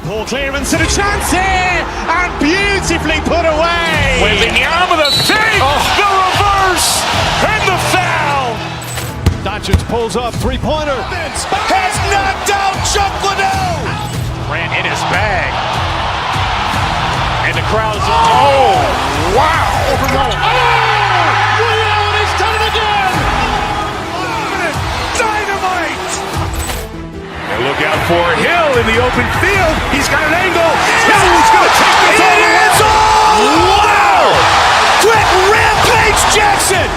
Ball clearance and a chance here, and beautifully put away. Wembanyama the fake, the reverse, and the foul. Doncic pulls up, three-pointer. Has knocked out Chuck Liddell. Ran in his bag. And the crowd is, oh, wow. Liddell, and he's done it again. Dynamite. And look out for Hill in the open field. He's got an angle. Hill's going to take this all the way. Wow! Quick rampage Jackson.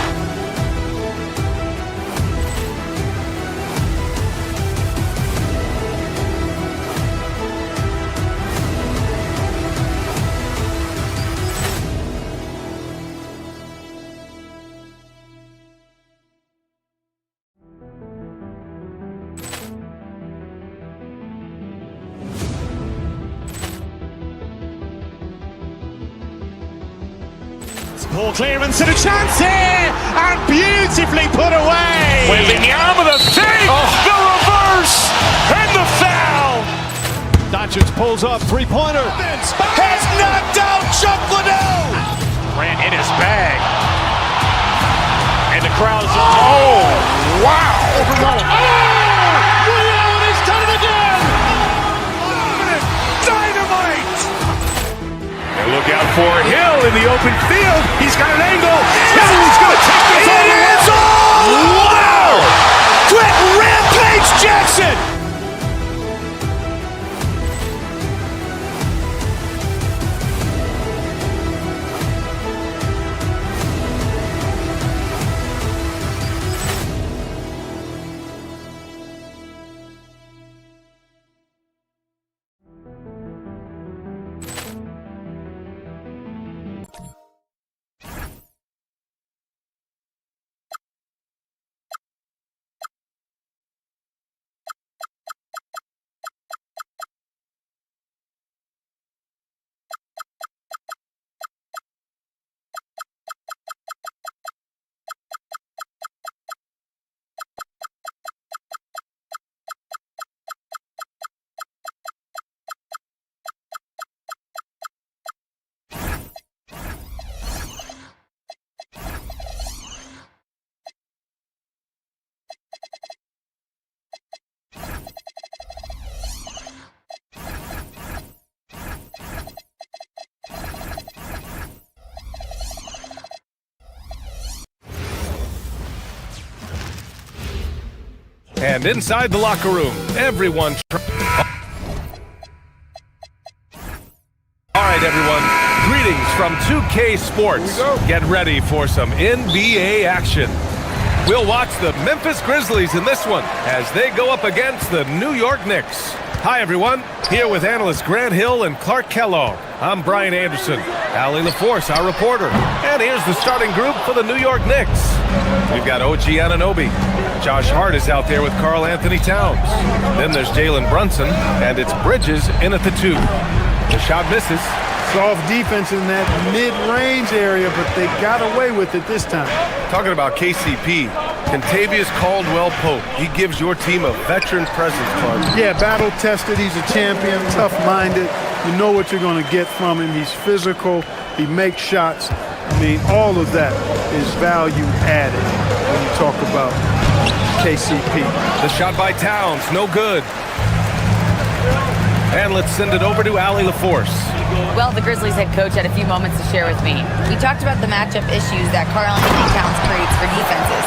Ball clearance and a chance here, and beautifully put away. Wembanyama the fake, the reverse, and the foul. Doncic pulls up, three-pointer. Has knocked out Chuck Liddell. Ran in his bag. And the crowd is, oh, wow. Liddell, and he's done it again. Dynamite. And look out for Hill in the open field. He's got an angle. Hill's going to take this all the way. Wow! Quick rampage Jackson. And inside the locker room, everyone. All right, everyone. Greetings from 2K Sports. Get ready for some NBA action. We'll watch the Memphis Grizzlies in this one as they go up against the New York Knicks. Hi, everyone. Here with analysts Grant Hill and Clark Kellogg. I'm Brian Anderson. Allie LaForce, our reporter. And here's the starting group for the New York Knicks. We've got OG Anunoby. Josh Hart is out there with Karl Anthony Towns. Then there's Jalen Brunson, and it's Bridges in at the 2. The shot misses. Soft defense in that mid-range area, but they got away with it this time. Talking about KCP, Kentavious Caldwell-Pope. He gives your team a veteran presence, Clark. Yeah, battle-tested. He's a champion, tough-minded. You know what you're going to get from him. He's physical. He makes shots. I mean, all of that is value added when you talk about KCP. The shot by Towns, no good. And let's send it over to Allie LaForce. Well, the Grizzlies head coach had a few moments to share with me. We talked about the matchup issues that Karl Anthony Towns creates for defenses.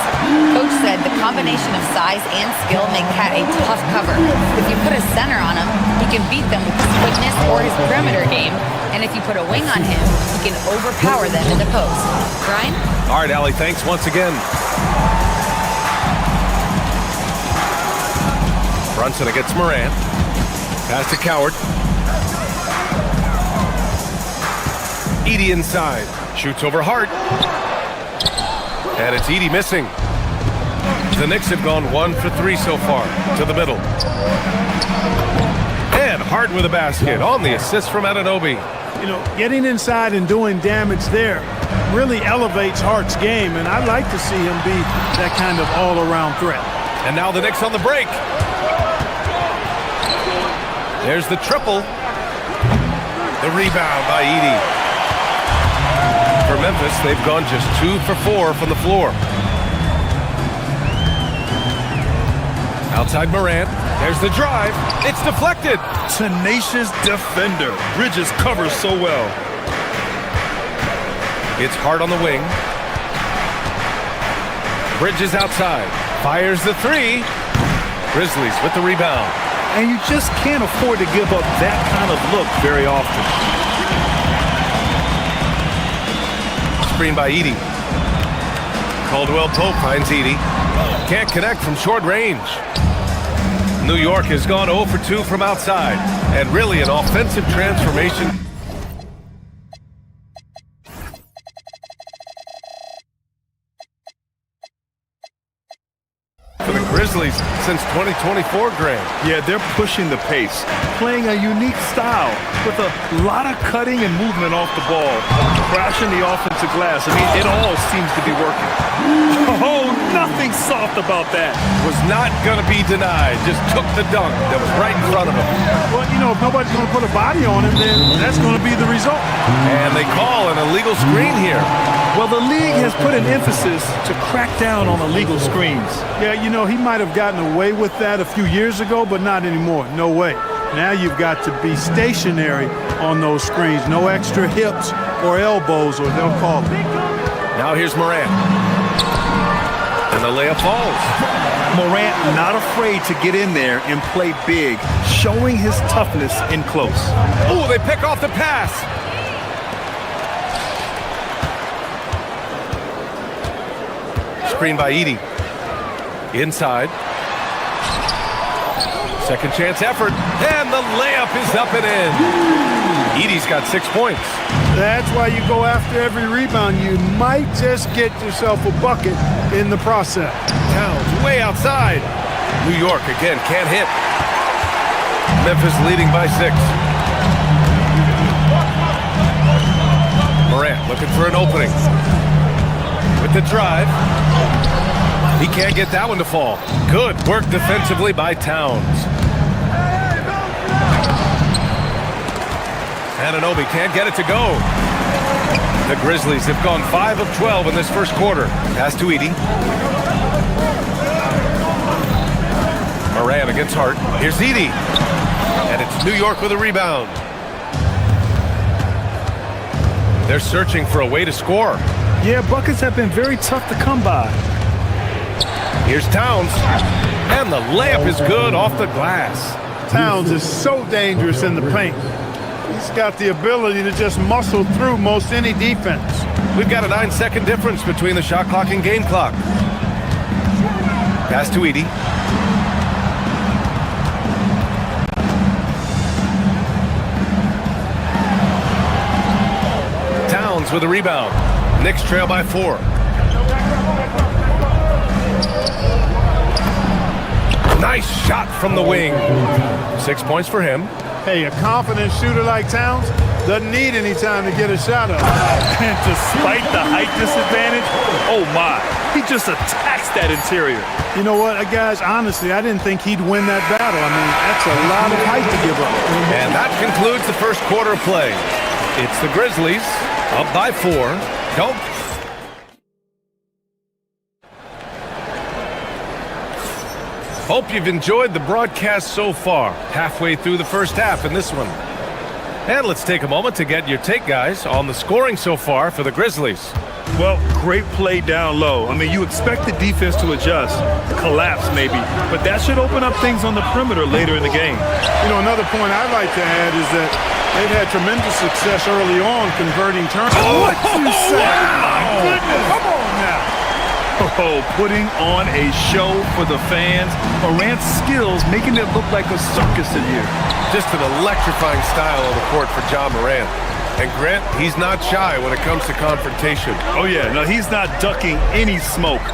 Coach said the combination of size and skill make Cat a tough cover. If you put a center on him, he can beat them with his quickness or his perimeter game. And if you put a wing on him, he can overpower them in the post. Brian? All right, Allie, thanks once again. Brunson against Morant. Pass to Coward. Edey inside. Shoots over Hart. And it's Edey missing. The Knicks have gone 1 for 3 so far. To the middle. And Hart with a basket on the assist from Anunoby. You know, getting inside and doing damage there really elevates Hart's game, and I'd like to see him be that kind of all-around threat. And now the Knicks on the break. There's the triple. The rebound by Edey. For Memphis, they've gone just 2 for 4 from the floor. Outside Morant. There's the drive. It's deflected. Tenacious defender. Bridges covers so well. It's hard on the wing. Bridges outside. Fires the 3. Grizzlies with the rebound. And you just can't afford to give up that kind of look very often. Screen by Edey. Caldwell Pope finds Edey. Can't connect from short range. New York has gone 0 for 2 from outside. And really an offensive transformation. For the Grizzlies since 2024, Grant. Yeah, they're pushing the pace, playing a unique style with a lot of cutting and movement off the ball, crashing the offensive glass. I mean, it all seems to be working. Oh, nothing soft about that. Was not going to be denied. Just took the dunk that was right in front of him. Well, you know, if nobody's going to put a body on him, then that's going to be the result. And they call an illegal screen here. Well, the league has put an emphasis to crack down on illegal screens. Yeah, you know, he might have gotten away with that a few years ago, but not anymore. No way. Now you've got to be stationary on those screens. No extra hips or elbows, or they'll call it. Now here's Morant. And the layup falls. Morant not afraid to get in there and play big, showing his toughness in close. Oh, they pick off the pass. Screen by Edey. Inside. Second chance effort. And the layup is up and in. Edey's got 6 points. That's why you go after every rebound. You might just get yourself a bucket in the process. Towns way outside. New York again can't hit. Memphis leading by 6. Morant looking for an opening. With the drive. He can't get that one to fall. Good work defensively by Towns. Anunoby can't get it to go. The Grizzlies have gone 5 of 12 in this first quarter. Pass to Edey. Morant against Hart. Here's Edey. And it's New York with a rebound. They're searching for a way to score. Yeah, buckets have been very tough to come by. Here's Towns. And the layup is good off the glass. Towns is so dangerous in the paint. He's got the ability to just muscle through most any defense. We've got a 9-second difference between the shot clock and game clock. Pass to Edey. Towns with a rebound. Knicks trail by 4. Nice shot from the wing. 6 points for him. Hey, a confident shooter like Towns doesn't need any time to get a shot up. And despite the height disadvantage, oh my, he just attacks that interior. You know what, guys, honestly, I didn't think he'd win that battle. I mean, that's a lot of height to give up. And that concludes the first quarter of play. It's the Grizzlies up by 4. Don't. Hope you've enjoyed the broadcast so far. Halfway through the first half in this one. And let's take a moment to get your take, guys, on the scoring so far for the Grizzlies. Well, great play down low. I mean, you expect the defense to adjust, collapse maybe, but that should open up things on the perimeter later in the game. You know, another point I'd like to add is that they've had tremendous success early on converting turnovers. Oh, what you say? Wow. My goodness. Come on now. Oh, putting on a show for the fans. Morant's skills making it look like a circus in here. Just an electrifying style on the court for John Morant. And Grant, he's not shy when it comes to confrontation. Oh yeah, no, he's not ducking any smoke.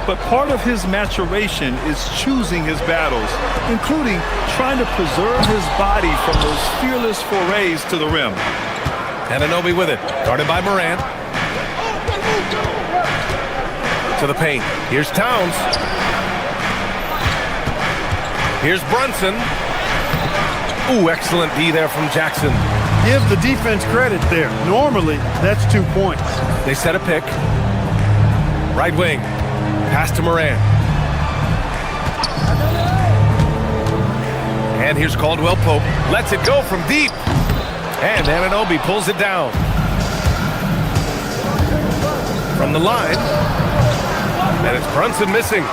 But part of his maturation is choosing his battles, including trying to preserve his body from those fearless forays to the rim. Anunoby with it, guarded by Morant. To the paint. Here's Towns. Here's Brunson. Ooh, excellent D there from Jackson. Give the defense credit there. Normally, that's 2 points. They set a pick. Right wing. Pass to Moran. And here's Caldwell Pope. Lets it go from deep. And Anunoby pulls it down. From the line. And it's Brunson missing.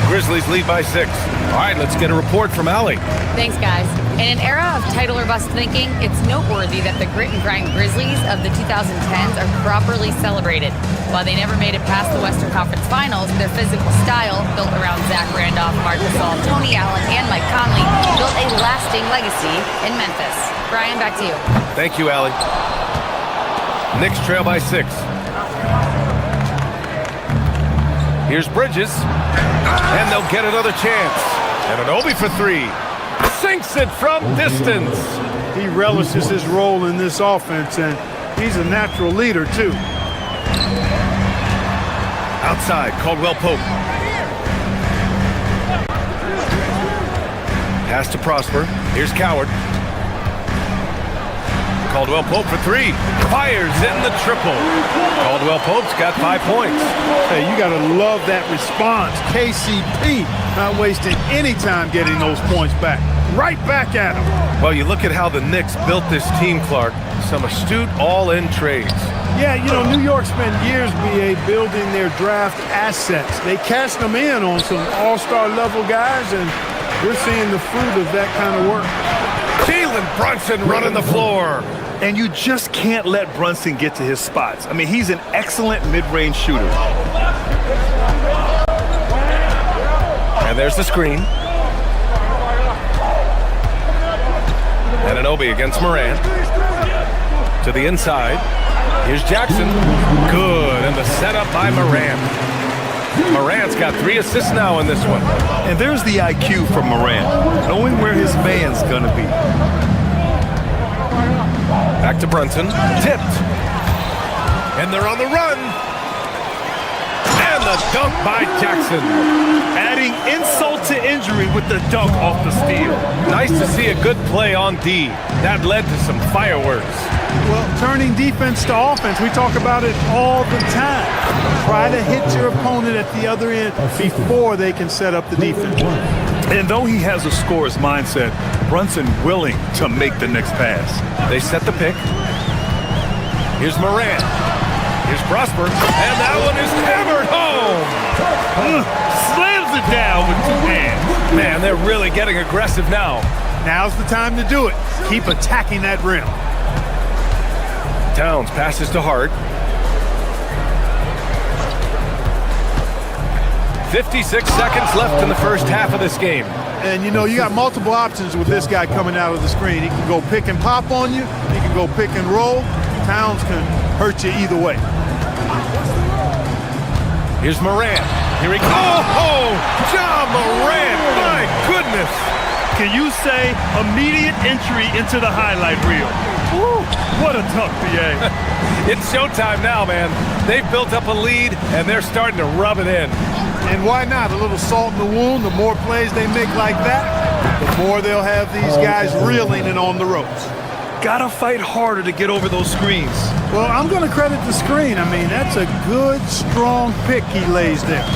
Grizzlies lead by 6. All right, let's get a report from Allie. Thanks, guys. In an era of title or bust thinking, it's noteworthy that the grit and grind Grizzlies of the 2010s are properly celebrated. While they never made it past the Western Conference Finals, their physical style, built around Zach Randolph, Marc Gasol, Tony Allen, and Mike Conley, built a lasting legacy in Memphis. Brian, back to you. Thank you, Allie. Knicks trail by 6. Here's Bridges. And they'll get another chance. And Anunoby for 3. Sinks it from distance. He relishes his role in this offense, and he's a natural leader, too. Outside, Caldwell Pope. Pass to Prosper. Here's Coward. Caldwell Pope for 3. Fires in the triple. Caldwell Pope's got 5 points. Hey, you got to love that response. KCP not wasting any time getting those points back. Right back at him. Well, you look at how the Knicks built this team, Clark. Some astute all-in trades. Yeah, you know, New York spent years, BA, building their draft assets. They cashed them in on some all-star level guys, and we're seeing the fruit of that kind of work. Jalen Brunson running the floor. And you just can't let Brunson get to his spots. I mean, he's an excellent mid-range shooter. And there's the screen. Anunoby against Moran. To the inside. Here's Jackson. Good. And the setup by Moran. Moran's got 3 assists now in this one. And there's the IQ from Moran, knowing where his man's going to be. Back to Brunson. Tipped. And they're on the run. And the dunk by Jackson. Adding insult to injury with the dunk off the steal. Nice to see a good play on D. That led to some fireworks. Well, turning defense to offense, we talk about it all the time. Try to hit your opponent at the other end before they can set up the defense. And though he has a scorer's mindset, Brunson willing to make the next pass. They set the pick. Here's Moran. Here's Prosper. And that one is hammered home. Slams it down with 2 hands. Man, they're really getting aggressive now. Now's the time to do it. Keep attacking that rim. Towns passes to Hart. 56 seconds left in the first half of this game. And, you know, you got multiple options with this guy coming out of the screen. He can go pick and pop on you. He can go pick and roll. Towns can hurt you either way. Here's Moran. Here he goes. Oh, John Moran. My goodness. Can you say immediate entry into the highlight reel? Woo, what a dunk, BA. It's showtime now, man. They've built up a lead, and they're starting to rub it in. And why not? A little salt in the wound. The more plays they make like that, the more they'll have these guys reeling and on the ropes. Gotta fight harder to get over those screens. Well, I'm going to credit the screen. I mean, that's a good, strong pick he lays there.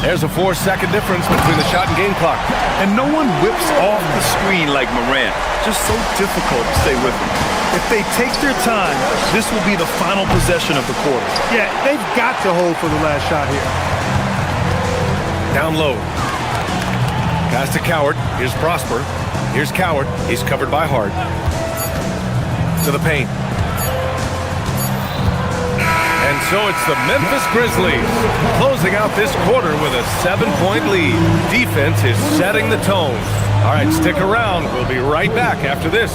There's a 4-second difference between the shot and game clock. And no one whips off the screen like Moran. Just so difficult to stay with him. If they take their time, this will be the final possession of the quarter. Yeah, they've got to hold for the last shot here. Down low. Pass to Coward. Here's Prosper. Here's Coward. He's covered by Hart. To the paint. And so it's the Memphis Grizzlies closing out this quarter with a 7-point lead. Defense is setting the tone. All right, stick around. We'll be right back after this.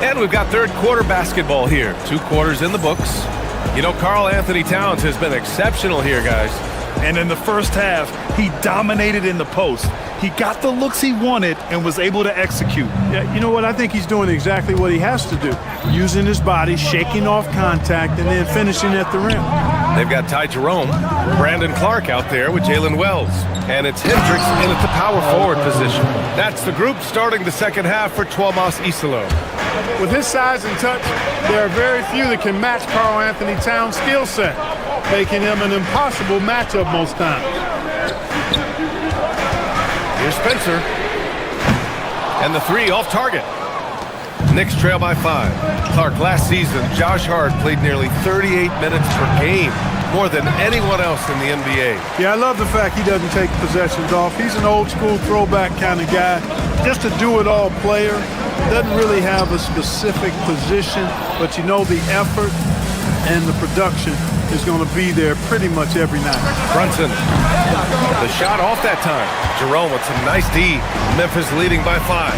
And we've got third quarter basketball here. 2 quarters in the books. You know, Karl Anthony Towns has been exceptional here, guys. And in the first half, he dominated in the post. He got the looks he wanted and was able to execute. Yeah, you know what? I think he's doing exactly what he has to do. Using his body, shaking off contact, and then finishing at the rim. They've got Ty Jerome, Brandon Clark out there with Jalen Wells. And it's Hendricks in at the power forward position. That's the group starting the second half for Tuomas Isalo. With his size and touch, there are very few that can match Karl Anthony Towns' skill set, making him an impossible matchup most times. Here's Spencer. And the 3 off target. Knicks trail by 5. Clark, last season, Josh Hart played nearly 38 minutes per game, more than anyone else in the NBA. Yeah, I love the fact he doesn't take possessions off. He's an old-school throwback kind of guy, just a do-it-all player. Doesn't really have a specific position, but you know the effort and the production is going to be there pretty much every night. Brunson, the shot off that time. Jerome with some nice D. Memphis leading by 5.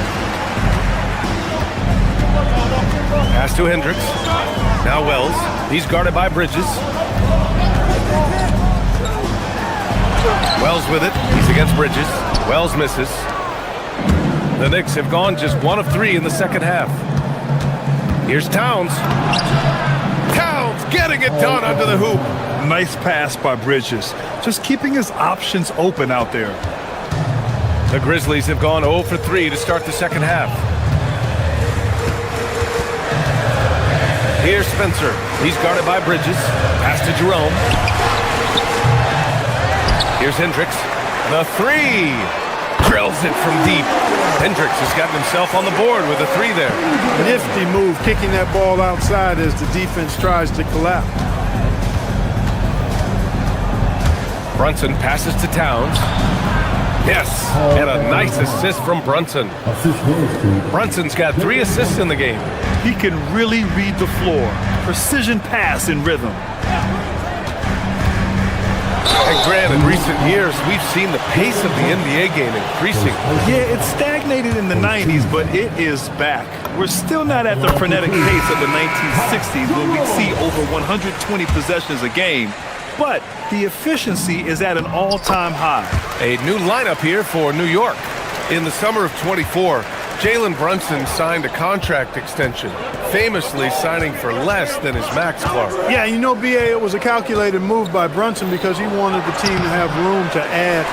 Pass to Hendricks. Now Wells. He's guarded by Bridges. Wells with it. He's against Bridges. Wells misses. The Knicks have gone just 1 of 3 in the second half. Here's Towns. Towns getting it done under the hoop. Nice pass by Bridges. Just keeping his options open out there. The Grizzlies have gone 0 for 3 to start the second half. Here's Spencer. He's guarded by Bridges. Pass to Jerome. Here's Hendricks. The 3. Drills it from deep. Hendricks has gotten himself on the board with a 3 there. Nifty move, kicking that ball outside as the defense tries to collapse. Brunson passes to Towns. Yes, and a nice assist from Brunson. Brunson's got 3 assists in the game. He can really read the floor. Precision pass in rhythm. And Grant, in recent years, we've seen the pace of the NBA game increasing. Yeah, it stagnated in the 90s, but it is back. We're still not at the frenetic pace of the 1960s when we'd see over 120 possessions a game, but the efficiency is at an all-time high. A new lineup here for New York. In the summer of 24, Jalen Brunson signed a contract extension, famously signing for less than his max, Clark. Yeah, you know, B.A., it was a calculated move by Brunson because he wanted the team to have room to add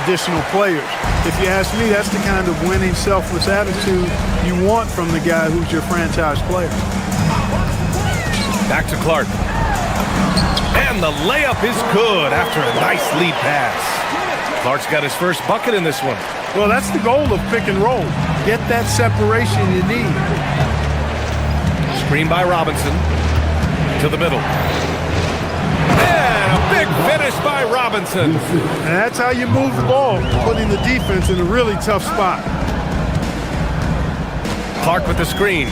additional players. If you ask me, that's the kind of winning, selfless attitude you want from the guy who's your franchise player. Back to Clark. And the layup is good after a nice lead pass. Clark's got his first bucket in this one. Well, that's the goal of pick and roll. Get that separation you need. Screen by Robinson. To the middle. And a big finish by Robinson. And that's how you move the ball, putting the defense in a really tough spot. Clark with the screen.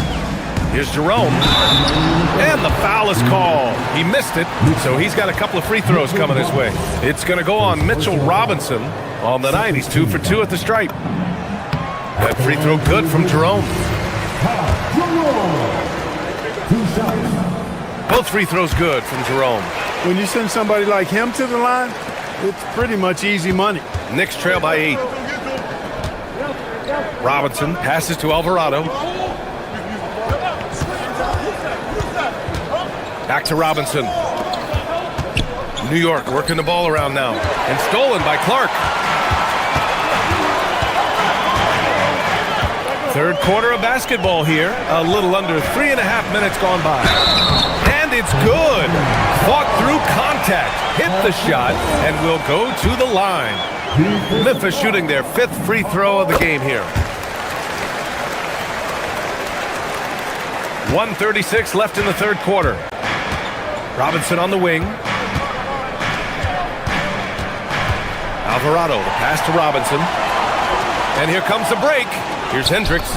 Here's Jerome. And the foul is called. He missed it, so he's got a couple of free throws coming his way. It's going to go on Mitchell Robinson on the night. He's 2 for 2 at the stripe. That free throw good from Jerome. Both free throws good from Jerome. When you send somebody like him to the line, it's pretty much easy money. Knicks trail by 8. Robinson passes to Alvarado. Back to Robinson. New York working the ball around now. And stolen by Clark. Third quarter of basketball here. A little under 3.5 minutes gone by. And it's good. Fought through contact. Hit the shot and will go to the line. Memphis shooting their 5th free throw of the game here. 1:36 left in the third quarter. Robinson on the wing. Alvarado, the pass to Robinson. And here comes the break. Here's Hendricks.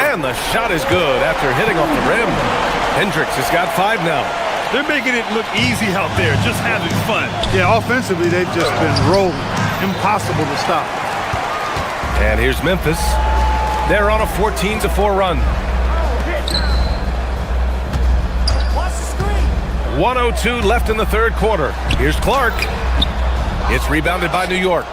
And the shot is good after hitting off the rim. Hendricks has got 5 now. They're making it look easy out there, just having fun. Yeah, offensively, they've just been rolling. Impossible to stop. And here's Memphis. They're on a 14-4 run. 1:02 left in the third quarter. Here's Clark. It's rebounded by New York.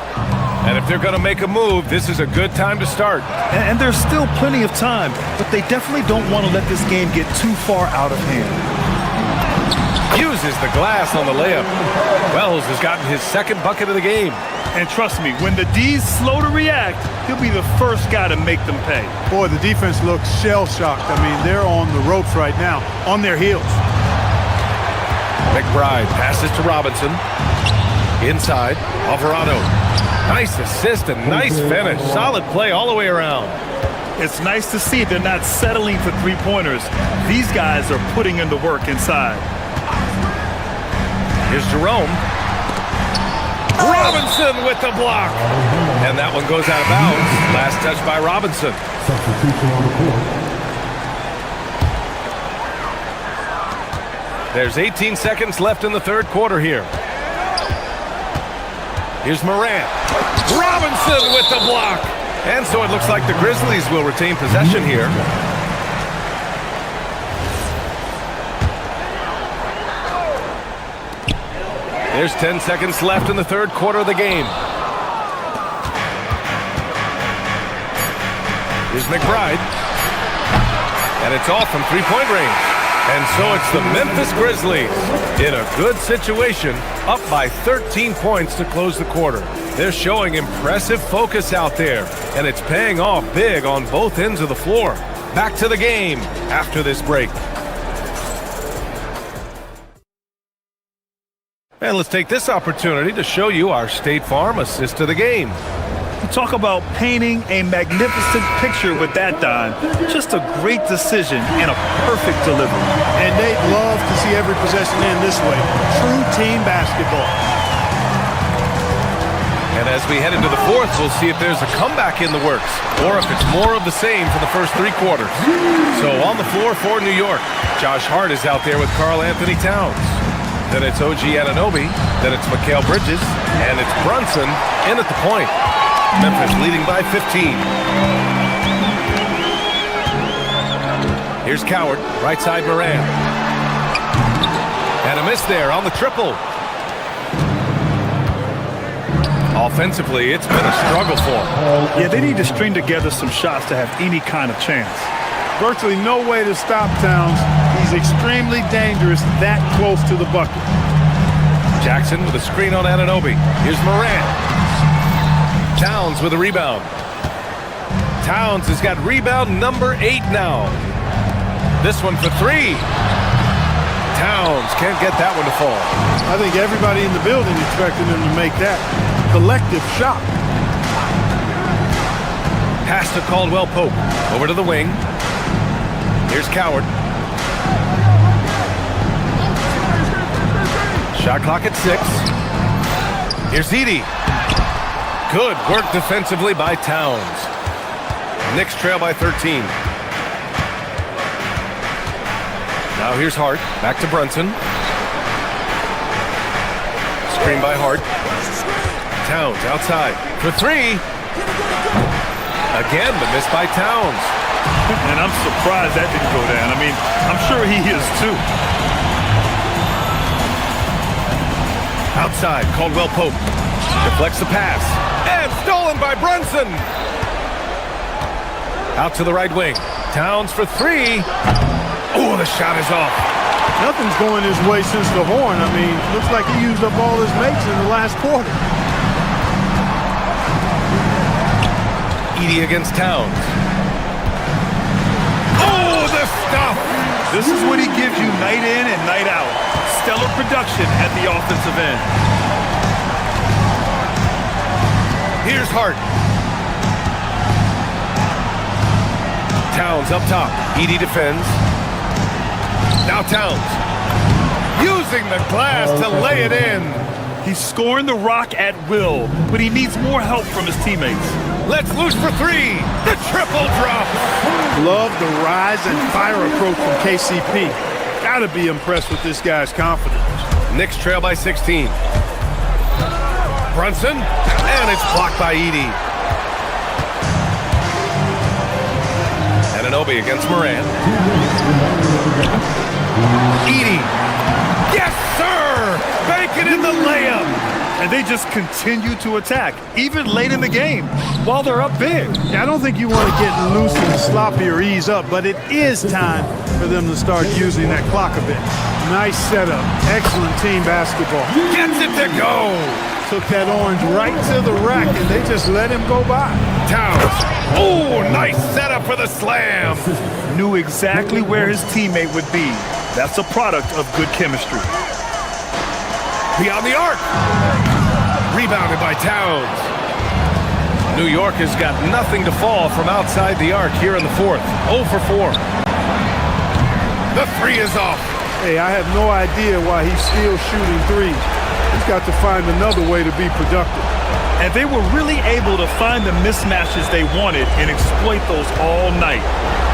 And if they're going to make a move, this is a good time to start. And there's still plenty of time, but they definitely don't want to let this game get too far out of hand. Uses the glass on the layup. Wells has gotten his second bucket of the game. And trust me, when the D's slow to react, he'll be the first guy to make them pay. Boy, the defense looks shell-shocked. I mean, they're on the ropes right now, on their heels. McBride passes to Robinson. Inside, Alvarado. Nice assist and nice finish. Solid play all the way around. It's nice to see they're not settling for three-pointers. These guys are putting in the work inside. Here's Jerome. Robinson with the block. And that one goes out of bounds. Last touch by Robinson. There's 18 seconds left in the third quarter here. Here's Morant. Robinson with the block. And so it looks like the Grizzlies will retain possession here. There's 10 seconds left in the third quarter of the game. Here's McBride. And it's off from three-point range. And so it's the Memphis Grizzlies in a good situation, up by 13 points to close the quarter. They're showing impressive focus out there, and it's paying off big on both ends of the floor. Back to the game after this break. And let's take this opportunity to show you our State Farm assist to the game. Talk about painting a magnificent picture with that, Don. Just a great decision and a perfect delivery. And they'd love to see every possession end this way. True team basketball. And as we head into the fourth, we'll see if there's a comeback in the works or if it's more of the same for the first three quarters. So on the floor for New York, Josh Hart is out there with Karl Anthony Towns. Then it's OG Anunoby. Then it's Mikal Bridges. And it's Brunson in at the point. Memphis leading by 15. Here's Coward, right side Moran. And a miss there on the triple. Offensively, it's been a struggle for them. Yeah, they need to string together some shots to have any kind of chance. Virtually no way to stop Towns. He's extremely dangerous that close to the bucket. Jackson with a screen on Anunoby. Here's Moran. Towns with a rebound. Towns has got rebound number 8 now. This one for three. Towns can't get that one to fall. I think everybody in the building expected him to make that collective shot. Pass to Caldwell Pope. Over to the wing. Here's Coward. Shot clock at 6. Here's Edey. Good work defensively by Towns. Knicks trail by 13. Now here's Hart. Back to Brunson. Screen by Hart. Towns outside for three. Again, the miss by Towns. And I'm surprised that didn't go down. I mean, I'm sure he is too. Outside, Caldwell Pope. Deflects the pass. And stolen by Brunson. Out to the right wing. Towns for three. Oh, the shot is off. Nothing's going his way since the horn. I mean, looks like he used up all his mates in the last quarter. Edey against Towns. Oh, the stuff. This is what he gives you night in and night out. Stellar production at the offensive end. Here's Hart. Towns up top. Edey defends. Now Towns. Using the glass to lay it in. He's scoring the rock at will, but he needs more help from his teammates. Let's loose for three. The triple drop. Love the rise and fire approach from KCP. Gotta be impressed with this guy's confidence. Knicks trail by 16. Brunson, and it's blocked by Edey. Anunoby against Moran. Edey And they just continue to attack, even late in the game, while they're up big. Yeah, I don't think you want to get loose and sloppy or ease up, but it is time for them to start using that clock a bit. Nice setup. Excellent team basketball. Gets it to go. Took that orange right to the rack, and they just let him go by. Towns. Oh, nice setup for the slam. Knew exactly where his teammate would be. That's a product of good chemistry. Beyond the arc. Rebounded by Towns. New York has got nothing to fall from outside the arc here in the fourth. 0 for 4. The three is off. Hey, I have no idea why he's still shooting threes. He's got to find another way to be productive. And they were really able to find the mismatches they wanted and exploit those all night.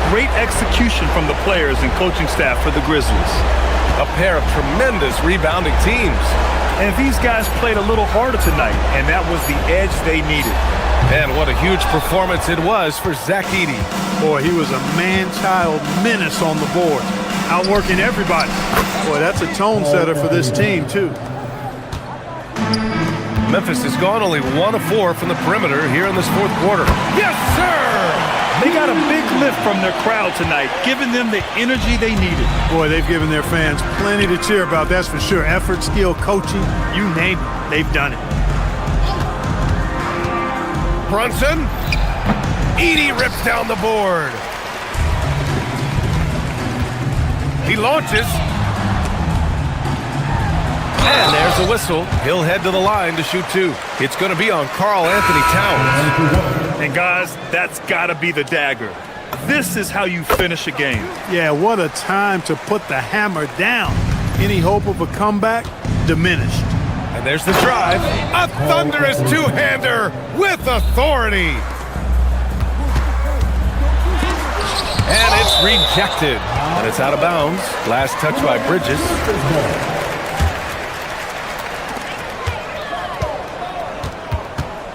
Great execution from the players and coaching staff for the Grizzlies. A pair of tremendous rebounding teams. And these guys played a little harder tonight, and that was the edge they needed. And what a huge performance it was for Zach Edey. Boy, he was a man-child menace on the board, outworking everybody. Boy, that's a tone setter for this team, too. Memphis has gone only 1 of 4 from the perimeter here in this fourth quarter. Yes, sir! They got a big lift from their crowd tonight, giving them the energy they needed. Boy, they've given their fans plenty to cheer about, that's for sure. Effort, skill, coaching, you name it, they've done it. Brunson. Edey rips down the board. He launches. And there's the whistle. He'll head to the line to shoot 2. It's going to be on Karl Anthony Towns. And guys, that's got to be the dagger. This is how you finish a game. Yeah, what a time to put the hammer down. Any hope of a comeback? Diminished. And there's the drive. A thunderous two-hander with authority. And it's rejected. And it's out of bounds. Last touch by Bridges.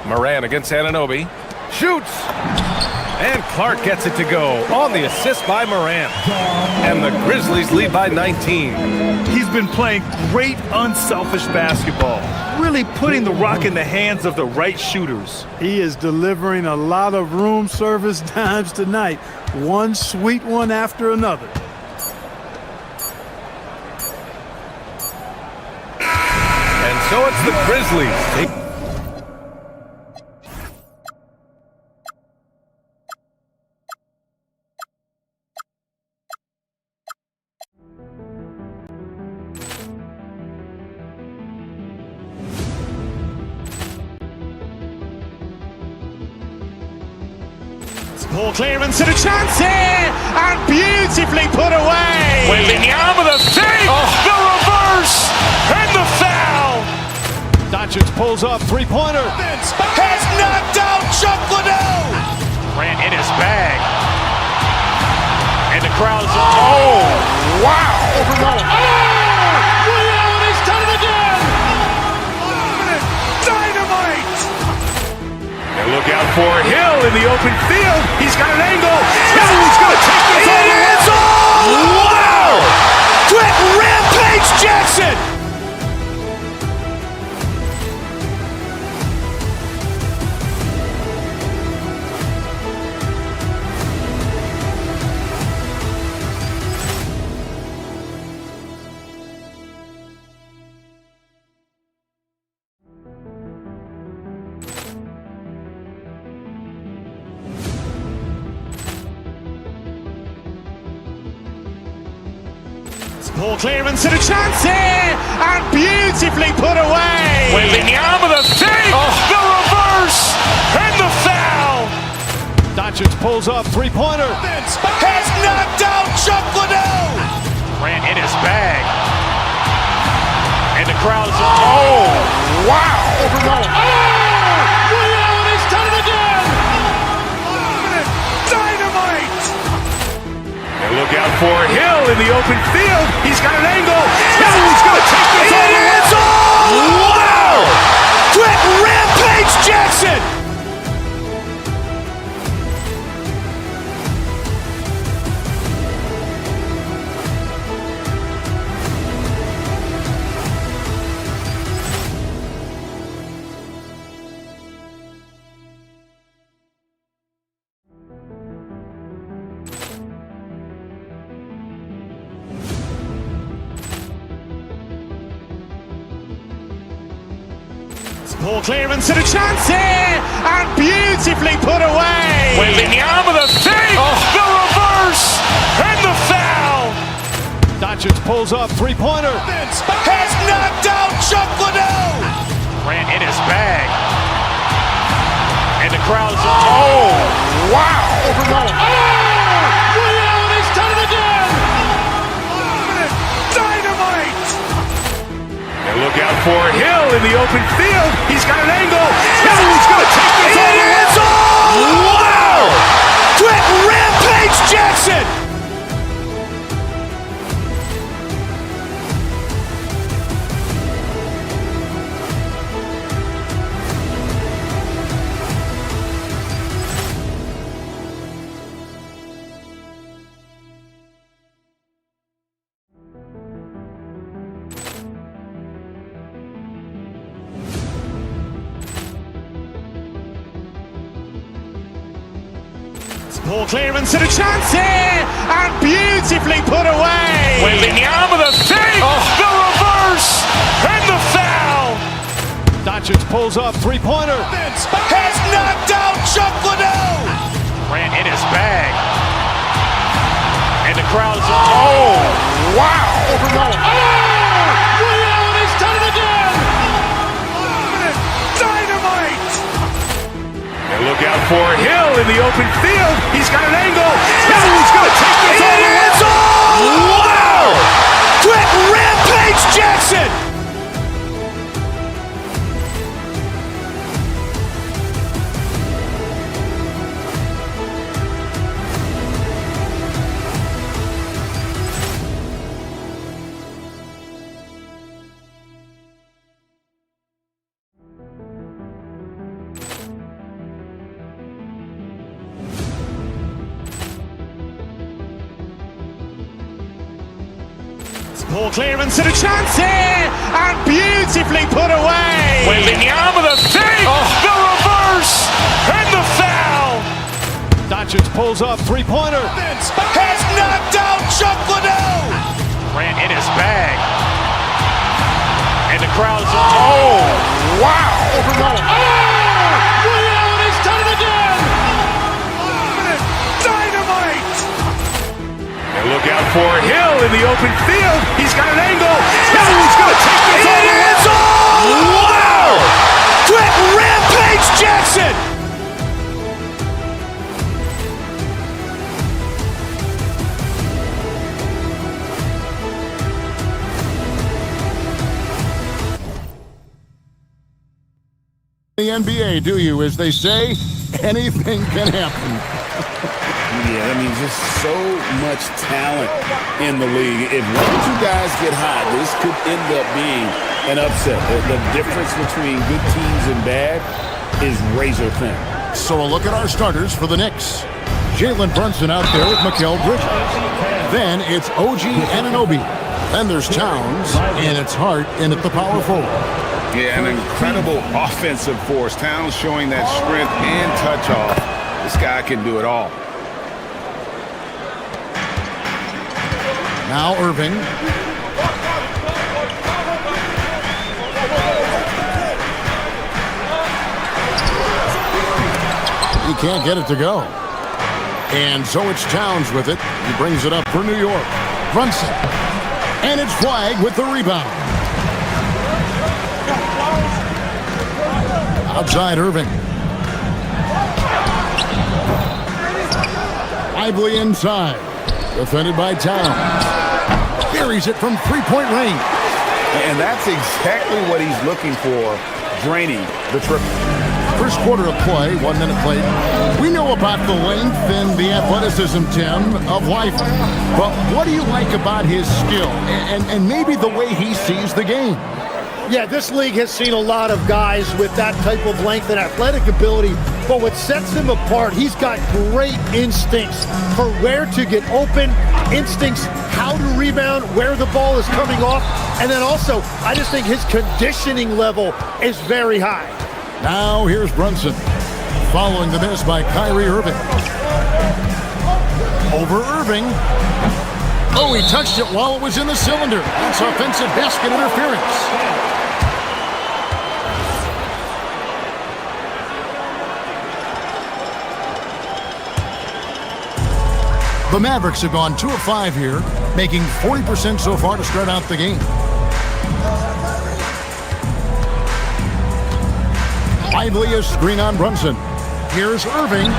Moran against Anunoby. Shoots! And Clark gets it to go on the assist by Moran. And the Grizzlies lead by 19. He's been playing great unselfish basketball, really putting the rock in the hands of the right shooters. He is delivering a lot of room service dimes tonight. One sweet one after another. And so it's the Grizzlies. Ball clearance and a chance here, and beautifully put away. Wembanyama the save, the reverse, and the foul. Doncic pulls up, three-pointer. Has knocked out Chuck Liddell. Ran in his bag. And the crowd's, oh, wow. He's done it again. Dynamite. And look out for Hill in the open field. He's got an angle. He's going to take this all the way. Wow. Quick Rampage Jackson. Ball clearance and a chance here, and beautifully put away. Wembanyama the save, the reverse, and the foul. Doncic pulls up, three-pointer. Has knocked out Chuck Liddell. Ran in his bag. And the crowd's, oh, wow. He's done it again. Dynamite. And look out for Hill in the open field. He's got an angle. He's going to take this all the way. Wow. Quick Rampage Jackson. Ball clearance and a chance here, and beautifully put away. Wembanyama with a fake, the reverse, and the foul. Doncic pulls up, three-pointer. Has knocked out Chuck Liddell. Ran in his bag. And the crowd's, oh, wow. He's done it again. Dynamite. And look out for Hill in the open field. He's got an angle. He's going to take this all the way. Wow. Quick Rampage Jackson. Ball clearance and a chance here, and beautifully put away. Wembanyama with a fake, the reverse, and the foul. Doncic pulls up, three-pointer. Has knocked out Chuck Liddell. Ran in his bag. And the crowd's, oh, wow. He's done it again. Dynamite. And look out for Hill in the open field. He's got an angle. He's going to take this all the way. Wow. Quick Rampage Jackson. Ball clearance and a chance here, and beautifully put away. Wembanyama with a fake, the reverse, and the foul. Doncic pulls up, three-pointer. Has knocked out Chuck Liddell. Ran in his bag. And the crowd's, oh, wow. He's done it again. Dynamite. And look out for Hill in the open field. He's got an angle. He's going to take this all the way. Wow. Quick Rampage Jackson. The NBA, do you? As they say, anything can happen. Yeah, I mean, just so much talent in the league. If one or two guys get hot, this could end up being an upset. The difference between good teams and bad is razor thin. So a look at our starters for the Knicks. Jalen Brunson out there with Mikal Bridges. Then it's OG Anunoby. Then there's Towns, and it's Hart in at the power forward. Yeah, an incredible offensive force. Towns showing that strength and touch off. This guy can do it all. Now Irving. He can't get it to go. And so it's Towns with it. He brings it up for New York. Brunson. And it's Flagg with the rebound. Outside Irving. Lively inside. Defended by Towns. Buries it from three-point range. And that's exactly what he's looking for, draining the triple. First quarter of play, 1 minute played. We know about the length and the athleticism, Tim, of life. But what do you like about his skill and maybe the way he sees the game? Yeah, this league has seen a lot of guys with that type of length and athletic ability, but what sets him apart, he's got great instincts for where to get open, instincts how to rebound, where the ball is coming off, and then also, I just think his conditioning level is very high. Now here's Brunson, following the miss by Kyrie Irving. Over Irving. Oh, he touched it while it was in the cylinder. That's offensive basket interference. The Mavericks have gone 2 of 5 here, making 40% so far to start out the game. Lively a screen on Brunson. Here's Irving.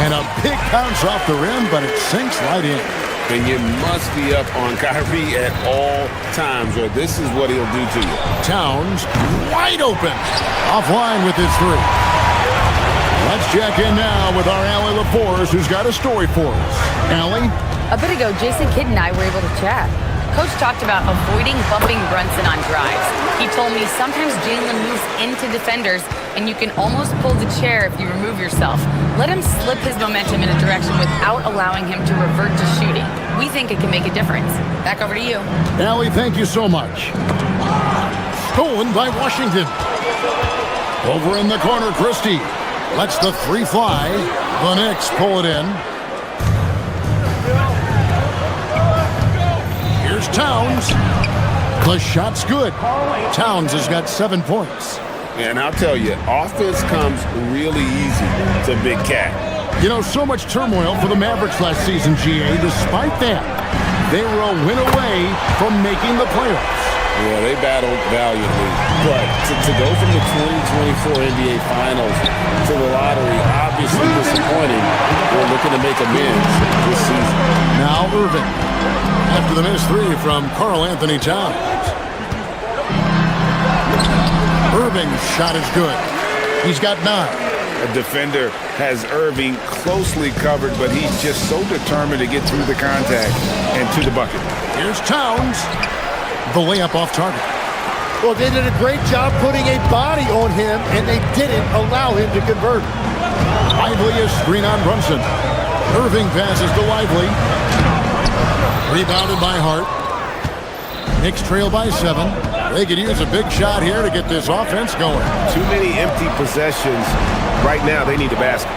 And a big bounce off the rim, but it sinks right in. And you must be up on Kyrie at all times, or this is what he'll do to you. Towns wide open. Offline with his 3. Let's check in now with our Allie LaForce, who's got a story for us. Allie? A bit ago, Jason Kidd and I were able to chat. Coach talked about avoiding bumping Brunson on drives. He told me sometimes Jalen moves into defenders, and you can almost pull the chair if you remove yourself. Let him slip his momentum in a direction without allowing him to revert to shooting. We think it can make a difference. Back over to you. Allie, thank you so much. Stolen by Washington. Over in the corner, Christie. Lets the 3 fly. The Knicks pull it in. Here's Towns. The shot's good. Towns has got 7 points. And I'll tell you, offense comes really easy to Big Cat. You know, so much turmoil for the Mavericks last season, GA. Despite that, they were a win away from making the playoffs. Yeah, they battled valiantly. But to go from the 2024 NBA Finals to the lottery, obviously disappointing. They're looking to make amends this season. Now Irving. After the missed 3 from Karl Anthony Towns. Irving's shot is good. He's got 9. A defender has Irving closely covered, but he's just so determined to get through the contact and to the bucket. Here's Towns. The layup off target. Well, they did a great job putting a body on him, and they didn't allow him to convert. Lively a screen on Brunson. Irving passes to Lively. Rebounded by Hart. Knicks trail by 7. They could use a big shot here to get this offense going. Too many empty possessions. Right now, they need a basket.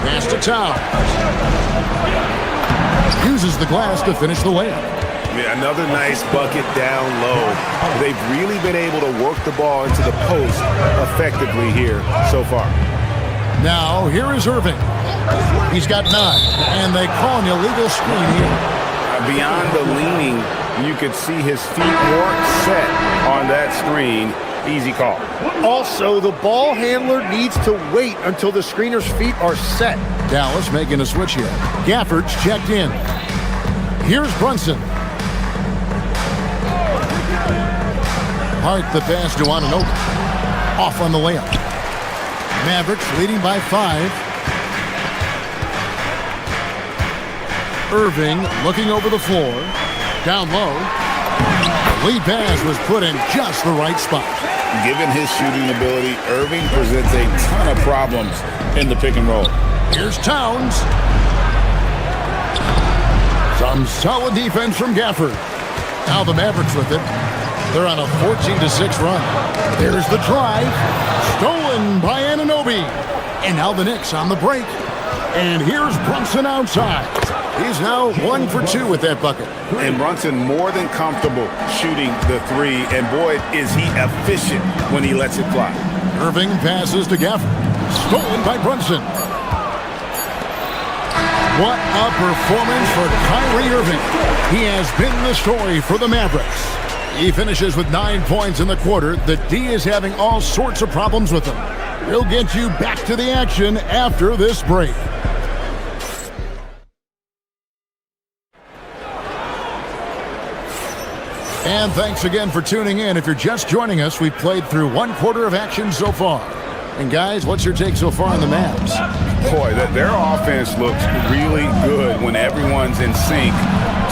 Pass to Towns. Uses the glass to finish the layup. Yeah, another nice bucket down low. They've really been able to work the ball into the post effectively here so far. Now, here is Irving. He's got 9, and they call an illegal screen here. Beyond the leaning, you could see his feet weren't set on that screen. Easy call. Also, the ball handler needs to wait until the screener's feet are set. Dallas making a switch here. Gafford's checked in. Here's Brunson. Hart the pass to Anunoby. Off on the layup. Mavericks leading by 5. Irving looking over the floor. Down low. The lead pass was put in just the right spot. Given his shooting ability, Irving presents a ton of problems in the pick and roll. Here's Towns. Some solid defense from Gafford. Now the Mavericks with it. They're on a 14-6 run. There's the drive. Stolen by Anunoby. And now the Knicks on the break. And here's Brunson outside. He's now 1 for 2 with that bucket. And Brunson more than comfortable shooting the 3. And boy, is he efficient when he lets it fly. Irving passes to Gafford. Stolen by Brunson. What a performance for Kyrie Irving. He has been the story for the Mavericks. He finishes with 9 points in the quarter. The D is having all sorts of problems with him. We'll get you back to the action after this break. And thanks again for tuning in. If you're just joining us, we've played through 1 quarter of action so far. And guys, what's your take so far on the Mavs? Boy, their offense looks really good when everyone's in sync.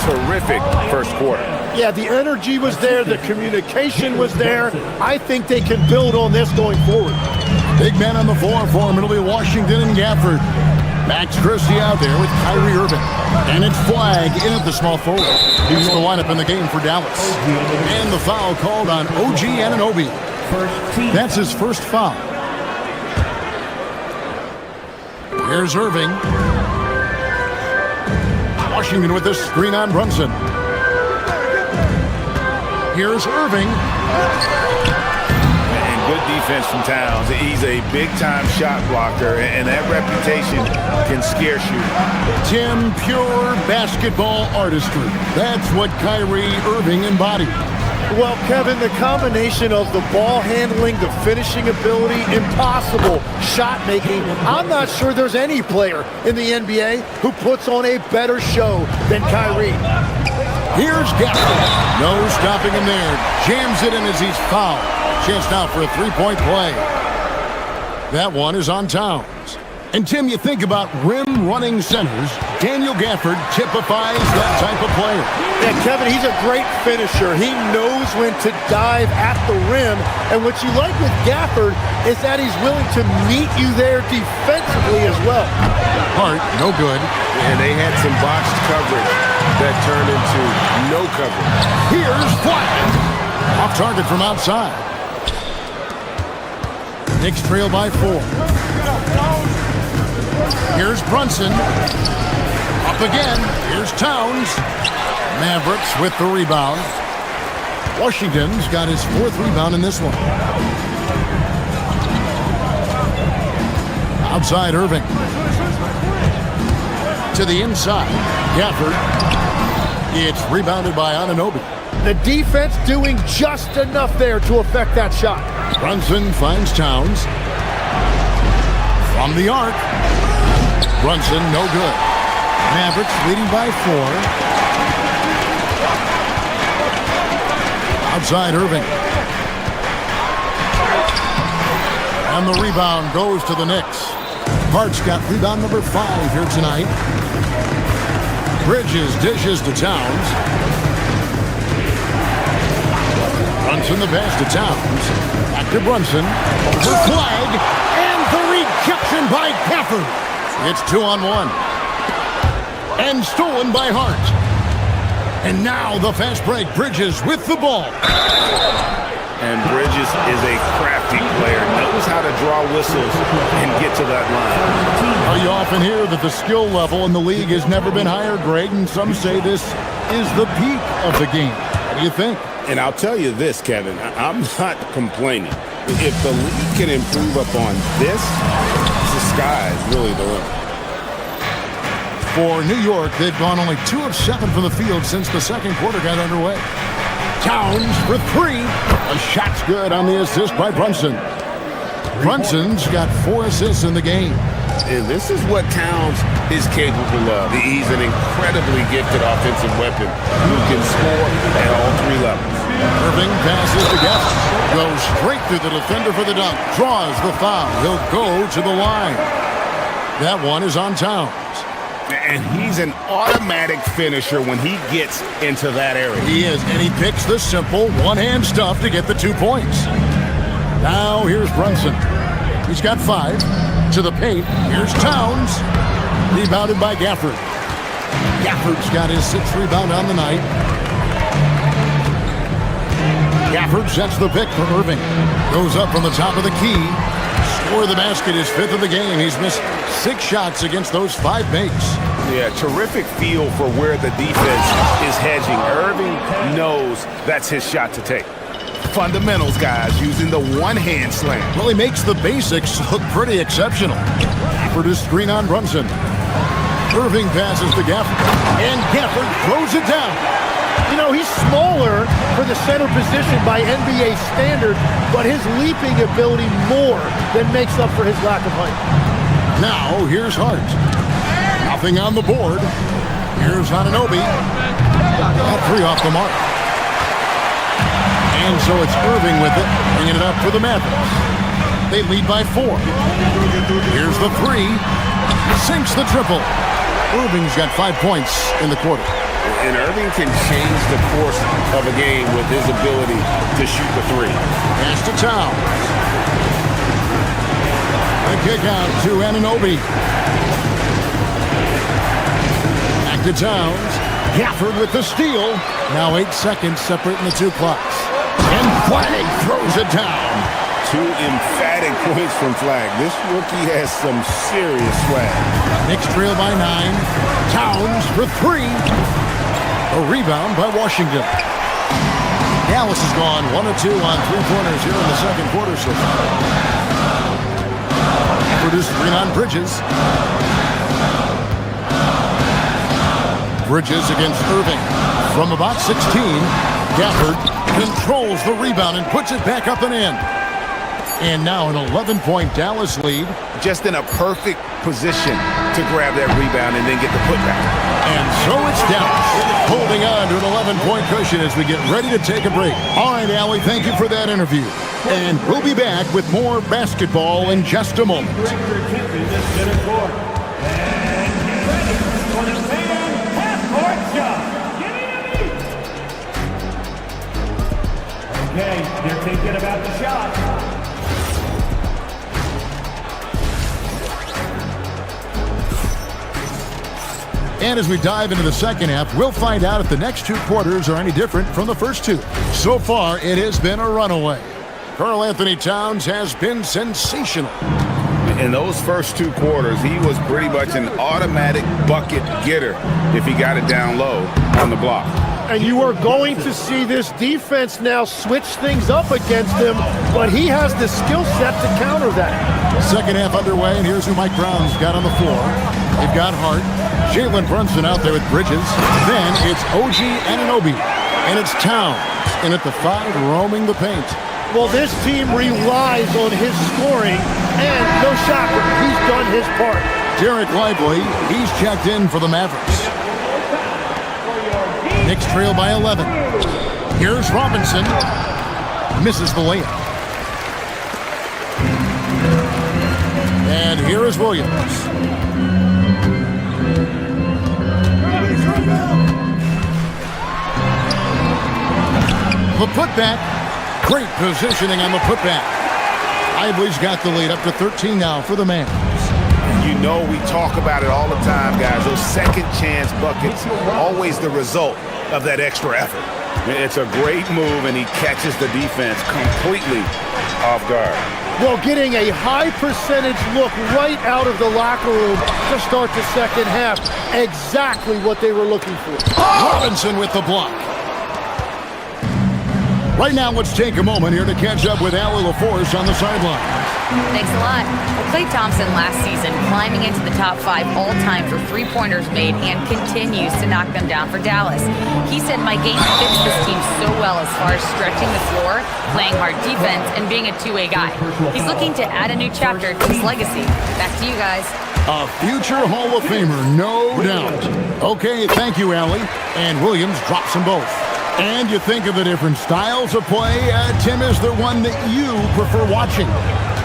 Terrific first quarter. Yeah, the energy was there. The communication was there. I think they can build on this going forward. Big man on the floor for him. It'll be Washington and Gafford. Max Christie out there with Kyrie Irving. And it's Flag in at the small forward. He's the lineup in the game for Dallas. And the foul called on OG Anunoby. That's his first foul. Here's Irving. Washington with the screen on Brunson. Here's Irving. And good defense from Towns. He's a big-time shot blocker, and that reputation can scare shooters. Tim, pure basketball artistry. That's what Kyrie Irving embodied. Well, Kevin, the combination of the ball handling, the finishing ability, impossible shot making. I'm not sure there's any player in the NBA who puts on a better show than Kyrie. Here's Gafford. No stopping him there. Jams it in as he's fouled. Chance now for a three-point play. That one is on Towns. And Tim, you think about rim-running centers. Daniel Gafford typifies that type of player. Yeah, Kevin, he's a great finisher. He knows when to dive at the rim. And what you like with Gafford is that he's willing to meet you there defensively as well. Hart, no good. And they had some botched coverage that turned into no coverage. Here's Flatt. Off target from outside. Knicks trail by 4. Here's Brunson. Up again. Here's Towns. Mavericks with the rebound. Washington's got his 4th rebound in this one. Outside Irving. To the inside. Gafford. It's rebounded by Anunoby. The defense doing just enough there to affect that shot. Brunson finds Towns. From the arc. Brunson, no good. Mavericks leading by 4. Outside Irving. And the rebound goes to the Knicks. Hart's got rebound number 5 here tonight. Bridges dishes to Towns. Brunson the pass to Towns. Back to Brunson. Over flag. And the rejection by Gafford. It's 2-on-1. And stolen by Hart. And now the fast break. Bridges with the ball. And Bridges is a crafty player. Knows how to draw whistles and get to that line. Well, you often hear that the skill level in the league has never been higher, Greg, and some say this is the peak of the game. What do you think? And I'll tell you this, Kevin, I'm not complaining. If the league can improve upon this, the sky is really the limit. For New York, they've gone only 2 of 7 from the field since the second quarter got underway. Towns for 3. A shot's good on the assist by Brunson. Brunson's got 4 assists in the game. And this is what Towns is capable of. He's an incredibly gifted offensive weapon who can score at all 3 levels. Irving passes to Gafford. Goes straight through the defender for the dunk. Draws the foul. He'll go to the line. That one is on Towns. And he's an automatic finisher when he gets into that area. He is, and he picks the simple one-hand stuff to get the 2 points. Now here's Brunson. He's got 5. To the paint. Here's Towns. Rebounded by Gafford. Gafford's got his 6th rebound on the night. Gafford sets the pick for Irving. Goes up from the top of the key. Score the basket, his 5th of the game. He's missed 6 shots against those 5 makes. Yeah, terrific feel for where the defense is hedging. Irving knows that's his shot to take. Fundamentals, guys, using the one-hand slam. Well, he makes the basics look pretty exceptional. Gafford is screen on Brunson. Irving passes to Gafford. And Gafford throws it down. You know, he's smaller for the center position by NBA standard, but his leaping ability more than makes up for his lack of height. Now, here's Hart. Nothing on the board. Here's Anunoby. Got 3 off the mark. And so it's Irving with it, bringing it up for the Mavericks. They lead by 4. Here's the 3. Sinks the triple. Irving's got 5 points in the quarter. And Irving can change the course of a game with his ability to shoot the 3. Pass to Towns. The kick out to Anunoby. Back to Towns. Gafford with the steal. Now 8 seconds separating the 2 clocks. And Flag throws it down. 2 emphatic points from Flag. This rookie has some serious swag. Knicks trail by 9. Towns for 3. A rebound by Washington. Dallas has gone 1 of 2 on three-pointers here in the second quarter so far. Produces screen on Bridges. Bridges against Irving. From about 16, Gafford controls the rebound and puts it back up and in. And now an 11-point Dallas lead. Just in a perfect position to grab that rebound and then get the putback. And so it's Dallas holding on to an 11-point cushion as we get ready to take a break. All right, Allie, thank you for that interview. And we'll be back with more basketball in just a moment. Okay, they're thinking about the shot. And as we dive into the second half, we'll find out if the next two quarters are any different from the first two. So far, it has been a runaway. Karl Anthony Towns has been sensational. In those first two quarters, he was pretty much an automatic bucket getter if he got it down low on the block. And you are going to see this defense now switch things up against him, but he has the skill set to counter that. Second half underway, and here's who Mike Brown's got on the floor. They've got Hart, Jalen Brunson out there with Bridges. Then it's OG Anunoby, and it's Towns in at the 5 roaming the paint. Well, this team relies on his scoring, and no shocker, he's done his part. Derek Lively, he's checked in for the Mavericks. Knicks trail by 11. Here's Robinson. Misses the layup. And here is Williams. The putback. Great positioning on the putback. Lively's got the lead up to 13 now for the Mavs. You know we talk about it all the time, guys. Those second chance buckets, always the result of that extra effort. It's a great move, and he catches the defense completely off guard. Well, getting a high percentage look right out of the locker room to start the second half. Exactly what they were looking for. Robinson with the block. Right now, let's take a moment here to catch up with Allie LaForce on the sideline. Thanks a lot. Klay Thompson last season climbing into the top 5 all-time for three-pointers made and continues to knock them down for Dallas. He said my game fits this team so well as far as stretching the floor, playing hard defense, and being a two-way guy. He's looking to add a new chapter to his legacy. Back to you guys. A future Hall of Famer, no doubt. Okay, thank you, Allie. And Williams drops them both. And you think of the different styles of play, Tim is the one that you prefer watching.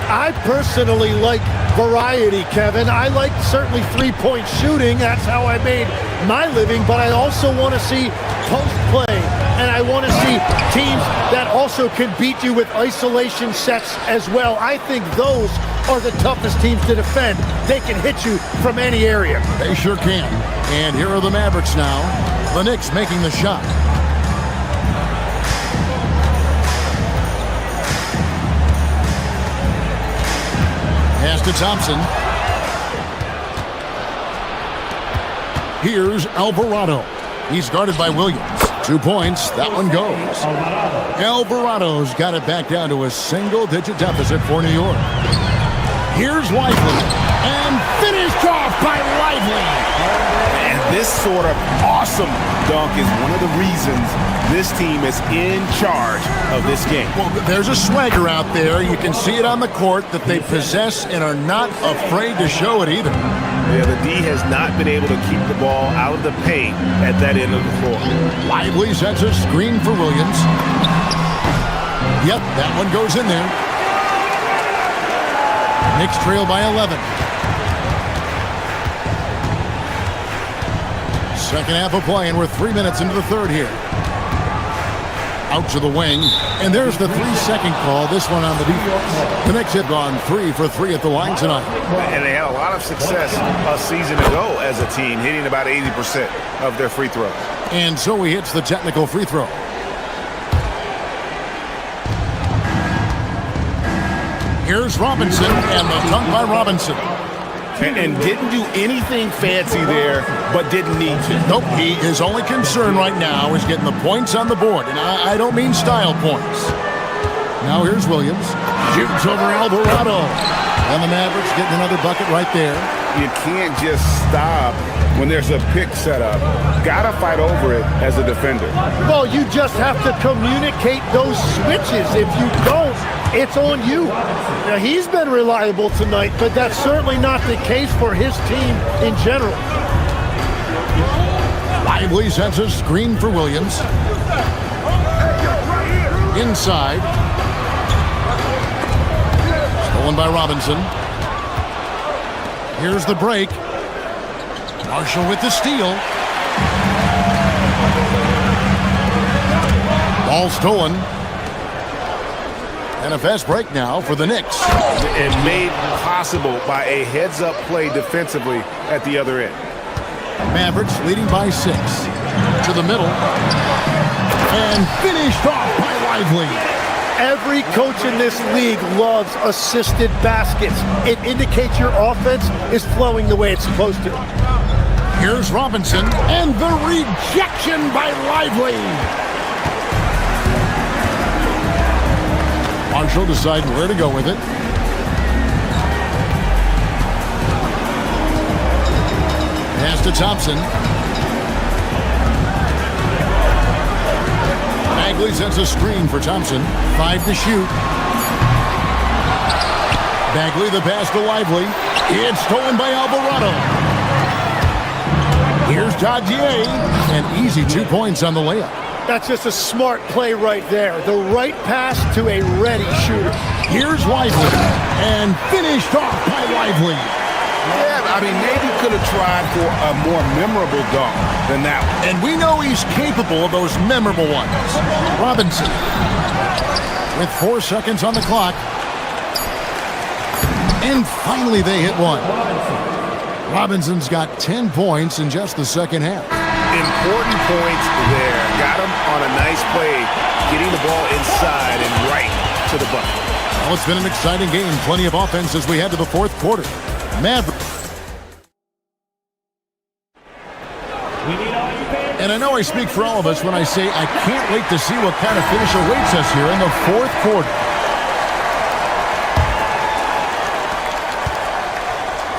I personally like variety, Kevin. I like certainly three-point shooting. That's how I made my living. But I also want to see post play. And I want to see teams that also can beat you with isolation sets as well. I think those are the toughest teams to defend. They can hit you from any area. They sure can. And here are the Mavericks now. The Knicks making the shot. Pass to Thompson. Here's Alvarado. He's guarded by Williams. 2 points. That one goes. Alvarado's got it back down to a single-digit deficit for New York. Here's Lively. And finished off by Lively. And this sort of awesome dunk is one of the reasons this team is in charge of this game. Well, there's a swagger out there. You can see it on the court that they possess and are not afraid to show it either. Yeah, the D has not been able to keep the ball out of the paint at that end of the floor. Lively sets a screen for Williams. Yep, that one goes in there. Knicks trail by 11. Second half of play, and we're 3 minutes into the third here. Out to the wing, and there's the 3-second call, this one on the defense. The Knicks have gone 3 for 3 at the line tonight. And they had a lot of success a season ago as a team, hitting about 80% of their free throws. And so he hits the technical free throw. Here's Robinson, and the dunk by Robinson. and didn't do anything fancy there, but didn't need to. Nope, his only concern right now is getting the points on the board, and I don't mean style points. Now here's Williams. Shoots over Alvarado. And the Mavericks getting another bucket right there. You can't just stop when there's a pick set up. Gotta fight over it as a defender. Well, you just have to communicate those switches. If you don't, it's on you. Now, he's been reliable tonight, but that's certainly not the case for his team in general. Lively sends a screen for Williams. Inside. Stolen by Robinson. Here's the break. Marshall with the steal. Ball stolen. And a fast break now for the Knicks. And made possible by a heads-up play defensively at the other end. Mavericks leading by 6. To the middle. And finished off by Lively. Every coach in this league loves assisted baskets. It indicates your offense is flowing the way it's supposed to. Here's Robinson, and the rejection by Lively. Marshall deciding where to go with it. Pass to Thompson. Bagley sends a screen for Thompson. 5 to shoot. Bagley the pass to Lively. It's stolen by Alvarado. Here's Dadier. And easy 2 points on the layup. That's just a smart play right there. The right pass to a ready shooter. Here's Lively. And finished off by Lively. Yeah, I mean, maybe could have tried for a more memorable dunk than that one. And we know he's capable of those memorable ones. Robinson. With 4 seconds on the clock. And finally they hit one. Robinson's got 10 points in just the second half. Important points there. Got him on a nice play, getting the ball inside and right to the bucket. Well, it's been an exciting game. Plenty of offense as we head to the fourth quarter. Mavericks. And I know I speak for all of us when I say I can't wait to see what kind of finish awaits us here in the fourth quarter.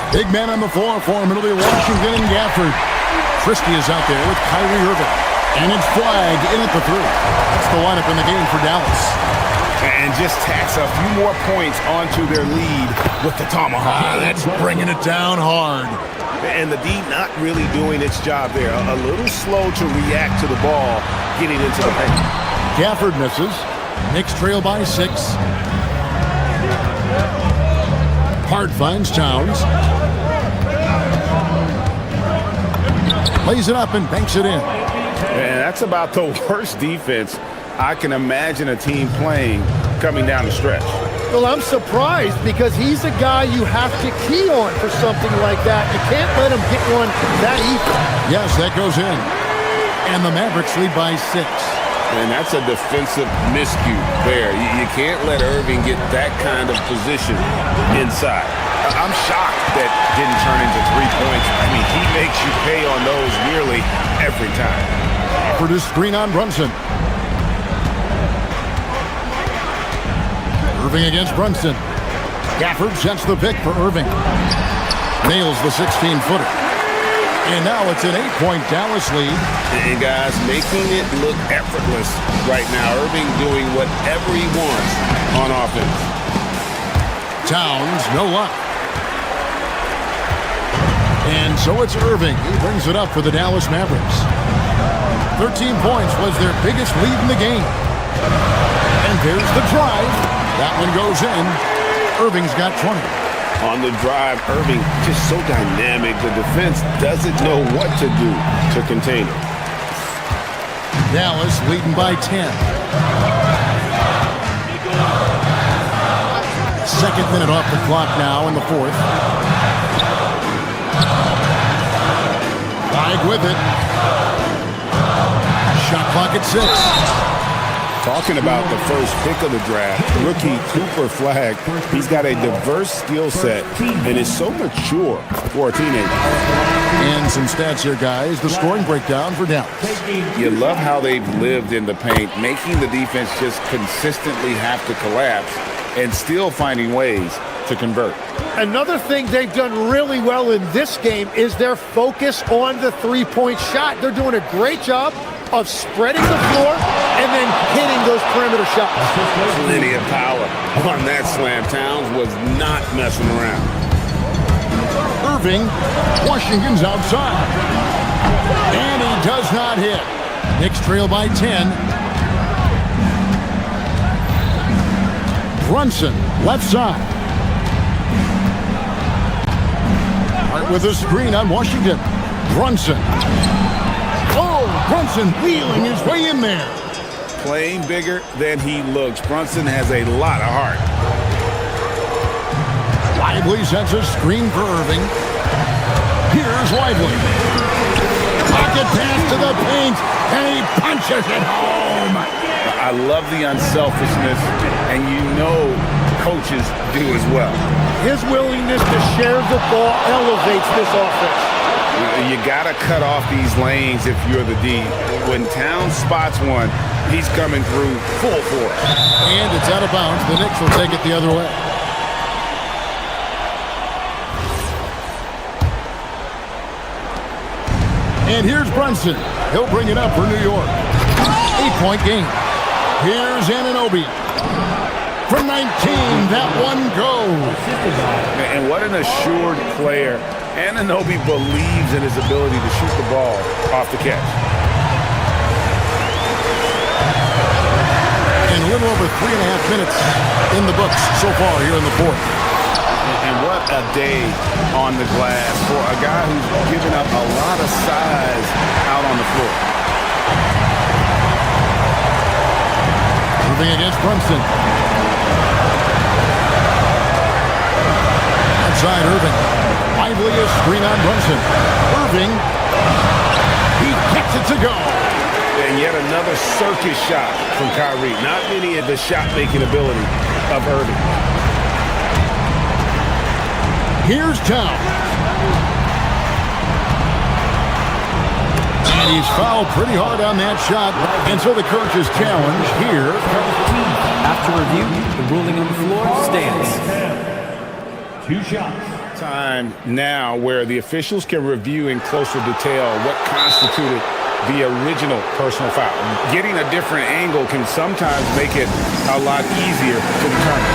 Big man on the floor for him. It'll be Washington and Gafford. Christie is out there with Kyrie Irving. And it's Flag in at the 3. That's the lineup in the game for Dallas. And just tacks a few more points onto their lead with the tomahawk. That's bringing it down hard. And the D not really doing its job there. A little slow to react to the ball getting into the paint. Gafford misses. Knicks trail by 6. Hart finds Towns. Plays it up and banks it in. And that's about the worst defense I can imagine a team playing coming down the stretch. Well, I'm surprised because he's a guy you have to key on for something like that. You can't let him get one that easy. Yes, that goes in. And the Mavericks lead by 6. And that's a defensive miscue there. You can't let Irving get that kind of position inside. I'm shocked that didn't turn into 3 points. I mean, he makes you pay on those nearly every time. For this screen on Brunson. Irving against Brunson. Gafford sets the pick for Irving. Nails the 16-footer. And now it's an 8-point Dallas lead. And guys, making it look effortless right now. Irving doing whatever he wants on offense. Towns, no luck. And so it's Irving. He brings it up for the Dallas Mavericks. 13 points was their biggest lead in the game. And there's the drive. That one goes in. Irving's got 20. On the drive, Irving just so dynamic. The defense doesn't know what to do to contain it. Dallas leading by 10. Second minute off the clock now in the fourth. Flag with it. Shot clock at 6. Talking about the first pick of the draft, rookie Cooper Flagg, he's got a diverse skill set and is so mature for a teenager. And some stats here, guys. The scoring breakdown for Dallas. You love how they've lived in the paint, making the defense just consistently have to collapse and still finding ways to convert. Another thing they've done really well in this game is their focus on the three-point shot. They're doing a great job of spreading the floor and then hitting those perimeter shots. Plenty of power on that slam. Towns was not messing around. Irving, Washington's outside. And he does not hit. Knicks trail by 10. Brunson, left side. Right with a screen on Washington. Brunson. Oh, Brunson wheeling his way in there. Playing bigger than he looks. Brunson has a lot of heart. Lively sets a screen for Irving. Here's Lively. Pocket pass to the paint, and he punches it home. I love the unselfishness, and you know coaches do as well. His willingness to share the ball elevates this offense. You got to cut off these lanes if you're the D. When Towns spots one, he's coming through full force. And it's out of bounds. The Knicks will take it the other way. And here's Brunson. He'll bring it up for New York. 8-point game. Here's Anunoby. From 19, that one goes. And what an assured player. Anunoby believes in his ability to shoot the ball off the catch. And a little over 3.5 minutes in the books so far here in the fourth. And what a day on the glass for a guy who's given up a lot of size out on the floor. Moving against Brunson. Outside Irving. Lively a screen on Brunson. Irving. He gets it to go. And yet another circus shot from Kyrie. Not any of the shot-making ability of Irving. Here's Towns. And he's fouled pretty hard on that shot. And so the coach is challenged here. After review, the ruling on the floor stands. 2 shots. Time now where the officials can review in closer detail what constituted the original personal foul. Getting a different angle can sometimes make it a lot easier to determine.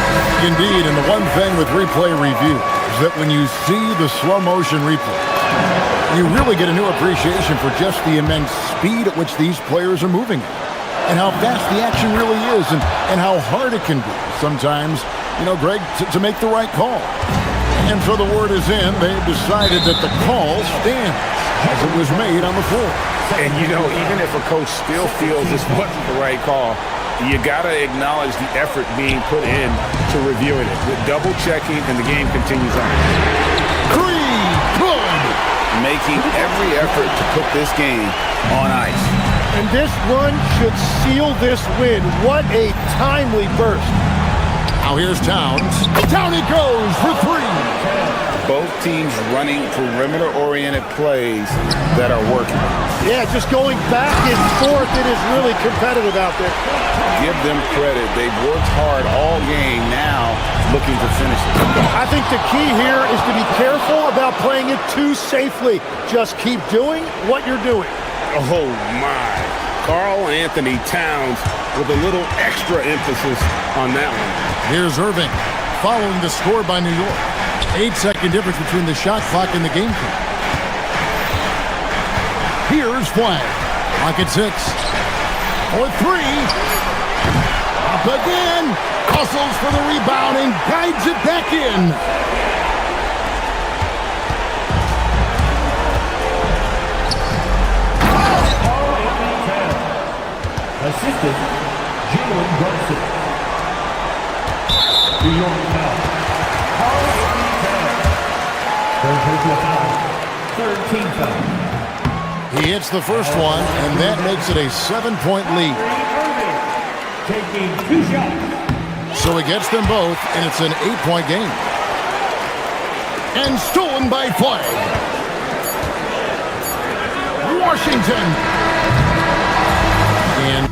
Indeed, and the one thing with replay review is that when you see the slow motion replay, you really get a new appreciation for just the immense speed at which these players are moving and how fast the action really is and how hard it can be sometimes, Greg, to make the right call. And so the word is in. They've decided that the call stands as it was made on the floor. And, even if a coach still feels this wasn't the right call, you got to acknowledge the effort being put in to reviewing it. With double-checking, and the game continues on. Good. Making every effort to put this game on ice. And this run should seal this win. What a timely burst. Now here's Towns. Down he goes for 3. Both teams running perimeter-oriented plays that are working. Yeah, just going back and forth, it is really competitive out there. Give them credit. They've worked hard all game, now looking to finish it. I think the key here is to be careful about playing it too safely. Just keep doing what you're doing. Oh, my. Karl Anthony Towns with a little extra emphasis on that one. Here's Irving following the score by New York. 8-second difference between the shot clock and the game clock. Here's Flagg. Clock at 6. For 3. Up again. Hustles for the rebound and guides it back in. Assistant, Jalen Brunson. New York foul. Karl Anthony Towns. Third personal foul. Third team foul. He hits the first one, and that makes it a 7-point lead. taking 2 shots. So he gets them both, and it's an 8-point game. And stolen by Flag. Washington. And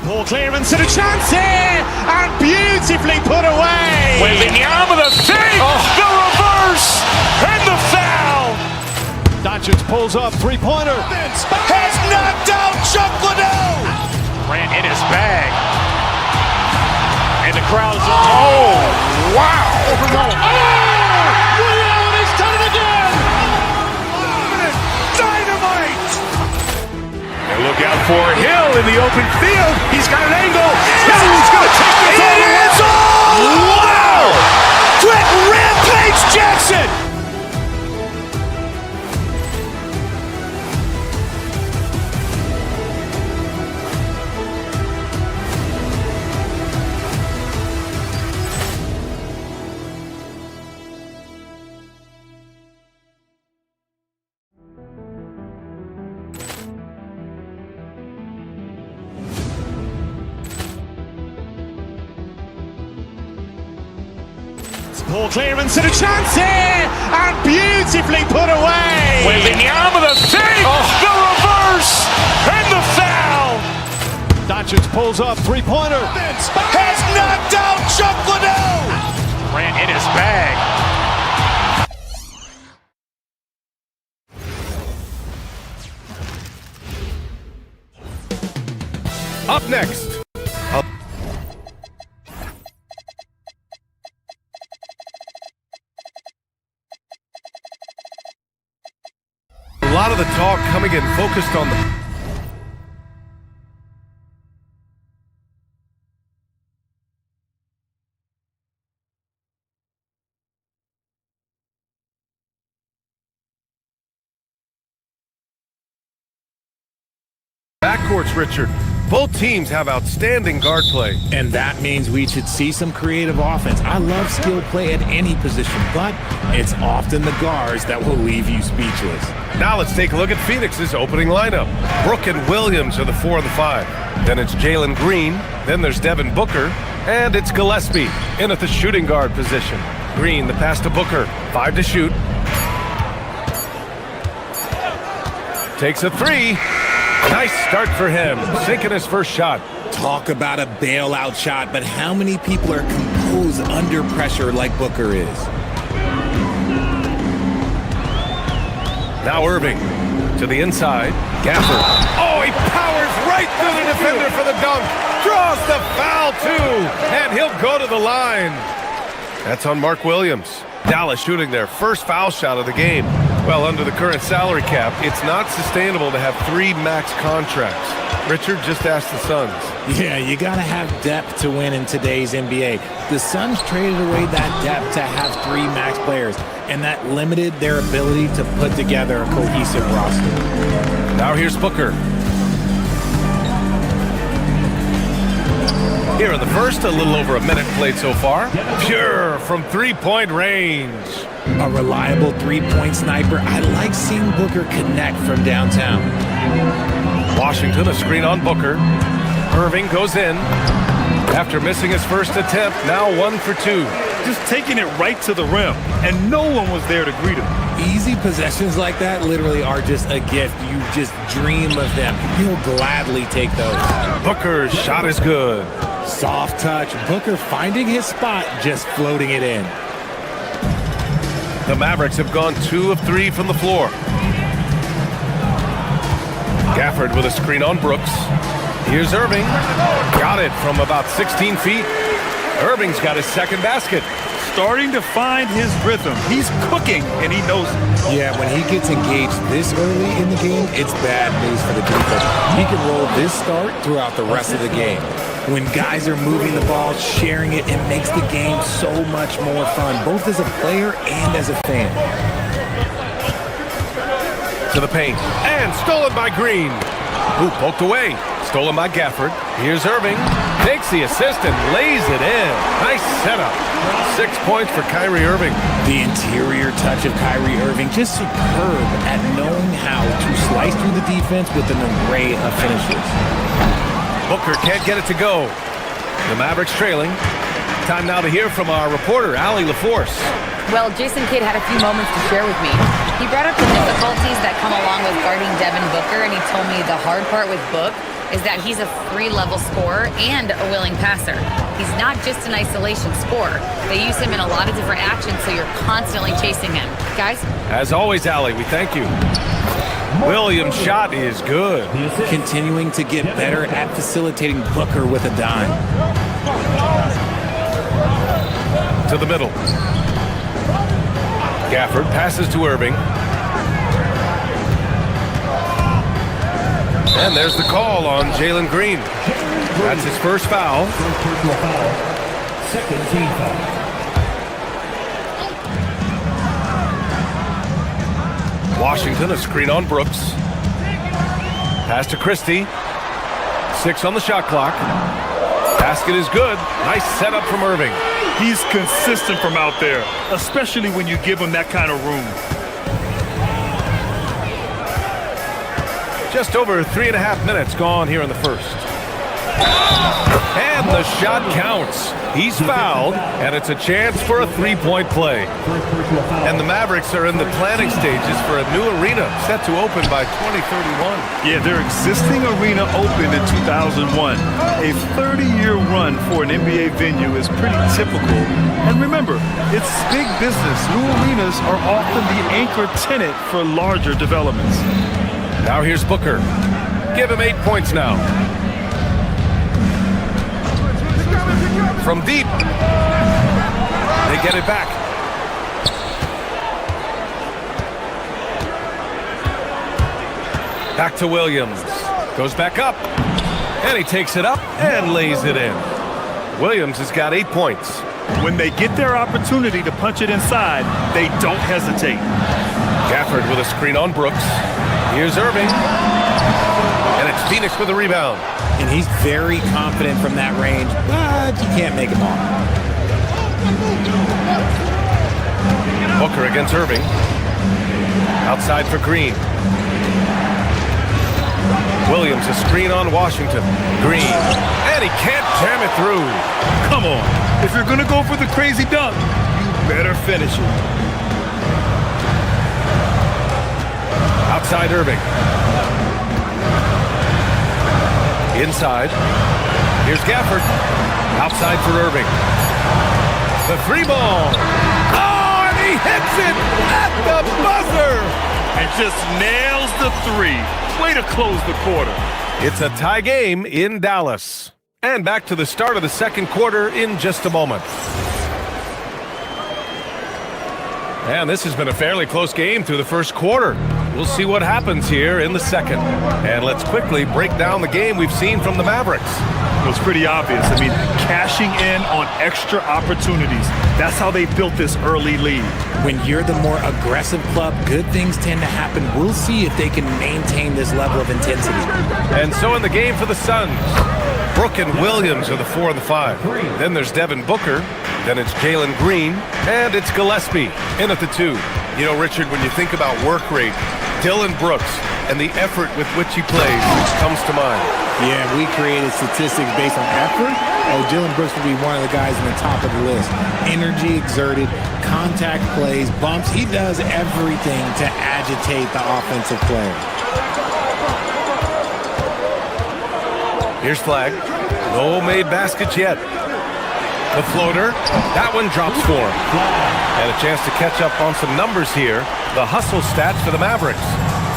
Ball clearance and a chance here, and beautifully put away. Wembanyama the save, the reverse, and the foul. Doncic pulls up, three-pointer. Has knocked out Chuck Liddell. Ran in his bag. And the crowd's oh, wow. Liddell has done it again. Dynamite. And look out for Hill in the open field. He's got an angle. Hill's going to take this all the way. Wow! Quick Rampage Jackson. Ball clearance and a chance here, and beautifully put away. Wembanyama the save, the reverse, and the foul. Doncic pulls up, three-pointer. Has knocked out Chuck Liddell. Ran in his bag. Up next. A lot of the talk coming in focused on the backcourts, Richard. Both teams have outstanding guard play. And that means we should see some creative offense. I love skill play at any position, but it's often the guards that will leave you speechless. Now let's take a look at Phoenix's opening lineup. Brook and Williams are the 4 and the 5. Then it's Jalen Green. Then there's Devin Booker. And it's Gillespie in at the shooting guard position. Green, the pass to Booker. 5 to shoot. Takes a 3. Nice start for him, sinking his first shot. Talk about a bailout shot, but how many people are composed under pressure like Booker is? Now Irving to the inside. Gafford. Oh, he powers right through the defender for the dunk. Draws the foul too, and he'll go to the line. That's on Mark Williams. Dallas shooting their first foul shot of the game. Well, under the current salary cap, it's not sustainable to have 3 max contracts. Richard, just asked the Suns. Yeah, you gotta have depth to win in today's NBA. The Suns traded away that depth to have 3 max players, and that limited their ability to put together a cohesive roster. Now here's Booker. Here in the first, a little over a minute played so far. Pure from 3-point range. A reliable 3-point sniper. I like seeing Booker connect from downtown. Washington, a screen on Booker. Irving goes in. After missing his first attempt, now 1 for 2. Just taking it right to the rim, and no one was there to greet him. Easy possessions like that literally are just a gift. You just dream of them. You'll gladly take those. Booker's shot is good. Soft touch. Booker finding his spot, just floating it in. The Mavericks have gone 2 of 3 from the floor. Gafford with a screen on Brooks. Here's Irving. Got it from about 16 feet. Irving's got his second basket. Starting to find his rhythm. He's cooking, and he knows it. Yeah, when he gets engaged this early in the game, it's bad news for the defense. He can roll this start throughout the rest of the game. When guys are moving the ball, sharing it, it makes the game so much more fun, both as a player and as a fan. To the paint, and stolen by Green. Ooh, poked away. Stolen by Gafford. Here's Irving. Takes the assist and lays it in. Nice setup. 6 points for Kyrie Irving. The interior touch of Kyrie Irving, just superb at knowing how to slice through the defense with an array of finishes. Booker can't get it to go. The Mavericks trailing. Time now to hear from our reporter, Allie LaForce. Well, Jason Kidd had a few moments to share with me. He brought up the difficulties that come along with guarding Devin Booker, and he told me the hard part with Book is that he's a 3-level scorer and a willing passer. He's not just an isolation scorer. They use him in a lot of different actions, so you're constantly chasing him. Guys? As always, Allie, we thank you. Williams' shot is good. Continuing to get better at facilitating Booker with a dime. To the middle. Gafford passes to Irving. And there's the call on Jalen Green. That's his first foul. Second team foul. Washington, a screen on Brooks. Pass to Christie. 6 on the shot clock. Basket is good. Nice setup from Irving. He's consistent from out there, especially when you give him that kind of room. Just over 3.5 minutes gone here in the first. And the shot counts. He's fouled, and it's a chance for a 3-point play. And the Mavericks are in the planning stages for a new arena set to open by 2031. Yeah, their existing arena opened in 2001. A 30-year run for an NBA venue is pretty typical. And remember, it's big business. New arenas are often the anchor tenant for larger developments. Now here's Booker. Give him 8 points now. From deep. They get it back. Back to Williams. Goes back up. And he takes it up and lays it in. Williams has got 8 points. When they get their opportunity to punch it inside, they don't hesitate. Gafford with a screen on Brooks. Here's Irving. And it's Phoenix with a rebound. And he's very confident from that range, but you can't make him all. Booker against Irving. Outside for Green. Williams a screen on Washington. Green. And he can't jam it through. Come on. If you're going to go for the crazy dunk, you better finish it. Outside Irving. Inside. Here's Gafford. Outside for Irving. The 3-ball. Oh, and he hits it at the buzzer. And just nails the 3. Way to close the quarter. It's a tie game in Dallas. And back to the start of the second quarter in just a moment. And this has been a fairly close game through the first quarter. We'll see what happens here in the second. And let's quickly break down the game we've seen from the Mavericks. Well, it's pretty obvious. I mean, cashing in on extra opportunities. That's how they built this early lead. When you're the more aggressive club, good things tend to happen. We'll see if they can maintain this level of intensity. And so in the game for the Suns, Brook and Williams are the 4 and the 5. Then there's Devin Booker. Then it's Jalen Green. And it's Gillespie in at the 2. You know, Richard, when you think about work rate, Dylan Brooks and the effort with which he plays comes to mind. Yeah, we created statistics based on effort. Oh, Dylan Brooks would be one of the guys in the top of the list. Energy exerted, contact plays, bumps. He does everything to agitate the offensive player. Here's Flag. No made baskets yet. The floater. That one drops for him. And a chance to catch up on some numbers here. The hustle stats for the Mavericks.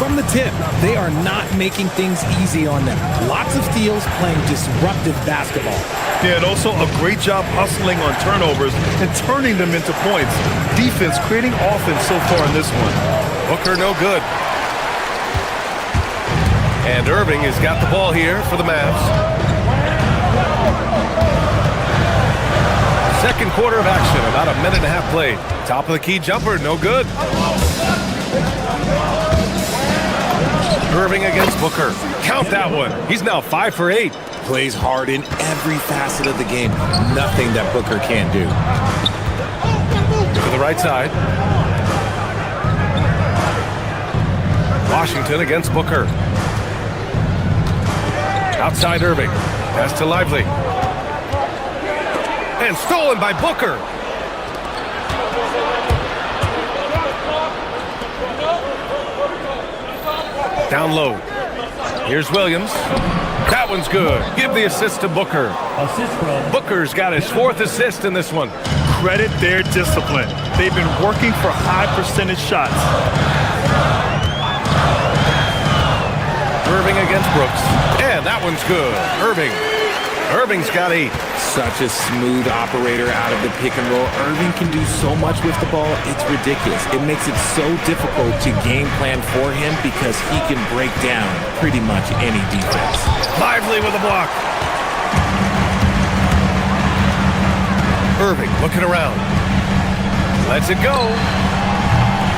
From the tip, they are not making things easy on them. Lots of steals, playing disruptive basketball. Yeah, and also a great job hustling on turnovers and turning them into points. Defense creating offense so far in this one. Booker no good. And Irving has got the ball here for the Mavs. Second quarter of action, about a minute and a half played. Top of the key jumper, no good. Irving against Booker. Count that one. He's now 5 for 8. Plays hard in every facet of the game. Nothing that Booker can't do. To the right side. Washington against Booker. Outside Irving. Pass to Lively. And stolen by Booker. Down low. Here's Williams. That one's good. Give the assist to Booker. Booker's got his 4th assist in this one. Credit their discipline. They've been working for high percentage shots. Irving against Brooks. And that one's good. Irving's got 8. Such a smooth operator out of the pick and roll. Irving can do so much with the ball, it's ridiculous. It makes it so difficult to game plan for him because he can break down pretty much any defense. Lively with a block. Irving looking around. Lets it go.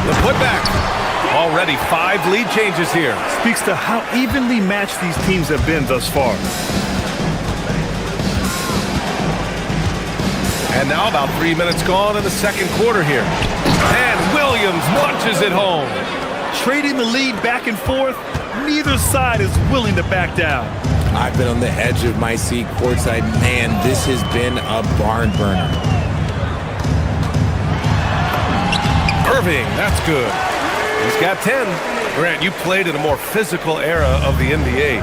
The putback. Already 5 lead changes here. Speaks to how evenly matched these teams have been thus far. And now about 3 minutes gone in the second quarter here. And Williams punches it home. Trading the lead back and forth, neither side is willing to back down. I've been on the edge of my seat courtside. Man, this has been a barn burner. Irving, that's good. He's got 10. Grant, you played in a more physical era of the NBA.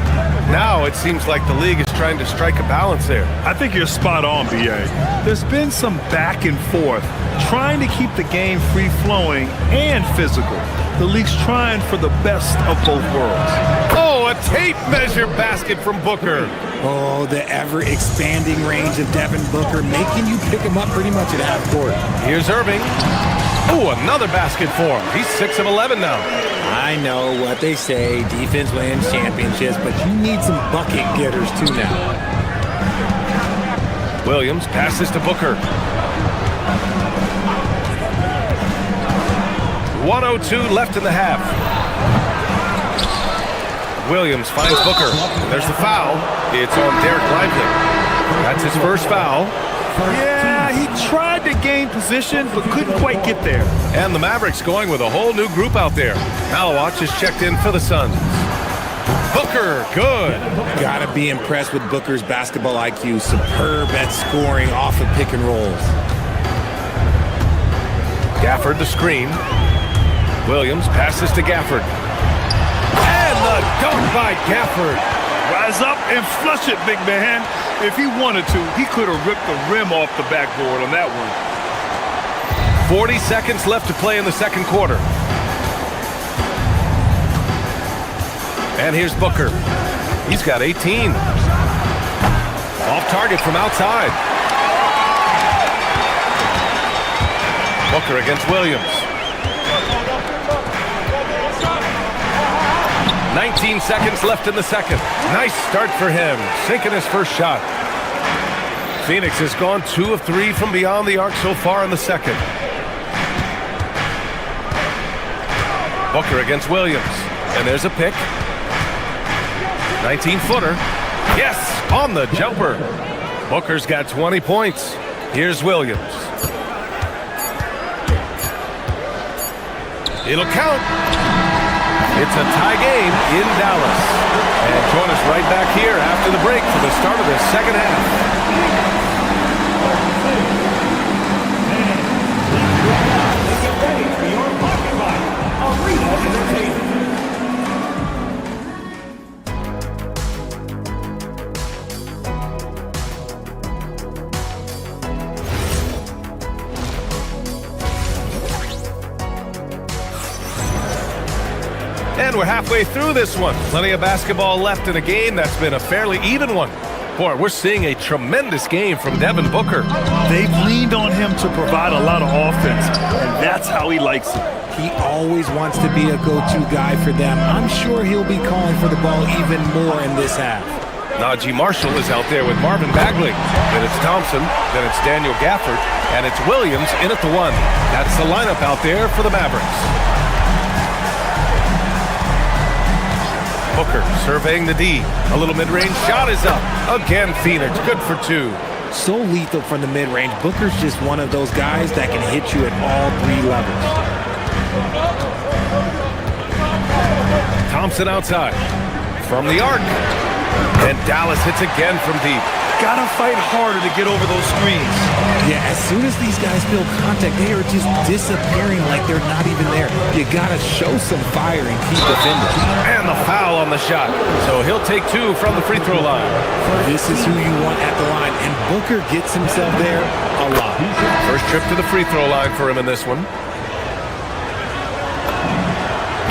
Now it seems like the league is trying to strike a balance there. I think you're spot on, B.A. There's been some back and forth, trying to keep the game free-flowing and physical. The league's trying for the best of both worlds. Oh, a tape measure basket from Booker. Oh, the ever-expanding range of Devin Booker, making you pick him up pretty much at half court. Here's Irving. Oh, another basket for him. He's 6 of 11 now. I know what they say, defense wins championships, but you need some bucket getters too now. Williams passes to Booker. 1:02 left in the half. Williams finds Booker. There's the foul. It's on Derek Lively. That's his first foul. Yeah, he tried to gain position, but couldn't quite get there. And the Mavericks going with a whole new group out there. Malawatch is checked in for the Suns. Booker, good. Gotta be impressed with Booker's basketball IQ. Superb at scoring off of pick and rolls. Gafford the screen. Williams passes to Gafford. And the dunk by Gafford. Rise up and flush it, big man. If he wanted to, he could have ripped the rim off the backboard on that one. 40 seconds left to play in the second quarter. And here's Booker. He's got 18. Off target from outside. Booker against Williams. 19 seconds left in the second. Nice start for him, sinking his first shot. Phoenix has gone 2 of 3 from beyond the arc so far in the second. Booker against Williams. And there's a pick. 19-footer. Yes, on the jumper. Booker's got 20 points. Here's Williams. It'll count. It's a tie game in Dallas. And join us right back here after the break for the start of the second half. Get ready for your pocket fight. Arena Entertainment. And we're halfway through this one. Plenty of basketball left in a game that's been a fairly even one. Boy, we're seeing a tremendous game from Devin Booker. They've leaned on him to provide a lot of offense, and that's how he likes it. He always wants to be a go-to guy for them. I'm sure he'll be calling for the ball even more in this half. Najee Marshall is out there with Marvin Bagley. Then it's Thompson, then it's Daniel Gafford, and it's Williams in at the 1. That's the lineup out there for the Mavericks. Booker surveying the D. A little mid-range shot is up. Again, Phoenix, good for 2. So lethal from the mid-range. Booker's just one of those guys that can hit you at all 3 levels. Thompson outside. From the arc. And Dallas hits again from deep. Gotta fight harder to get over those screens. Yeah, as soon as these guys feel contact, they are just disappearing like they're not even there. You gotta show some fire and keep defending. And the foul on the shot. So he'll take 2 from the free throw line. This is who you want at the line, and Booker gets himself there a lot. First trip to the free throw line for him in this one.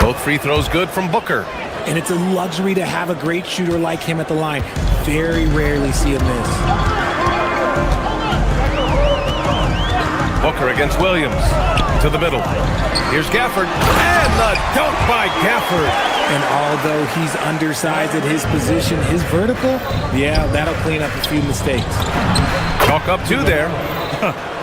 Both free throws good from Booker. And it's a luxury to have a great shooter like him at the line. Very rarely see him miss. Booker against Williams. To the middle. Here's Gafford. And the dunk by Gafford. And although he's undersized at his position, his vertical, yeah, that'll clean up a few mistakes. Chalk up 2 there.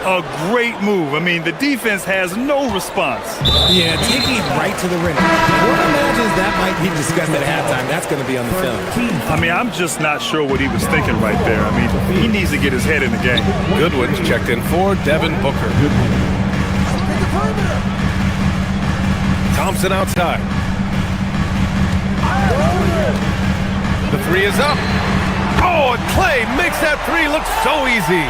A great move. I mean, the defense has no response. Yeah, taking it right to the rim. One imagines that might be discussed at halftime. That's going to be on the film. I mean, I'm just not sure what he was thinking right there. I mean, he needs to get his head in the game. Goodwin's checked in for Devin Booker. Thompson outside. The 3 is up. Oh, and Klay makes that 3 look so easy.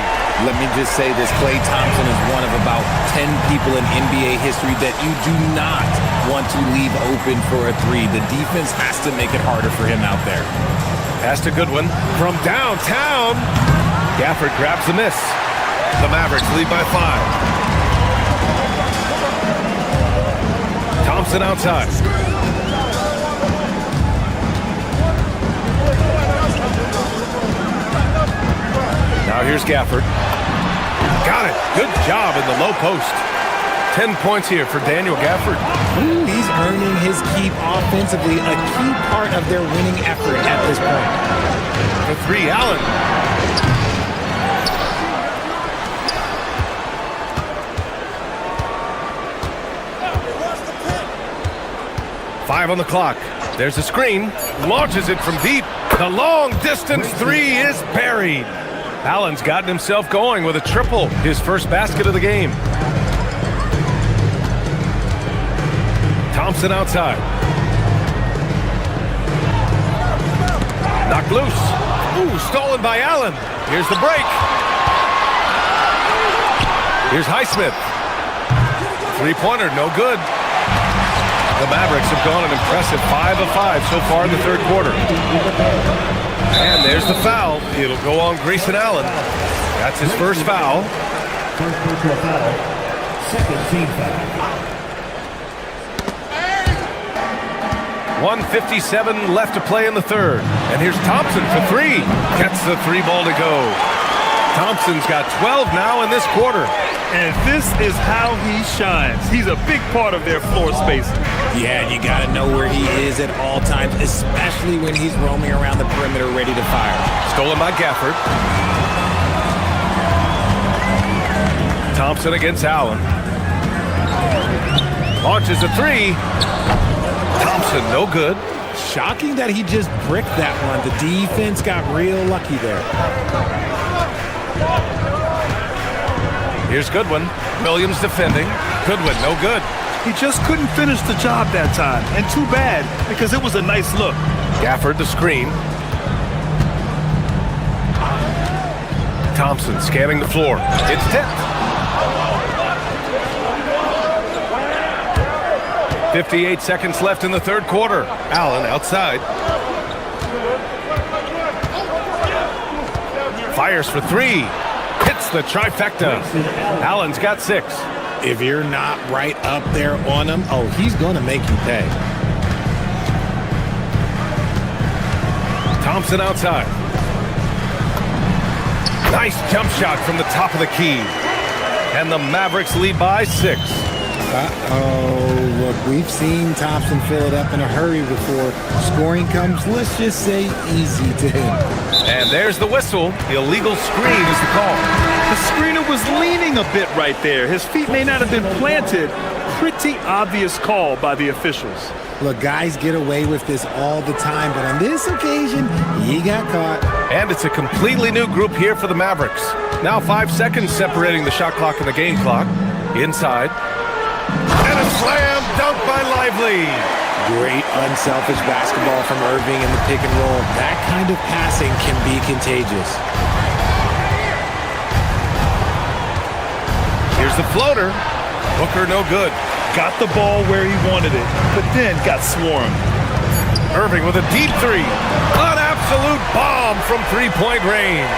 Let me just say this, Klay Thompson is one of about 10 people in NBA history that you do not want to leave open for a 3. The defense has to make it harder for him out there. Pass to Goodwin from downtown. Gafford grabs the miss. The Mavericks lead by 5. Thompson outside. Now here's Gafford. Got it. Good job in the low post. 10 points here for Daniel Gafford. He's earning his keep offensively, a key part of their winning effort at this point. The 3, Allen. Five on the clock. There's a screen. Launches it from deep. The long distance 3 is buried. Allen's gotten himself going with a triple, his first basket of the game. Thompson outside. Knocked loose. Ooh, stolen by Allen. Here's the break. Here's Highsmith. 3-pointer, no good. The Mavericks have gone an impressive 5 of 5 so far in the third quarter. And there's the foul. It'll go on Grayson Allen. That's his first foul. First personal foul. Second team foul. 1:57 left to play in the third. And here's Thompson for 3. Gets the 3 ball to go. Thompson's got 12 now in this quarter. And this is how he shines. He's a big part of their floor space. Yeah, you got to know where he is at all times, especially when he's roaming around the perimeter ready to fire. Stolen by Gafford. Thompson against Allen. Launches a 3. Thompson, no good. Shocking that he just bricked that one. The defense got real lucky there. Here's Goodwin. Williams defending. Goodwin, no good. He just couldn't finish the job that time. And too bad, because it was a nice look. Gafford the screen. Thompson scanning the floor. It's tipped. 58 seconds left in the third quarter. Allen outside. Fires for 3. Hits the trifecta. Allen's got 6. If you're not right up there on him, oh, he's going to make you pay. Thompson outside. Nice jump shot from the top of the key. And the Mavericks lead by 6. Uh-oh, look, we've seen Thompson fill it up in a hurry before. Scoring comes, let's just say, easy to him. And there's the whistle. Illegal screen is the call. The screener was leaning a bit right there. His feet may not have been planted pretty obvious call by the officials. Look, guys get away with this all the time, but on this occasion, he got caught. And it's a completely new group here for the Mavericks. Now 5 seconds separating the shot clock and the game clock. Inside. And a slam dunk by Lively. Great unselfish basketball from Irving in the pick and roll. That kind of passing can be contagious. Here's the floater. Booker no good. Got the ball where he wanted it, but then got swarmed. Irving with a deep three. An absolute bomb from three-point range.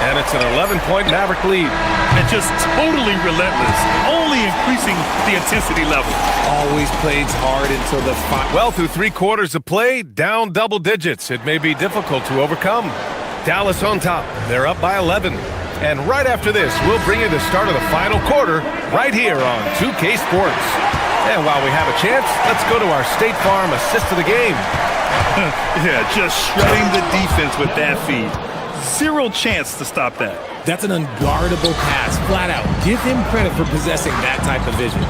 And it's an 11-point Maverick lead. And just totally relentless, only increasing the intensity level. Always plays hard until the Well, through 3 quarters of play, down double digits. It may be difficult to overcome. Dallas on top. They're up by 11. And right after this, we'll bring you the start of the final quarter right here on 2K Sports. And while we have a chance, let's go to our State Farm assist of the game. Yeah, just shredding the defense with that feed. Zero chance to stop that. That's an unguardable pass, flat out. Give him credit for possessing that type of vision.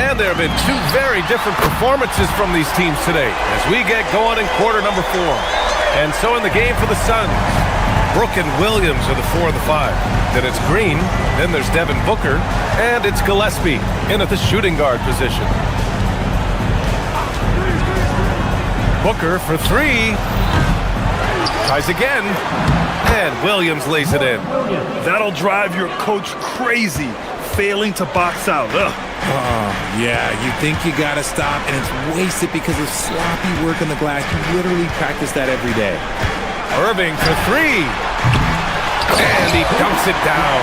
And there have been 2 very different performances from these teams today as we get going in quarter number 4. And so in the game for the Suns, Brook and Williams are the 4 of the 5. Then it's Green, then there's Devin Booker, and it's Gillespie in at the shooting guard position. Booker for 3. Tries again, and Williams lays it in. That'll drive your coach crazy, failing to box out. Ugh. Yeah, you think you gotta stop, and it's wasted because of sloppy work on the glass. You literally practice that every day. Irving for 3. And he dunks it down.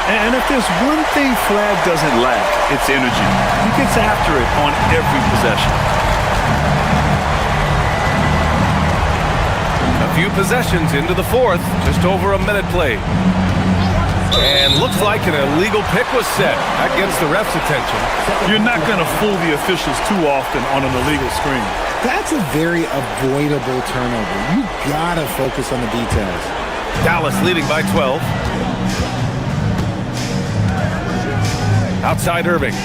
And if there's one thing Flag doesn't lack, it's energy. He gets after it on every possession. A few possessions into the 4th, just over a minute played. And looks like an illegal pick was set. That gets the ref's attention. You're not going to fool the officials too often on an illegal screen. That's a very avoidable turnover. You gotta focus on the details. Dallas leading by 12. Outside Irving.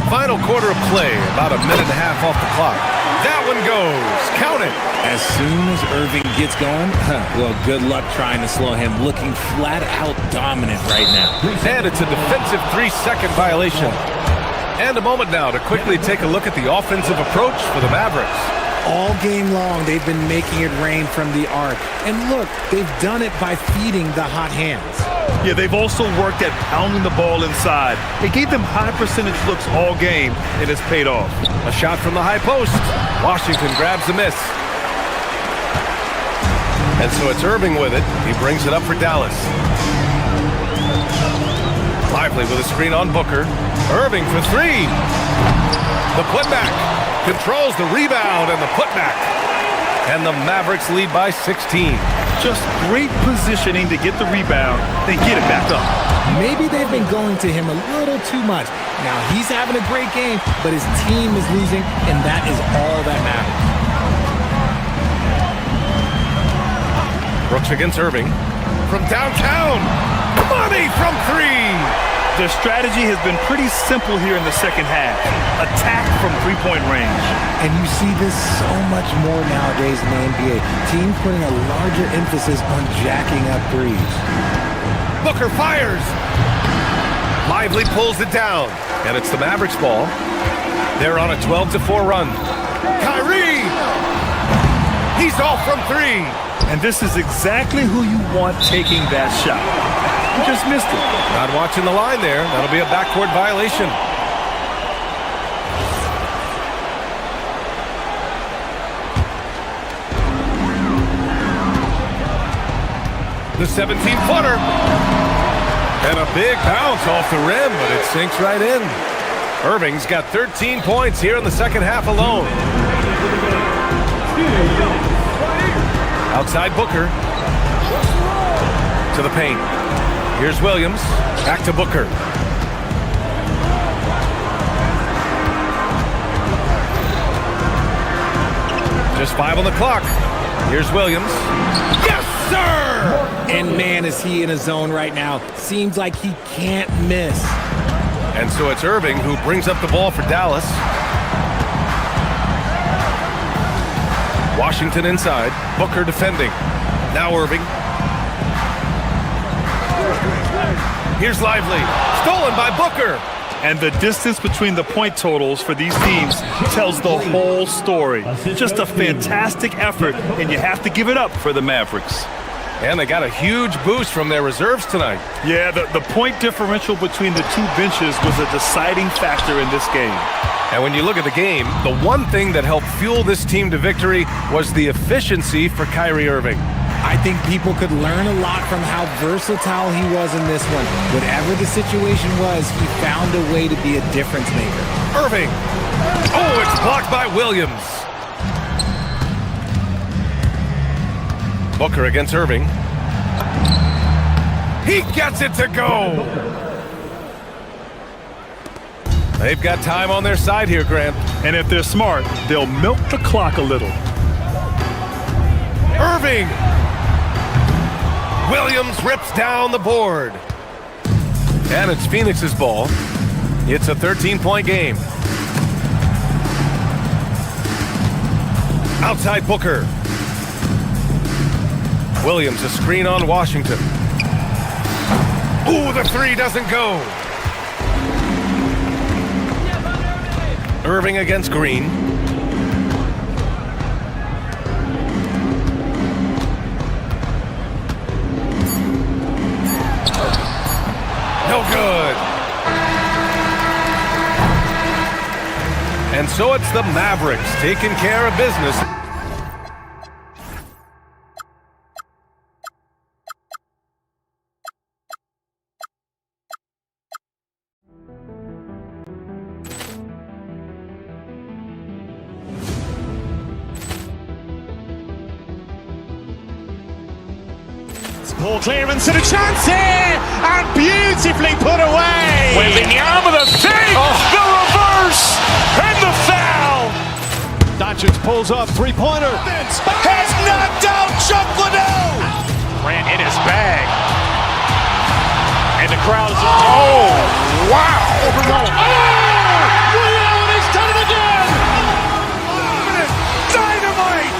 Final quarter of play, about a minute and a half off the clock. That one goes. Count it. As soon as Irving gets going, well, good luck trying to slow him. Looking flat out dominant right now. And it's a defensive 3-second violation. And a moment now to quickly take a look at the offensive approach for the Mavericks. All game long, they've been making it rain from the arc. And look, they've done it by feeding the hot hands. Yeah, they've also worked at pounding the ball inside. It gave them high percentage looks all game, and it's paid off. A shot from the high post. Washington grabs the miss. And so it's Irving with it. He brings it up for Dallas. Lively with a screen on Booker. Irving for 3. The putback. Controls the rebound and the putback. And the Mavericks lead by 16. Just great positioning to get the rebound, then get it back up. Maybe they've been going to him a little too much. Now he's having a great game, but his team is losing, and that is all that matters. Brooks against Irving. From downtown. Money from 3. Their strategy has been pretty simple here in the second half. Attack from three-point range. And you see this so much more nowadays in the NBA. Teams putting a larger emphasis on jacking up threes. Booker fires. Lively pulls it down. And it's the Mavericks ball. They're on a 12-4 run. Kyrie! He's off from 3. And this is exactly who you want taking that shot. You just missed it. Not watching the line there. That'll be a backcourt violation. The 17-footer. And a big bounce off the rim, but it sinks right in. Irving's got 13 points here in the second half alone. Outside Booker. To the paint. Here's Williams. Back to Booker. Just 5 on the clock. Here's Williams. Yes, sir! And man, is he in a zone right now. Seems like he can't miss. And so it's Irving who brings up the ball for Dallas. Washington inside. Booker defending. Now Irving. Here's Lively. Stolen by Booker. And the distance between the point totals for these teams tells the whole story. Just a fantastic effort, and you have to give it up for the Mavericks. And they got a huge boost from their reserves tonight. Yeah, the point differential between the two benches was a deciding factor in this game. And when you look at the game, the one thing that helped fuel this team to victory was the efficiency for Kyrie Irving. I think people could learn a lot from how versatile he was in this one. Whatever the situation was, he found a way to be a difference maker. Irving. Oh, it's blocked by Williams. Booker against Irving. He gets it to go. They've got time on their side here, Grant. And if they're smart, they'll milk the clock a little. Irving. Williams rips down the board. And it's Phoenix's ball. It's a 13-point game. Outside Booker. Williams, a screen on Washington. Ooh, the three doesn't go. Irving against Green. No good. And so it's the Mavericks taking care of business. Ball clearance and a chance here, and beautifully put away. Wembanyama the fake, the reverse, and the foul. Doncic pulls up, three-pointer. Has knocked out Chuck Liddell. Ran in his bag. And the crowd is... Oh, wow. Liddell, and he's done it again. Dynamite.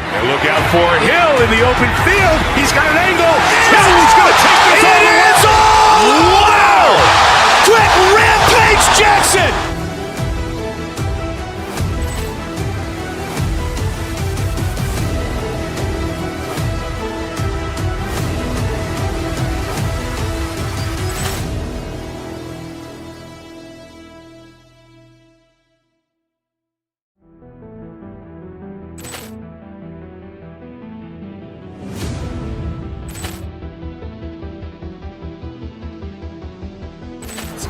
And look out for Hill in the open field. He's got an angle. Hill's going to take this all the way. Wow! Quick rampage Jackson.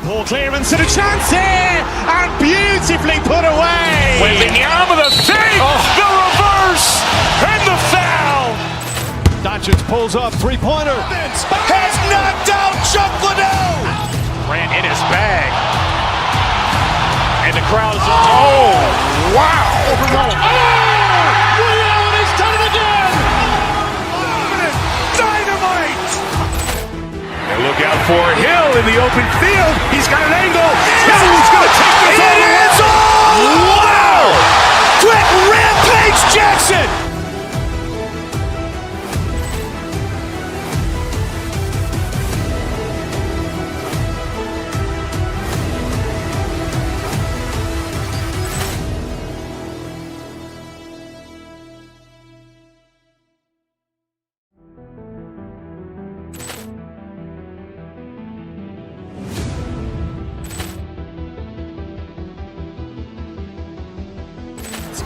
Ball clearance and a chance here, and beautifully put away. Wembanyama the fake, the reverse, and the foul. Doncic pulls up, three-pointer. Has knocked out Chuck Liddell. Ran in his bag. And the crowd is... Oh, wow. Liddell, and he's done it again. Dynamite. And look out for Hill in the open field. He's got an angle. Hill's going to take this all the way. Wow! Quick rampage Jackson.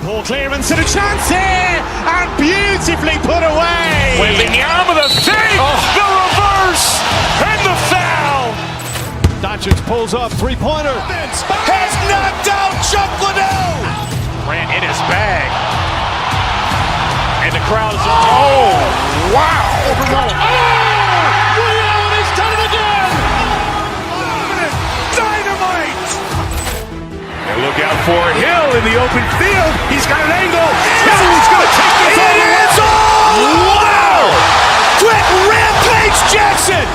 Ball clearance and a chance here, and beautifully put away. Wembanyama the fake, the reverse, and the foul. Doncic pulls up, three-pointer. Has knocked out Chuck Liddell. Ran in his bag. And the crowd is... Oh, wow. Liddell, and he's done it again. Dynamite. And look out for Hill in the open field. He's got an angle. Hill's going to take this all the way. Wow! Rampage Jackson!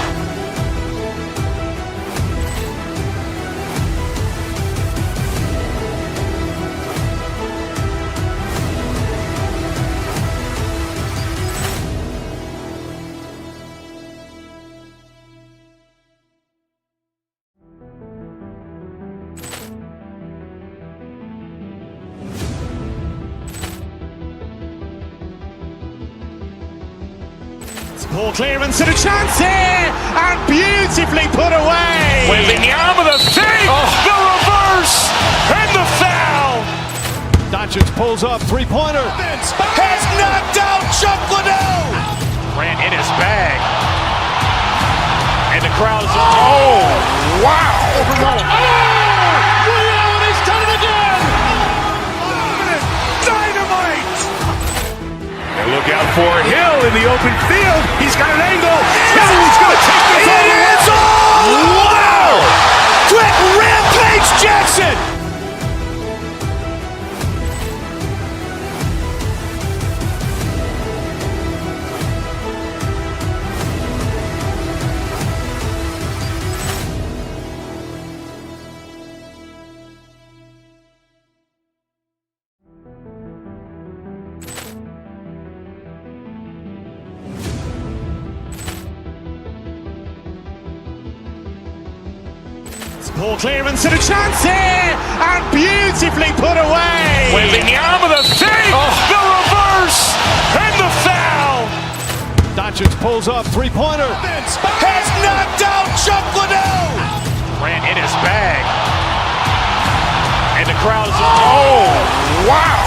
Ball clearance and a chance here, and beautifully put away. Wembanyama the fake, the reverse, and the foul. Doncic pulls up, three-pointer. Has knocked out Chuck Liddell. Grant in his bag. And the crowd is, oh, wow. Ray Allen has done it again. Dynamite. And look out for Hill in the open field. He's got an angle. He's going to take this all the way. Wow. Quick Rampage Jackson. Ball clearance and a chance here, and beautifully put away. Wembanyama the fake, the reverse, and the foul. Doncic pulls up, three-pointer. Has knocked out Chuck Liddell. Grant in his bag. And the crowd is, oh, wow.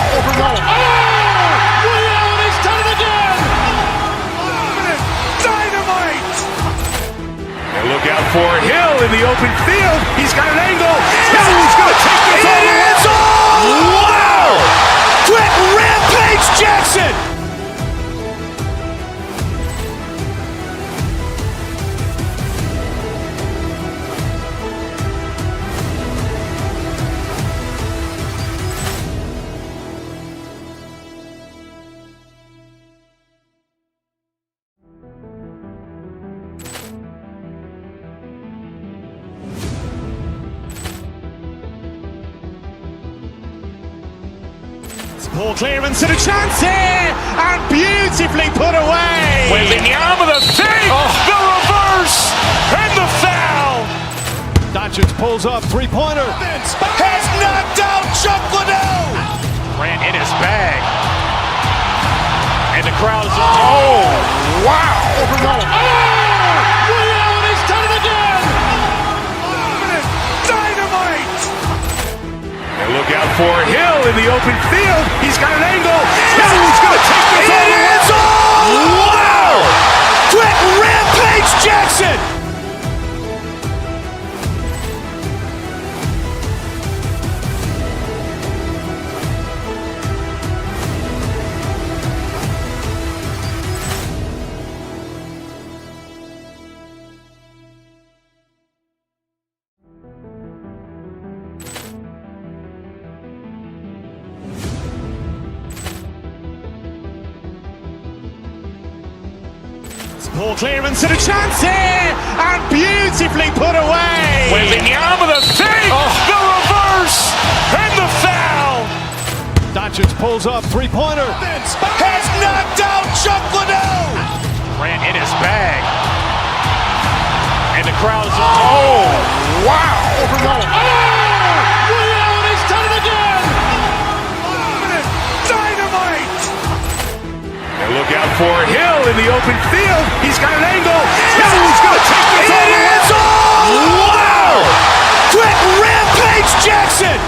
Ray Allen has done it again. Dynamite. And look out for Hill in the open field. He's got an angle. He's going to take this all the way. Wow. Quick Rampage Jackson. Ball clearance and a chance here, and beautifully put away. Wembanyama the fake, the reverse, and the foul. Doncic pulls up, three-pointer. Has knocked out Chuck Liddell. Grant in his bag. And the crowd is, oh, wow. Ray Allen has done it again. Dynamite. And look out for Hill in the open field. He's got an angle. He's going to take this all the way. Wow. Quick Rampage Jackson. Ball clearance and a chance here, and beautifully put away. Wembanyama the fake, the reverse, and the foul. Doncic pulls up, three-pointer. Has knocked out Chuck Liddell. Grant in his bag. And the crowd is, oh, wow. Ray Allen has done it again. Dynamite. And look out for Hill in the open field. He's got an angle. He's going to take this all the way. Wow. Quick Rampage Jackson.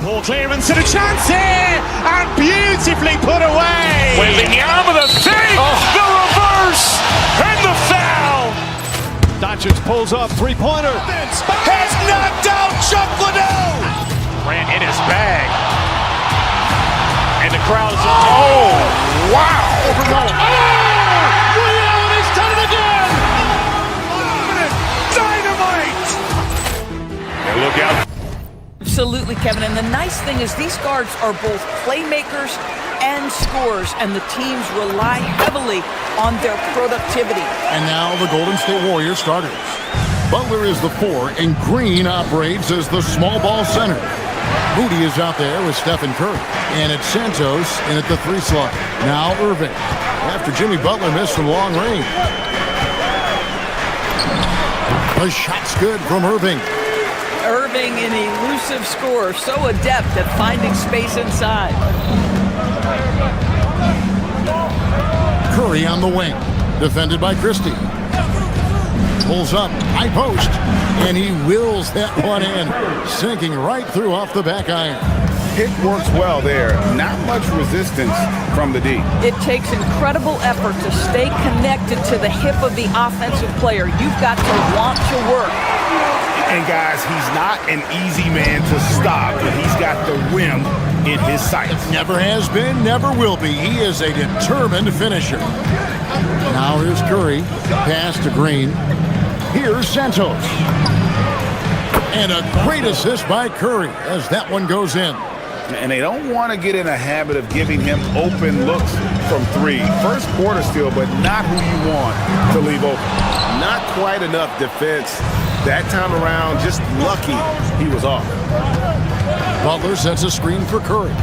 Ball clearance and a chance here, and beautifully put away. Wembanyama the fake, the reverse, and the foul. Doncic Richards pulls up, three-pointer. Has knocked out Chuck Liddell. Grant in his bag. And the crowd is Wow. He's done it again! Dynamite. And look out. Absolutely, Kevin. And the nice thing is these guards are both playmakers and scorers, and the teams rely heavily on their productivity. And now the Golden State Warriors starters. Butler is the 4, and Green operates as the small ball center. Moody is out there with Stephen Curry. And it's Santos in at the 3 slot. Now Irving. After Jimmy Butler missed from long range. The shot's good from Irving. Irving, an elusive scorer, so adept at finding space inside. Curry on the wing. Defended by Christie. Pulls up, high post, and he wills that one in, sinking right through off the back iron. Pick works well there. Not much resistance from the D. It takes incredible effort to stay connected to the hip of the offensive player. You've got to want to work. And guys, he's not an easy man to stop, but he's got the rim in his sights. Never has been, never will be. He is a determined finisher. Now here's Curry. Pass to Green. Here's Santos. And a great assist by Curry as that one goes in. And they don't want to get in a habit of giving him open looks from 3. First quarter still, but not who you want to leave open. Not quite enough defense that time around. Just lucky he was off. Butler sets a screen for Curry.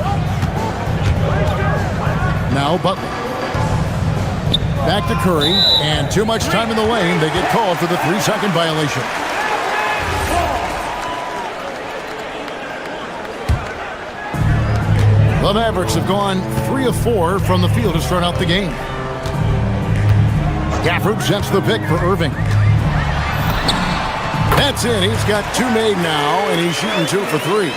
Now Butler. Back to Curry, and too much time in the lane. They get called for the 3-second violation. The Mavericks have gone 3 of 4 from the field to start out the game. Gafford sets the pick for Irving. That's it. He's got 2 made now, and he's shooting 2 for 3.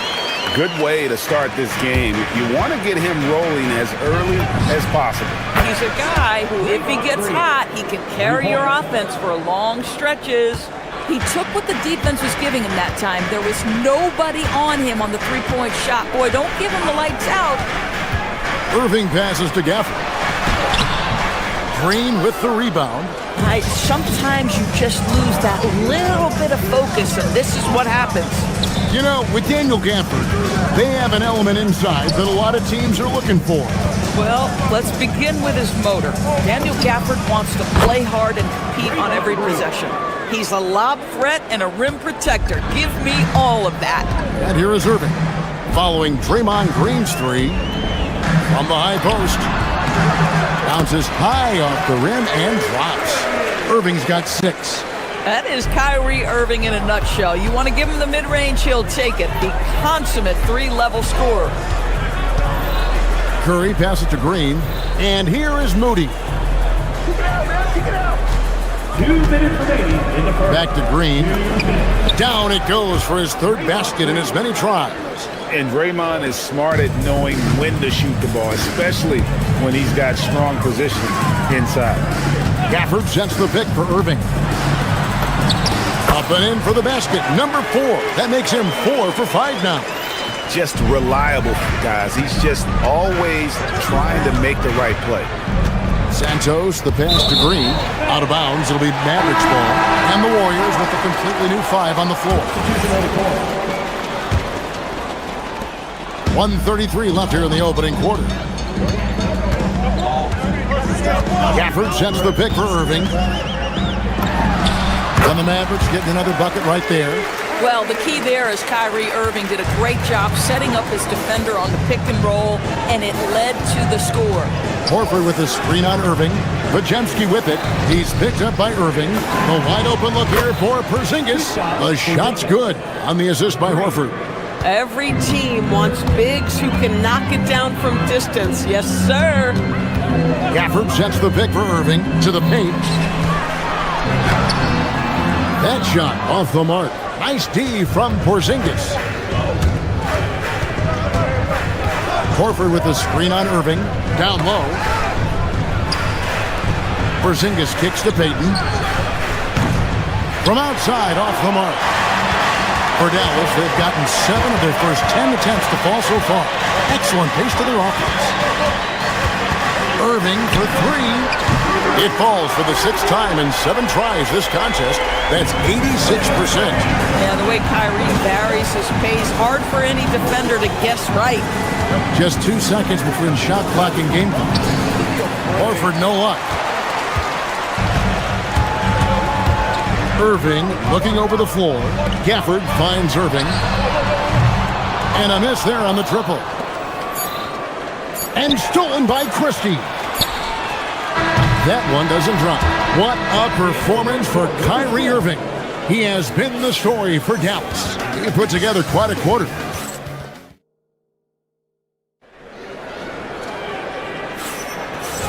Good way to start this game. You want to get him rolling as early as possible. He's a guy who, if he gets hot, he can carry your offense for long stretches. He took what the defense was giving him that time. There was nobody on him on the 3-point shot. Boy, don't give him the lights out. Irving passes to Gafford. Green with the rebound. Sometimes you just lose that little bit of focus, and this is what happens. You know, with Daniel Gafford, they have an element inside that a lot of teams are looking for. Well, let's begin with his motor. Daniel Gafford wants to play hard and compete on every possession. He's a lob threat and a rim protector. Give me all of that. And here is Irving, following Draymond Green's 3 from the high post. Bounces high off the rim and drops. Irving's got 6. That is Kyrie Irving in a nutshell. You want to give him the mid-range, he'll take it. The consummate 3-level scorer. Curry passes to Green, and here is Moody. 2 minutes remaining in the first. Back to Green. Down it goes for his 3rd basket in as many tries. And Draymond is smart at knowing when to shoot the ball, especially when he's got strong position inside. Gafford sets the pick for Irving. Up and in for the basket, number 4. That makes him 4 for 5 now. Just reliable, guys. He's just always trying to make the right play. Santos, the pass to Green. Out of bounds, it'll be Mavericks ball. And the Warriors with a completely new 5 on the floor. 1:33 left here in the opening quarter. Gafford sends the pick for Irving. And the Mavericks getting another bucket right there. Well, the key there is Kyrie Irving did a great job setting up his defender on the pick and roll, and it led to the score. Horford with a screen on Irving. Podziemski with it. He's picked up by Irving. A wide open look here for Porzingis. The shot's good on the assist by Horford. Every team wants bigs who can knock it down from distance. Yes, sir. Gafford sets the pick for Irving to the paint. That shot off the mark. Nice D from Porzingis. Horford with the screen on Irving. Down low. Porzingis kicks to Payton. From outside, off the mark. For Dallas, they've gotten 7 of their first 10 attempts to fall so far. Excellent pace to their offense. Irving for 3. It falls for the 6th time in 7 tries this contest. That's 86%. Yeah, the way Kyrie varies his pace, hard for any defender to guess right. Just 2 seconds between shot clock and game clock. Horford no luck. Irving looking over the floor. Gafford finds Irving. And a miss there on the triple. And stolen by Christie. That one doesn't drop. What a performance for Kyrie Irving. He has been the story for Dallas. He put together quite a quarter.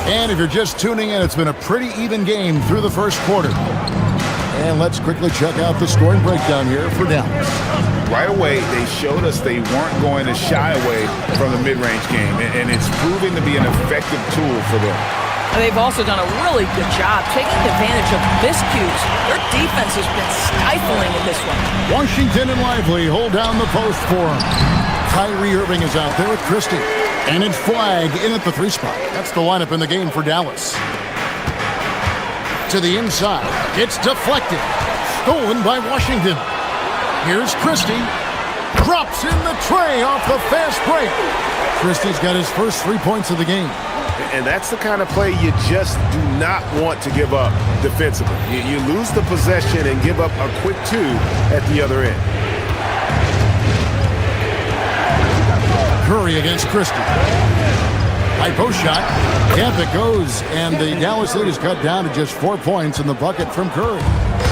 And if you're just tuning in, it's been a pretty even game through the first quarter. And let's quickly check out the scoring breakdown here for Dallas. Right away, they showed us they weren't going to shy away from the mid-range game, and it's proving to be an effective tool for them. And they've also done a really good job taking advantage of miscues. Their defense has been stifling in this one. Washington and Lively hold down the post for him. Kyrie Irving is out there with Christie. And it's Flag in at the 3 spot. That's the lineup in the game for Dallas. To the inside. It's deflected. Stolen by Washington. Here's Christie. Drops in the tray off the fast break. Christie's got his first 3 points of the game. And that's the kind of play you just do not want to give up defensively. You lose the possession and give up a quick 2 at the other end. Curry against Christie. High post shot. Camp it goes, and the Dallas lead is cut down to just 4 points in the bucket from Curry.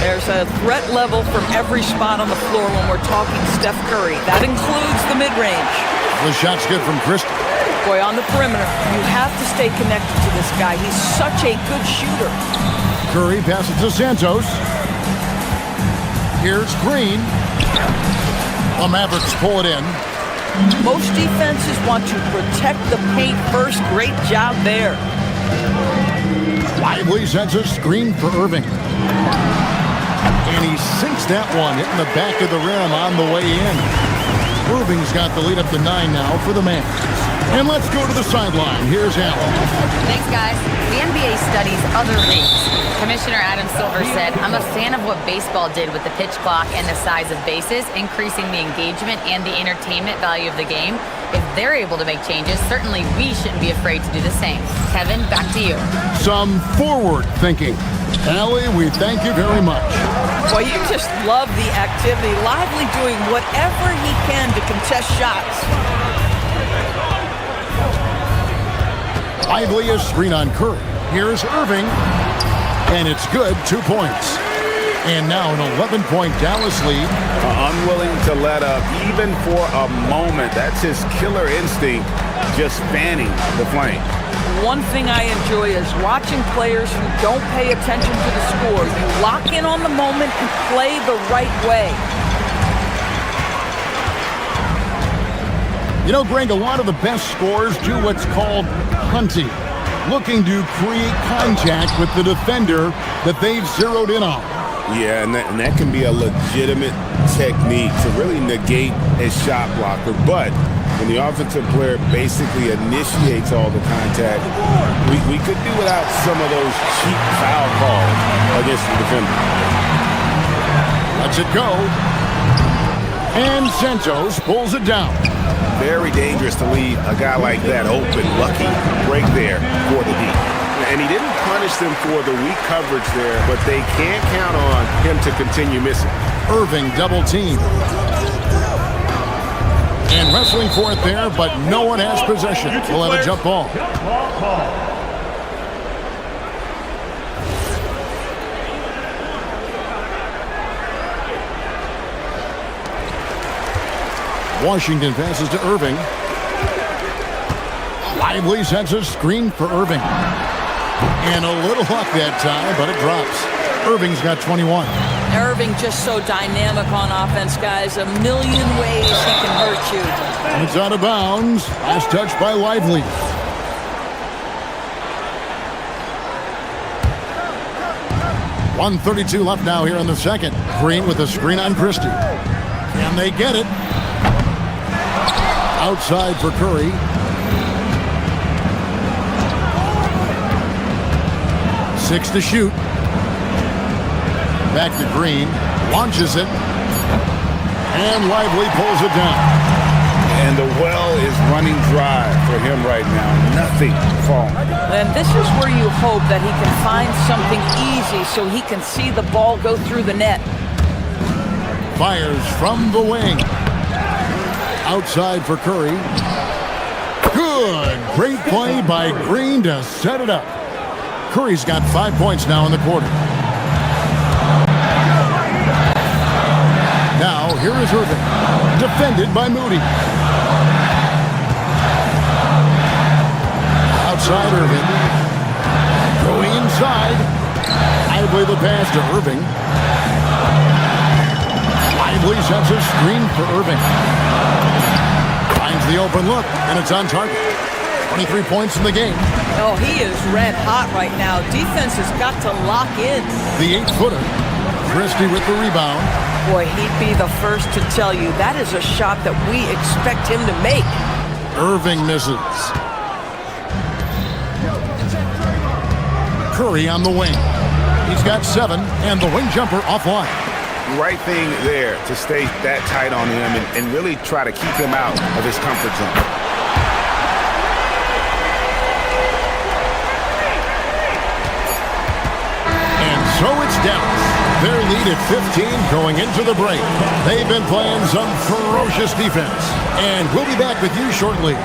There's a threat level from every spot on the floor when we're talking Steph Curry. That includes the mid-range. The shot's good from Christie. Boy, on the perimeter, you have to stay connected to this guy. He's such a good shooter. Curry passes to Santos. Here's Green. The Mavericks pull it in. Most defenses want to protect the paint first. Great job there. Lively sends a screen for Irving. And he sinks that one, hitting the back of the rim on the way in. Irving's got the lead up to 9 now for the Mavericks. And let's go to the sideline. Here's Allen. Thanks, guys. The NBA studies other leagues. Commissioner Adam Silver said, "I'm a fan of what baseball did with the pitch clock and the size of bases, increasing the engagement and the entertainment value of the game. If they're able to make changes, certainly we shouldn't be afraid to do the same." Kevin, back to you. Some forward thinking. Allie, we thank you very much. Boy, you just love the activity. Lively doing whatever he can to contest shots. Lively is screen on Curry. Here's Irving. And it's good, 2 points. And now an 11-point Dallas lead. Unwilling to let up even for a moment. That's his killer instinct, just fanning the flame. One thing I enjoy is watching players who don't pay attention to the score. You lock in on the moment and play the right way. You know, Greg, a lot of the best scorers do what's called hunting, looking to create contact with the defender that they've zeroed in on. Yeah, and that can be a legitimate technique to really negate a shot blocker. But when the offensive player basically initiates all the contact, we could do without some of those cheap foul calls against the defender. Lets it go. And Santos pulls it down. Very dangerous to leave a guy like that open. Lucky break there for the D. And he didn't punish them for the weak coverage there, but they can't count on him to continue missing. Irving double team. And wrestling for it there, but no one has possession. We'll have a jump ball. Washington passes to Irving. Lively sends a screen for Irving. And a little luck that time, but it drops. Irving's got 21. Irving just so dynamic on offense, guys. A million ways he can hurt you. And it's out of bounds. Last touch by Lively. 1:32 left now here in the second. Green with a screen on Christie. Can they get it? Outside for Curry. Six to shoot. Back to Green. Launches it. And Lively pulls it down. And the well is running dry for him right now. Nothing falling. And this is where you hope that he can find something easy so he can see the ball go through the net. Fires from the wing. Outside for Curry. Good. Great play by Green to set it up. Curry's got 5 points now in the quarter. Now, here is Irving. Defended by Moody. Outside Irving. Going inside. Lively the pass to Irving. Lively sets a screen for Irving. Finds the open look, and it's on target. 23 points in the game. Oh, he is red hot right now. Defense has got to lock in. The 8-footer. Christie with the rebound. Boy, he'd be the first to tell you that is a shot that we expect him to make. Irving misses. Curry on the wing. He's got 7, and the wing jumper offline. Right thing there to stay that tight on him and really try to keep him out of his comfort zone. And so it's Dallas. Their lead at 15 going into the break. They've been playing some ferocious defense. And we'll be back with you shortly.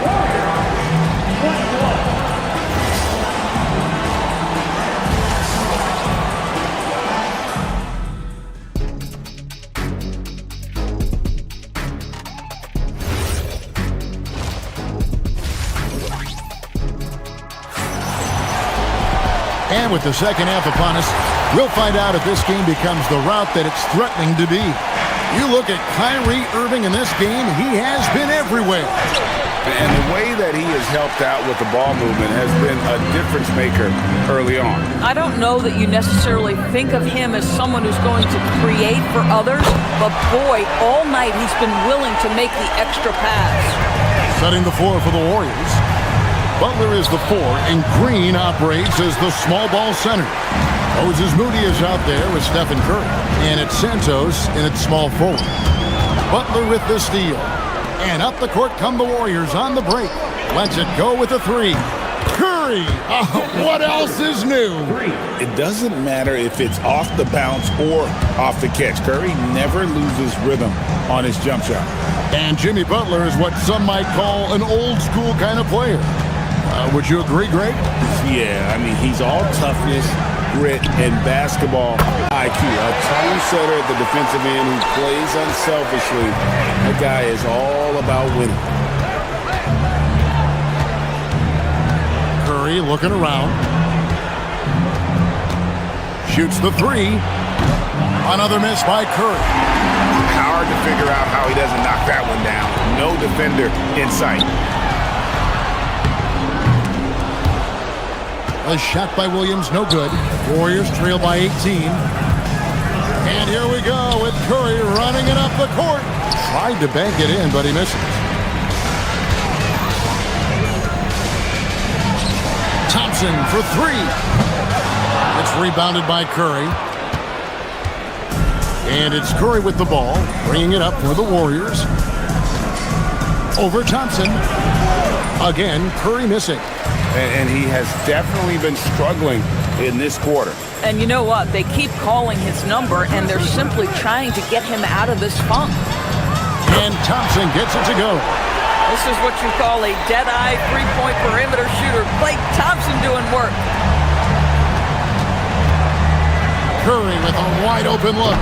And with the second half upon us, we'll find out if this game becomes the route that it's threatening to be. You look at Kyrie Irving in this game, he has been everywhere. And the way that he has helped out with the ball movement has been a difference maker early on. I don't know that you necessarily think of him as someone who's going to create for others, but boy, all night he's been willing to make the extra pass. Setting the floor for the Warriors. Butler is the 4, and Green operates as the small ball center. Moses Moody is out there with Stephen Curry, and it's Santos in its small forward. Butler with the steal. And up the court come the Warriors on the break. Lets it go with a 3. Curry! Oh, what else is new? It doesn't matter if it's off the bounce or off the catch. Curry never loses rhythm on his jump shot. And Jimmy Butler is what some might call an old school kind of player. Would you agree, Greg? Yeah, I mean, he's all toughness, grit, and basketball IQ. A tone setter at the defensive end who plays unselfishly. That guy is all about winning. Curry looking around. Shoots the 3. Another miss by Curry. Hard to figure out how he doesn't knock that one down. No defender in sight. A shot by Williams, no good. Warriors trail by 18. And here we go with Curry running it up the court. Tried to bank it in, but he misses. Thompson for 3. It's rebounded by Curry. And it's Curry with the ball, bringing it up for the Warriors. Over Thompson. Again, Curry missing. And he has definitely been struggling in this quarter. And you know what? They keep calling his number, and they're simply trying to get him out of this funk. And Thompson gets it to go. This is what you call a dead-eye three-point perimeter shooter. Klay Thompson doing work. Curry with a wide-open look.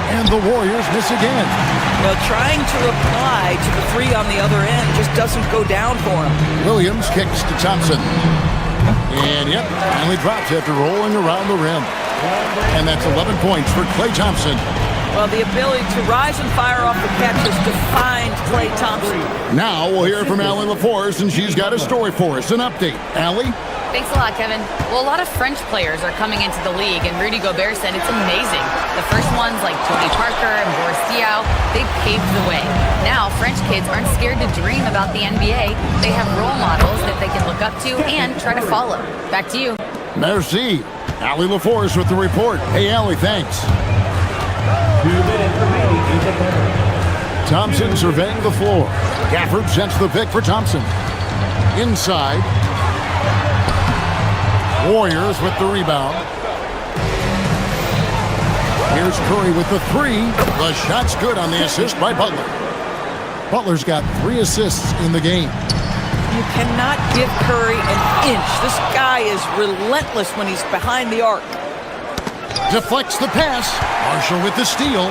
And the Warriors miss again. Well, trying to reply to the 3 on the other end just doesn't go down for him. Williams kicks to Thompson. And, yep, finally drops after rolling around the rim. And that's 11 points for Klay Thompson. Well, the ability to rise and fire off the catch has defined Klay Thompson. Now we'll hear from Allie LaForce, and she's got a story for us, an update. Allie? Thanks a lot, Kevin. Well, a lot of French players are coming into the league, and Rudy Gobert said it's amazing. The first ones, like Tony Parker and Boris Diaw, they paved the way. Now, French kids aren't scared to dream about the NBA. They have role models that they can look up to and try to follow. Back to you. Merci. Allie LaForce with the report. Hey, Allie, thanks. 2 minutes remaining in the quarter. Thompson surveying the floor. Gafford sets the pick for Thompson. Inside. Warriors with the rebound. Here's Curry with the three. The shot's good on the assist by Butler. Butler's got 3 assists in the game. You cannot give Curry an inch. This guy is relentless when he's behind the arc. Deflects the pass. Marshall with the steal.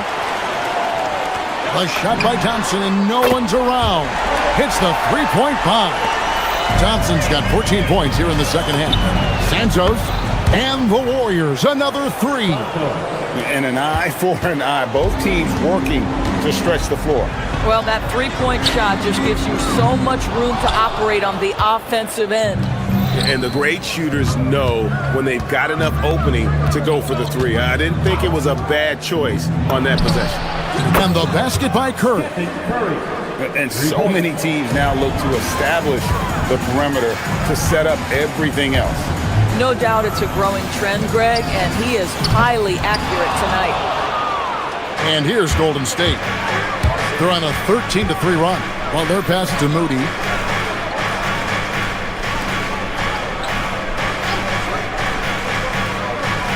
A shot by Thompson and no one's around. Hits the three-point bomb. Thompson's got 14 points here in the second half. Santos and the Warriors, another 3. And an eye for an eye. Both teams working to stretch the floor. Well, that three-point shot just gives you so much room to operate on the offensive end. And the great shooters know when they've got enough opening to go for the 3. I didn't think it was a bad choice on that possession. And the basket by Curry. And so many teams now look to establish the perimeter to set up everything else. No doubt it's a growing trend, Greg, and he is highly accurate tonight. And here's Golden State. They're on a 13-3 run. Well, they're passing to Moody.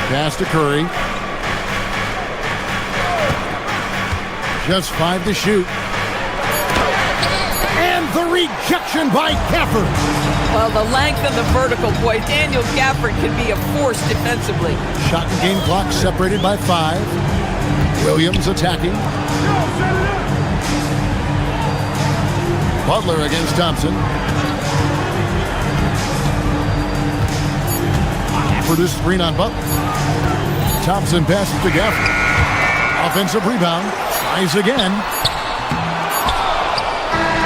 Pass to Curry. Just 5 to shoot. And the rejection by Gafford. Well, the length and the vertical, boy, Daniel Gafford can be a force defensively. Shot and game clock separated by 5. Williams attacking. Butler against Thompson. For this screen on Butler. Thompson passes to Gafford. Offensive rebound. Tries again.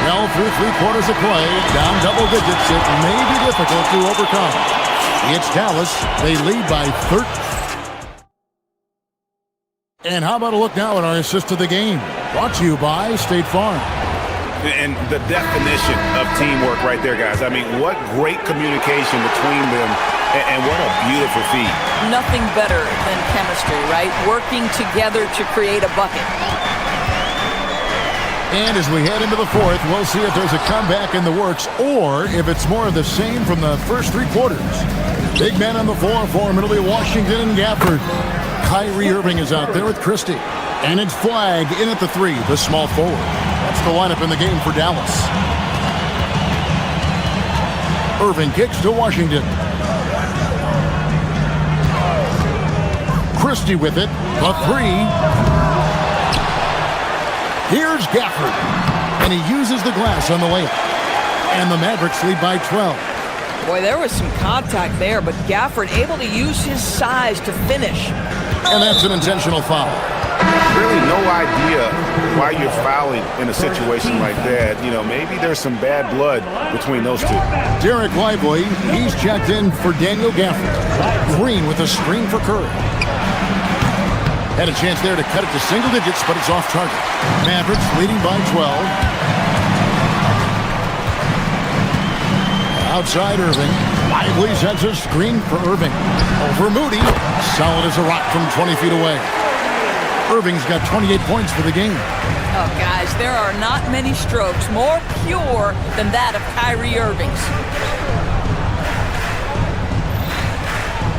Well, through 3/4 of play, down double digits, it may be difficult to overcome. It's Dallas. They lead by 13. And how about a look now at our assist of the game? Brought to you by State Farm. And the definition of teamwork right there, guys. I mean, what great communication between them, and what a beautiful feat. Nothing better than chemistry, right? Working together to create a bucket. And as we head into the fourth, we'll see if there's a comeback in the works or if it's more of the same from the first 3 quarters. Big man on the floor for Middle Washington and Gafford. Kyrie Irving is out there with Christie. And it's Flag in at the 3, the small forward. That's the lineup in the game for Dallas. Irving kicks to Washington. Christie with it, the 3. Here's Gafford, and he uses the glass on the layup. And the Mavericks lead by 12. Boy, there was some contact there, but Gafford able to use his size to finish. And that's an intentional foul. Really no idea why you're fouling in a situation like that. You know, maybe there's some bad blood between those two. Derek Lively, he's checked in for Daniel Gafford. Green with a screen for Curry. Had a chance there to cut it to single digits, but it's off target. Mavericks leading by 12. Outside Irving. Lively sends a screen for Irving. Over Moody. Solid as a rock from 20 feet away. Irving's got 28 points for the game. Oh, guys, there are not many strokes more pure than that of Kyrie Irving's.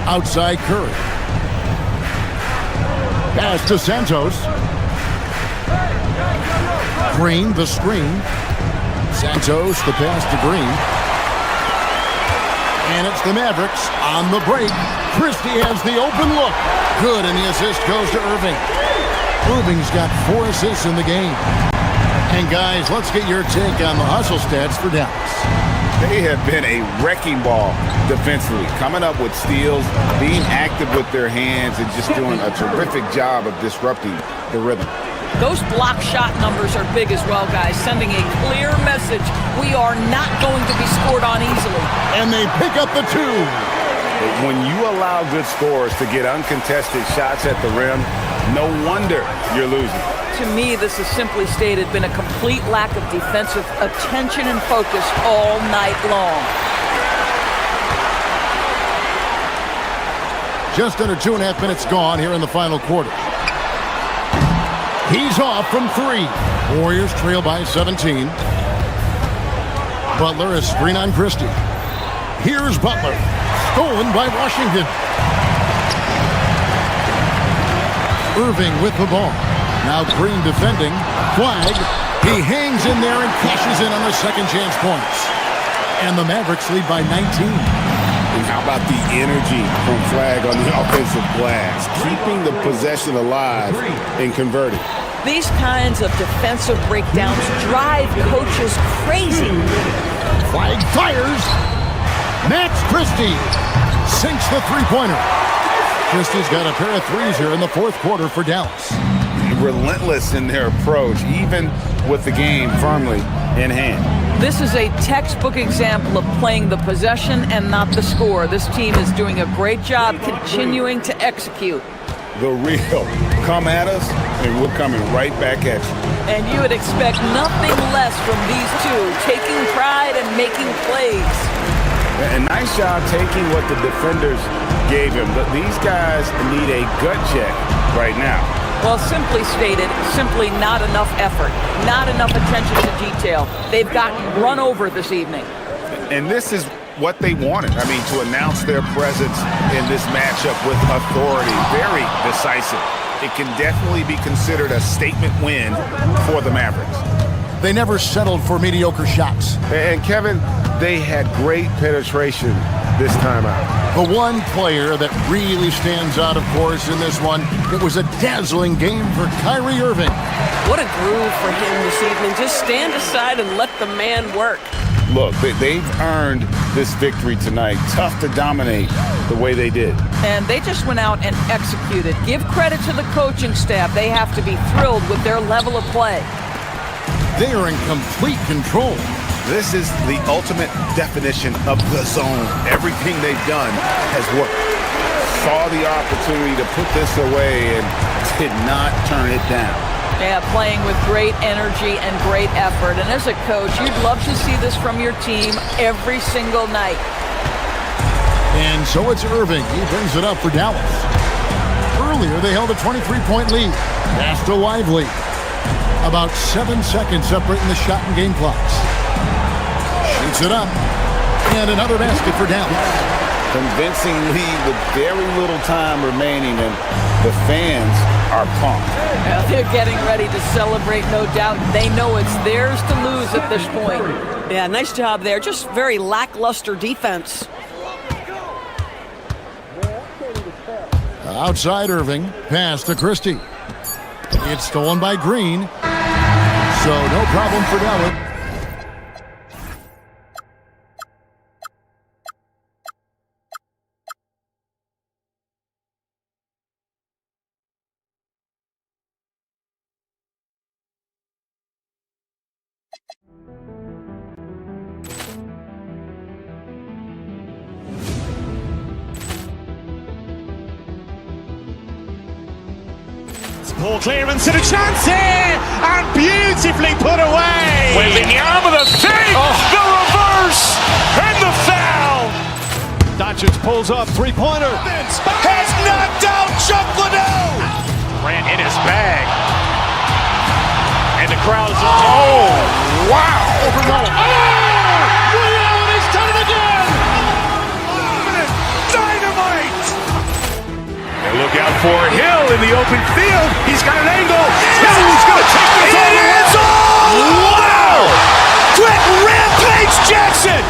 Outside Curry. Pass to Santos. Green, the screen. Santos, the pass to Green. And it's the Mavericks on the break. Christie has the open look. Good, and the assist goes to Irving. Irving's got 4 assists in the game. And guys, let's get your take on the hustle stats for Dallas. They have been a wrecking ball defensively, coming up with steals, being active with their hands, and just doing a terrific job of disrupting the rhythm. Those block shot numbers are big as well, guys, sending a clear message. We are not going to be scored on easily. And they pick up the 2. When you allow good scorers to get uncontested shots at the rim, no wonder you're losing. To me, this has simply stated been a complete lack of defensive attention and focus all night long. Just under 2.5 minutes gone here in the final quarter. He's off from 3. Warriors trail by 17. Butler, a screen on Christie. Here's Butler. Stolen by Washington. Irving with the ball. Now Green defending. Flag. He hangs in there and cashes in on the second chance points. And the Mavericks lead by 19. How about the energy from Flag on the offensive glass? Keeping the possession alive and converting. These kinds of defensive breakdowns drive coaches crazy. Flag fires. Max Christie sinks the three-pointer. Christie's got a pair of threes here in the fourth quarter for Dallas. Relentless in their approach, even with the game firmly in hand. This is a textbook example of playing the possession and not the score. This team is doing a great job continuing to execute. The real. Come at us, and we're coming right back at you. And you would expect nothing less from these two, taking pride and making plays. A nice job taking what the defenders gave him, but these guys need a gut check right now. Well, simply stated, simply not enough effort, not enough attention to detail. They've gotten run over this evening. And this is what they wanted. I mean, to announce their presence in this matchup with authority, very decisive. It can definitely be considered a statement win for the Mavericks. They never settled for mediocre shots. And Kevin, they had great penetration this time out. The one player that really stands out, of course, in this one, it was a dazzling game for Kyrie Irving. What a groove for him this evening. Just stand aside and let the man work. Look, they've earned this victory tonight. Tough to dominate the way they did. And they just went out and executed. Give credit to the coaching staff. They have to be thrilled with their level of play. They are in complete control. This is the ultimate definition of the zone. Everything they've done has worked. Saw the opportunity to put this away and did not turn it down. Yeah, playing with great energy and great effort. And as a coach, you'd love to see this from your team every single night. And so it's Irving. He brings it up for Dallas. Earlier, they held a 23-point lead. Pass to Lively. About 7 seconds separating the shot and game clocks. Shoots it up. And another basket for Dallas. Convincing lead with very little time remaining, and the fans are pumped. Well, they're getting ready to celebrate, no doubt. They know it's theirs to lose at this point. Yeah, nice job there. Just very lackluster defense. Outside Irving. Pass to Christie. It's stolen by Green. So no problem for Dallas. Ball clearance and a chance here, and beautifully put away. Wembanyama the fake, the reverse, and the foul. Doncic pulls up, three-pointer. Has knocked out Chuck Liddell. Ran in his bag. And the crowd is... Oh, wow. He's done it again. Dynamite. And look out for Hill in the open field. He's got an angle. Hill's going to take this all the way. Wow. Quick rampage Jackson.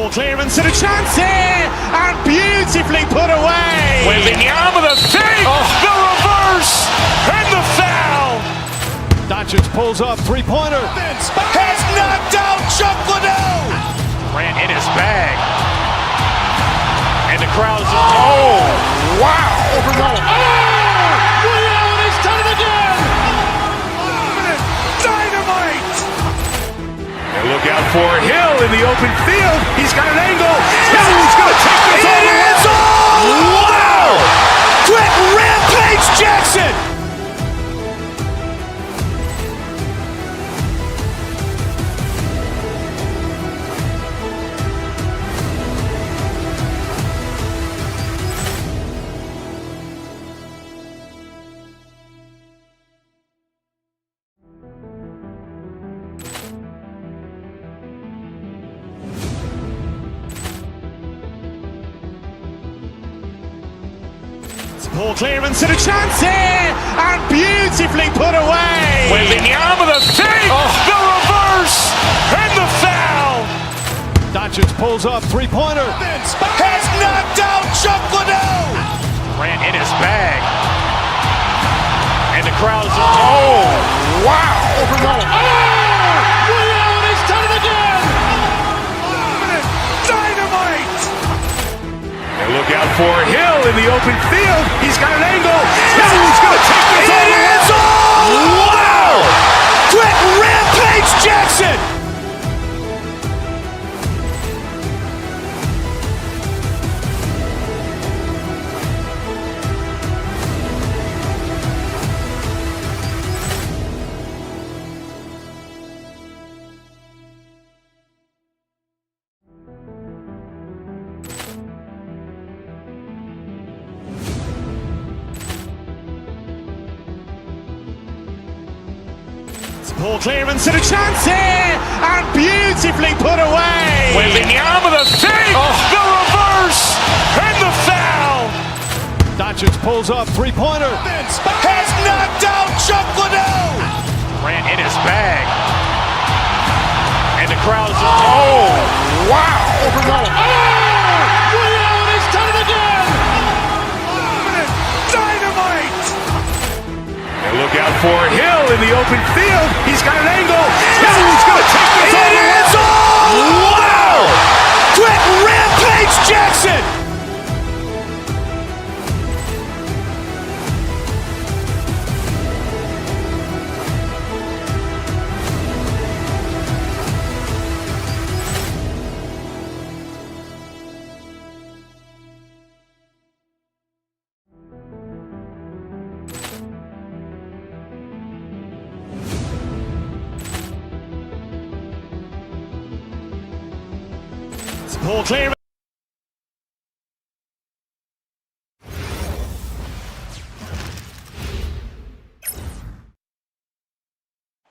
Ball clearance and a chance here, and beautifully put away. Wembanyama the fake, the reverse, and the foul. Doncic pulls up, three-pointer. Has knocked out Chuck Liddell. Ran in his bag. And the crowd's, oh, wow. Liddell, and he's done it again. Dynamite. And look out for Hill in the open field. He's got an angle. Hill's going to take this all the way. Wow! Quick rampage Jackson. Ball clearance and a chance here, and beautifully put away. Wembanyama the fake, the reverse, and the foul. Doncic pulls up, three-pointer. Has knocked out Chuck Liddell. Ran in his bag. And the crowd's, oh, wow. Liddell, and he's done it again. Dynamite. And look out for Hill in the open field. He's got an angle. Hill's going to take this all the way. Wow! Quick rampage Jackson. Ball clearance and a chance here, and beautifully put away. Wembanyama the fake, the reverse, and the foul. Doncic pulls up, three-pointer. Has knocked out Chuck Liddell. Ran in his bag. And the crowd's, oh, wow. Liddell, and he's done it again. Dynamite. And look out for Hill in the open field. He's got an angle. Hill's going to take this all the way. Wow! Quick rampage Jackson. Ball clearance.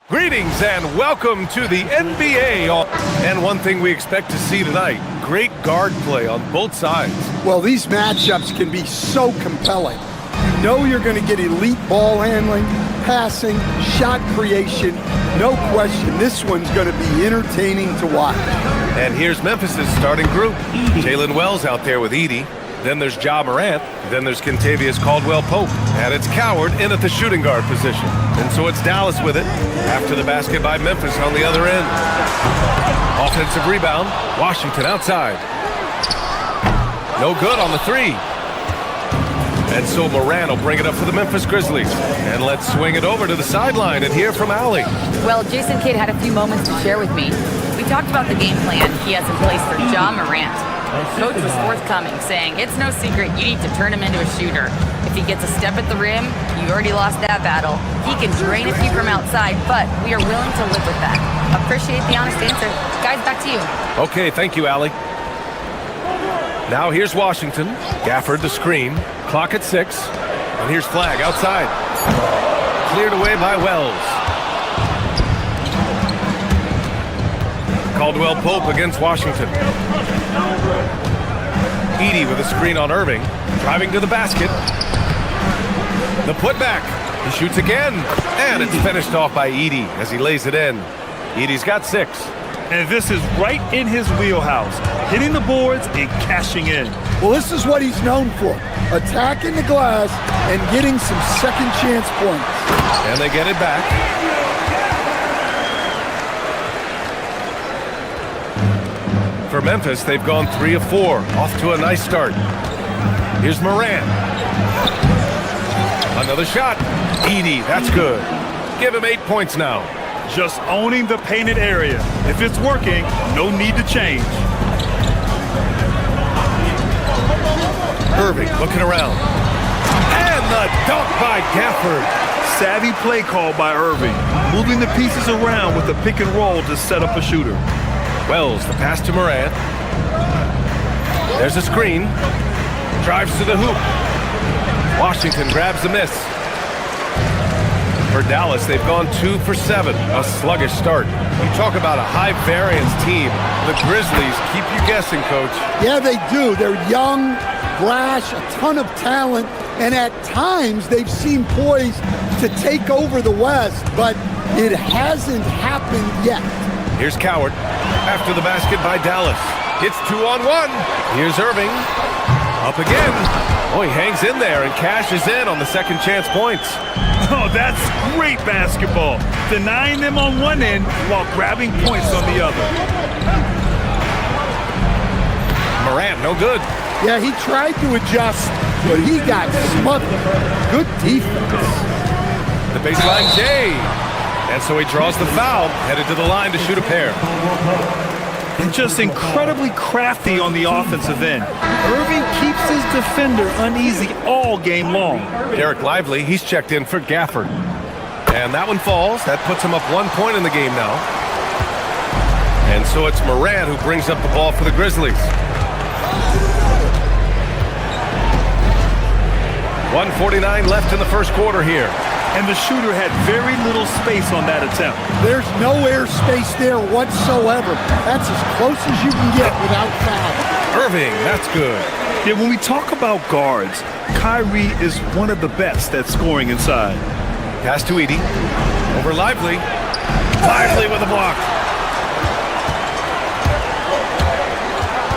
Greetings and welcome to the NBA. And one thing we expect to see tonight, great guard play on both sides. Well, these matchups can be so compelling. You know you're going to get elite ball handling, passing, shot creation. No question, this one's going to be entertaining to watch. And here's Memphis' starting group. Jalen Wells out there with Edie. Then there's Ja Morant. Then there's Kentavious Caldwell-Pope. And it's Coward in at the shooting guard position. And so it's Dallas with it. After the basket by Memphis on the other end. Offensive rebound. Washington outside. No good on the three. And so Morant will bring it up for the Memphis Grizzlies. And let's swing it over to the sideline and hear from Allie. Well, Jason Kidd had a few moments to share with me. We talked about the game plan he has in place for Ja Morant. Coach was forthcoming, saying, it's no secret you need to turn him into a shooter. If he gets a step at the rim, you already lost that battle. He can drain a few from outside, but we are willing to live with that. Appreciate the honest answer. Guys, back to you. Okay, thank you, Allie. Now here's Washington. Gafford the screen. Clock at 6. And here's Flag outside. Cleared away by Wells. Caldwell-Pope against Washington. Edie with a screen on Irving. Driving to the basket. The putback. He shoots again. And it's finished off by Edie as he lays it in. Edie's got 6. And this is right in his wheelhouse, hitting the boards and cashing in. Well, this is what he's known for, attacking the glass and getting some second chance points. And they get it back. For Memphis, they've gone 3 of 4, off to a nice start. Here's Moran. Another shot. Edey, that's good. Give him 8 points now. Just owning the painted area. If it's working, no need to change. Irving looking around. And the dunk by Gafford. Savvy play call by Irving, moving the pieces around with a pick and roll to set up a shooter. Wells, the pass to Morant. There's a screen. Drives to the hoop. Washington grabs the miss. For Dallas, they've gone 2 for 7. A sluggish start. You talk about a high-variance team. The Grizzlies keep you guessing, Coach. Yeah, they do. They're young, brash, a ton of talent, and at times they've seemed poised to take over the West, but it hasn't happened yet. Here's Coward. After the basket by Dallas. It's 2-on-1. Here's Irving. Up again. Oh, he hangs in there and cashes in on the second chance points. Oh, that's great basketball. Denying them on one end while grabbing points on the other. Morant, no good. Yeah, he tried to adjust, but he got smothered. Good defense. The baseline J. And so he draws the foul, headed to the line to shoot a pair. And just incredibly crafty on the offensive end. Irving keeps his defender uneasy all game long. Derek Lively, he's checked in for Gafford. And that one falls. That puts him up 1 point in the game now. And so it's Moran who brings up the ball for the Grizzlies. 1:49 left in the first quarter here. And the shooter had very little space on that attempt. There's no air space there whatsoever. That's as close as you can get without foul. Irving, that's good. Yeah, when we talk about guards, Kyrie is one of the best at scoring inside. Pass to Edey. Over Lively. Lively with a block.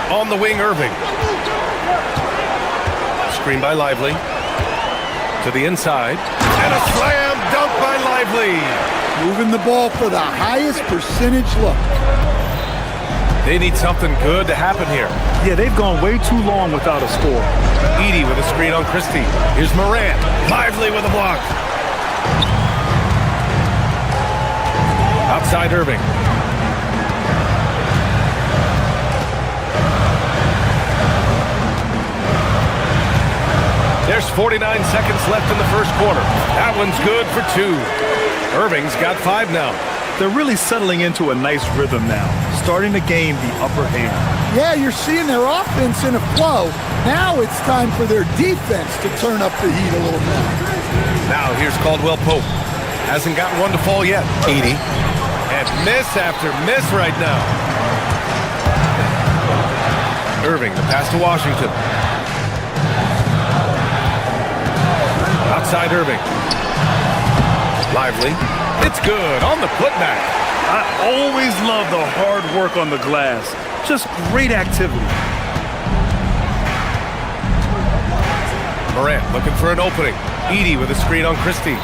On the wing, Irving. Screen by Lively. To the inside. And a slam dunk by Lively. Moving the ball for the highest percentage look. They need something good to happen here. Yeah, they've gone way too long without a score. Edey with a screen on Christie. Here's Morant. Lively with a block. Outside Irving. There's 49 seconds left in the first quarter. That one's good for 2. Irving's got 5 now. They're really settling into a nice rhythm now, starting to gain the upper hand. Yeah, you're seeing their offense in a flow. Now it's time for their defense to turn up the heat a little bit. Now here's Caldwell Pope. Hasn't got one to fall yet. Edey. And miss after miss right now. Irving, the pass to Washington. Outside Irving. Lively. It's good on the putback. I always love the hard work on the glass. Just great activity. Morant looking for an opening. Edey with a screen on Christie.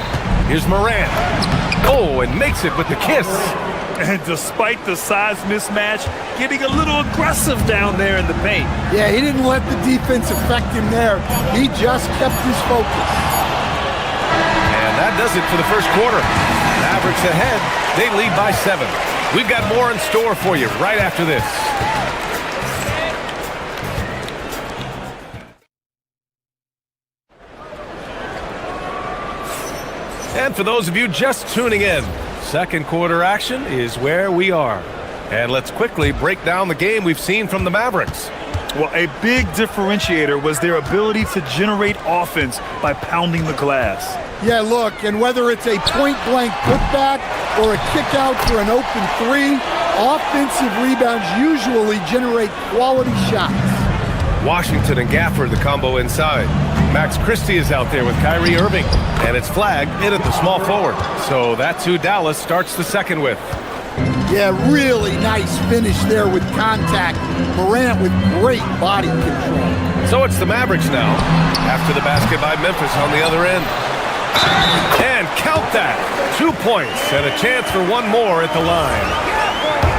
Here's Morant. Oh, and makes it with the kiss. And despite the size mismatch, getting a little aggressive down there in the paint. Yeah, he didn't let the defense affect him there. He just kept his focus. And that does it for the first quarter. Mavericks ahead. They lead by 7. We've got more in store for you right after this. And for those of you just tuning in, second quarter action is where we are. And let's quickly break down the game we've seen from the Mavericks. Well, a big differentiator was their ability to generate offense by pounding the glass. Yeah, look, and whether it's a point-blank putback or a kick out for an open 3, offensive rebounds usually generate quality shots. Washington and Gafford, the combo inside. Max Christie is out there with Kyrie Irving, and it's flagged in at the small forward. So that's who Dallas starts the second with. Yeah, really nice finish there with contact. Morant with great body control. So it's the Mavericks now, after the basket by Memphis on the other end. And count that, 2 points and a chance for one more at the line.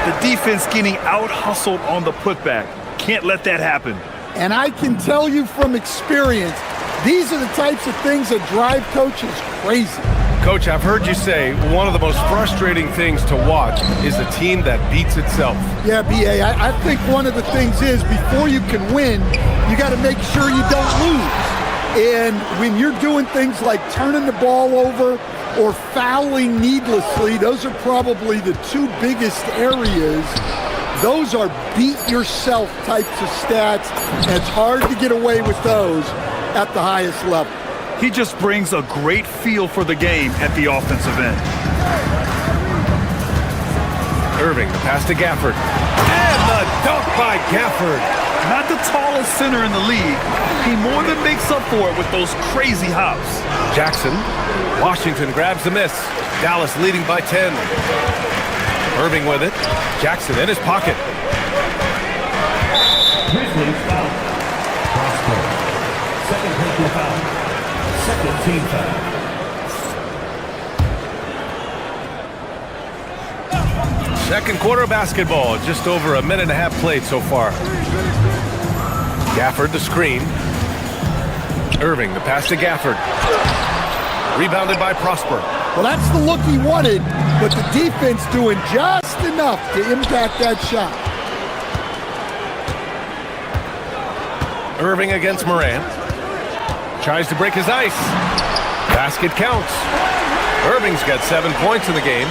The defense getting out-hustled on the putback. Can't let that happen. And I can tell you from experience, these are the types of things that drive coaches crazy. Coach, I've heard you say one of the most frustrating things to watch is a team that beats itself. Yeah, B.A., I think one of the things is before you can win, you got to make sure you don't lose. And when you're doing things like turning the ball over or fouling needlessly, those are probably the two biggest areas. Those are beat-yourself types of stats, and it's hard to get away with those at the highest level. He just brings a great feel for the game at the offensive end. Irving, the pass to Gafford. And the dunk by Gafford. Not the tallest center in the league. He more than makes up for it with those crazy hops. Jackson. Washington grabs the miss. Dallas leading by 10. Irving with it. Jackson in his pocket. Grizzlies foul. Prosper. Second personal foul. Second team foul. Second quarter of basketball. Just over a minute and a half played so far. Gafford the screen. Irving the pass to Gafford. Rebounded by Prosper. Well, that's the look he wanted, but the defense doing just enough to impact that shot. Irving against Morant. Tries to break his ice. Basket counts. Irving's got 7 points in the game.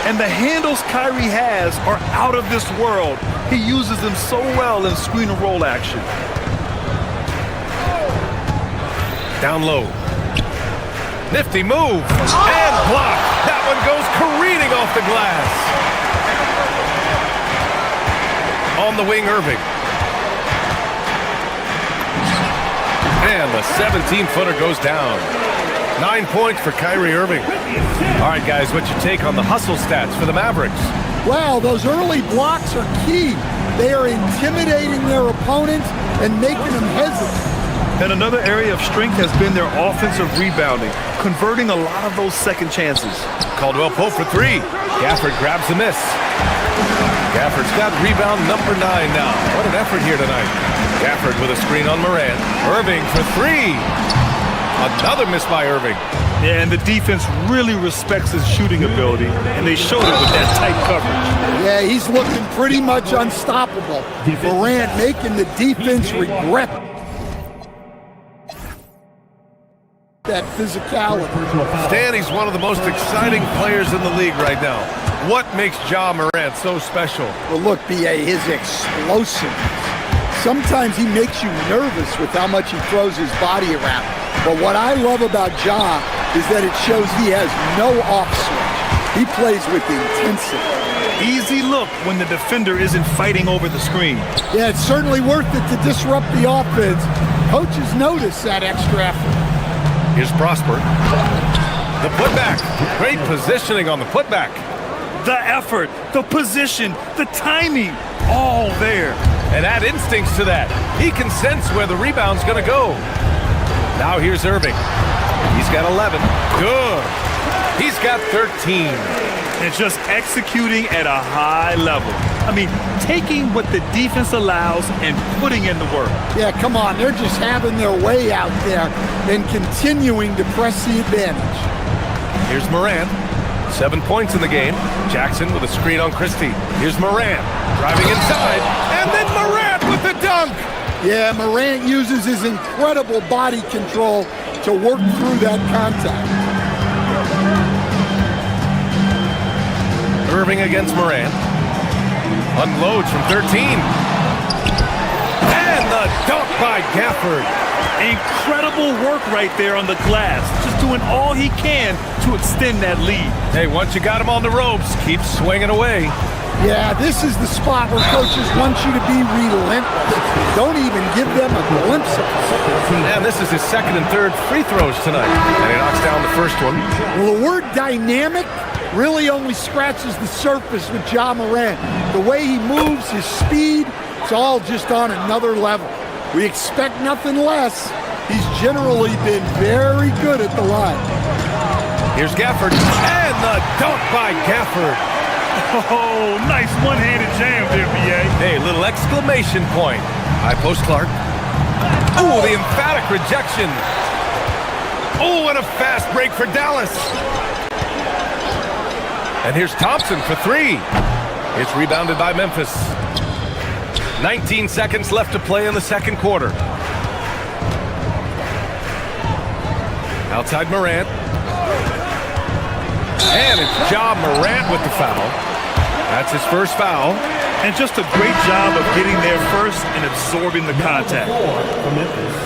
And the handles Kyrie has are out of this world. He uses them so well in screen and roll action. Down low. Nifty move. And block. That one goes careening off the glass. On the wing, Irving. And the 17-footer goes down. 9 points for Kyrie Irving. All right, guys, what's your take on the hustle stats for the Mavericks? Wow, those early blocks are key. They are intimidating their opponents and making them hesitant. And another area of strength has been their offensive rebounding, converting a lot of those second chances. Caldwell Pope for three. Gafford grabs the miss. Gafford's got rebound number 9 now. What an effort here tonight. Gafford with a screen on Morant. Irving for three. Another miss by Irving. Yeah, and the defense really respects his shooting ability, and they showed it with that tight coverage. Yeah, he's looking pretty much unstoppable. Morant making the defense regret that physicality. Stan, he's one of the most exciting players in the league right now. What makes Ja Morant so special? Well, look, B.A., his explosiveness. Sometimes he makes you nervous with how much he throws his body around. But what I love about Ja is that it shows he has no off switch. He plays with intensity. Easy look when the defender isn't fighting over the screen. Yeah, it's certainly worth it to disrupt the offense. Coaches notice that extra effort. Here's Prosper. The putback. Great positioning on the putback. The effort, the position, the timing, all there. And add instincts to that. He can sense where the rebound's going to go. Now here's Irving. He's got 11. Good. He's got 13. And just executing at a high level. I mean, taking what the defense allows and putting in the work. Yeah, come on. They're just having their way out there and continuing to press the advantage. Here's Morant. 7 points in the game. Jackson with a screen on Christie. Here's Morant driving inside. And then Morant with the dunk. Yeah, Morant uses his incredible body control to work through that contact. Irving against Morant. Unloads from 13. And the dunk by Gafford. Incredible work right there on the glass. Just doing all he can to extend that lead. Hey, once you got him on the ropes, keep swinging away. Yeah, this is the spot where coaches want you to be relentless. Don't even give them a glimpse of it. And this is his second and third free throws tonight. And he knocks down the first one. Well, the word dynamic really only scratches the surface with Ja Morant. The way he moves, his speed, it's all just on another level. We expect nothing less. He's generally been very good at the line. Here's Gafford, and the dunk by Gafford. Oh, nice one-handed jam there, B.A. Hey, little exclamation point. High post Clark. Oh, the emphatic rejection. Oh, and a fast break for Dallas. And here's Thompson for three. It's rebounded by Memphis. 19 seconds left to play in the second quarter. Outside Morant. And it's Ja Morant with the foul. That's his first foul. And just a great job of getting there first and absorbing the contact. For Memphis.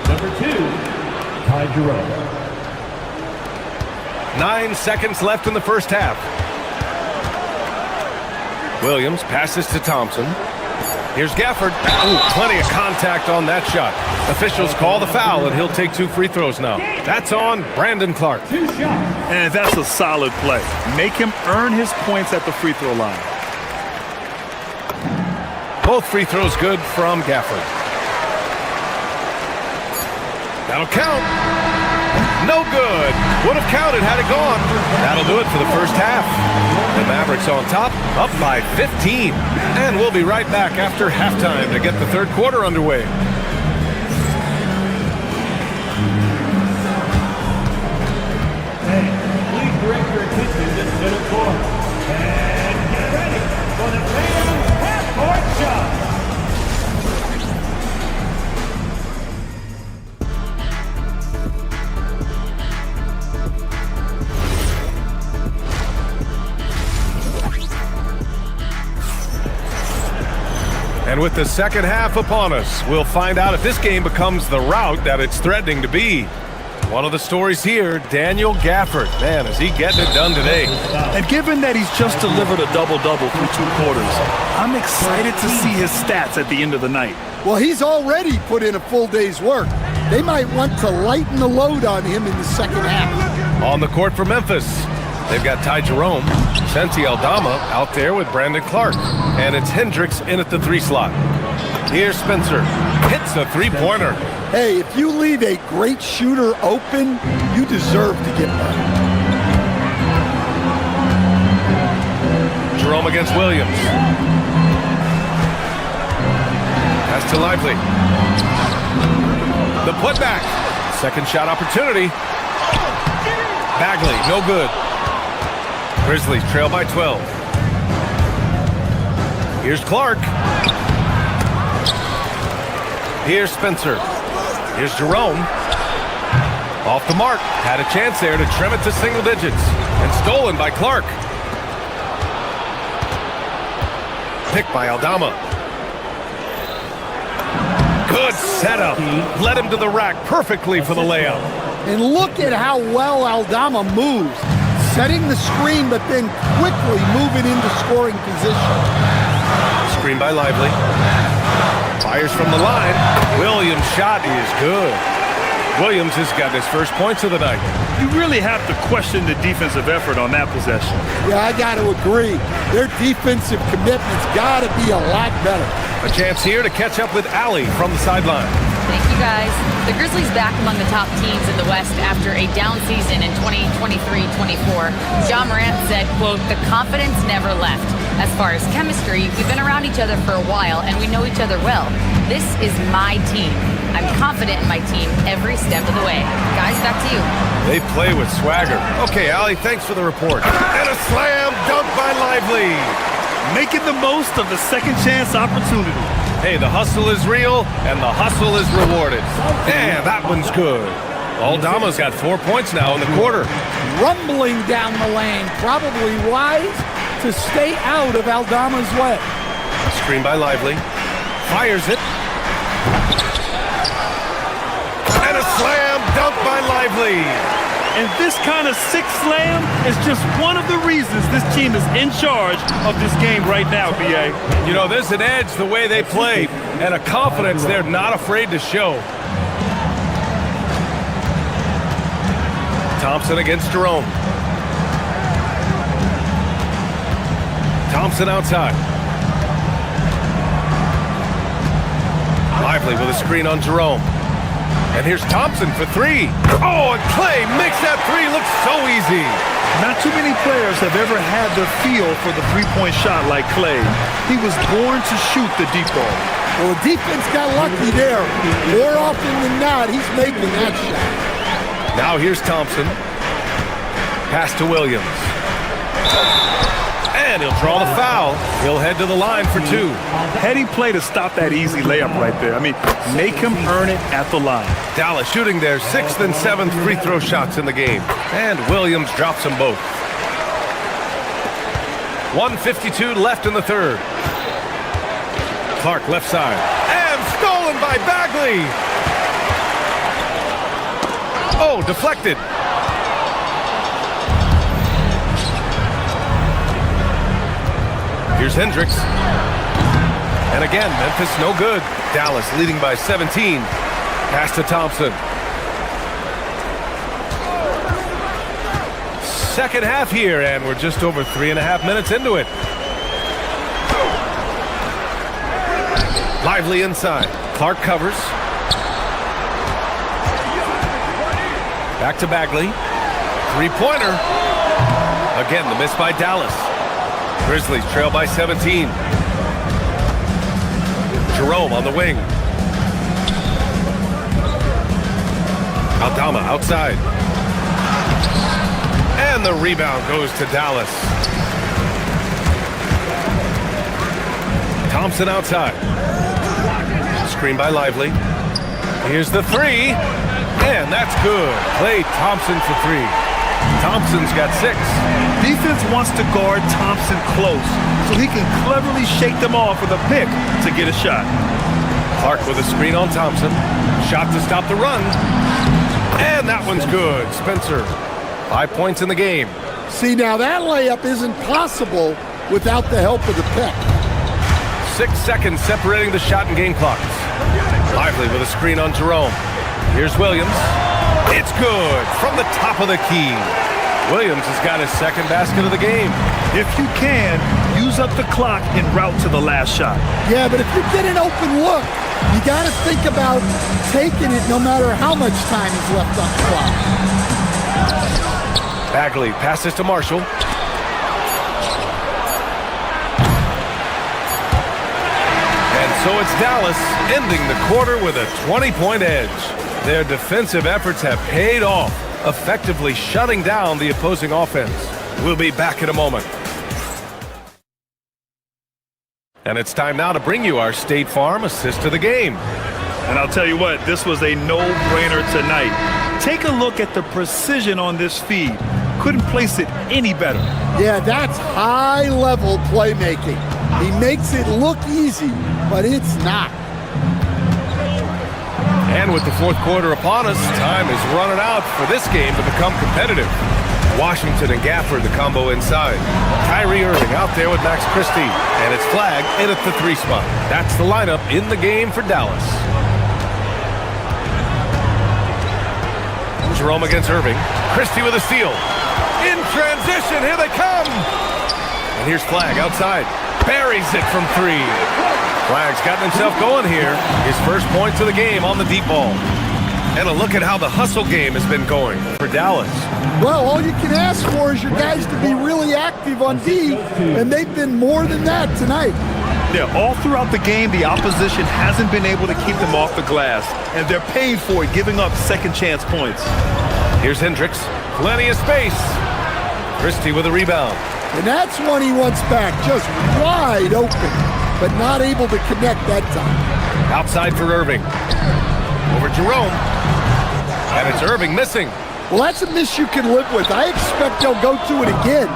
Number 2, Ty Jerome. 9 seconds left in the first half. Williams passes to Thompson. Here's Gafford. Ooh, plenty of contact on that shot. Officials call the foul, and he'll take 2 free throws now. That's on Brandon Clark. And that's a solid play. Make him earn his points at the free throw line. Both free throws good from Gafford. That'll count. No good. Would have counted had it gone. That'll do it for the first half. The Mavericks on top, up by 15. And we'll be right back after halftime to get the third quarter underway. Hey, please direct your attention to center court. And get ready for the fans' half-court shot. And with the second half upon us, we'll find out if this game becomes the rout that it's threatening to be. One of the stories here, Daniel Gafford. Man, is he getting it done today. And given that he's just delivered a double-double through 2 quarters, I'm excited to see his stats at the end of the night. Well, he's already put in a full day's work. They might want to lighten the load on him in the second half. On the court for Memphis, they've got Ty Jerome, Santi Aldama out there with Brandon Clark, and it's Hendricks in at the 3 slot. Here's Spencer, hits a 3-pointer. Hey, if you leave a great shooter open, you deserve to get one. Jerome against Williams. Pass to Lively. The putback. Second shot opportunity. Bagley, no good. Grizzlies trail by 12. Here's Clark. Here's Spencer. Here's Jerome. Off the mark. Had a chance there to trim it to single digits. And stolen by Clark. Picked by Aldama. Good setup. Led him to the rack perfectly for the layup. And look at how well Aldama moves. Setting the screen, but then quickly moving into scoring position. Screen by Lively. Fires from the line. Williams' shot is good. Williams has got his first points of the night. You really have to question the defensive effort on that possession. Yeah, I got to agree. Their defensive commitment's got to be a lot better. A chance here to catch up with Allie from the sideline. Thank you, guys. The Grizzlies back among the top teams in the West after a down season in 2023-24. Ja Morant said, quote, "The confidence never left. As far as chemistry, we've been around each other for a while and we know each other well. This is my team. I'm confident in my team every step of the way." Guys, back to you. They play with swagger. Okay, Allie, thanks for the report. And a slam dunk by Lively. Making the most of the second chance opportunity. Hey, the hustle is real, and the hustle is rewarded. And that one's good. Aldama's got 4 points now in the quarter. Rumbling down the lane, probably wise to stay out of Aldama's way. Screen by Lively. Fires it. And a slam dunk by Lively. And this kind of sick slam is just one of the reasons this team is in charge of this game right now, B.A. You know, there's an edge the way they play and a confidence they're not afraid to show. Thompson against Jerome. Thompson outside. Lively with a screen on Jerome. And here's Thompson for three. Oh, and Clay makes that three look so easy. Not too many players have ever had the feel for the three-point shot like Clay. He was born to shoot the deep ball. Well, the defense got lucky there. More often than not, he's making that shot. Now here's Thompson. Pass to Williams. And he'll draw the foul. He'll head to the line for two. Heady play to stop that easy layup right there. I mean, make him earn it at the line. Dallas shooting their 6th and 7th free throw shots in the game. And Williams drops them both. 1:52 left in the third. Clark left side. And stolen by Bagley. Oh, deflected. Here's Hendricks. And again, Memphis no good. Dallas leading by 17. Pass to Thompson. Second half here, and we're just over 3.5 minutes into it. Lively inside. Clark covers. Back to Bagley. Three-pointer. Again, the miss by Dallas. Grizzlies trail by 17. Jerome on the wing. Aldama outside. And the rebound goes to Dallas. Thompson outside. Screen by Lively. Here's the three. And that's good. Klay Thompson for three. Thompson's got 6. Defense wants to guard Thompson close so he can cleverly shake them off with a pick to get a shot. Clark with a screen on Thompson. Shot to stop the run. And that one's good. Spencer, 5 points in the game. See, now that layup isn't possible without the help of the pick. 6 seconds separating the shot and game clocks. Lively with a screen on Jerome. Here's Williams. It's good from the top of the key. Williams has got his second basket of the game. If you can, use up the clock en route to the last shot. Yeah, but if you get an open look, you got to think about taking it no matter how much time is left on the clock. Bagley passes to Marshall. And so it's Dallas ending the quarter with a 20-point edge. Their defensive efforts have paid off, effectively shutting down the opposing offense. We'll be back in a moment. And it's time now to bring you our State Farm assist of the game. And I'll tell you what, this was a no-brainer tonight. Take a look at the precision on this feed. Couldn't place it any better. Yeah, that's high-level playmaking. He makes it look easy, but it's not. And with the fourth quarter upon us, time is running out for this game to become competitive. Washington and Gafford, the combo inside. Kyrie Irving out there with Max Christie. And it's flagged in at the 3 spot. That's the lineup in the game for Dallas. Jerome against Irving. Christie with a steal. In transition, here they come. And here's Flagg outside. Buries it from 3. Flagg's gotten himself going here. His first points of the game on the deep ball. And a look at how the hustle game has been going for Dallas. Well, all you can ask for is your guys to be really active on D, and they've been more than that tonight. Yeah, all throughout the game, the opposition hasn't been able to keep them off the glass, and they're paying for it, giving up second chance points. Here's Hendricks. Plenty of space. Christie with a rebound. And that's one he wants back, just wide open, but not able to connect that time. Outside for Irving. Over Jerome. And it's Irving missing. Well, that's a miss you can live with. I expect they'll go to it again,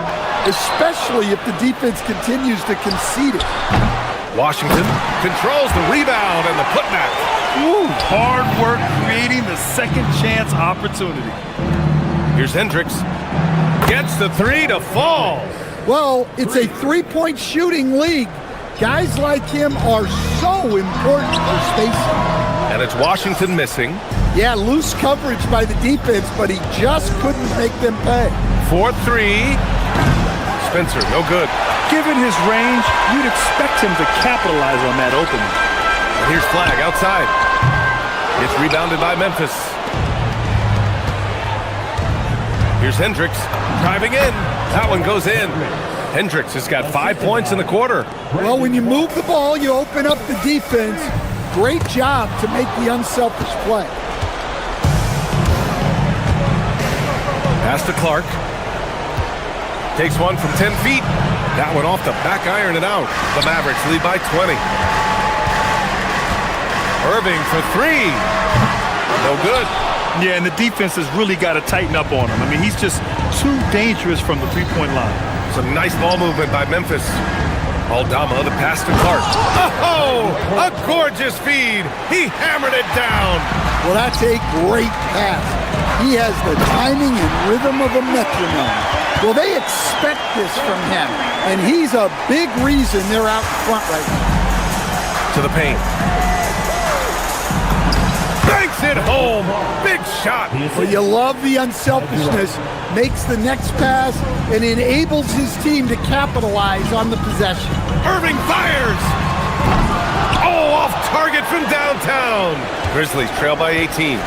especially if the defense continues to concede it. Washington controls the rebound and the putback. Woo, hard work creating the second chance opportunity. Here's Hendricks. Gets the 3 to fall. Well, it's a three-point shooting league. Guys like him are so important for spacing. And it's Washington missing. Yeah, loose coverage by the defense, but he just couldn't make them pay. 4-3. Spencer, no good. Given his range, you'd expect him to capitalize on that opening. And here's Flag outside. It's rebounded by Memphis. Here's Hendricks driving in. That one goes in. Hendricks has got 5 points in the quarter. Well, when you move the ball, you open up the defense. Great job to make the unselfish play. Pass to Clark. Takes one from 10 feet. That one off the back iron and out. The Mavericks lead by 20. Irving for three. No good. Yeah, and the defense has really got to tighten up on him. I mean, he's just too dangerous from the three-point line. Some nice ball movement by Memphis. Aldama, the pass to Clark. Oh, a gorgeous feed. He hammered it down. Well, that's a great pass. He has the timing and rhythm of a metronome. Well, they expect this from him, and he's a big reason they're out in front right now. To the paint. Banks it home. Big shot. Well, you love the unselfishness. Makes the next pass and enables his team to capitalize on the possession. Irving fires. Oh, off target from downtown. Grizzlies trail by 18.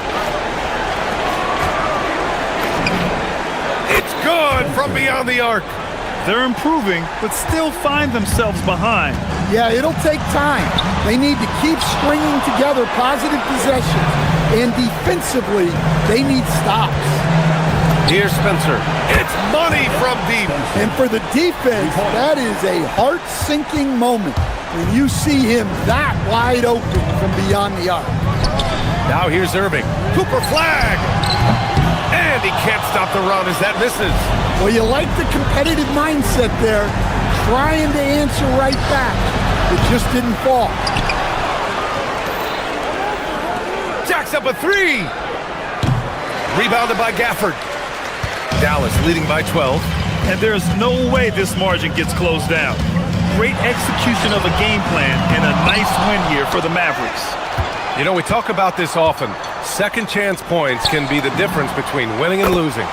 It's good from beyond the arc. They're improving, but still find themselves behind. Yeah, it'll take time. They need to keep stringing together positive possessions, and defensively, they need stops. Here's Spencer. It's money from deep. And for the defense, that is a heart-sinking moment when you see him that wide open from beyond the arc. Now here's Irving. Cooper Flag. And he can't stop the run as that misses. Well, you like the competitive mindset there, trying to answer right back. It just didn't fall. Jacks up a three. Rebounded by Gafford. Dallas leading by 12. And there's no way this margin gets closed down. Great execution of a game plan and a nice win here for the Mavericks. You know, we talk about this often. Second chance points can be the difference between winning and losing.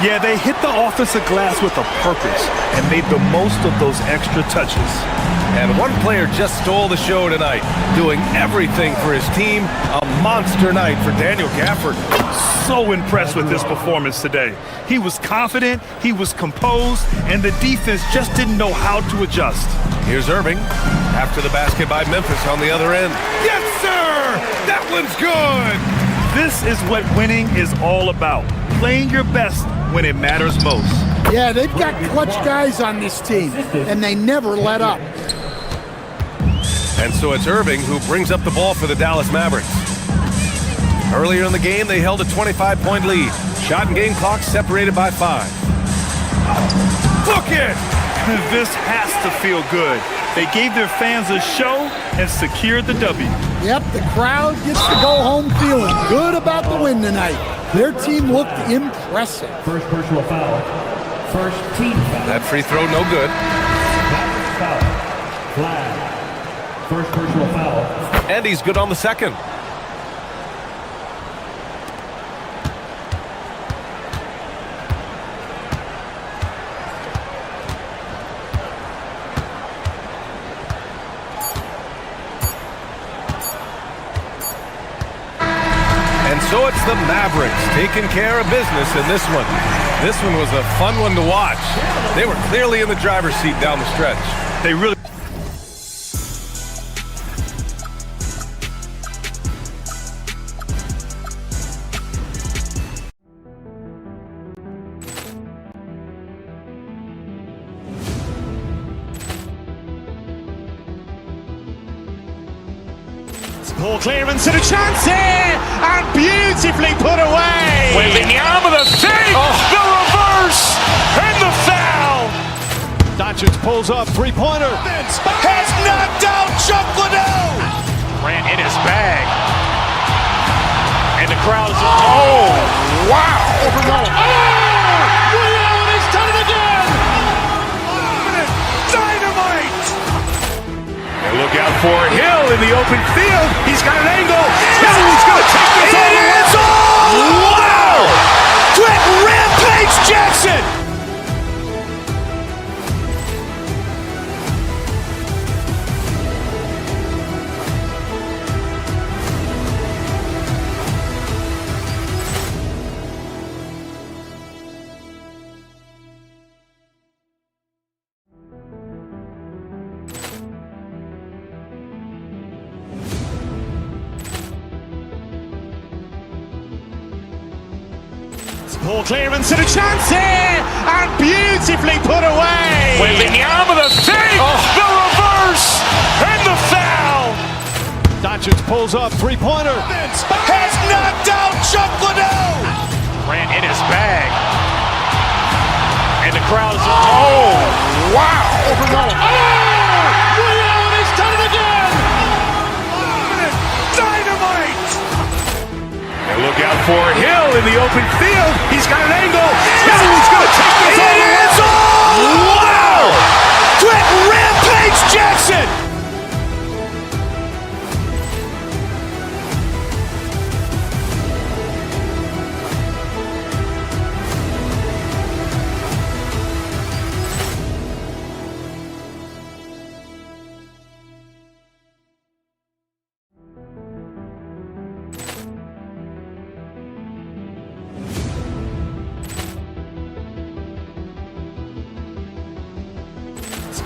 Yeah, they hit the offensive glass with a purpose and made the most of those extra touches. And one player just stole the show tonight, doing everything for his team. A monster night for Daniel Gafford. So impressed with this performance today. He was confident, he was composed, and the defense just didn't know how to adjust. Here's Irving. After the basket by Memphis on the other end. Yes, sir! That one's good! This is what winning is all about. Playing your best when it matters most. Yeah, they've got clutch guys on this team, and they never let up. And so it's Irving who brings up the ball for the Dallas Mavericks. Earlier in the game, they held a 25-point lead. Shot and game clock separated by 5. Book it! This has to feel good. They gave their fans a show and secured the W. Yep, the crowd gets to go home feeling good about the win tonight. Their team looked impressive. First personal foul. First team foul. That free throw, no good. Foul. Flag. First personal foul. And he's good on the second. And so it's the Mavericks taking care of business in this one. This one was a fun one to watch. They were clearly in the driver's seat down the stretch. They really... Ball clearance and a chance here, and beautifully put away. Wembanyama the save, the reverse, and the foul. Doncic pulls up, three-pointer. Has knocked out Chuck Liddell. Ran in his bag. And the crowd is, oh, wow. Ray Allen has done it again. Dynamite. And look out for Hill in the open field. He's got an angle. Hill's going to take this all the way. Wow. Quick rampage Jackson. Ball clearance and a chance here, and beautifully put away. Wembanyama the save, the reverse, and the foul. Doncic pulls up, three-pointer. Has knocked out Chuck Liddell. Ran in his bag. And the crowd is, oh, wow. Liddell, he's done it again. Dynamite. And look out for Hill in the open field. He's got an angle. Hill's going to take this all the way. Wow. Quick Rampage Jackson.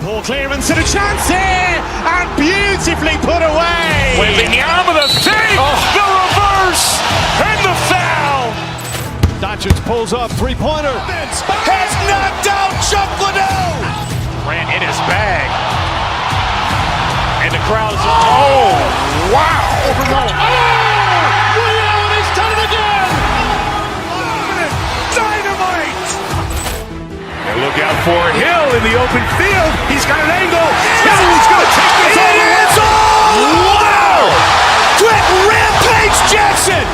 Ball clearance and a chance here, and beautifully put away. Wembanyama the save, the reverse, and the foul. Doncic pulls up, three-pointer. Has knocked out Chuck Liddell. Ran in his bag. And the crowd is, oh, wow. Liddell, he's done it again. Dynamite. And look out for Hill in the open field. He's got an angle. Hill's going to take this all the way. Wow. Quick Rampage Jackson.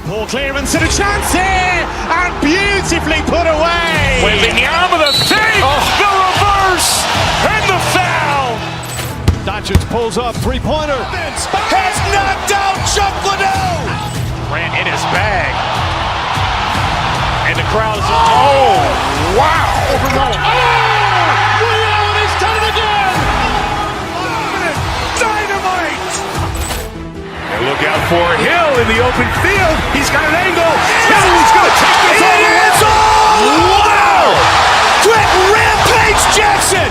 Ball clearance and a chance here, and beautifully put away. Wembanyama the save, the reverse, and the foul. Doncic pulls up, three-pointer. Has knocked out Chuck Liddell. Ran in his bag. And the crowd is, oh, wow. Liddell, he's done it again. Dynamite. And look out for Hill in the open field. He's got an angle. Hill's going to take this all the way. Wow. Quick Rampage Jackson.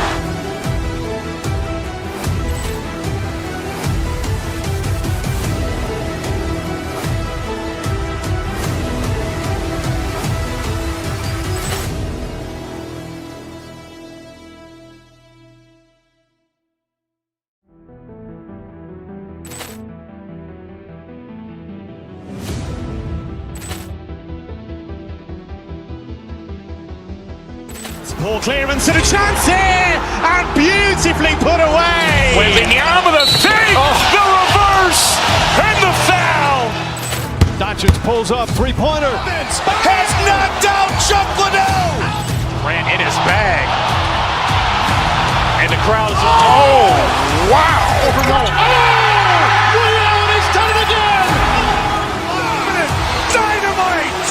Ball clearance and a chance here, and beautifully put away. Wembanyama the save, the reverse, and the foul. Doncic pulls up, three-pointer. Has knocked out Chuck Liddell. Ran in his bag. And the crowd is, oh, wow. Liddell, he's done it again. Dynamite.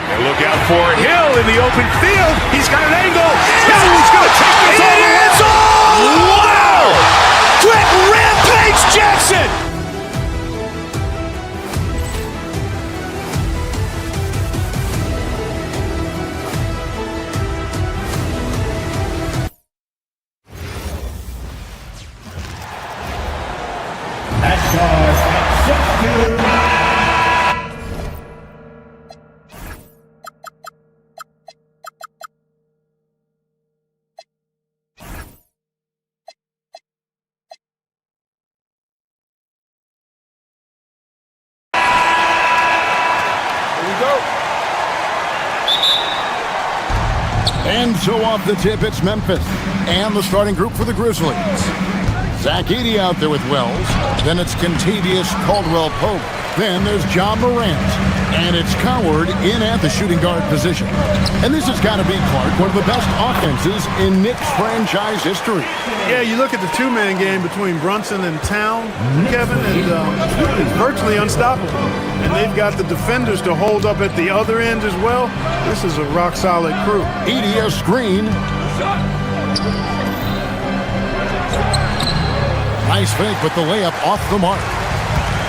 And look out for Hill in the open field. He's got an angle. Hill's going to take this all the way. Wow. Quick Rampage Jackson. And so off the tip, it's Memphis. And the starting group for the Grizzlies. Zach Edey out there with Wells. Then it's Contavious Caldwell-Pope. Then there's John Morant. And it's Coward in at the shooting guard position. And this has got to be, Clark, one of the best offenses in Knicks franchise history. Yeah, you look at the two-man game between Brunson and Town, Kevin, and it's virtually unstoppable. And they've got the defenders to hold up at the other end as well. This is a rock-solid crew. EDS screen. Nice fake, but the layup off the mark.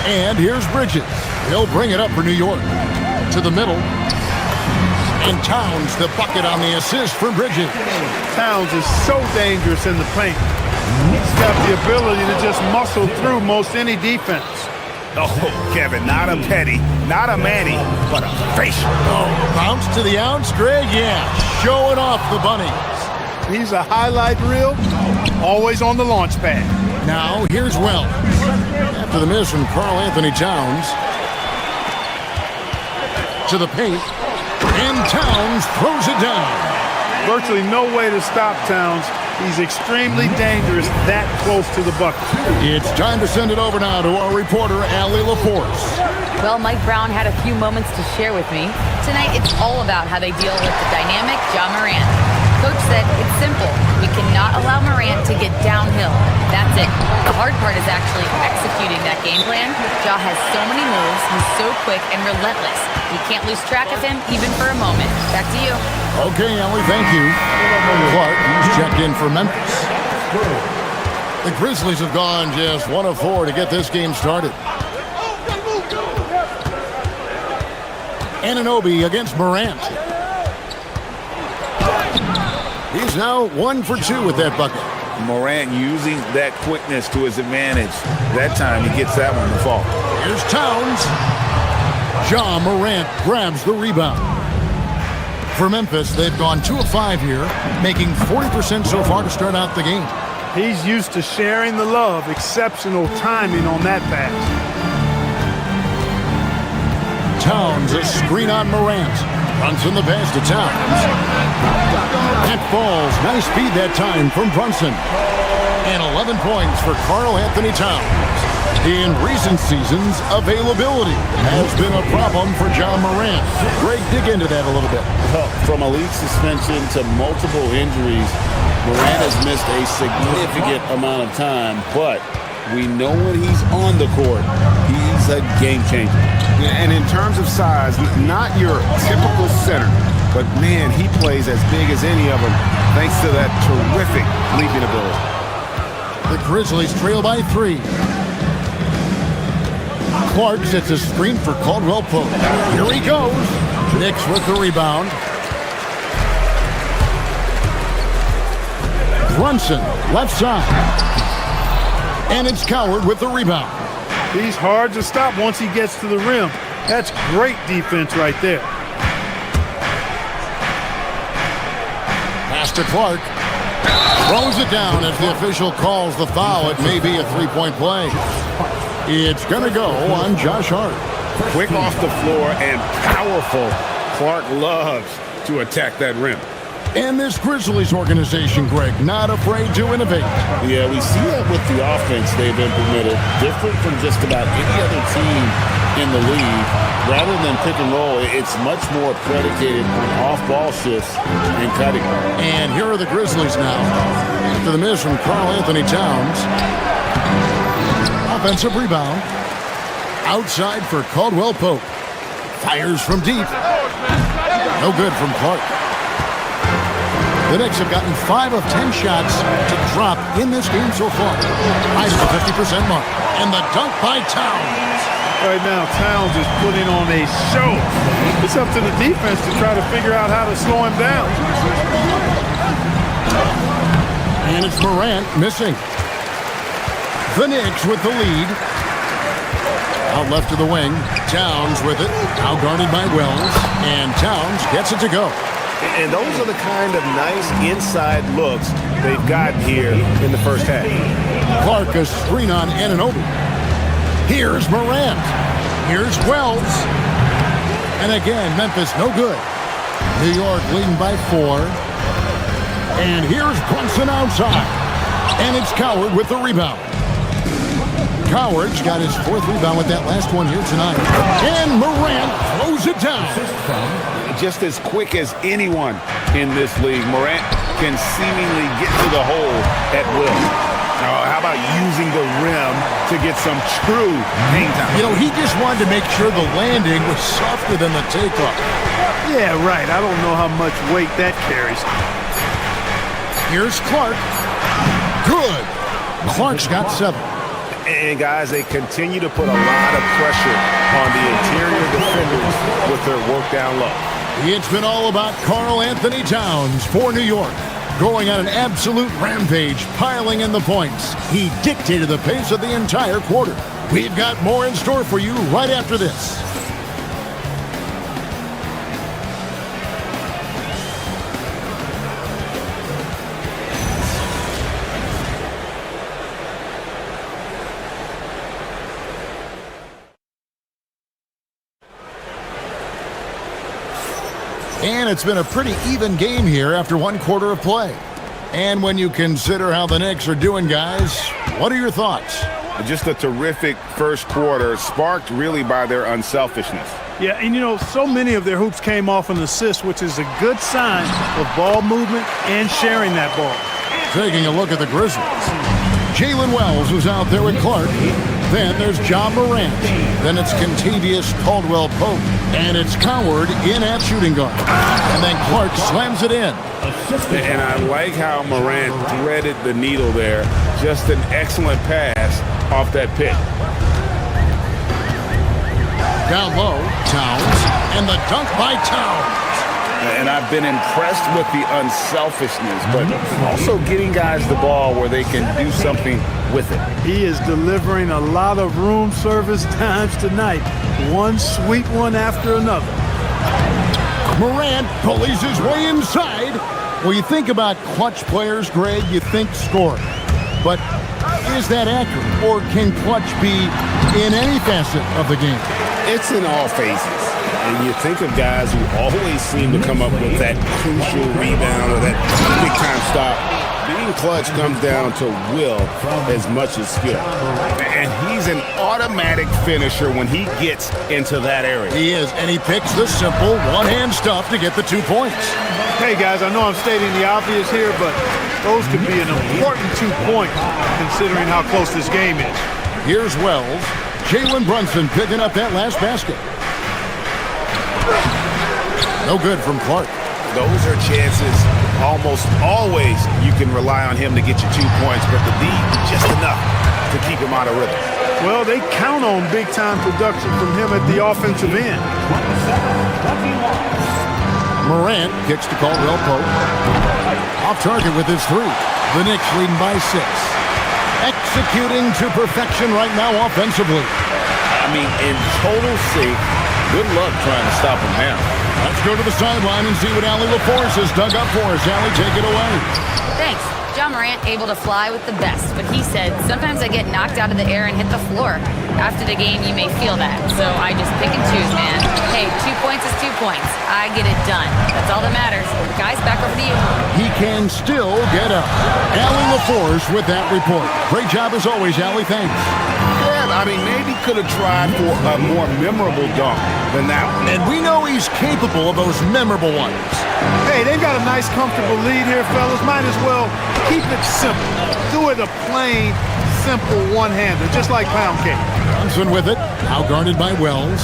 And here's Bridges. He'll bring it up for New York. To the middle. And Towns the bucket on the assist for Bridges. Towns is so dangerous in the paint. He's got the ability to just muscle through most any defense. Oh, Kevin, not a Petty, not a Manny, but a facial. Oh, bounce to the ounce, Greg, yeah. Showing off the bunnies. He's a highlight reel, always on the launch pad. Now, here's Wells. After the miss from Karl Anthony Towns. To the paint. And Towns throws it down. Virtually no way to stop Towns. He's extremely dangerous that close to the bucket. It's time to send it over now to our reporter, Allie LaForce. Well, Mike Brown had a few moments to share with me. Tonight, it's all about how they deal with the dynamic Ja Morant. Coach said it's simple. We cannot allow Morant to get downhill. That's it. The hard part is actually executing that game plan. Ja has so many moves. He's so quick and relentless. You can't lose track of him even for a moment. Back to you. Okay, Allie, thank you. Clark, he's checked in for Memphis. The Grizzlies have gone just 1 of 4 to get this game started. Anunoby against Morant. He's now 1 for 2 with that bucket. Morant using that quickness to his advantage. That time he gets that one to fall. Here's Towns. Ja Morant grabs the rebound. For Memphis, they've gone 2 of 5 here, making 40% so far to start out the game. He's used to sharing the love. Exceptional timing on that pass. Towns, a screen on Morant. Brunson the pass to Towns. That falls. Nice speed that time from Brunson. And 11 points for Karl Anthony Towns. In recent seasons, availability has been a problem for Ja Morant. Greg, dig into that a little bit. From a league suspension to multiple injuries, Morant has missed a significant amount of time, but we know when he's on the court, he's a game changer. Yeah, and in terms of size, not your typical center, but man, he plays as big as any of them thanks to that terrific leaping ability. The Grizzlies trail by 3. Clark sets a screen for Caldwell Pope. Here he goes. Knicks with the rebound. Brunson, left side. And it's Coward with the rebound. He's hard to stop once he gets to the rim. That's great defense right there. Pass to Clark. Throws it down as the official calls the foul. It may be a three-point play. It's going to go on Josh Hart. Quick off the floor and powerful. Clark loves to attack that rim. And this Grizzlies organization, Greg, not afraid to innovate. Yeah, we see that with the offense they've implemented. Different from just about any other team in the league. Rather than pick and roll, it's much more predicated on off-ball shifts and cutting. And here are the Grizzlies now. After the miss from Karl Anthony Towns. Offensive rebound. Outside for Caldwell Pope. Fires from deep. No good from Clark. The Knicks have gotten 5 of 10 shots to drop in this game so far. High to the 50% mark. And the dunk by Towns. Right now, Towns is putting on a show. It's up to the defense to try to figure out how to slow him down. And it's Morant missing. The Knicks with the lead. Out left to the wing. Towns with it. Now guarded by Wells. And Towns gets it to go. And those are the kind of nice inside looks they've gotten here in the first half. Clark, a screen on Anunoby. Here's Morant. Here's Wells. And again, Memphis no good. New York leading by 4. And here's Brunson outside. And it's Coward with the rebound. Coward's got his 4th rebound with that last one here tonight. And Morant throws throws it down. Just as quick as anyone in this league, Morant can seemingly get to the hole at will. Now, how about using the rim to get some true hang time? You know, he just wanted to make sure the landing was softer than the takeoff. Yeah, right. I don't know how much weight that carries. Here's Clark. Good. Clark's got 7. And, guys, they continue to put a lot of pressure on the interior defenders with their work down low. It's been all about Karl Anthony Towns for New York. Going on an absolute rampage, piling in the points. He dictated the pace of the entire quarter. We've got more in store for you right after this. And it's been a pretty even game here after 1 quarter of play. And when you consider how the Knicks are doing, guys, what are your thoughts? Just a terrific first quarter, sparked really by their unselfishness. Yeah, and you know, so many of their hoops came off an assist, which is a good sign of ball movement and sharing that ball. Taking a look at the Grizzlies. Jalen Wells was out there with Clark. Then there's John Morant. Then it's Contavious Caldwell-Pope. And it's Coward in at shooting guard. And then Clark slams it in. And I like how Morant threaded the needle there. Just an excellent pass off that pick. Down low, Towns. And the dunk by Towns. And I've been impressed with the unselfishness, but also getting guys the ball where they can do something with it. He is delivering a lot of room service times tonight. One sweet one after another. Morant pulleys his way inside. Well, you think about clutch players, Greg, you think scoring. But is that accurate? Or can clutch be in any facet of the game? It's in all phases. And you think of guys who always seem to come up with that crucial rebound or that big-time stop. Being clutch comes down to will as much as skill. And he's an automatic finisher when he gets into that area. He is, and he picks the simple one-hand stuff to get the 2 points. Hey, guys, I know I'm stating the obvious here, but those could be an important 2 points considering how close this game is. Here's Wells. Jalen Brunson picking up that last basket. No good from Clark. Those are chances almost always you can rely on him to get you 2 points, but the D just enough to keep him out of rhythm. Well, they count on big-time production from him at the offensive end. Morant kicks to Caldwell-Pope. Off target with his 3. The Knicks leading by 6. Executing to perfection right now offensively. I mean, in total sync. Good luck trying to stop him now. Let's go to the sideline and see what Allie LaForce has dug up for us. Allie, take it away. Thanks. John Morant able to fly with the best, but he said, sometimes I get knocked out of the air and hit the floor. After the game, you may feel that, so I just pick and choose, man. Hey, 2 points is 2 points. I get it done. That's all that matters. Guys, back over to you. He can still get up. Allie LaForce with that report. Great job as always, Allie. Thanks. I mean, maybe could have tried for a more memorable dunk than that one. And we know he's capable of those memorable ones. Hey, they've got a nice, comfortable lead here, fellas. Might as well keep it simple. Do it a plain, simple one-hander, just like pound cake. Johnson with it. Now guarded by Wells.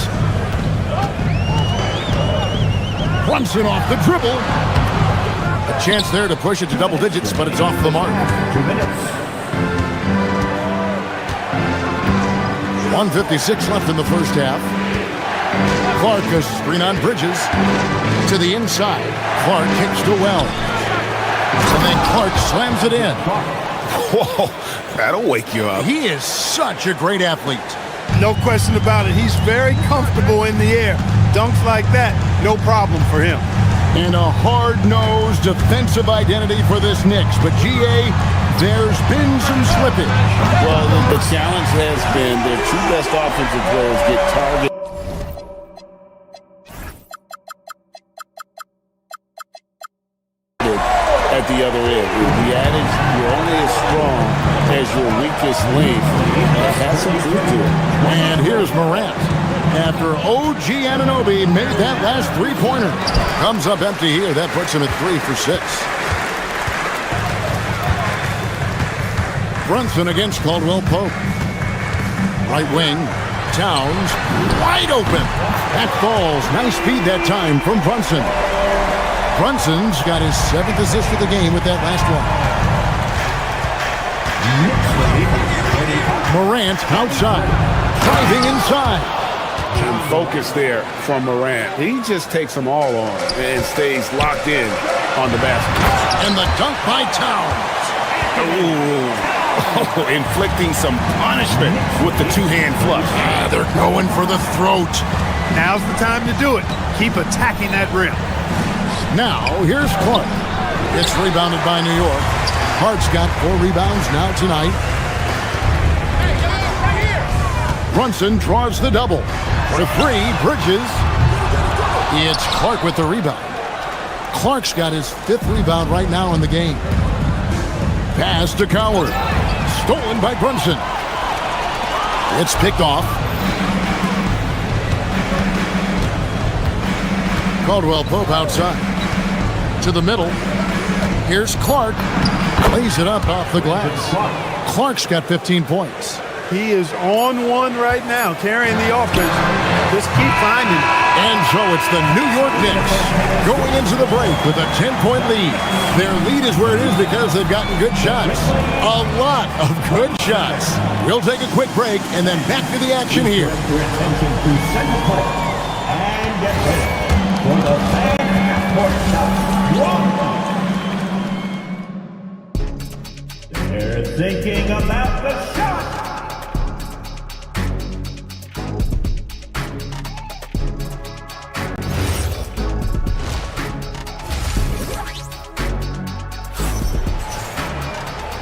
Brunson off the dribble. A chance there to push it to double digits, but it's off the mark. 2 minutes. 1:56 left in the first half. Clark, a screen on Bridges. To the inside. Clark kicks to Wells. And then Clark slams it in. Whoa, that'll wake you up. He is such a great athlete. No question about it. He's very comfortable in the air. Dunks like that, no problem for him. And a hard-nosed defensive identity for this Knicks. But GA, there's been some slippage. Well, the challenge has been their 2 best offensive players get targeted at the other end. The adage, you're only as strong as your weakest link, has some truth to it. And here's Morant. after OG Anunoby made that last three-pointer. Comes up empty here. That puts him at 3 for 6. Brunson against Caldwell Pope. Right wing, Towns, wide open. That falls. Nice speed that time from Brunson. Brunson's got his 7th assist of the game with that last one. Morant outside, driving inside. And focus there from Morant. He just takes them all on and stays locked in on the basket. And the dunk by Towns. Oh, inflicting some punishment with the two-hand flush. They're going for the throat. Now's the time to do it. Keep attacking that rim. Now, here's Clark. It's rebounded by New York. Hart's got 4 rebounds now tonight. Brunson draws the double. For 3, Bridges. It's Clark with the rebound. Clark's got his 5th rebound right now in the game. Pass to Coward. Stolen by Brunson. It's picked off. Caldwell Pope outside. To the middle. Here's Clark. Lays it up off the glass. Clark's got 15 points. He is on one right now, carrying the offense. Just keep finding it. And so it's the New York Knicks going into the break with a 10-point lead. Their lead is where it is because they've gotten good shots. A lot of good shots. We'll take a quick break and then back to the action here. Your attention to center court. And get ready for the fan half-court shot. They're thinking about the shot.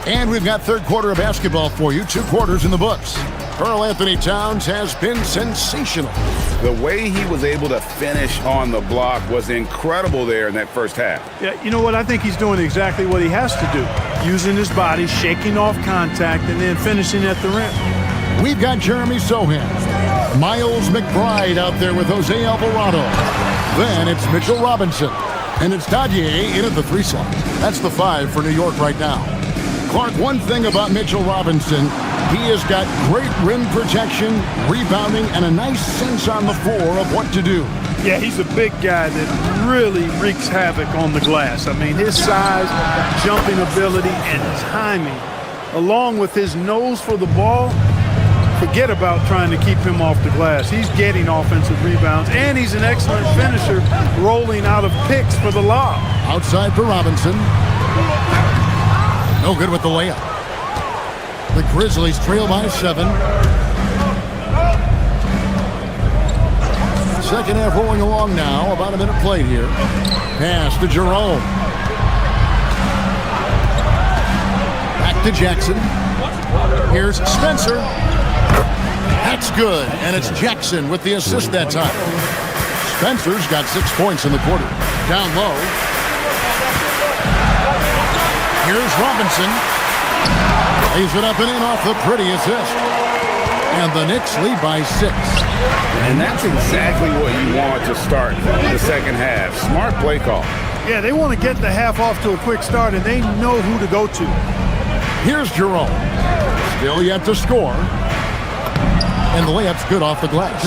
And we've got third quarter of basketball for you. 2 quarters in the books. Karl Anthony Towns has been sensational. The way he was able to finish on the block was incredible there in that first half. Yeah, you know what? I think he's doing exactly what he has to do. Using his body, shaking off contact, and then finishing at the rim. We've got Jeremy Sohan. Miles McBride out there with Jose Alvarado. Then it's Mitchell Robinson. And it's Dadier in at the 3 slot. That's the 5 for New York right now. Clark, one thing about Mitchell Robinson, he has got great rim protection, rebounding, and a nice sense on the floor of what to do. Yeah, he's a big guy that really wreaks havoc on the glass. I mean, his size, jumping ability, and timing, along with his nose for the ball, forget about trying to keep him off the glass. He's getting offensive rebounds, and he's an excellent finisher, rolling out of picks for the lob. Outside for Robinson. No good with the layup. The Grizzlies trail by 7. Second half rolling along now. About a minute played here. Pass to Jerome. Back to Jackson. Here's Spencer. That's good. And it's Jackson with the assist that time. Spencer's got 6 points in the quarter. Down low. Here's Robinson. Lays it up and in off the pretty assist. And the Knicks lead by 6. And that's exactly what you want to start the second half. Smart play call. Yeah, they want to get the half off to a quick start, and they know who to go to. Here's Jerome. Still yet to score. And the layup's good off the glass.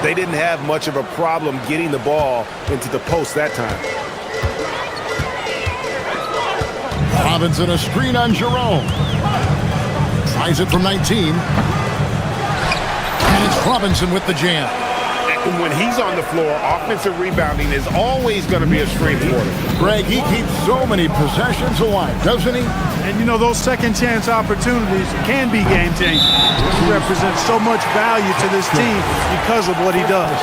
They didn't have much of a problem getting the ball into the post that time. Robinson a screen on Jerome. Tries it from 19. And it's Robinson with the jam. And when he's on the floor, offensive rebounding is always going to be a strength for him. Greg, he keeps so many possessions alive, doesn't he? And, you know, those second-chance opportunities can be game-changing. He represents so much value to this team because of what he does.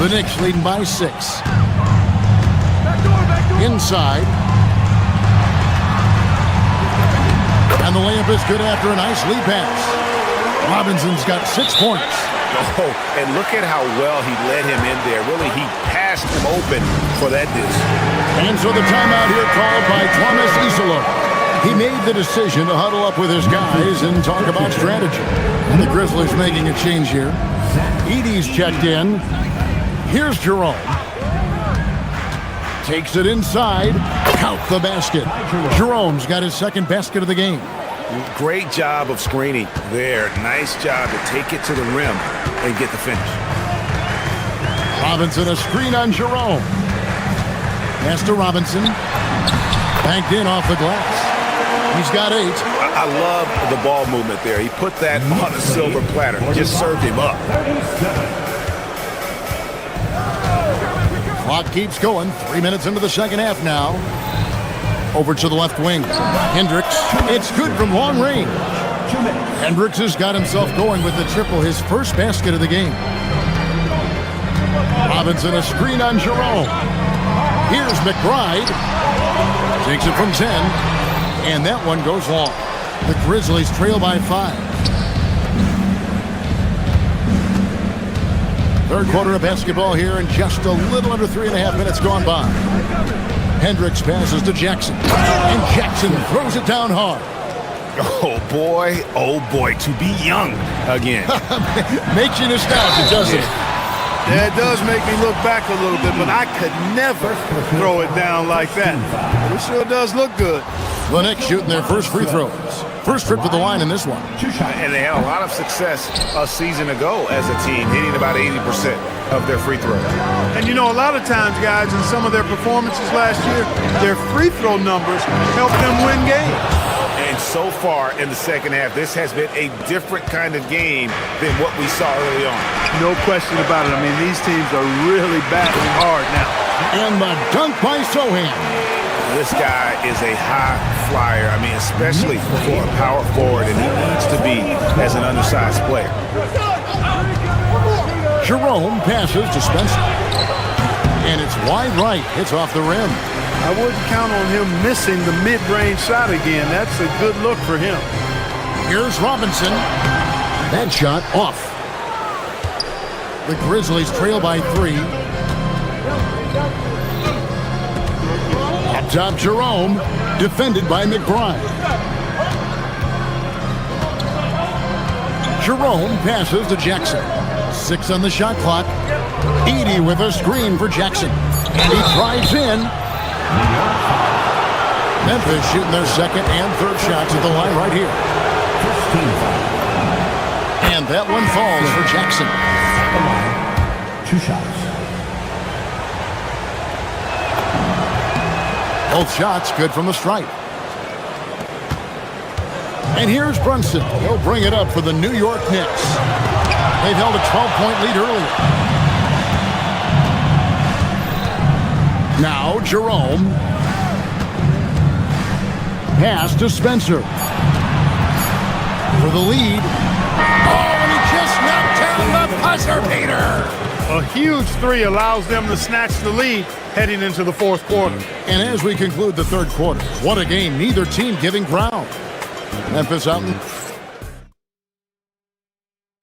The Knicks leading by 6. Inside. And the layup is good after a nice lead pass. Robinson's got 6 points. Oh, and look at how well he led him in there. Really, he passed him open for that dish. And so the timeout here called by Thomas Iserlohn. He made the decision to huddle up with his guys and talk about strategy. And the Grizzlies making a change here. Edey's checked in. Here's Jerome. Takes it inside. Count the basket. Jerome's got his second basket of the game. Great job of screening there. Nice job to take it to the rim and get the finish. Robinson, a screen on Jerome. Pass to Robinson. Banked in off the glass. He's got 8. I love the ball movement there. He put that on a silver platter. Just served him up. Clock keeps going. 3 minutes into the second half now. Over to the left wing. Hendricks. It's good from long range. Hendricks has got himself going with the triple, his first basket of the game. Robinson, a screen on Jerome. Here's McBride. Takes it from 10. And that one goes long. The Grizzlies trail by 5. Third quarter of basketball here, and just a little under 3.5 minutes gone by. Hendricks passes to Jackson. And Jackson throws it down hard. Oh boy, to be young again. Makes you nostalgic, doesn't it? Yeah, it does make me look back a little bit, but I could never throw it down like that. But it sure does look good. The Knicks shooting their first free throws. First trip to the line in this one. And they had a lot of success a season ago as a team, hitting about 80% of their free throws. And you know, a lot of times, guys, in some of their performances last year, their free throw numbers helped them win games. And so far in the second half, this has been a different kind of game than what we saw early on. No question about it. I mean, these teams are really battling hard now. And the dunk by Sohan. This guy is a high flyer. I mean, especially for a power forward, and he needs to be as an undersized player. Jerome passes to Spencer. And it's wide right. It's off the rim. I wouldn't count on him missing the mid-range shot again. That's a good look for him. Here's Robinson. That shot off. The Grizzlies trail by 3. Up top, Jerome. Defended by McBride. Jerome passes to Jackson. 6 on the shot clock. Edey with a screen for Jackson. And he drives in. Memphis shooting their second and third shots at the line right here. And that one falls for Jackson. 2 shots. Both shots good from the stripe. And here's Brunson. He'll bring it up for the New York Knicks. They've held a 12-point lead earlier. Now Jerome. Pass to Spencer. For the lead. Oh, and he just knocked down the buzzer beater. A huge 3 allows them to snatch the lead heading into the fourth quarter. And as we conclude the third quarter, what a game. Neither team giving ground. Memphis out.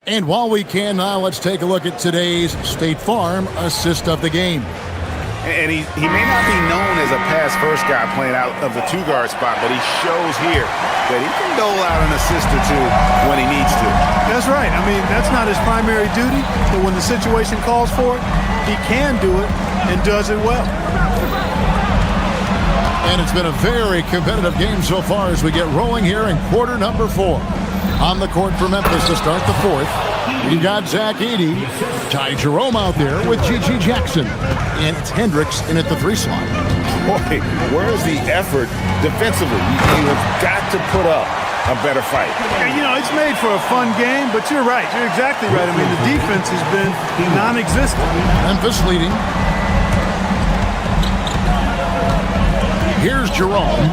And while we can now, let's take a look at today's State Farm assist of the game. And he may not be known as a pass-first guy playing out of the 2-guard spot, but he shows here that he can dole out an assist or 2 when he needs to. That's right. I mean, that's not his primary duty, but when the situation calls for it, he can do it and does it well. And it's been a very competitive game so far as we get rolling here in quarter number 4. On the court for Memphis to start the fourth. You got Zach Edey, Ty Jerome out there with G.G. Jackson. And it's Hendricks in at the 3 slot. Boy, where's the effort defensively? You have got to put up a better fight. You know, it's made for a fun game, but you're right. You're exactly right. I mean, the defense has been non-existent. Memphis leading. Here's Jerome.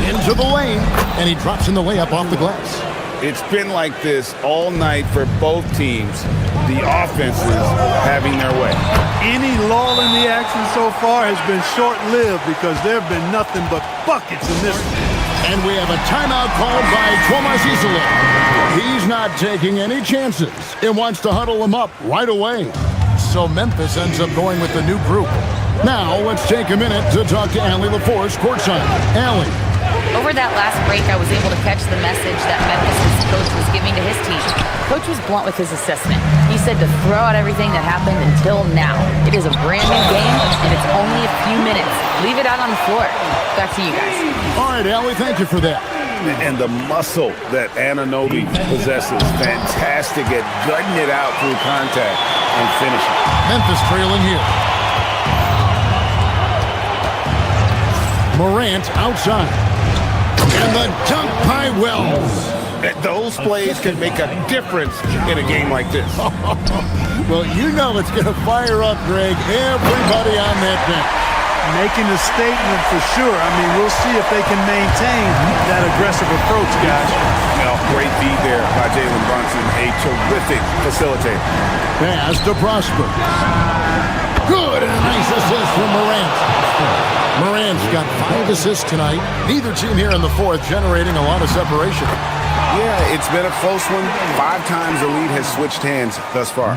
Into the lane, and he drops in the layup off the glass. It's been like this all night for both teams. The offenses having their way. Any lull in the action so far has been short-lived because there have been nothing but buckets in this one. And we have a timeout called by Tomas Isola. He's not taking any chances and wants to huddle him up right away. so Memphis ends up going with the new group. Now, let's take a minute to talk to Allie LaForce courtside. Allie. Over that last break, I was able to catch the message that Memphis' coach was giving to his team. Coach was blunt with his assessment. He said to throw out everything that happened until now. It is a brand new game, and it's only a few minutes. Leave it out on the floor. Back to you guys. All right, Allie, thank you for that. And the muscle that Anunoby possesses, fantastic at gutting it out through contact and finishing. Memphis trailing here. Morant outside. And the dunk by Wells. Those plays can make a difference in a game like this. Well, you know it's going to fire up, Greg. Everybody on that bench. Making a statement for sure. I mean, we'll see if they can maintain that aggressive approach, guys. Well, great feed there by Jalen Brunson, a terrific facilitator. Pass to Prosper. Good, and a nice assist from Morant. Morant's got 5 assists tonight. Neither team here in the fourth generating a lot of separation. Yeah, it's been a close one. 5 times the lead has switched hands thus far.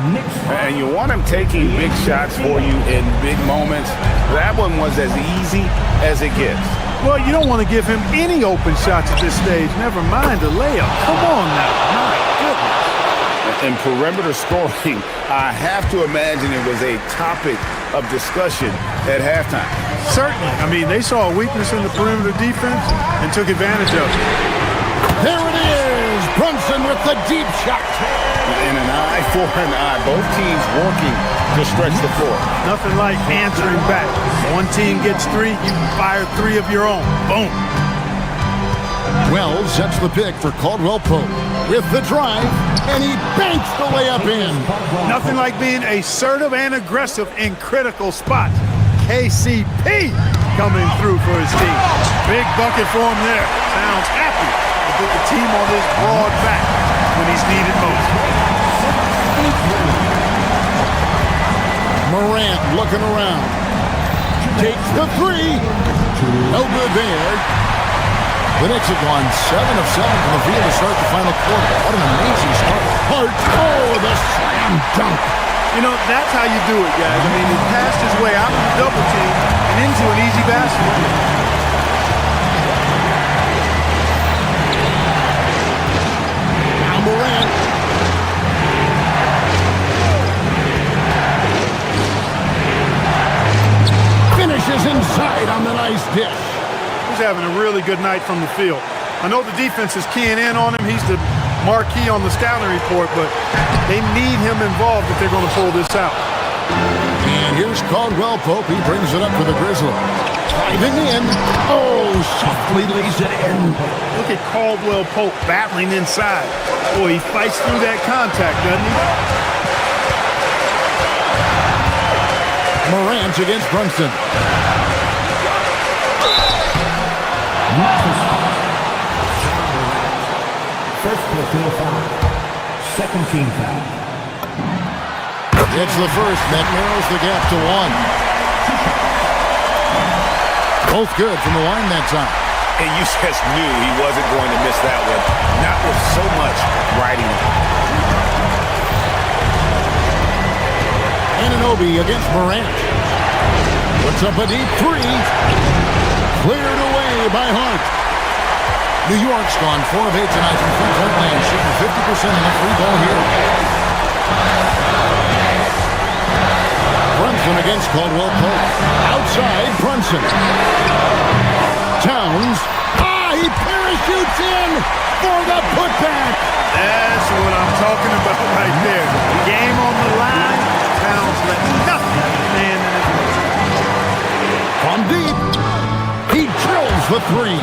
And you want him taking big shots for you in big moments. That one was as easy as it gets. Well, you don't want to give him any open shots at this stage. Never mind a layup. Come on now. My goodness. And perimeter scoring, I have to imagine it was a topic of discussion at halftime. Certainly. I mean, they saw a weakness in the perimeter defense and took advantage of it. There it is. Brunson with the deep shot. And an eye for an eye. Both teams working to stretch the floor. Nothing like answering back. One team gets 3, you fire 3 of your own. Boom. Wells sets the pick for Caldwell Pope with the drive, and he banks the layup in. Nothing like being assertive and aggressive in critical spots. KCP coming through for his team. Big bucket for him there. Sounds happy to put the team on his broad back when he's needed most. Morant looking around. Takes the 3. No good there. The Knicks have gone 7 of 7 from the field to start the final quarter. What an amazing start. Hart, the slam dunk. You know, that's how you do it, guys. I mean, he passed his way out of the double team and into an easy basket. Now Morant. Finishes inside on the nice dish. He's having a really good night from the field. I know the defense is keying in on him. He's the marquee on the scouting report, but they need him involved if they're going to pull this out. And here's Caldwell Pope. He brings it up for the Grizzlies. Driving in. Oh, softly lays it in. Look at Caldwell Pope battling inside. Boy, he fights through that contact, doesn't he? Morant against Brunson. First personal foul. Second team foul. It's the first that narrows the gap to 1. Both good from the line that time. And you just knew he wasn't going to miss that one. Not with so much riding. Anunoby against Morant. Puts up a deep 3. Cleared away by Hart. New York's gone 4 of 8 tonight from three-point land, shooting 50% in the free ball here. Brunson against Caldwell Pope. Outside, Brunson. Towns. He parachutes in for the putback. That's what I'm talking about right there. Game on the line. Towns let nothing stand in his way. From deep. He drills the 3.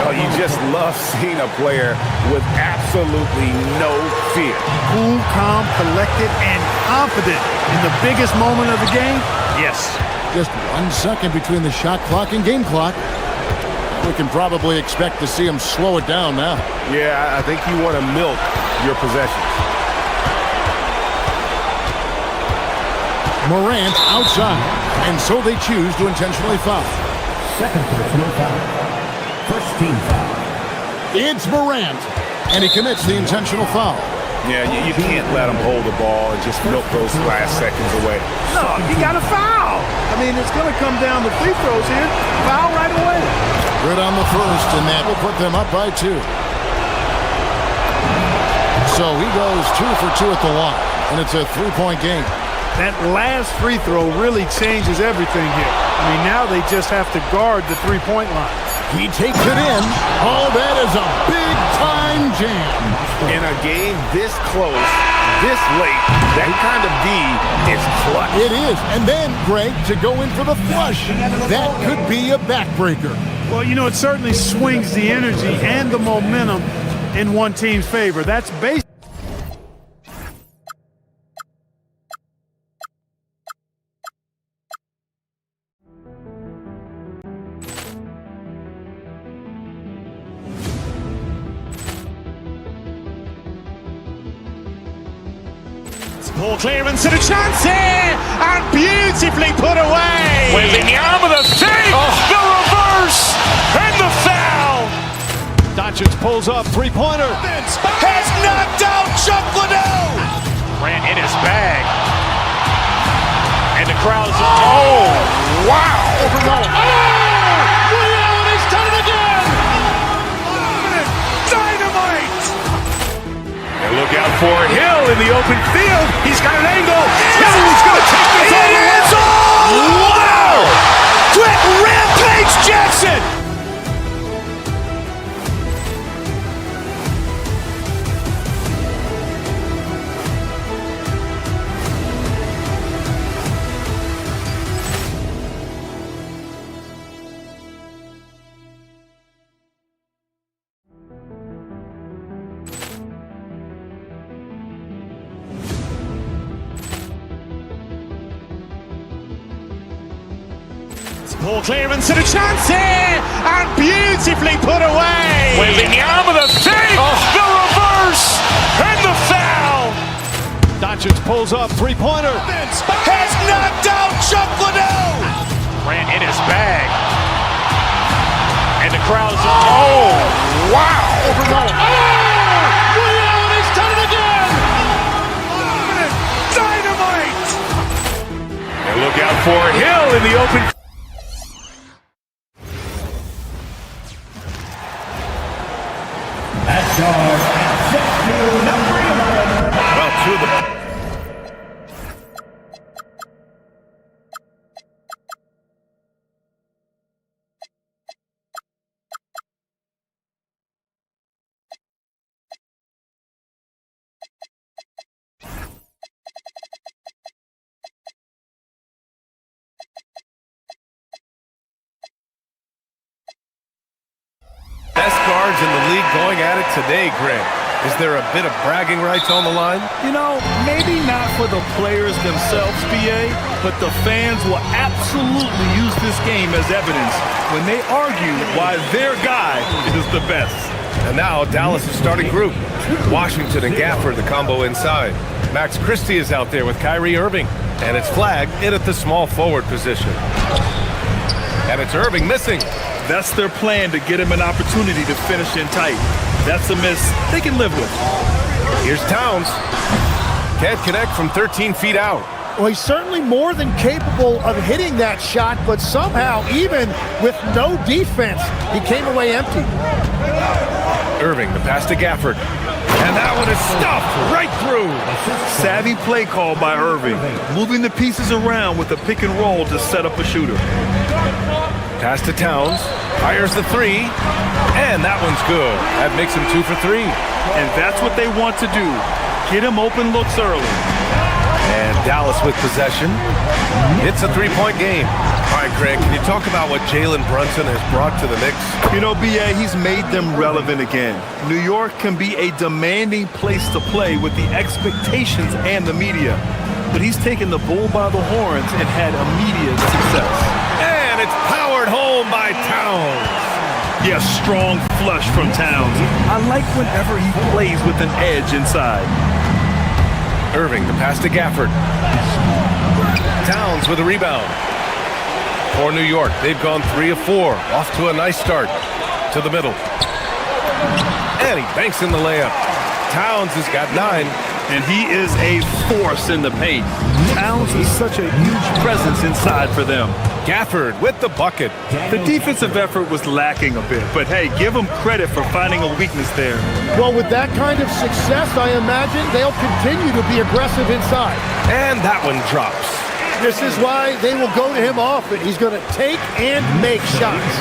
Oh, you just love seeing a player with absolutely no fear. Cool, calm, collected, and confident in the biggest moment of the game. Yes. Just 1 second between the shot clock and game clock. We can probably expect to see him slow it down now. Yeah, I think you want to milk your possessions. Morant outside, and so they choose to intentionally foul. Second personal foul. First team foul. It's Morant, and he commits the intentional foul. Yeah, you can't let him hold the ball and just milk those last seconds away. No, he got a foul. I mean, it's going to come down to free throws here. Foul right away. Good on the first, and that will put them up by 2. So he goes 2 for 2 at the line, and it's a 3-point game. That last free throw really changes everything here. I mean, now they just have to guard the three-point line. He takes it in. Oh, that is a big-time jam. In a game this close, this late, that kind of D is clutch. It is. And then, Greg, to go in for the flush, that could be a backbreaker. Well, you know, it certainly swings the energy and the momentum in one team's favor. That's basically. Ball clearance and a chance here, and beautifully put away. Wembanyama the save, the reverse, and the foul. Doncic pulls up, three-pointer. Has knocked out Chuck Liddell. Ran in his bag. And the crowd's Oh, wow. He's done it again. Dynamite. And look out for Hill in the open field. He's got an angle. Hill's going to take this all the way. Wow. Quick rampage Jackson. Ball clearance and a chance here, and beautifully put away. Wembanyama the save, the reverse, and the foul. Doncic pulls up, three-pointer. Has knocked out Chuck Liddell. Ran in his bag. And the crowd's wow. He's done it again. Dynamite. And look out for Hill in the open. Well, to the Best guards in the league going at it today, Greg. Is there a bit of bragging rights on the line? You know, maybe not for the players themselves, BA, but the fans will absolutely use this game as evidence when they argue why their guy is the best. And now Dallas' starting group. Washington and Gafford, the combo inside. Max Christie is out there with Kyrie Irving. And it's flagged in at the small forward position. And it's Irving missing. That's their plan, to get him an opportunity to finish in tight. That's a miss they can live with. Here's Towns. Can't connect from 13 feet out. Well, he's certainly more than capable of hitting that shot, but somehow, even with no defense, he came away empty. Irving, the pass to Gafford. And that one is stuffed right through. Savvy play call by Irving, moving the pieces around with a pick and roll to set up a shooter. Pass to Towns, fires the three, and that one's good. That makes him 2 for 3. And that's what they want to do, get him open looks early. And Dallas with possession. It's a 3-point game. All right, Greg, can you talk about what Jalen Brunson has brought to the Knicks? You know, BA, he's made them relevant again. New York can be a demanding place to play with the expectations and the media. But he's taken the bull by the horns and had immediate success. And it's powered home by Towns. Yeah, strong flush from Towns. I like whenever he plays with an edge inside. Irving, the pass to Gafford. Towns with a rebound. For New York, they've gone 3 of 4. Off to a nice start. To the middle. And he banks in the layup. Towns has got 9. And he is a force in the paint. Towns is such a huge presence inside for them. Gafford with the bucket. The defensive effort was lacking a bit, but hey, give them credit for finding a weakness there. Well, with that kind of success, I imagine they'll continue to be aggressive inside. And that one drops. This is why they will go to him often. He's going to take and make shots.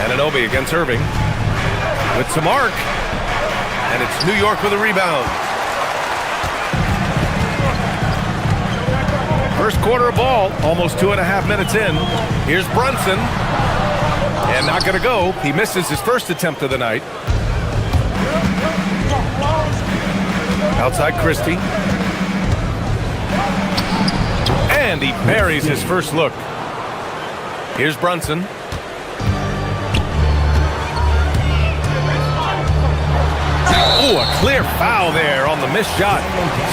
Anunoby against Irving with some arc. And it's New York with a rebound. First quarter of ball, almost 2.5 minutes in. Here's Brunson. And not going to go. He misses his first attempt of the night. Outside Christie. And he buries his first look. Here's Brunson. Oh, a clear foul there on the missed shot.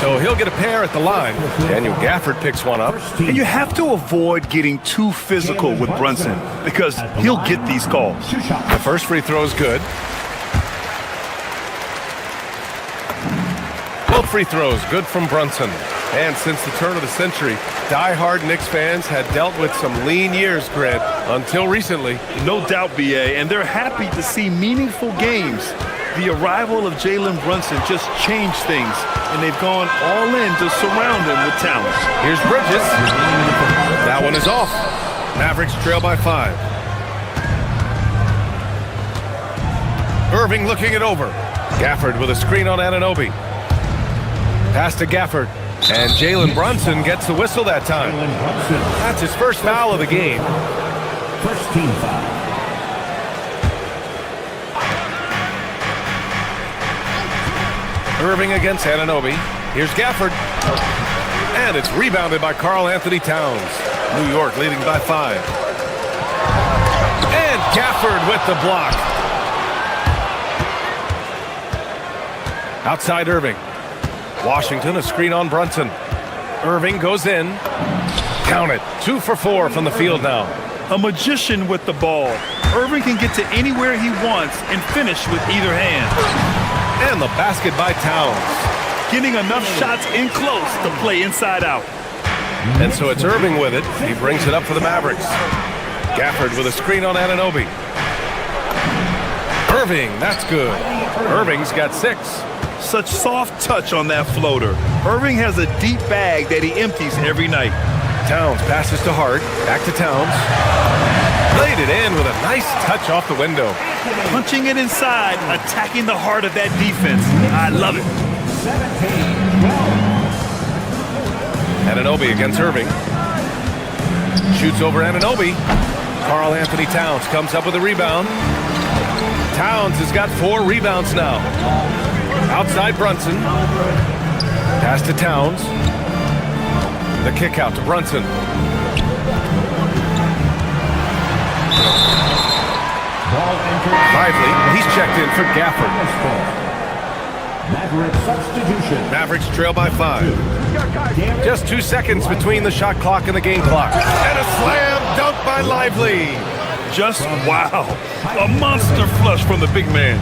So he'll get a pair at the line. Daniel Gafford picks one up. And you have to avoid getting too physical with Brunson because he'll get these calls. The first free throw is good. Both free throws good from Brunson. And since the turn of the century, die-hard Knicks fans had dealt with some lean years, Grid, until recently. No doubt, BA, and they're happy to see meaningful games. The arrival of Jalen Brunson just changed things, and they've gone all in to surround him with talent. Here's Bridges. That one is off. Mavericks trail by 5. Irving looking it over. Gafford with a screen on Anunoby. Pass to Gafford. And Jalen Brunson gets the whistle that time. That's his first foul of the game. First team foul. Irving against Anunoby. Here's Gafford. And it's rebounded by Karl Anthony Towns. New York leading by 5. And Gafford with the block. Outside Irving. Washington, a screen on Brunson. Irving goes in. Count it. 2 for 4 from the field now. A magician with the ball. Irving can get to anywhere he wants and finish with either hand. And the basket by Towns. Getting enough shots in close to play inside out. And so it's Irving with it. He brings it up for the Mavericks. Gafford with a screen on Anunoby. Irving, that's good. Irving's got 6. Such soft touch on that floater. Irving has a deep bag that he empties every night. Towns passes to Hart. Back to Towns. Laid it in with a nice touch off the window. Punching it inside, attacking the heart of that defense. I love it. Anunoby against Irving. Shoots over Anunoby. Karl Anthony Towns comes up with a rebound. Towns has got 4 rebounds now. Outside Brunson. Pass to Towns. The kick out to Brunson. Lively, he's checked in for Gafford. Mavericks substitution. Mavericks trail by 5. Just 2 seconds between the shot clock and the game clock. And a slam dunk by Lively. Just wow. A monster flush from the big man.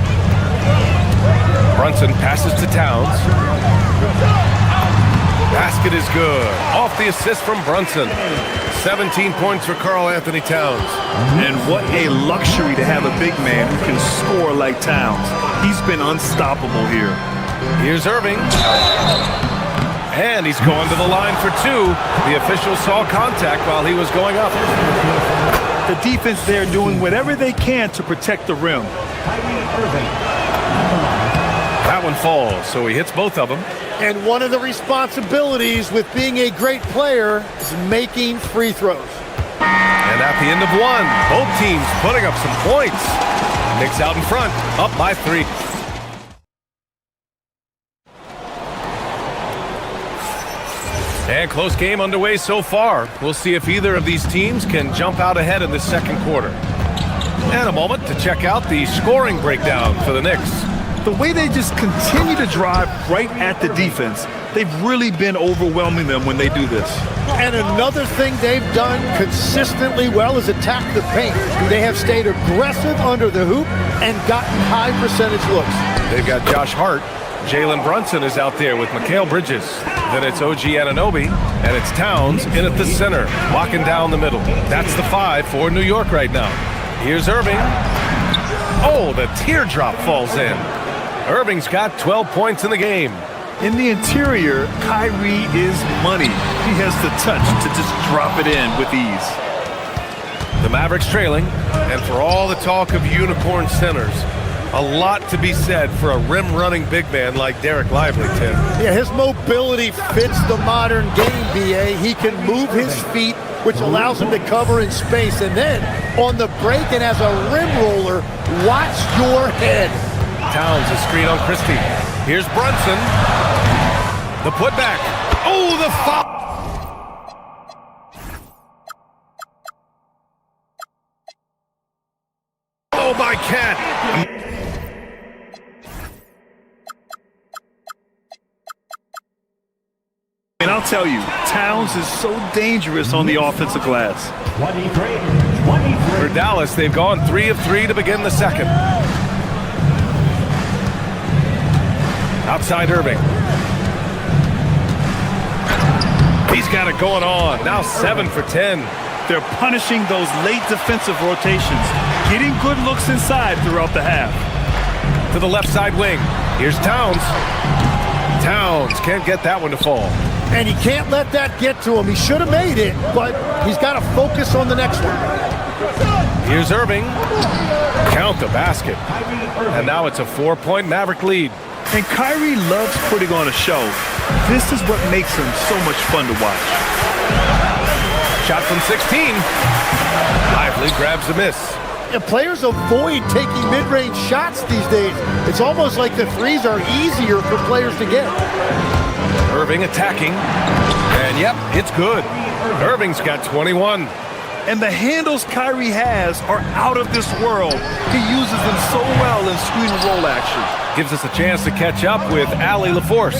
Brunson passes to Towns. Basket is good. Off the assist from Brunson. 17 points for Karl Anthony Towns. And what a luxury to have a big man who can score like Towns. He's been unstoppable here. Here's Irving. And he's going to the line for 2. The official saw contact while he was going up. The defense there doing whatever they can to protect the rim. That one falls, so he hits both of them. And one of the responsibilities with being a great player is making free throws. And at the end of 1, both teams putting up some points. Knicks out in front, up by 3. And close game underway so far. We'll see if either of these teams can jump out ahead in the second quarter. And a moment to check out the scoring breakdown for the Knicks. The way they just continue to drive right at the defense. They've really been overwhelming them when they do this. And another thing they've done consistently well is attack the paint. They have stayed aggressive under the hoop and gotten high percentage looks. They've got Josh Hart. Jalen Brunson is out there with Mikal Bridges. Then it's OG Anunoby, and it's Towns in at the center, locking down the middle. That's the 5 for New York right now. Here's Irving. Oh, the teardrop falls in. Irving's got 12 points in the game. In the interior, Kyrie is money. He has the touch to just drop it in with ease. The Mavericks trailing, and for all the talk of unicorn centers, a lot to be said for a rim-running big man like Derek Lively, Tim. Yeah, his mobility fits the modern game, B.A. He can move his feet, which allows him to cover in space. And then, on the break and as a rim roller, watch your head. Towns, a screen on Christie. Here's Brunson. The putback. Oh, the foul. Oh, by Cat. And I'll tell you, Towns is so dangerous on the offensive glass. 23. For Dallas, they've gone 3 of 3 to begin the second. Outside Irving. He's got it going on. Now 7 for 10. They're punishing those late defensive rotations, getting good looks inside throughout the half. To the left side wing. Here's Towns. Towns can't get that one to fall. And he can't let that get to him. He should have made it, but he's got to focus on the next one. Here's Irving. Count the basket. And now it's a 4-point Maverick lead. And Kyrie loves putting on a show. This is what makes him so much fun to watch. Shot from 16. Lively grabs a miss. And players avoid taking mid-range shots these days. It's almost like the threes are easier for players to get. Irving attacking. And yep, it's good. Irving's got 21. And the handles Kyrie has are out of this world. He uses them so well in screen and roll action. Gives us a chance to catch up with Allie LaForce.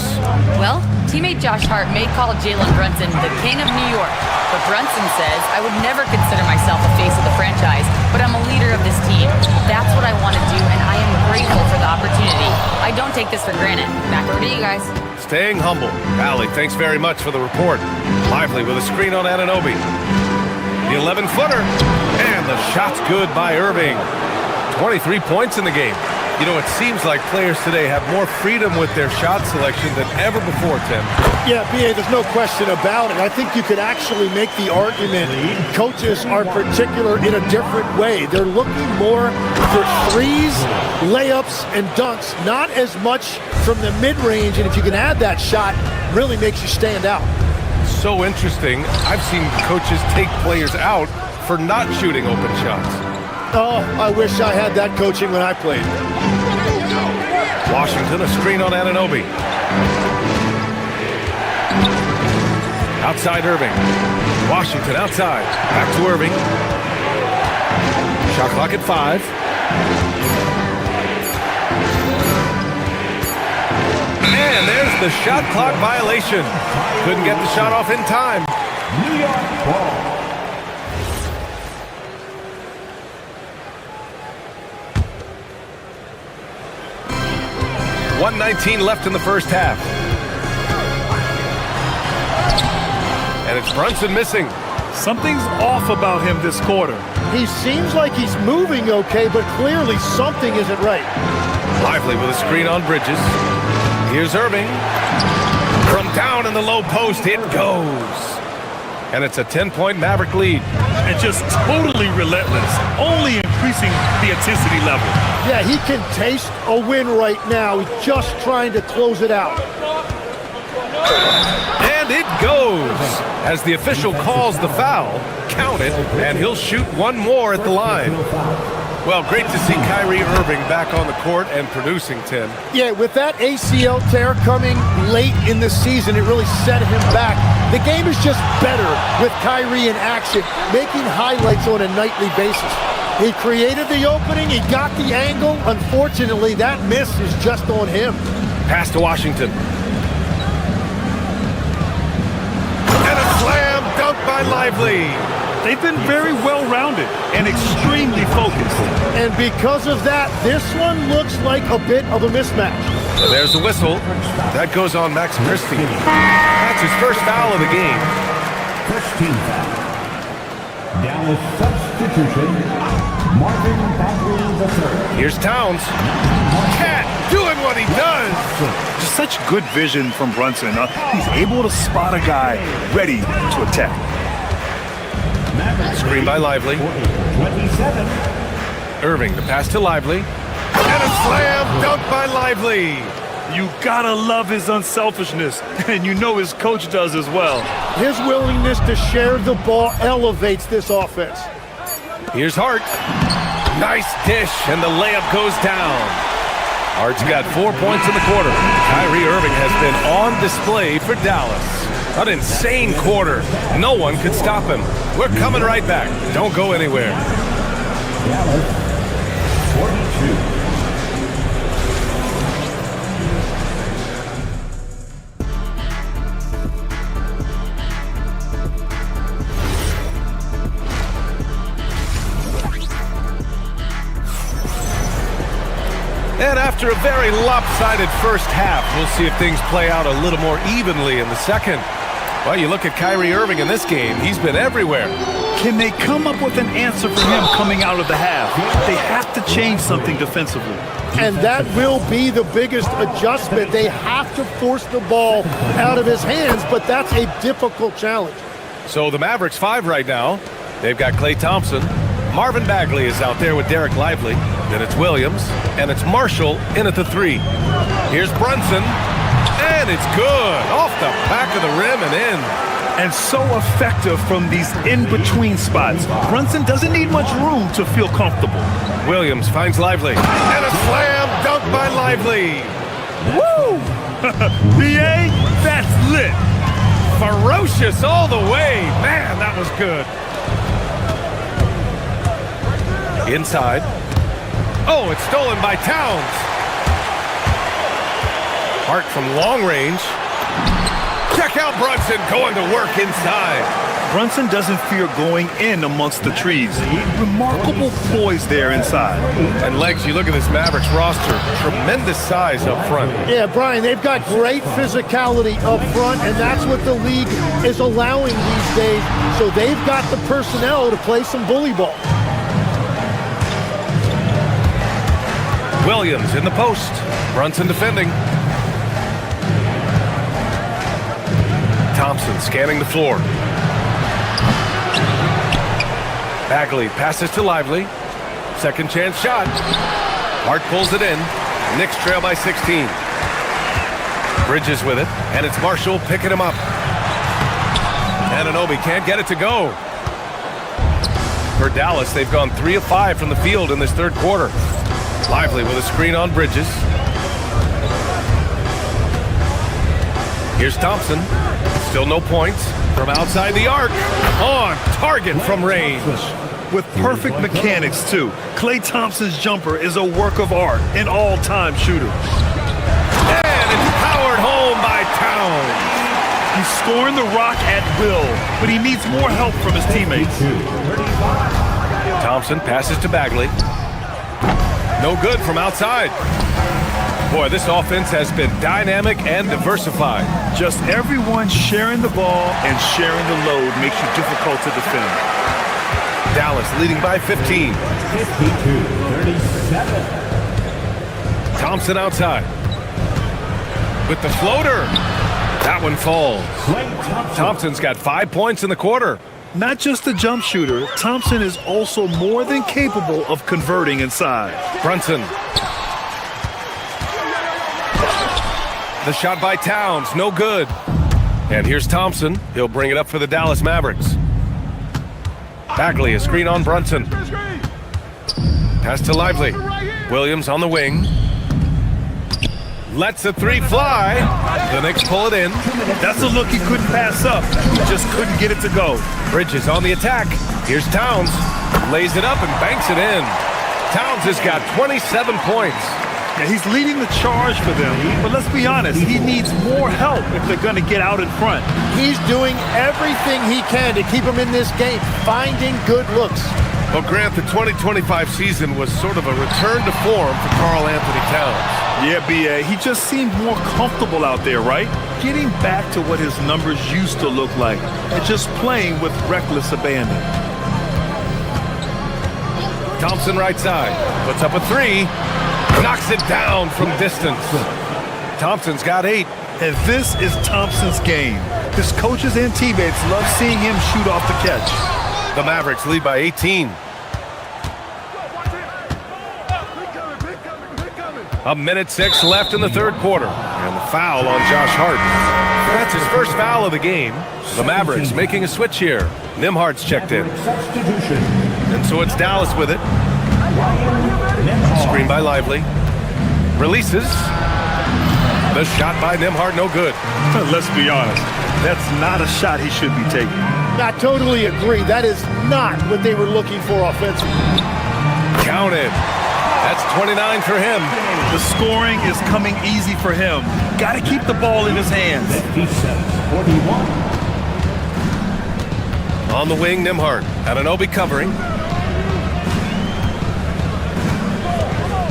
Well, teammate Josh Hart may call Jalen Brunson the king of New York, but Brunson says, I would never consider myself a face of the franchise, but I'm a leader of this team. That's what I want to do, and I am grateful for the opportunity. I don't take this for granted. Back over to you guys. Staying humble. Allie, thanks very much for the report. Lively with a screen on Anunoby. The 11-footer, and the shot's good by Irving. 23 points in the game. You know, it seems like players today have more freedom with their shot selection than ever before, Tim. Yeah, B.A., there's no question about it. I think you could actually make the argument coaches are particular in a different way. They're looking more for threes, layups, and dunks, not as much from the mid-range, and if you can add that shot, really makes you stand out. So interesting. I've seen coaches take players out for not shooting open shots. Oh, I wish I had that coaching when I played. Washington, a screen on Anunoby. Outside Irving. Washington outside. Back to Irving. Shot clock at 5. And there's the shot clock violation. Couldn't get the shot off in time. New York ball. .119 left in the first half. And it's Brunson missing. Something's off about him this quarter. He seems like he's moving okay, but clearly something isn't right. Lively with a screen on Bridges. Here's Irving. From down in the low post, it goes. And it's a 10-point Maverick lead. And just totally relentless, only increasing the intensity level. Yeah, he can taste a win right now. He's just trying to close it out. And it goes. As the official calls the foul, count it, and he'll shoot one more at the line. Well, great to see Kyrie Irving back on the court and producing, Tim. Yeah, with that ACL tear coming late in the season, it really set him back. The game is just better with Kyrie in action, making highlights on a nightly basis. He created the opening, he got the angle. Unfortunately, that miss is just on him. Pass to Washington. by Lively. They've been very well-rounded and extremely focused. And because of that, this one looks like a bit of a mismatch. And there's the whistle. That goes on Max Christie. That's his first foul of the game. First team foul. Dallas substitution, Marvin Bagley III. Here's Towns. Cat doing what he does. Just such good vision from Brunson. He's able to spot a guy ready to attack. Screen by Lively. 27. Irving, the pass to Lively. And a slam dunk by Lively. You gotta love his unselfishness, and you know his coach does as well. His willingness to share the ball elevates this offense. Here's Hart. Nice dish, and the layup goes down. Hart's got 4 points in the quarter. Kyrie Irving has been on display for Dallas. An insane quarter. No one could stop him. We're coming right back. Don't go anywhere. Dallas 42. And after a very lopsided first half, we'll see if things play out a little more evenly in the second. Well, you look at Kyrie Irving in this game, he's been everywhere. Can they come up with an answer for him coming out of the half? They have to change something defensively. And that will be the biggest adjustment. They have to force the ball out of his hands, but that's a difficult challenge. So the Mavericks 5 right now. They've got Klay Thompson. Marvin Bagley is out there with Derek Lively. Then it's Williams, and it's Marshall in at the 3. Here's Brunson, and it's good. Off the back of the rim and in. And so effective from these in-between spots. Brunson doesn't need much room to feel comfortable. Williams finds Lively, and a slam dunk by Lively. Woo! BA, that's lit. Ferocious all the way. Man, that was good. Inside. Oh, it's stolen by Towns. Hart from long range. Check out Brunson going to work inside. Brunson doesn't fear going in amongst the trees. Remarkable poise there inside. And legs, you look at this Mavericks roster, tremendous size up front. Yeah, Brian, they've got great physicality up front, and that's what the league is allowing these days. So they've got the personnel to play some bully ball. Williams in the post. Brunson defending. Thompson scanning the floor. Bagley passes to Lively. Second chance shot. Hart pulls it in. Knicks trail by 16. Bridges with it, and it's Marshall picking him up. Anunoby can't get it to go. For Dallas, they've gone 3 of 5 from the field in this third quarter. Lively with a screen on Bridges. Here's Thompson. Still no points. From outside the arc. On target from range. With perfect mechanics, too. Klay Thompson's jumper is a work of art, an all-time shooter. And it's powered home by Towns. He's scoring the rock at will, but he needs more help from his teammates. Thompson passes to Bagley. No good from outside. Boy, this offense has been dynamic and diversified. Just everyone sharing the ball and sharing the load makes you difficult to defend. Dallas leading by 15. 52-37. Thompson outside. With the floater. That one falls. Thompson's got 5 points in the quarter. Not just a jump shooter, Thompson is also more than capable of converting inside. Brunson. The shot by Towns, no good. And here's Thompson. He'll bring it up for the Dallas Mavericks. Bagley, a screen on Brunson. Pass to Lively. Williams on the wing. Lets the 3 fly. The Knicks pull it in. That's a look he couldn't pass up. He just couldn't get it to go. Bridges on the attack. Here's Towns. Lays it up and banks it in. Towns has got 27 points. Yeah, he's leading the charge for them, but let's be honest, he needs more help if they're going to get out in front. He's doing everything he can to keep him in this game, finding good looks. Well, Grant, the 2025 season was sort of a return to form for Karl Anthony Towns. Yeah, B.A., he just seemed more comfortable out there, right? Getting back to what his numbers used to look like and just playing with reckless abandon. Thompson right side, puts up a three, knocks it down from distance. Thompson's got 8. And this is Thompson's game. His coaches and teammates love seeing him shoot off the catch. The Mavericks lead by 18. A minute 6 left in the third quarter. And the foul on Josh Hart. That's his first foul of the game. The Mavericks making a switch here. Nembhard's checked in. And so it's Dallas with it. Screen by Lively. Releases. The shot by Nembhard, no good. Let's be honest, that's not a shot he should be taking. I totally agree. That is not what they were looking for offensively. Counted. That's 29 for him. The scoring is coming easy for him. Got to keep the ball in his hands. 41. On the wing, Nembhard. Anunoby covering.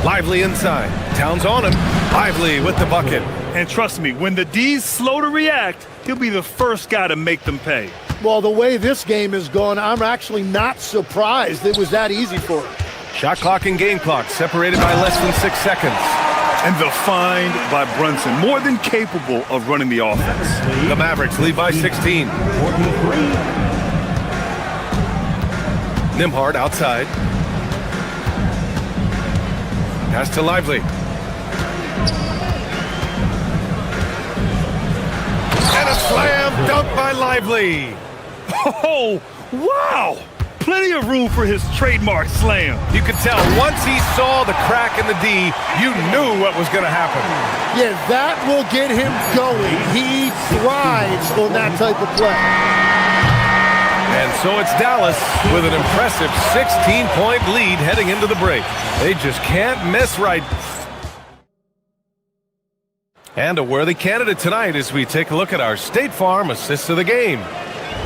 Lively inside. Towns on him. Lively with the bucket. And trust me, when the D's slow to react, he'll be the first guy to make them pay. Well, the way this game has gone, I'm actually not surprised it was that easy for him. Shot clock and game clock separated by less than 6 seconds. And the find by Brunson, more than capable of running the offense. The Mavericks lead by 16. 43. Nembhard outside. Pass to Lively. And a slam dunk by Lively. Oh, wow! Plenty of room for his trademark slam. You could tell once he saw the crack in the D, you knew what was going to happen. Yeah, that will get him going. He thrives on that type of play. And so it's Dallas with an impressive 16-point lead heading into the break. They just can't miss right. And a worthy candidate tonight as we take a look at our State Farm assists of the game.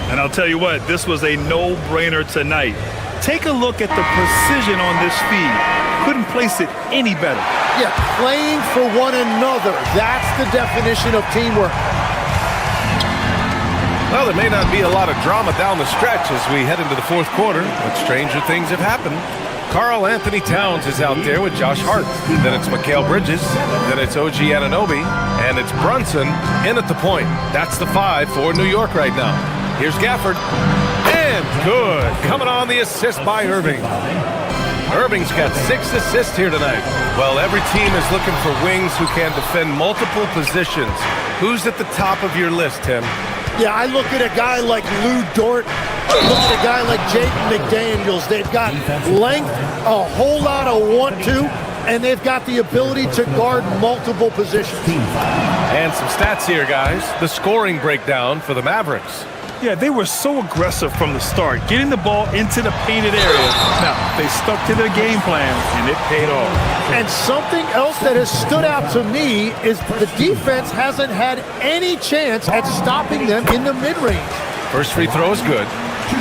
And I'll tell you what, this was a no-brainer tonight. Take a look at the precision on this feed. Couldn't place it any better. Yeah, playing for one another. That's the definition of teamwork. Well, there may not be a lot of drama down the stretch as we head into the fourth quarter, but stranger things have happened. Karl Anthony Towns is out there with Josh Hart. Then it's Mikal Bridges. Then it's OG Anunoby. And it's Brunson in at the point. That's the 5 for New York right now. Here's Gafford. And good. Coming on the assist by Irving. Irving's got 6 assists here tonight. Well, every team is looking for wings who can defend multiple positions. Who's at the top of your list, Tim? Yeah, I look at a guy like Lou Dort. I look at a guy like Jake McDaniels. They've got length, a whole lot of want-to, and they've got the ability to guard multiple positions. And some stats here, guys. The scoring breakdown for the Mavericks. Yeah, they were so aggressive from the start, getting the ball into the painted area. Now, they stuck to their game plan, and it paid off. And something else that has stood out to me is the defense hasn't had any chance at stopping them in the mid-range. First free throw is good.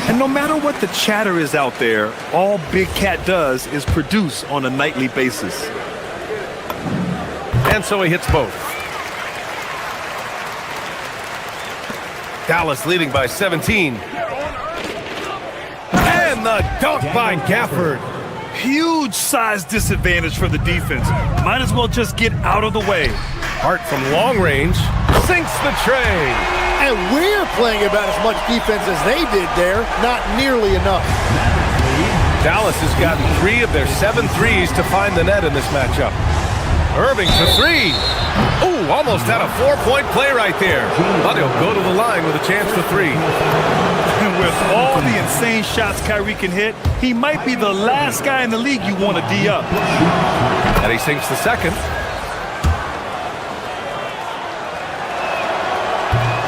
And no matter what the chatter is out there, all Big Cat does is produce on a nightly basis. And so he hits both. Dallas leading by 17. And the dunk by Gafford. Huge size disadvantage for the defense. Might as well just get out of the way. Hart from long range sinks the tray. And we're playing about as much defense as they did there. Not nearly enough. Dallas has gotten 3 of their 7 threes to find the net in this matchup. Irving for 3. Ooh, almost had a 4-point play right there. But he'll go to the line with a chance for 3. And with all the insane shots Kyrie can hit, he might be the last guy in the league you want to D up. And he sinks the second.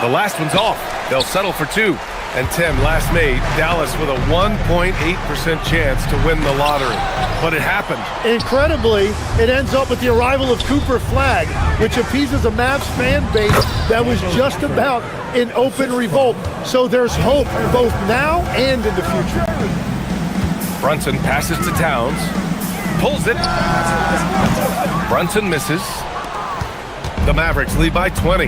The last one's off. They'll settle for 2. And Tim, last made, Dallas with a 1.8% chance to win the lottery. but it happened. Incredibly, it ends up with the arrival of Cooper Flagg, which appeases a Mavs fan base that was just about in open revolt. So there's hope both now and in the future. Brunson passes to Towns. Pulls it. Brunson misses. The Mavericks lead by 20.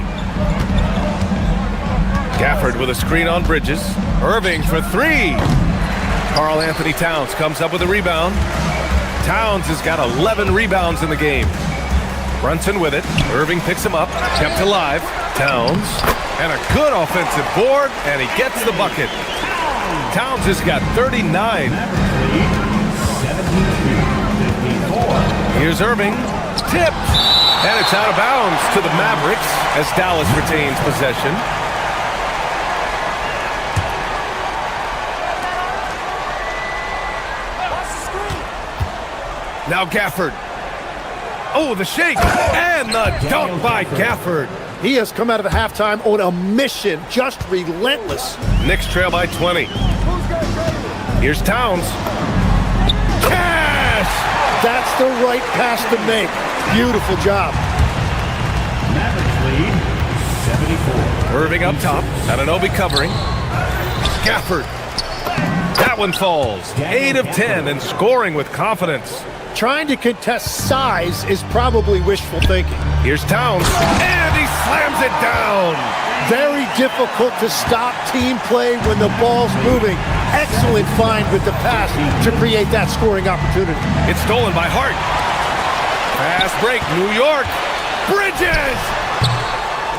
Gafford with a screen on Bridges. Irving for three. Karl Anthony Towns comes up with a rebound. Towns has got 11 rebounds in the game. Brunson with it. Irving picks him up. Kept alive. Towns. And a good offensive board. And he gets the bucket. Towns has got 39. Here's Irving. Tipped. And it's out of bounds to the Mavericks as Dallas retains possession. Now Gafford. Oh, the shake and the dunk by Gafford. He has come out of the halftime on a mission, just relentless. Knicks trail by 20. Here's Towns. Cash! That's the right pass to make. Beautiful job. Mavericks lead 74. Irving up top. Anunoby covering. Gafford. That one falls. 8 of 10 and scoring with confidence. Trying to contest size is probably wishful thinking. Here's Towns, and he slams it down. Very difficult to stop team play when the ball's moving. Excellent find with the pass to create that scoring opportunity. It's stolen by Hart. Fast break, New York. Bridges!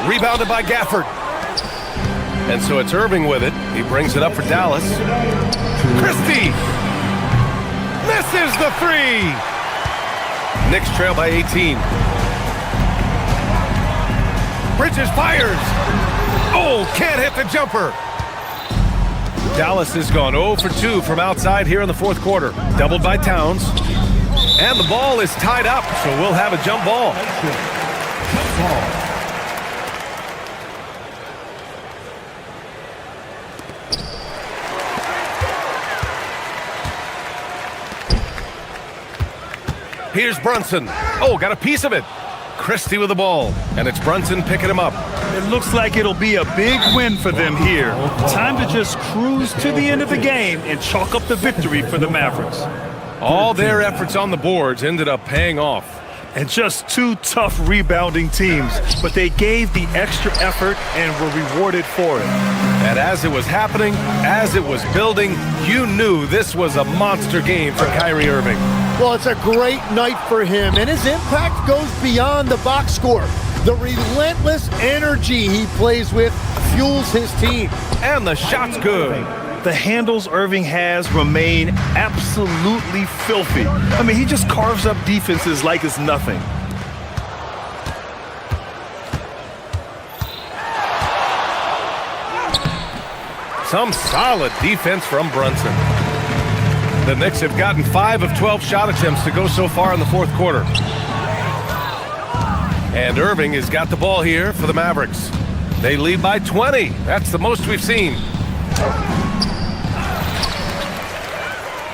Rebounded by Gafford. And so it's Irving with it. He brings it up for Dallas. Christie! Misses the three! Knicks trail by 18. Bridges fires! Oh, can't hit the jumper! Dallas has gone 0 for 2 from outside here in the fourth quarter. Doubled by Towns. And the ball is tied up, so we'll have a jump ball. Here's Brunson. Oh, got a piece of it. Christie with the ball, and it's Brunson picking him up. It looks like it'll be a big win for them here. Time to just cruise to the end of the game and chalk up the victory for the Mavericks. All their efforts on the boards ended up paying off. And just two tough rebounding teams, but they gave the extra effort and were rewarded for it. And as it was happening, as it was building, you knew this was a monster game for Kyrie Irving. Well, it's a great night for him, and his impact goes beyond the box score. The relentless energy he plays with fuels his team. And the shot's good. The handles Irving has remain absolutely filthy. I mean, he just carves up defenses like it's nothing. Some solid defense from Brunson. The Knicks have gotten 5 of 12 shot attempts to go so far in the fourth quarter. And Irving has got the ball here for the Mavericks. They lead by 20. That's the most we've seen.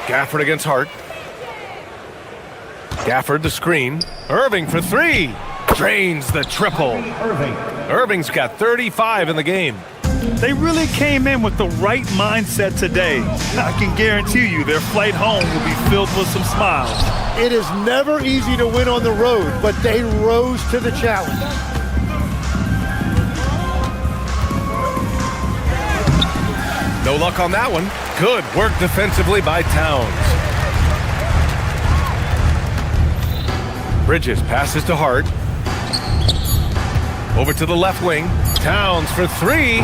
Gafford against Hart. Gafford the screen. Irving for three. Drains the triple. Irving's got 35 in the game. They really came in with the right mindset today. I can guarantee you their flight home will be filled with some smiles. It is never easy to win on the road, but they rose to the challenge. No luck on that one. Good work defensively by Towns. Bridges passes to Hart. Over to the left wing. Towns for three.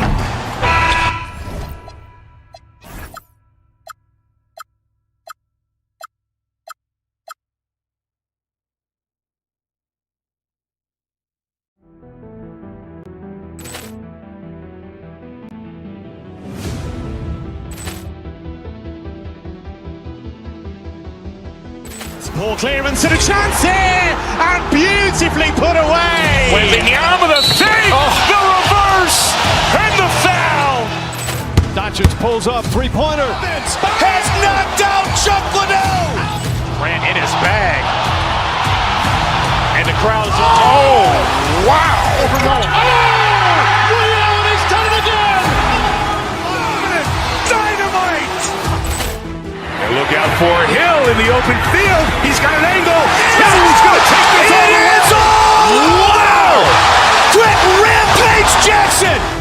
Ball clearance and a chance here, and beautifully put away. Wembanyama the save, the reverse, and the foul. Doncic pulls up, three-pointer. Has knocked out Chuck Liddell. Grant in his bag. And the crowd's... Oh, wow! Over goal. Rio, and he's done it again! Dynamite! And look out for Hill in the open field. He's got an angle. He's going to take this all the way. Wow! Quick Rampage Jackson!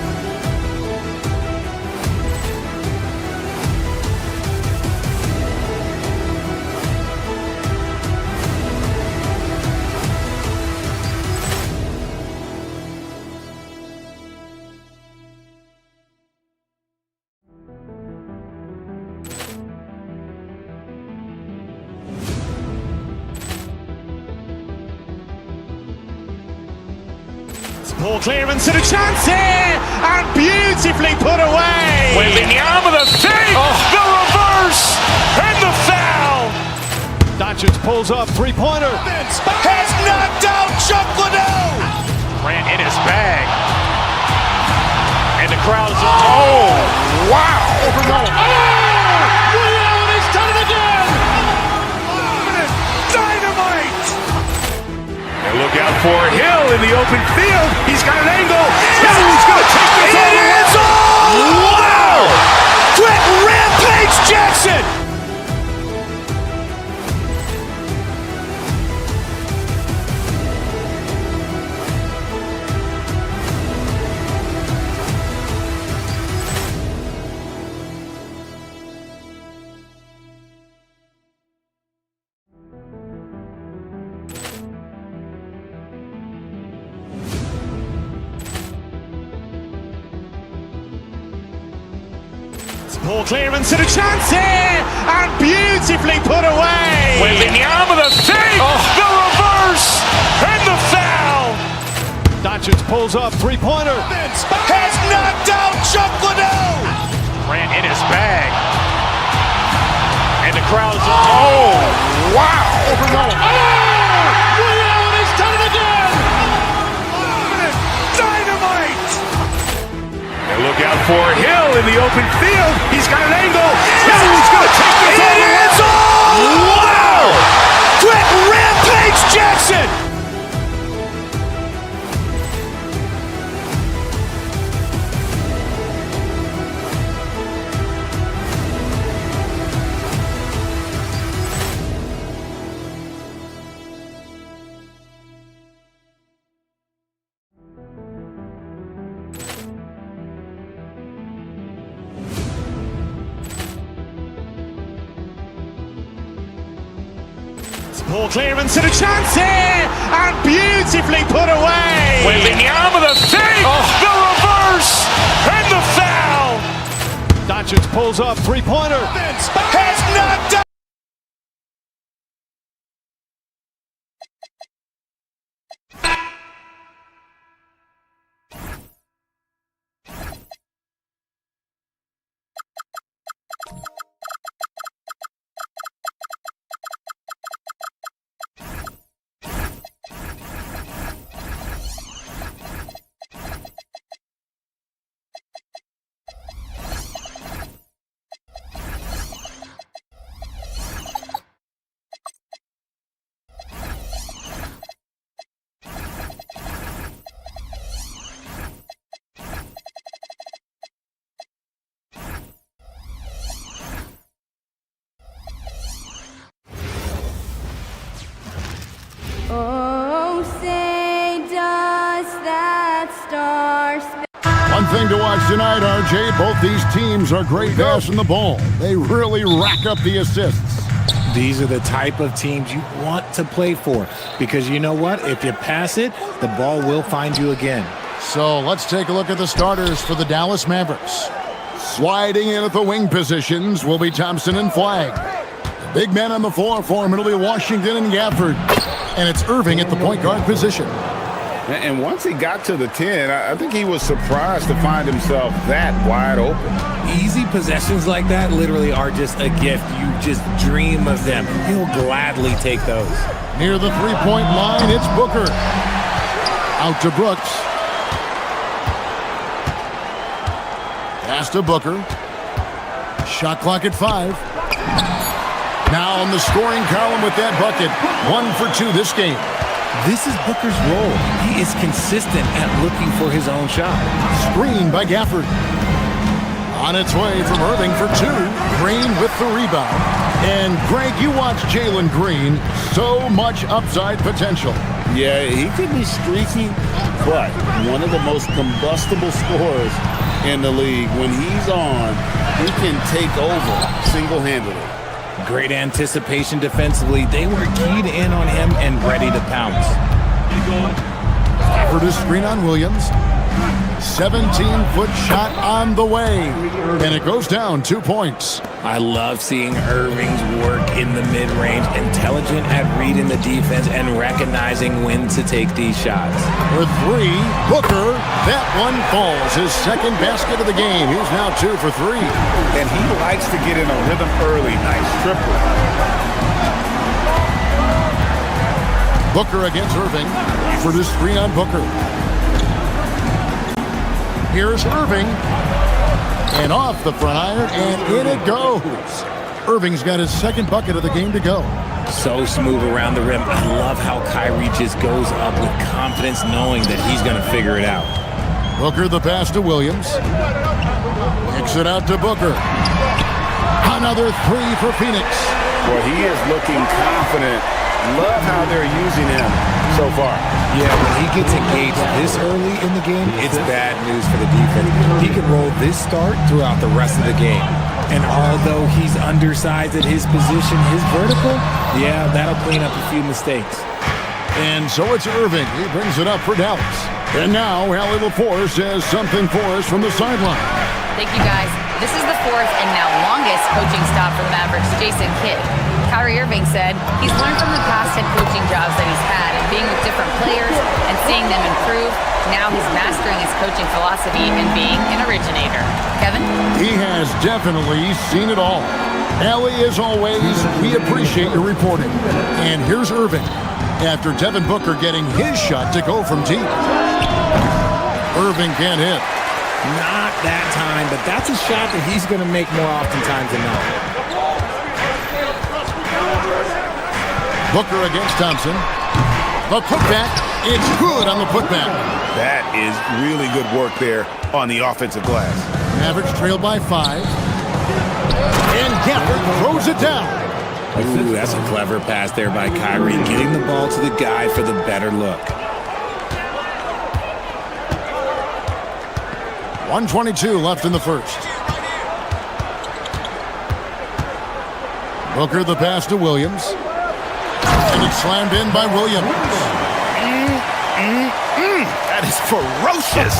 Ball clearance and a chance here, and beautifully put away. Wembanyama the save, the reverse, and the foul. Doncic pulls up, three-pointer. Has knocked out Chuck Liddell. Grant in his bag. And the crowd's... Oh, wow. Over goal. Rio, and he's done it again. Dynamite. And look out for Hill in the open field. He's got an angle. He's going to take this all the way. Wow! Quick Rampage Jackson! Ball clearance and a chance here, and beautifully put away. Wembanyama the save, the reverse, and the foul. Doncic pulls up, three-pointer. Has knocked out Chuck Liddell. Grant in his bag. And the crowd's... Oh, wow. Over goal. Rio, and he's done it again. Dynamite. And look out for Hill in the open field. He's got an angle. He's going to take this all the way. Wow! Quick Rampage Jackson! Ball clearance and a chance here, and beautifully put away. Wembanyama the save, the reverse, and the foul. Doncic pulls up, three-pointer. Has knocked out. Oh, say does that star One thing to watch tonight, RJ, both these teams are great passing the ball. They really rack up the assists. These are the type of teams you want to play for because you know what? If you pass it, the ball will find you again. So let's take a look at the starters for the Dallas Mavericks. Sliding in at the wing positions will be Thompson and Flagg. The big men on the floor for him, it'll be Washington and Gafford. And it's Irving at the point guard position. And once he got to the 10, I think he was surprised to find himself that wide open. Easy possessions like that literally are just a gift. You just dream of them. He'll gladly take those. Near the three-point line, it's Booker. Out to Brooks. Pass to Booker. Shot clock at 5. Now on the scoring column with that bucket. 1 for 2 this game. This is Booker's role. He is consistent at looking for his own shot. Screen by Gafford. On its way from Irving for 2. Green with the rebound. And Greg, you watch Jalen Green. So much upside potential. Yeah, he could be streaky, but one of the most combustible scorers in the league. When he's on, he can take over single-handedly. Great anticipation defensively. They were keyed in on him and ready to pounce. For the screen on Williams. 17-foot shot on the way. And it goes down 2 points. I love seeing Irving's work in the mid-range, intelligent at reading the defense and recognizing when to take these shots. For 3, Booker. That one falls. His second basket of the game. He's now 2 for 3. And he likes to get in a rhythm early. Nice triple. Booker against Irving. For the screen on Booker. Here's Irving. And off the front iron, and in it goes. Irving's got his second bucket of the game to go. So smooth around the rim. I love how Kyrie just goes up with confidence, knowing that he's going to figure it out. Booker the pass to Williams. Kicks it out to Booker. Another 3 for Phoenix. Well, he is looking confident. Love how they're using him so far. Yeah, when he gets engaged this early in the game, it's bad news for the defense. He can roll this start throughout the rest of the game. And although he's undersized at his position, his vertical, yeah, that'll clean up a few mistakes. And so it's Irving. He brings it up for Dallas. And now Allie LaForce has something for us from the sideline. Thank you, guys. This is the 4th and now longest coaching stop for the Mavericks, Jason Kidd. Kyrie Irving said he's learned from the past head coaching jobs that he's had and being with different players and seeing them improve. Now he's mastering his coaching philosophy and being an originator. Kevin? He has definitely seen it all. Allie, as always, we appreciate your reporting. And here's Irving after Devin Booker getting his shot to go from deep. Irving can't hit. Not that time, but that's a shot that he's going to make more oftentimes than not. Booker against Thompson. The putback. It's good on the putback. That is really good work there on the offensive glass. Mavericks trailed by 5. And Gafford throws it down. Ooh, that's a clever pass there by Kyrie, getting the ball to the guy for the better look. 1:22 left in the first. Booker the pass to Williams. And it's slammed in by Williams. That is ferocious.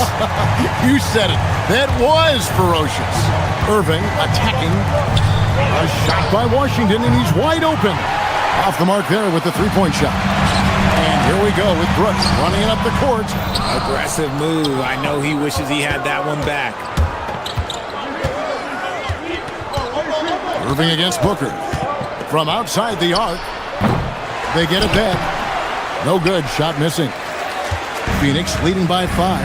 You said it. That was ferocious. Irving attacking. A shot by Washington, and he's wide open. Off the mark there with the three-point shot. And here we go with Brooks running up the court. Aggressive move. I know he wishes he had that one back. Irving against Booker. From outside the arc. They get it back. No good. Shot missing. Phoenix leading by 5.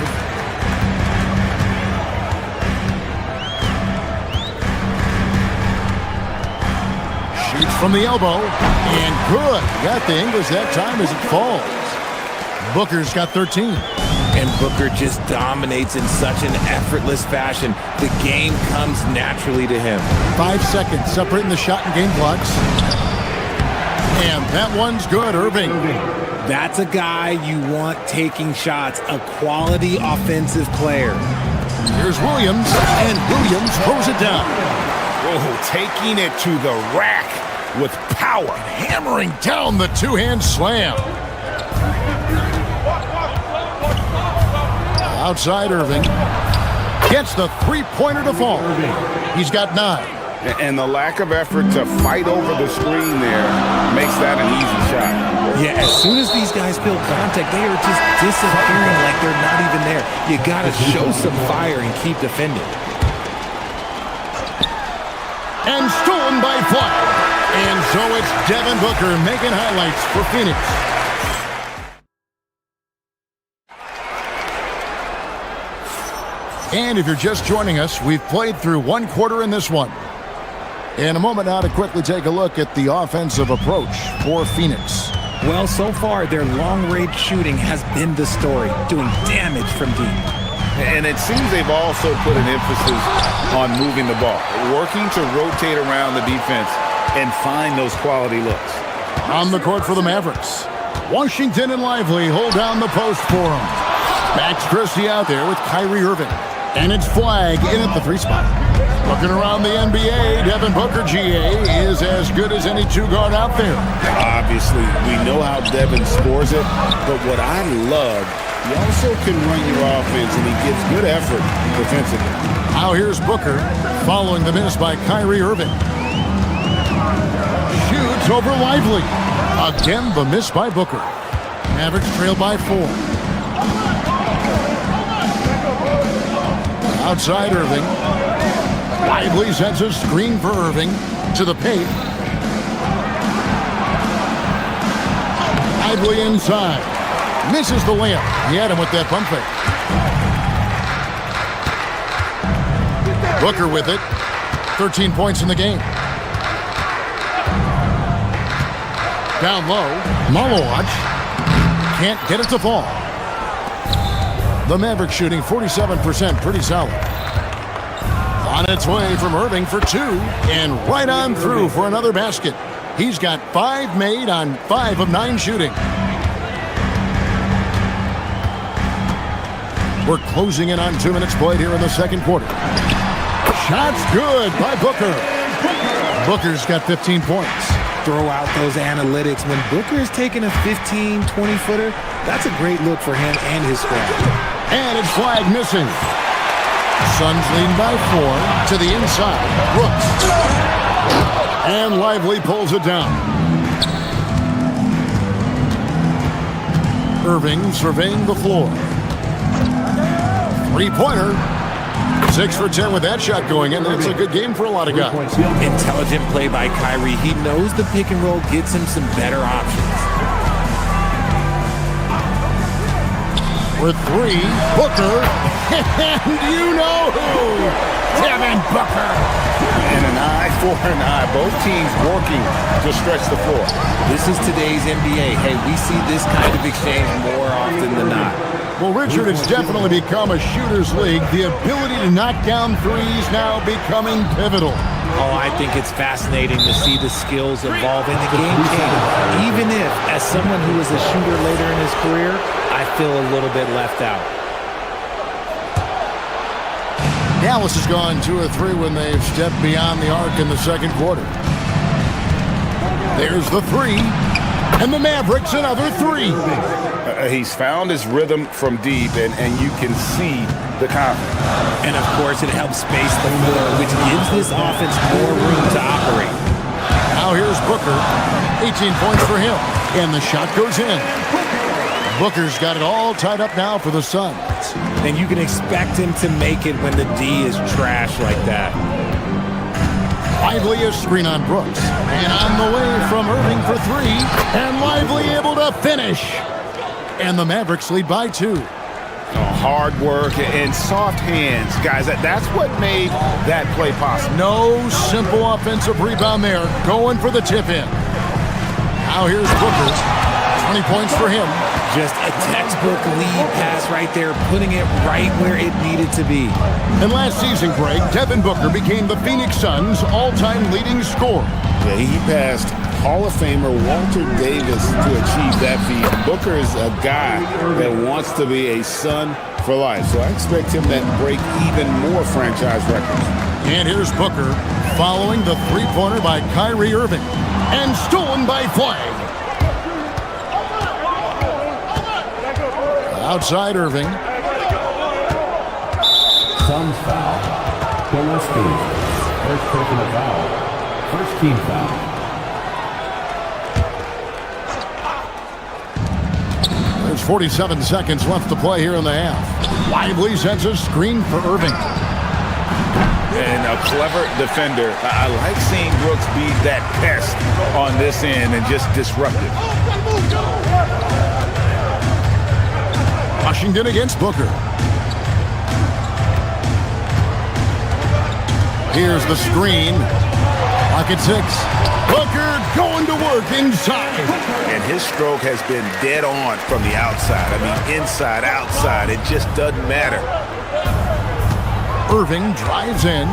Shoots from the elbow. And good. Got the English that time as it falls. Booker's got 13. And Booker just dominates in such an effortless fashion. The game comes naturally to him. 5 seconds separating the shot and game clocks. And that one's good, Irving. That's a guy you want taking shots, a quality offensive player. Here's Williams, and Williams throws it down. Oh, taking it to the rack with power. Hammering down the two-hand slam. Outside Irving. Gets the three-pointer to fall. He's got 9. And the lack of effort to fight over the screen there makes that an easy shot. Yeah, as soon as these guys feel contact, they are just disappearing like they're not even there. You got to show some fire and keep defending. And stolen by Fly. And so it's Devin Booker making highlights for Phoenix. And if you're just joining us, we've played through one quarter in this one. In a moment now to quickly take a look at the offensive approach for Phoenix. Well, so far, their long-range shooting has been the story, doing damage from deep. And it seems they've also put an emphasis on moving the ball, working to rotate around the defense and find those quality looks. On the court for the Mavericks, Washington and Lively hold down the post for him. Max Christie out there with Kyrie Irving. And it's Flag in at the 3 spot. Looking around the NBA, Devin Booker, GA, is as good as any 2-guard out there. Obviously, we know how Devin scores it, but what I love, he also can run your offense, and he gives good effort defensively. Now here's Booker, following the miss by Kyrie Irving. Shoots over Lively. Again, the miss by Booker. Mavericks trail by 4. Outside Irving. Lively sends a screen for Irving to the paint. Lively inside. Misses the layup. He had him with that pump fake. Booker with it. 13 points in the game. Down low. Malowatch. Can't get it to fall. The Mavericks shooting 47%, pretty solid. On its way from Irving for 2, and right on through for another basket. He's got 5 made on 5 of 9 shooting. We're closing in on 2 minutes played here in the second quarter. Shots good by Booker. Booker's got 15 points. Throw out those analytics. When Booker is taking a 15, 20-footer, that's a great look for him and his squad. And it's Flag missing. Suns lead by 4 to the inside. Brooks. And Lively pulls it down. Irving surveying the floor. 3-pointer. 6 for 10 with that shot going in. It's a good game for a lot of guys. Intelligent play by Kyrie. He knows the pick and roll gets him some better options. With 3, Booker, and you know who, Devin Booker. And an eye for an eye. Both teams working to stretch the floor. This is today's NBA. Hey, we see this kind of exchange more often than not. Well, Richard, it's definitely become a shooter's league. The ability to knock down threes now becoming pivotal. Oh, I think it's fascinating to see the skills evolve in the game. Even if, as someone who was a shooter later in his career, I feel a little bit left out. Dallas has gone 2 or 3 when they've stepped beyond the arc in the second quarter. There's the 3, and the Mavericks another 3. He's found his rhythm from deep, and you can see the confidence. And of course, it helps space the floor, which gives this offense more room to operate. Now here's Booker. 18 points for him, and the shot goes in. Booker's got it all tied up now for the Suns. And you can expect him to make it when the D is trash like that. Lively a screen on Brooks. And on the way from Irving for 3. And Lively able to finish. And the Mavericks lead by 2. Hard work and soft hands, guys. That's what made that play possible. No simple offensive rebound there. Going for the tip in. Now here's Booker. 20 points for him. Just a textbook lead pass right there, putting it right where it needed to be. And last season, Greg, Devin Booker became the Phoenix Suns' all-time leading scorer. Yeah, he passed Hall of Famer Walter Davis to achieve that feat. Booker is a guy that wants to be a Sun for life, so I expect him to break even more franchise records. And here's Booker following the 3-pointer by Kyrie Irving and stolen by Flag. Outside Irving. Suns foul. Gillespie. First personal foul. First team foul. There's 47 seconds left to play here in the half. Lively sends a screen for Irving. And a clever defender. I like seeing Brooks be that pest on this end and just disruptive. Washington against Booker. Here's the screen. Pocket 6. Booker going to work inside. And his stroke has been dead on from the outside. I mean, inside, outside. It just doesn't matter. Irving drives in.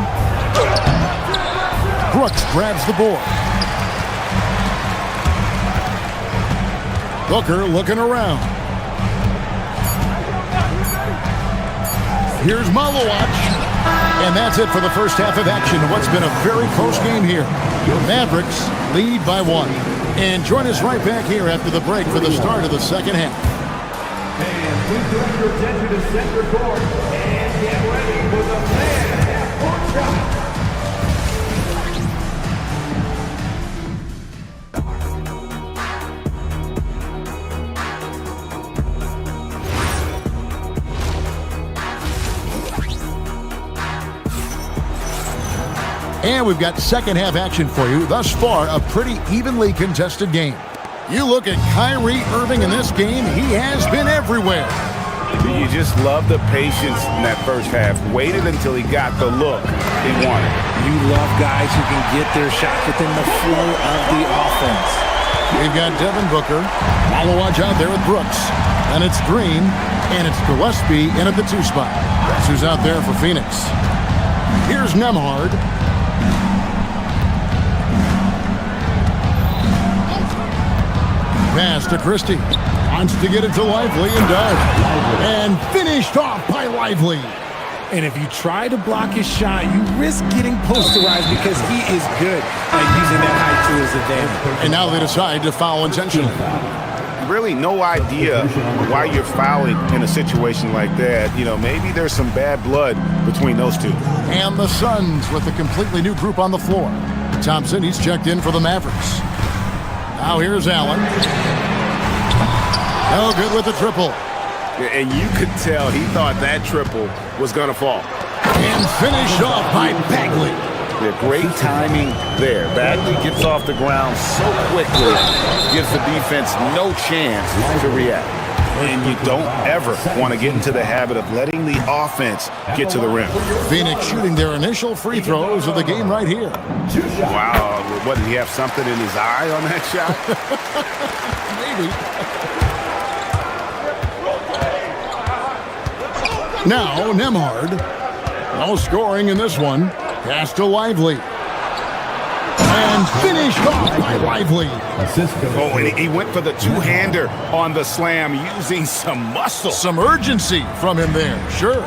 Brooks grabs the board. Booker looking around. Here's Malowacz. And that's it for the first half of action. What's been a very close game here. Mavericks lead by 1. And join us right back here after the break for the start of the second half. And please direct your attention to center court and get ready for the half-court shot. And we've got second half action for you. Thus far, a pretty evenly contested game. You look at Kyrie Irving in this game, he has been everywhere. You just love the patience in that first half. Waited until he got the look he wanted. You love guys who can get their shot within the flow of the offense. We've got Devin Booker. Malowacz out there with Brooks. And it's Green. And it's Gillespie in at the 2 spot. That's who's out there for Phoenix. Here's Nembhard. Pass to Christie. Wants to get it to Lively and does. And finished off by Lively. And if you try to block his shot, you risk getting posterized because he is good at using that height to his advantage. And now they decide to foul intentionally. Really no idea why you're fouling in a situation like that. You know, maybe there's some bad blood between those two. And the Suns with a completely new group on the floor. Thompson, he's checked in for the Mavericks. Now here's Allen. No good with the triple. And you could tell he thought that triple was going to fall. And finished off by Bagley. Yeah, great timing there. Bagley gets off the ground so quickly, gives the defense no chance to react. And you don't ever want to get into the habit of letting the offense get to the rim. Phoenix shooting their initial free throws of the game right here. Wow, what, did he have something in his eye on that shot? Maybe. Now, Nembhard. No scoring in this one. Pass to Lively. And finished off by Lively. Oh, and he went for the two-hander on the slam using some muscle. Some urgency from him there, sure.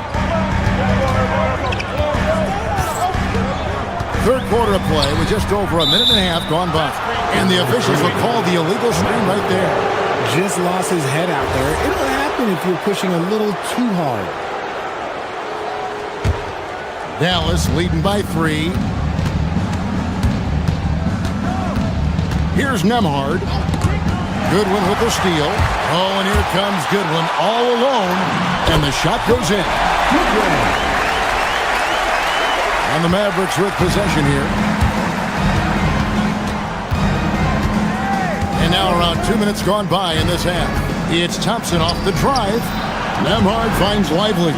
Third quarter of play with just over a minute and a half gone by. And the officials will call the illegal screen right there. Just lost his head out there. It'll happen if you're pushing a little too hard. Dallas leading by 3. Here's Nembhard. Goodwin with the steal. Oh, and here comes Goodwin all alone. And the shot goes in. And the Mavericks with possession here. And now around 2 minutes gone by in this half. It's Thompson off the drive. Nembhard finds Lively.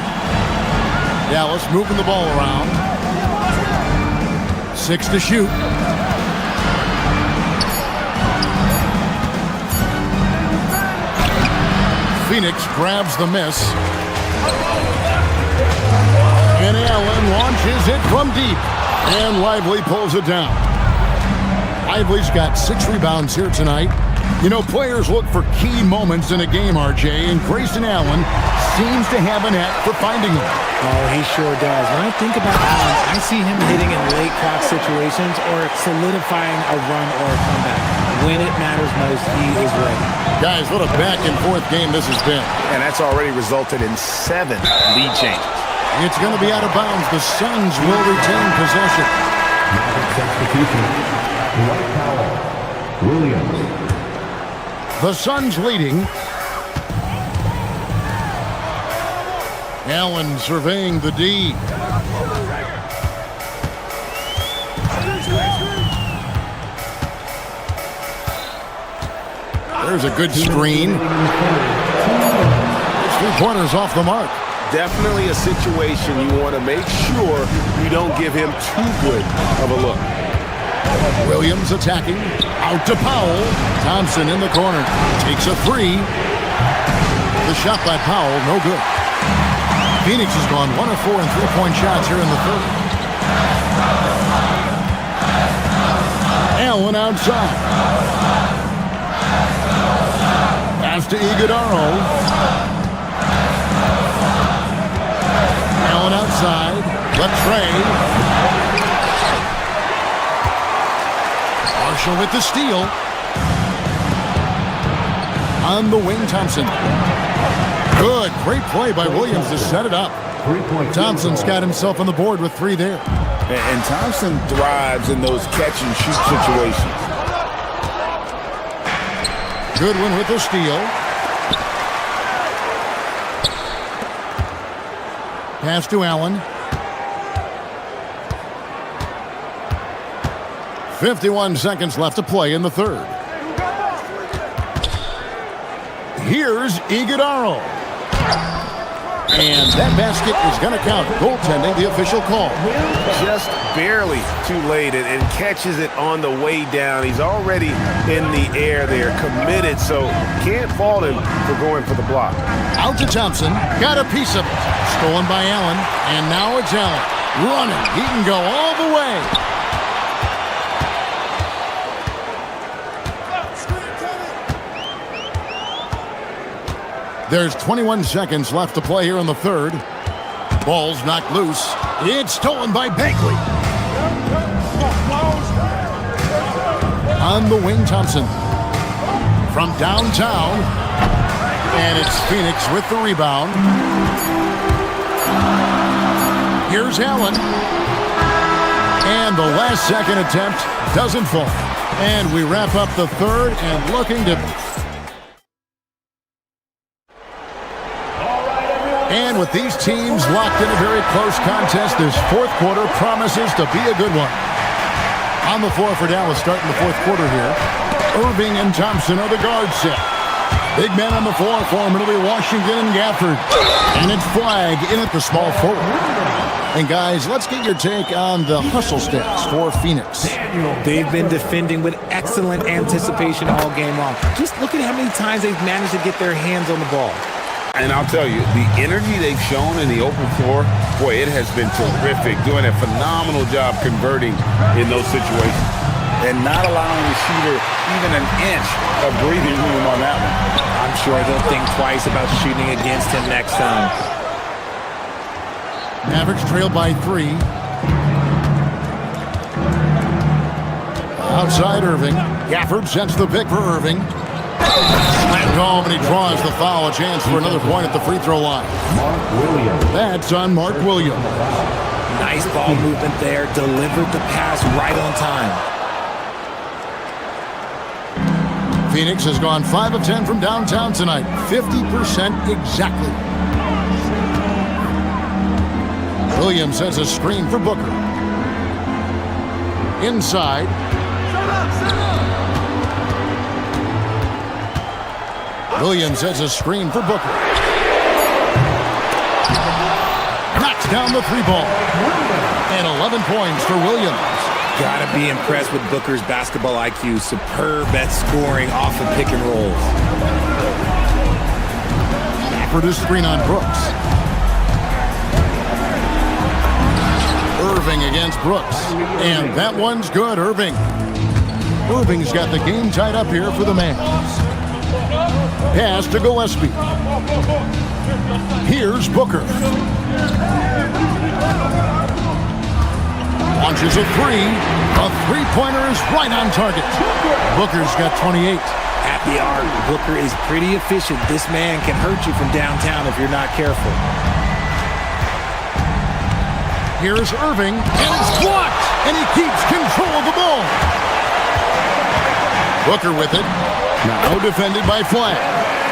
Dallas moving the ball around. 6 to shoot. Phoenix grabs the miss. And Allen launches it from deep. And Lively pulls it down. Lively's got 6 rebounds here tonight. You know, players look for key moments in a game, RJ, and Grayson Allen seems to have a knack for finding them. Oh, he sure does. When I think about Allen, I see him hitting in late clock situations or solidifying a run or a comeback. When it matters most, he is ready. Guys, what a back-and-forth game this has been. And that's already resulted in 7 lead changes. It's going to be out of bounds. The Suns will retain possession. Substitution. White Power. Williams. The Suns leading. Allen surveying the D. There's a good screen. 3-pointers off the mark. Definitely a situation you want to make sure you don't give him too good of a look. Williams attacking. Out to Powell. Thompson in the corner. Takes a three. The shot by Powell, no good. Phoenix has gone 1 of 4 in three-point shots here in the third. Allen outside. Pass to Iguodaro. Allen outside. Latrey. Marshall with the steal. On the wing, Thompson. Good. Great play by Williams to set it up. Thompson's got himself on the board with 3 there. And Thompson thrives in those catch-and-shoot situations. Goodwin with the steal. Pass to Allen. 51 seconds left to play in the third. Here's Iguodaro. And that basket is going to count. Goaltending, the official call. Just barely too late and catches it on the way down. He's already in the air there, committed, so can't fault him for going for the block. Out to Thompson. Got a piece of it. Stolen by Allen. And now it's Allen. Running. He can go all the way. There's 21 seconds left to play here in the third. Ball's knocked loose. It's stolen by Bagley. On the wing, Thompson. From downtown. And it's Phoenix with the rebound. Here's Allen. And the last second attempt doesn't fall. And we wrap up the third and looking to... And with these teams locked in a very close contest, this fourth quarter promises to be a good one. On the floor for Dallas starting the fourth quarter here. Irving and Thompson are the guard set. Big men on the floor for him. It'll be Washington and Gafford. And it's Flag in at the small forward. And guys, let's get your take on the hustle stats for Phoenix. They've been defending with excellent anticipation all game long. Just look at how many times they've managed to get their hands on the ball. And I'll tell you, the energy they've shown in the open floor, boy, it has been terrific. Doing a phenomenal job converting in those situations. And not allowing the shooter even an inch of breathing room on that one. I'm sure they'll think twice about shooting against him next time. Mavericks trail by 3. Outside Irving. Gafford sends the pick for Irving. Slammed home, and he draws the foul. A chance for another point at the free throw line. That's on Mark Williams. Nice ball movement there. Delivered the pass right on time. Phoenix has gone 5 of 10 from downtown tonight. 50% exactly. Williams has a screen for Booker. Inside. Williams has a screen for Booker. Knocks down the 3-ball. And 11 points for Williams. Gotta be impressed with Booker's basketball IQ. Superb at scoring off of pick and rolls. For the screen on Brooks. Irving against Brooks. And that one's good, Irving. Irving's got the game tied up here for the Mavs. Pass to Gillespie. Here's Booker. Launches a 3. A three-pointer is right on target. Booker's got 28. At the arc, Booker is pretty efficient. This man can hurt you from downtown if you're not careful. Here's Irving, and it's blocked, and he keeps control of the ball. Booker with it. Now defended by Flag.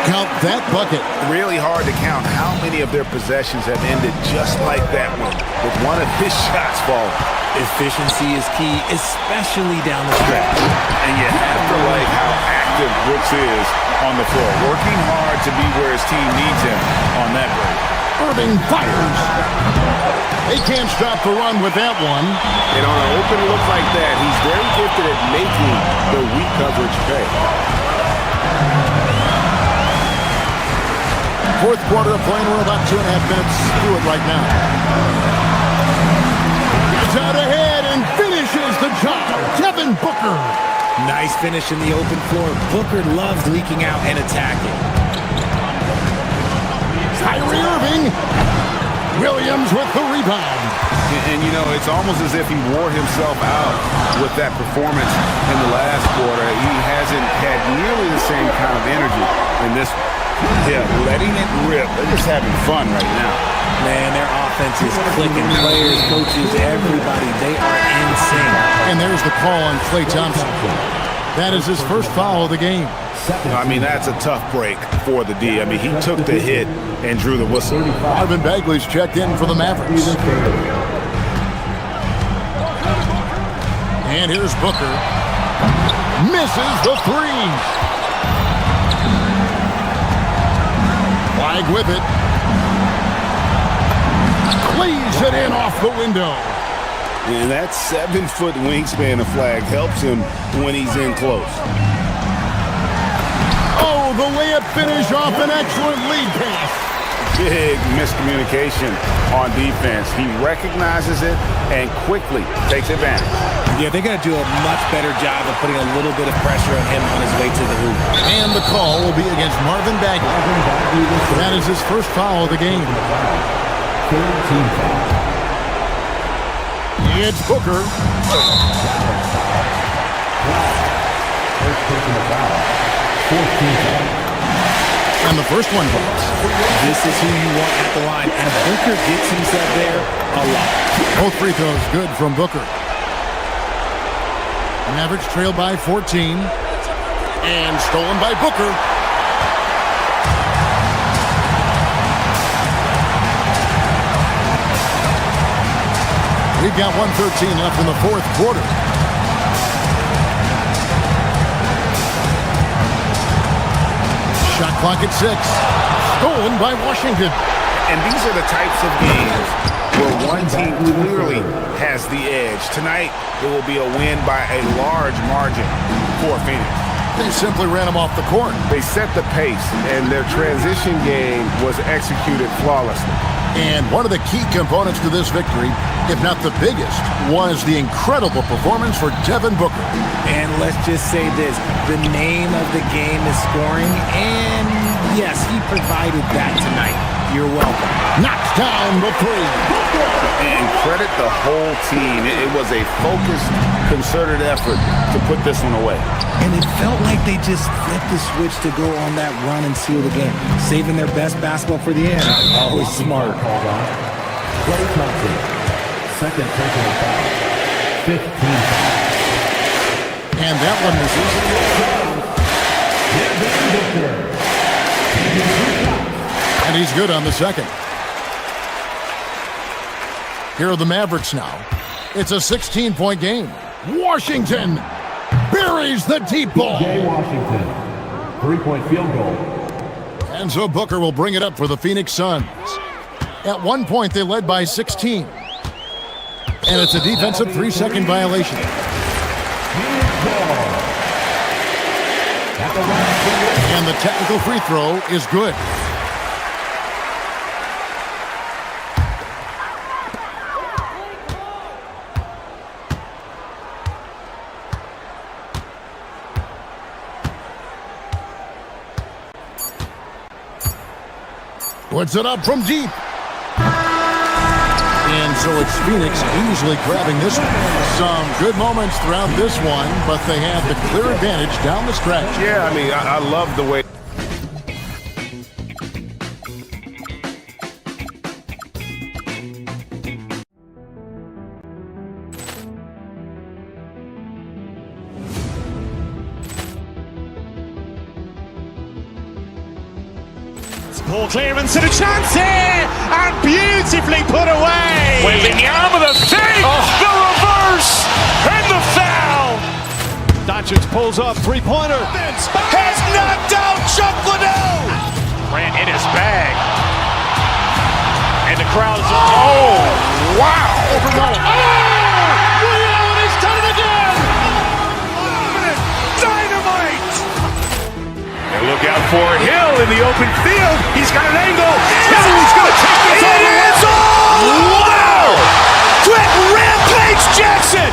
Count that bucket. Really hard to count how many of their possessions have ended just like that one, with one of his shots falling. Efficiency is key, especially down the stretch. And you have to like how active Brooks is on the floor, working hard to be where his team needs him on that break. Irving fires. They can't stop the run with that one. And on an open look like that, he's very gifted at making the weak coverage pay. Fourth quarter of play, we're about 2.5 minutes through it right now. Gets out ahead and finishes the job. Devin Booker. Nice finish in the open floor. Booker loves leaking out and attacking. Kyrie Irving. Williams with the rebound. And you know, it's almost as if he wore himself out with that performance in the last quarter. He hasn't had nearly the same kind of energy in this one. Yeah, letting it rip. They're just having fun right now. Man, their offense is clicking. Players, coaches, everybody, they are in sync. And there's the call on Klay Thompson. That is his first foul of the game. I mean, that's a tough break for the D. I mean, he took the hit and drew the whistle. Marvin Bagley's checked in for the Mavericks. And here's Booker. Misses the three. Flag with it. Cleaves it in off the window. And that 7-foot wingspan of Flag helps him when he's in close. Oh, the layup finish off an excellent lead pass. Big miscommunication on defense. He recognizes it and quickly takes advantage. Yeah, they're going to do a much better job of putting a little bit of pressure on him on his way to the hoop. And the call will be against Marvin Bagley. That is his first foul of the game. It's Booker. And the first one drops. This is who you want at the line. And Booker gets himself there a lot. Both free throws good from Booker. Mavericks trail by 14. And stolen by Booker. We've got 1:13 left in the fourth quarter. Shot clock at 6. Stolen by Washington. And these are the types of games where one team clearly has the edge. Tonight, it will be a win by a large margin for Phoenix. They simply ran them off the court. They set the pace, and their transition game was executed flawlessly. And one of the key components to this victory, if not the biggest, was the incredible performance for Devin Booker. And let's just say this, the name of the game is scoring, and yes, he provided that tonight. You're welcome. Knocks down the three. And credit the whole team. It was a focused, concerted effort to put this one away. And it felt like they just flipped the switch to go on that run and seal the game. Saving their best basketball for the end. Always smart. Klay Thompson, second personal foul. 15. And that one is and he's good on the second. Here are the Mavericks now. It's a 16-point game. Washington buries the deep ball. Washington, 3-point field goal. And so Booker will bring it up for the Phoenix Suns. At one point, they led by 16. And it's a defensive 3-second violation. And the technical free throw is good. Puts it up from deep. And so it's Phoenix easily grabbing this one. Some good moments throughout this one, but they have the clear advantage down the stretch. Yeah, I mean, I love the way. Ball clearance and a chance here, and beautifully put away. Wembanyama the fake, the reverse, and the foul. Doncic pulls up, three-pointer. Has knocked out Chuck Liddell. Ran in his bag. the crowd is, oh, wow. Over Nolan. And he's done it again. Dynamite. And look out for Hill in the open field. He's got an angle. Hill is going to take this all the way. Wow. Quick rampage Jackson.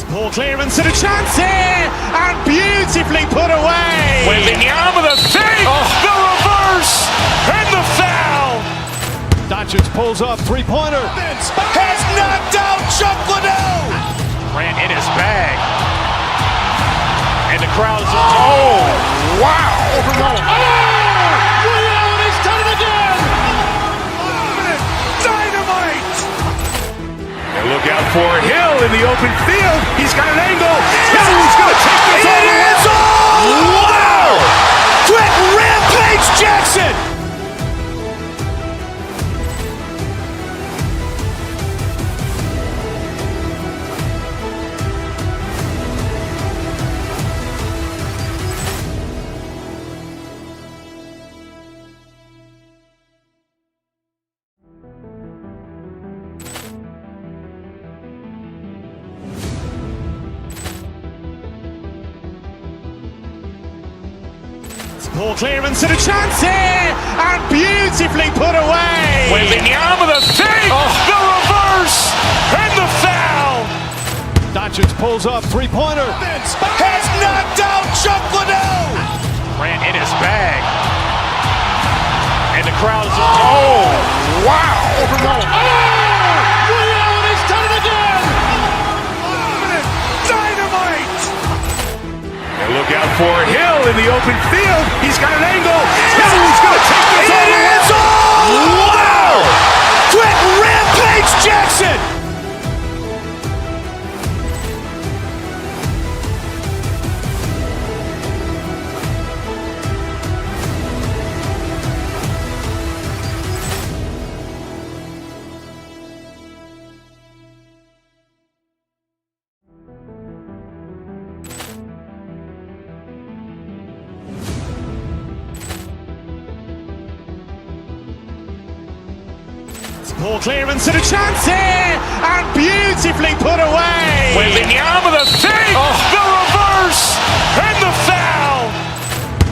Ball clearance and a chance here, and beautifully put away. Wembanyama the fake, the reverse, and the foul. Doncic pulls up, three-pointer. Has knocked out Chuck Liddell. Grant in his bag. And the crowd is, oh, wow. Over Nolan. And he's done it again. Dynamite. And look out for Hill in the open field. He's got an angle. Hill is going to take this all the way. Wow. Quick rampage Jackson. Ball clearance and a chance here, and beautifully put away. Wembanyama the fake, the reverse, and the foul. Doncic pulls up, three-pointer. Has knocked out Chuck Liddell. Grant in his bag. And the crowd is, oh, wow. Over Nolan. And he's done it again. Dynamite. And look out for Hill in the open field. He's got an angle. Hill is going to take this all the way. Wow. Quick rampage Jackson. Ball clearance and a chance here, and beautifully put away. Wembanyama the fake, the reverse, and the foul.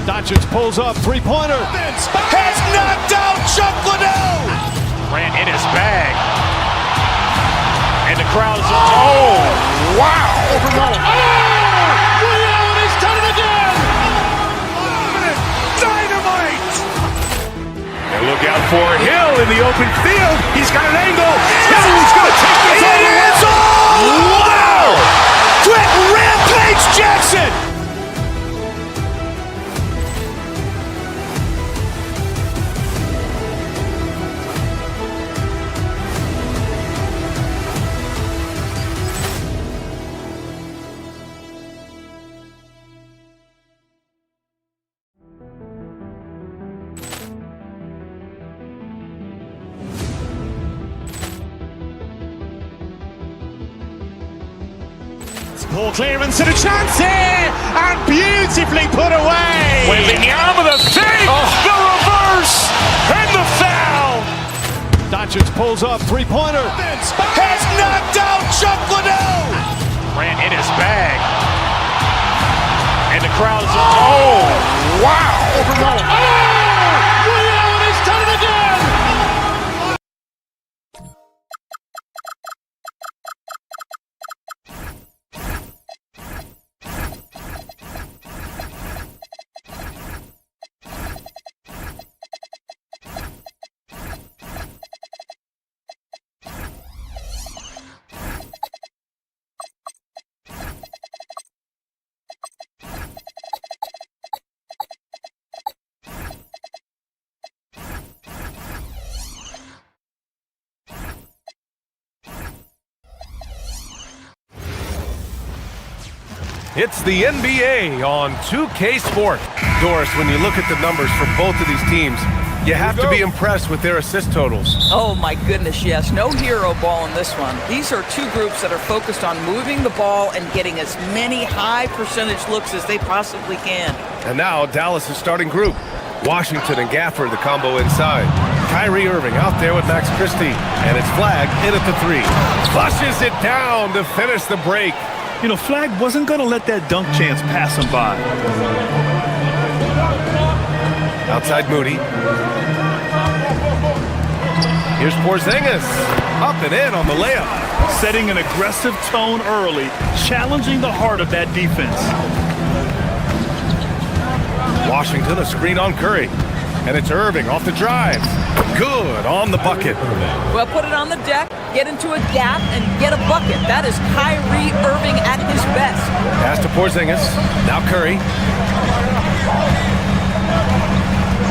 Doncic pulls up, three-pointer. Has knocked out Chuck Liddell. Grant in his bag. And the crowd is, oh, wow. Over Nolan. And he's done it again. Dynamite. And look out for Hill in the open field. He's got an angle. Hill is going to take this all the way. Wow. Quick rampage Jackson. Ball clearance and a chance here, and beautifully put away. Wembanyama the fake, the reverse, and the foul. Doncic pulls up, three-pointer. Has knocked out Chuck Liddell. Grant in his bag. And the crowd is, oh, wow. Over Nolan. And he's done it again. It's the NBA on 2K Sport. Doris, when you look at the numbers for both of these teams, you have to be impressed with their assist totals. Oh my goodness, yes. No hero ball in this one. These are two groups that are focused on moving the ball and getting as many high percentage looks as they possibly can. And now Dallas' starting group. Washington and Gafford, the combo inside. Kyrie Irving out there with Max Christie. And it's Flag in at the three. Flushes it down to finish the break. You know, Flag wasn't going to let that dunk chance pass him by. Outside Moody. Here's Porzingis. Up and in on the layup. Setting an aggressive tone early, challenging the heart of that defense. Washington, a screen on Curry. And it's Irving off the drive. Good on the bucket. Well, put it on the deck, get into a gap, and get a bucket. That is Kyrie Irving at his best. Pass to Porzingis. Now Curry.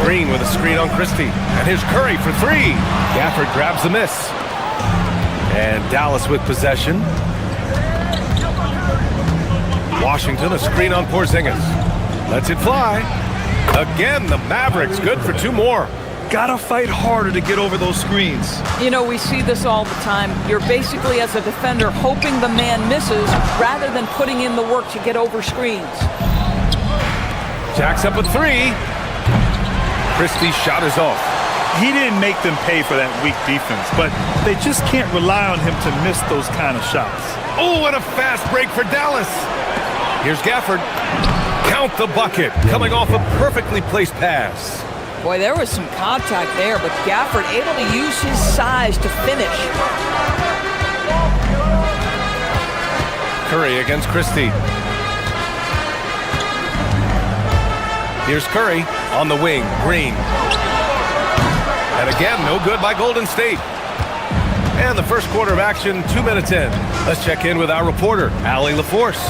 Green with a screen on Christie. And here's Curry for three. Gafford grabs the miss. And Dallas with possession. Washington, a screen on Porzingis. Lets it fly. Again, the Mavericks good for two more. Gotta fight harder to get over those screens. You know, we see this all the time. You're basically, as a defender, hoping the man misses rather than putting in the work to get over screens. Jacks up a three. Christie's shot is off. He didn't make them pay for that weak defense, but they just can't rely on him to miss those kind of shots. Oh, and a fast break for Dallas. Here's Gafford. Count the bucket, coming off a perfectly placed pass. Boy, there was some contact there, but Gafford able to use his size to finish. Curry against Christie. Here's Curry on the wing, Green. And again, no good by Golden State. And the first quarter of action, 2 minutes in. Let's check in with our reporter, Allie LaForce.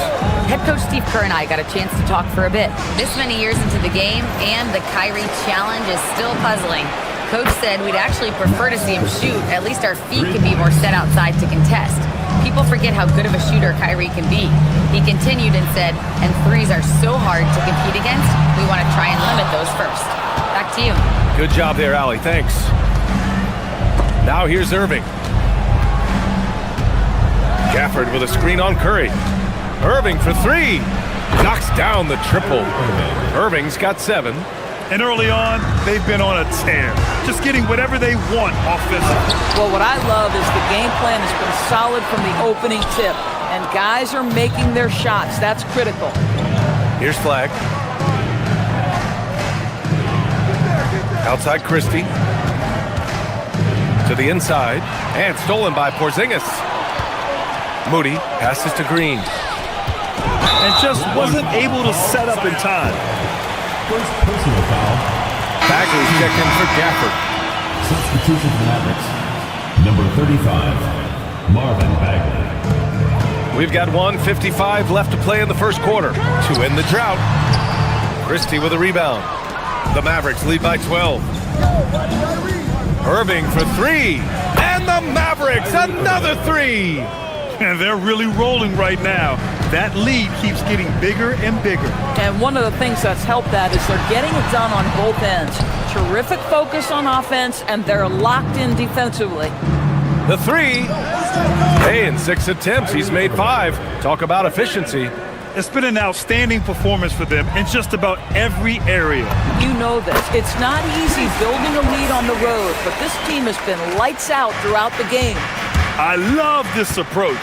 Head coach Steve Kerr and I got a chance to talk for a bit. This many years into the game, and the Kyrie challenge is still puzzling. Coach said we'd actually prefer to see him shoot. At least our feet can be more set outside to contest. People forget how good of a shooter Kyrie can be. He continued and said, and threes are so hard to compete against, we want to try and limit those first. Back to you. Good job there, Allie. Thanks. Now here's Irving. Gafford with a screen on Curry. Irving for three. Knocks down the triple. Irving's got 7. And early on, they've been on a tear. Just getting whatever they want offensively. Well, what I love is the game plan has been solid from the opening tip. And guys are making their shots. That's critical. Here's Flag. Outside Christie. To the inside. And stolen by Porzingis. Moody passes to Green. And just wasn't able to set up in time. First personal foul. Bagley's checked in for Gafford. Substitution for Mavericks. Number 35, Marvin Bagley. We've got 1:55 left to play in the first quarter to end the drought. Christie with a rebound. The Mavericks lead by 12. Irving for three. And the Mavericks, another three. And they're really rolling right now. That lead keeps getting bigger and bigger. And one of the things that's helped that is they're getting it done on both ends. Terrific focus on offense, and they're locked in defensively. The three. Hey, in 6 attempts, he's made 5. Talk about efficiency. It's been an outstanding performance for them in just about every area. You know this. It's not easy building a lead on the road, but this team has been lights out throughout the game. I love this approach.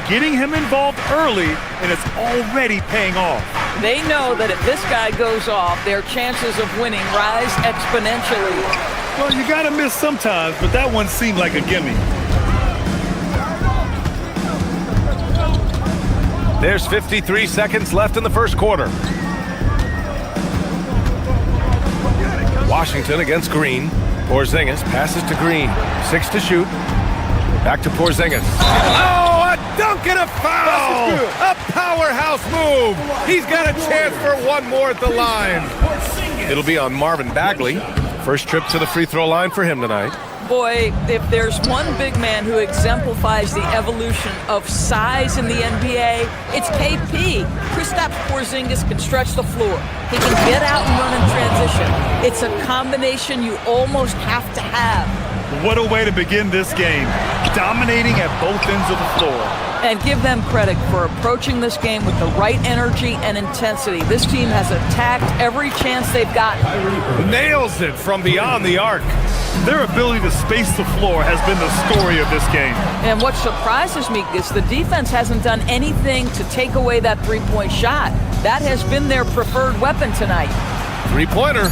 Getting him involved early, and it's already paying off. They know that if this guy goes off, their chances of winning rise exponentially. Well, you gotta miss sometimes, but that one seemed like a gimme. There's 53 seconds left in the first quarter. Washington against Green. Porzingis passes to Green. 6 to shoot. Back to Porzingis. Oh, a dunk and a foul! A powerhouse move! He's got a chance for one more at the line. It'll be on Marvin Bagley. First trip to the free throw line for him tonight. Boy, if there's one big man who exemplifies the evolution of size in the NBA, it's KP. Kristaps Porzingis can stretch the floor. He can get out and run in transition. It's a combination you almost have to have. What a way to begin this game. Dominating at both ends of the floor. And give them credit for approaching this game with the right energy and intensity. This team has attacked every chance they've gotten. Nails it from beyond the arc. Their ability to space the floor has been the story of this game. And what surprises me is the defense hasn't done anything to take away that three-point shot. That has been their preferred weapon tonight. Three-pointer.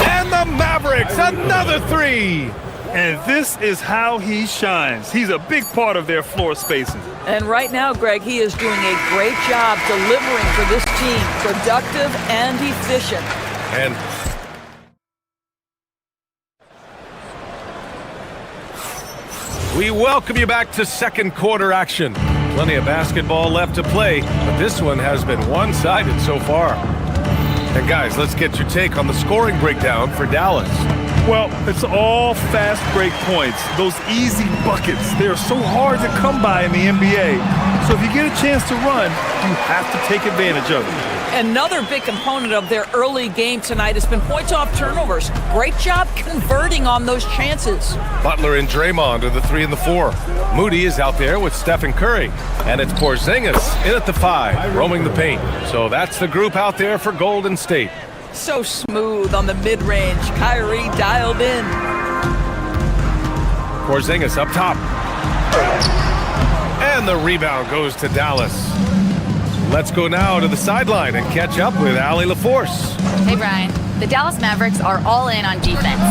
And the Mavericks, another three. And this is how he shines. He's a big part of their floor spacing. And right now, Greg, he is doing a great job delivering for this team, productive and efficient. And we welcome you back to second quarter action. Plenty of basketball left to play, but this one has been one-sided so far. And guys, let's get your take on the scoring breakdown for Dallas. Well, it's all fast break points. Those easy buckets, they're so hard to come by in the NBA. So if you get a chance to run, you have to take advantage of it. Another big component of their early game tonight has been points off turnovers. Great job converting on those chances. Butler and Draymond are the 3 and the 4. Moody is out there with Stephen Curry. And it's Porzingis in at the 5, roaming the paint. So that's the group out there for Golden State. So smooth on the mid-range. Kyrie dialed in. Porzingis up top. And the rebound goes to Dallas. Let's go now to the sideline and catch up with Allie LaForce. Hey, Brian. The Dallas Mavericks are all in on defense.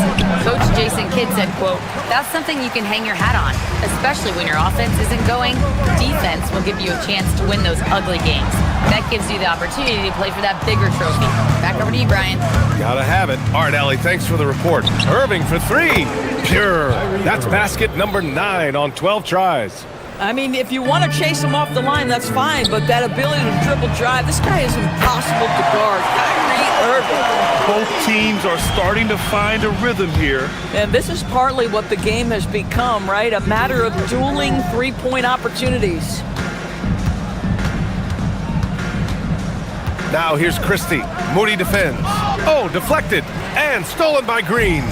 Coach Jason Kidd said, quote, "That's something you can hang your hat on, especially when your offense isn't going. Defense will give you a chance to win those ugly games. That gives you the opportunity to play for that bigger trophy." Back over to you, Brian. Gotta have it. All right, Allie, thanks for the report. Irving for 3. Pure. That's basket number 9 on 12 tries. I mean, if you want to chase him off the line, that's fine, but that ability to dribble drive, this guy is impossible to guard. Kyrie Irving. Both teams are starting to find a rhythm here. And this is partly what the game has become, right? A matter of dueling three-point opportunities. Now here's Christie. Moody defends. Oh, deflected. And stolen by Green.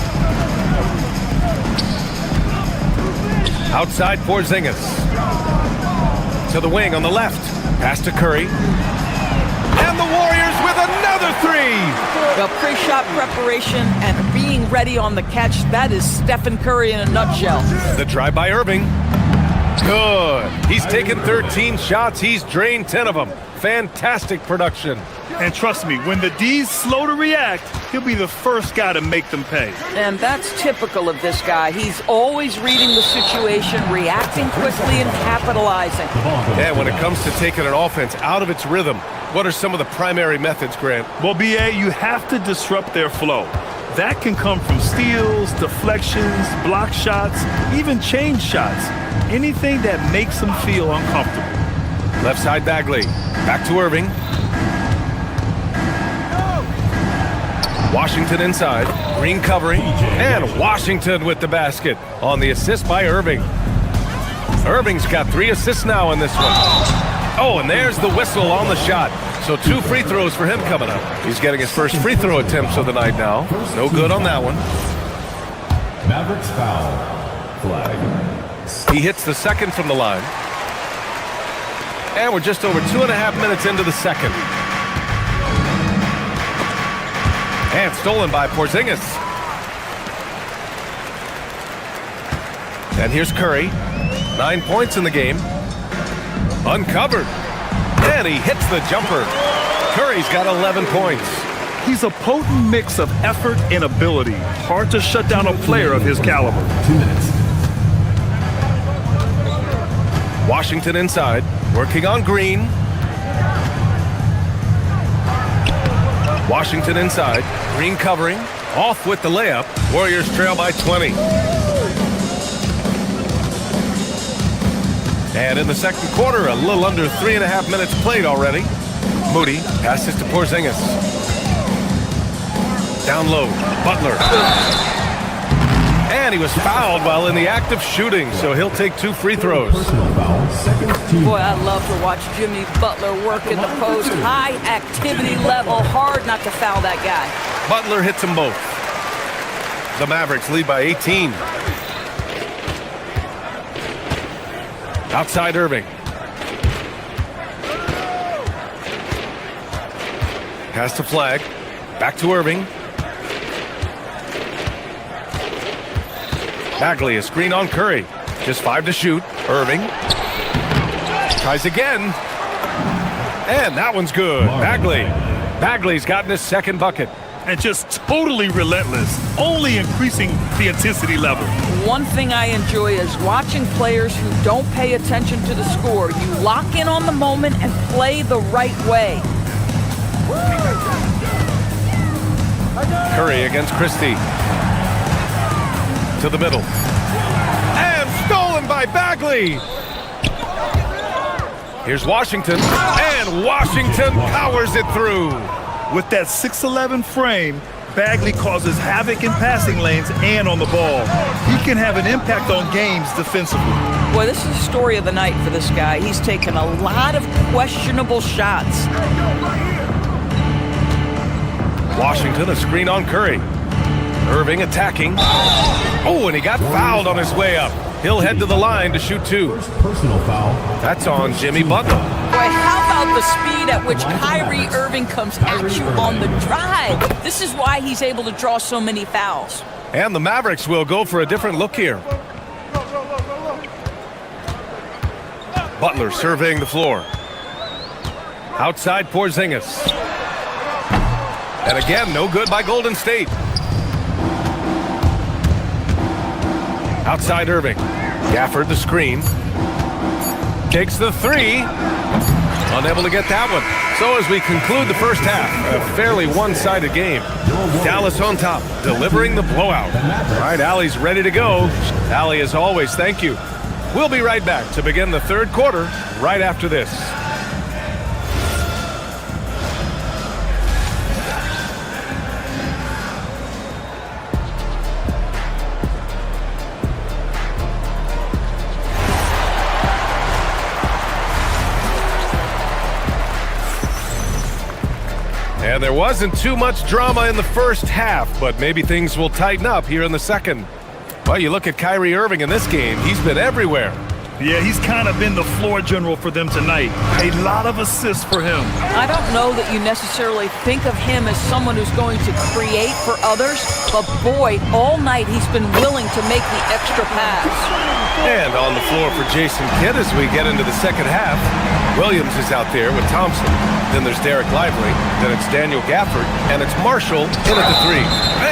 Outside Porzingis. To the wing on the left. Pass to Curry. And the Warriors with another 3. Well, pre-shot preparation and being ready on the catch, that is Stephen Curry in a nutshell. The drive by Irving. Good. He's taken 13 shots. He's drained 10 of them. Fantastic production. And trust me, when the D's slow to react, he'll be the first guy to make them pay. And that's typical of this guy. He's always reading the situation, reacting quickly and capitalizing. Yeah, when it comes to taking an offense out of its rhythm, what are some of the primary methods, Grant? Well, B.A., you have to disrupt their flow. That can come from steals, deflections, block shots, even change shots. Anything that makes them feel uncomfortable. Left side Bagley. Back to Irving. Washington inside. Green covering. And Washington with the basket on the assist by Irving. Irving's got 3 assists now in this one. Oh, and there's the whistle on the shot. So 2 free throws for him coming up. He's getting his first free throw attempts of the night now. No good on that one. Mavericks foul. Flag. He hits the second from the line. And we're just over 2.5 minutes into the second. And stolen by Porzingis. And here's Curry. 9 points in the game. Uncovered. And he hits the jumper. Curry's got 11 points. He's a potent mix of effort and ability. Hard to shut down a player of his caliber. 2 minutes. Washington inside. Working on Green. Washington inside. Green covering. Off with the layup. Warriors trail by 20. And in the second quarter, a little under 3.5 minutes played already. Moody passes to Porzingis. Down low. Butler. And he was fouled while in the act of shooting, so he'll take 2 free throws. Boy, I love to watch Jimmy Butler work in the post. High activity level, hard not to foul that guy. Butler hits them both. The Mavericks lead by 18. Outside Irving. Pass to Flag. Back to Irving. Bagley, a screen on Curry. Just 5 to shoot. Irving. Tries again. And that one's good. Bagley's gotten his second bucket. And just totally relentless, only increasing the intensity level. One thing I enjoy is watching players who don't pay attention to the score. You lock in on the moment and play the right way. Curry against Christie. To the middle. And stolen by Bagley. Here's Washington. And Washington powers it through. With that 6'11" frame, Bagley causes havoc in passing lanes and on the ball. He can have an impact on games defensively. Boy, this is the story of the night for this guy. He's taken a lot of questionable shots. Washington, a screen on Curry. Irving attacking. Oh, and he got fouled on his way up. He'll head to the line to shoot 2. Personal foul. That's on Jimmy Butler. Boy, how about the speed at which Kyrie Irving comes at you on the drive? This is why he's able to draw so many fouls. And the Mavericks will go for a different look here. Butler surveying the floor. Outside Porzingis. And again, no good by Golden State. Outside Irving. Gafford the screen. Takes the 3. Unable to get that one. So as we conclude the first half, a fairly one-sided game. Dallas on top, delivering the blowout. All right, Allie's ready to go. Allie, as always, thank you. We'll be right back to begin the third quarter right after this. And there wasn't too much drama in the first half, but maybe things will tighten up here in the second. Well, you look at Kyrie Irving in this game, he's been everywhere. Yeah, he's kind of been the floor general for them tonight. A lot of assists for him. I don't know that you necessarily think of him as someone who's going to create for others, but boy, all night he's been willing to make the extra pass. And on the floor for Jason Kidd as we get into the second half. Williams is out there with Thompson. Then there's Derek Lively. Then it's Daniel Gafford. And it's Marshall in at the 3.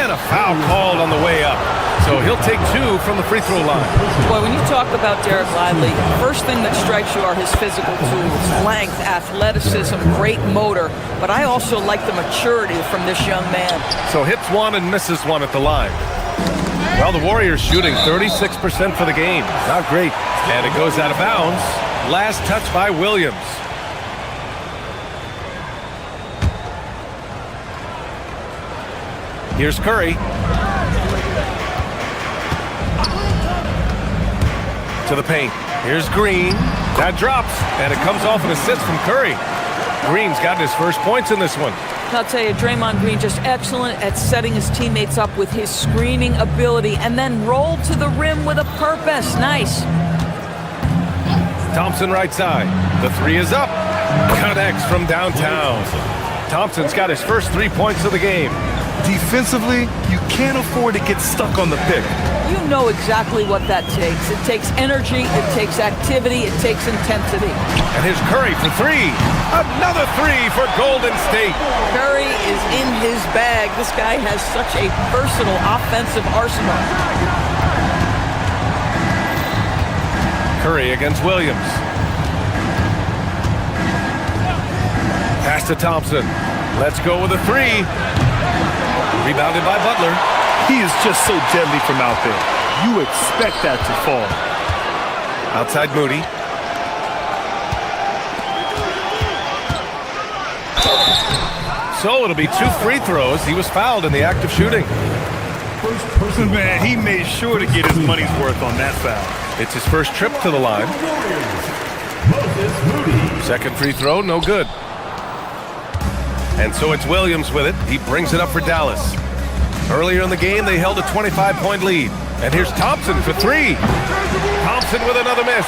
And a foul called on the way up. So he'll take 2 from the free throw line. Boy, when you talk about Derek Lively, the first thing that strikes you are his physical tools. Length, athleticism, great motor. But I also like the maturity from this young man. So hits 1 and misses 1 at the line. Well, the Warriors shooting 36% for the game. Not great. And it goes out of bounds. Last touch by Williams. Here's Curry. To the paint. Here's Green. That drops, and it comes off an assist from Curry. Green's gotten his first points in this one. I'll tell you, Draymond Green just excellent at setting his teammates up with his screening ability and then rolled to the rim with a purpose. Nice. Thompson right side. The 3 is up. Connects from downtown. Thompson's got his first 3 points of the game. Defensively, you can't afford to get stuck on the pick. You know exactly what that takes. It takes energy, it takes activity, it takes intensity. And here's Curry for 3. Another 3 for Golden State. Curry is in his bag. This guy has such a versatile offensive arsenal. Curry against Williams. Pass to Thompson. Let's go with a 3. Rebounded by Butler. He is just so deadly from out there. You expect that to fall. Outside Moody. So it'll be 2 free throws. He was fouled in the act of shooting. Man, he made sure to get his money's worth on that foul. It's his first trip to the line. Second free throw, no good. And so it's Williams with it. He brings it up for Dallas. Earlier in the game, they held a 25-point lead. And here's Thompson for three. Thompson with another miss.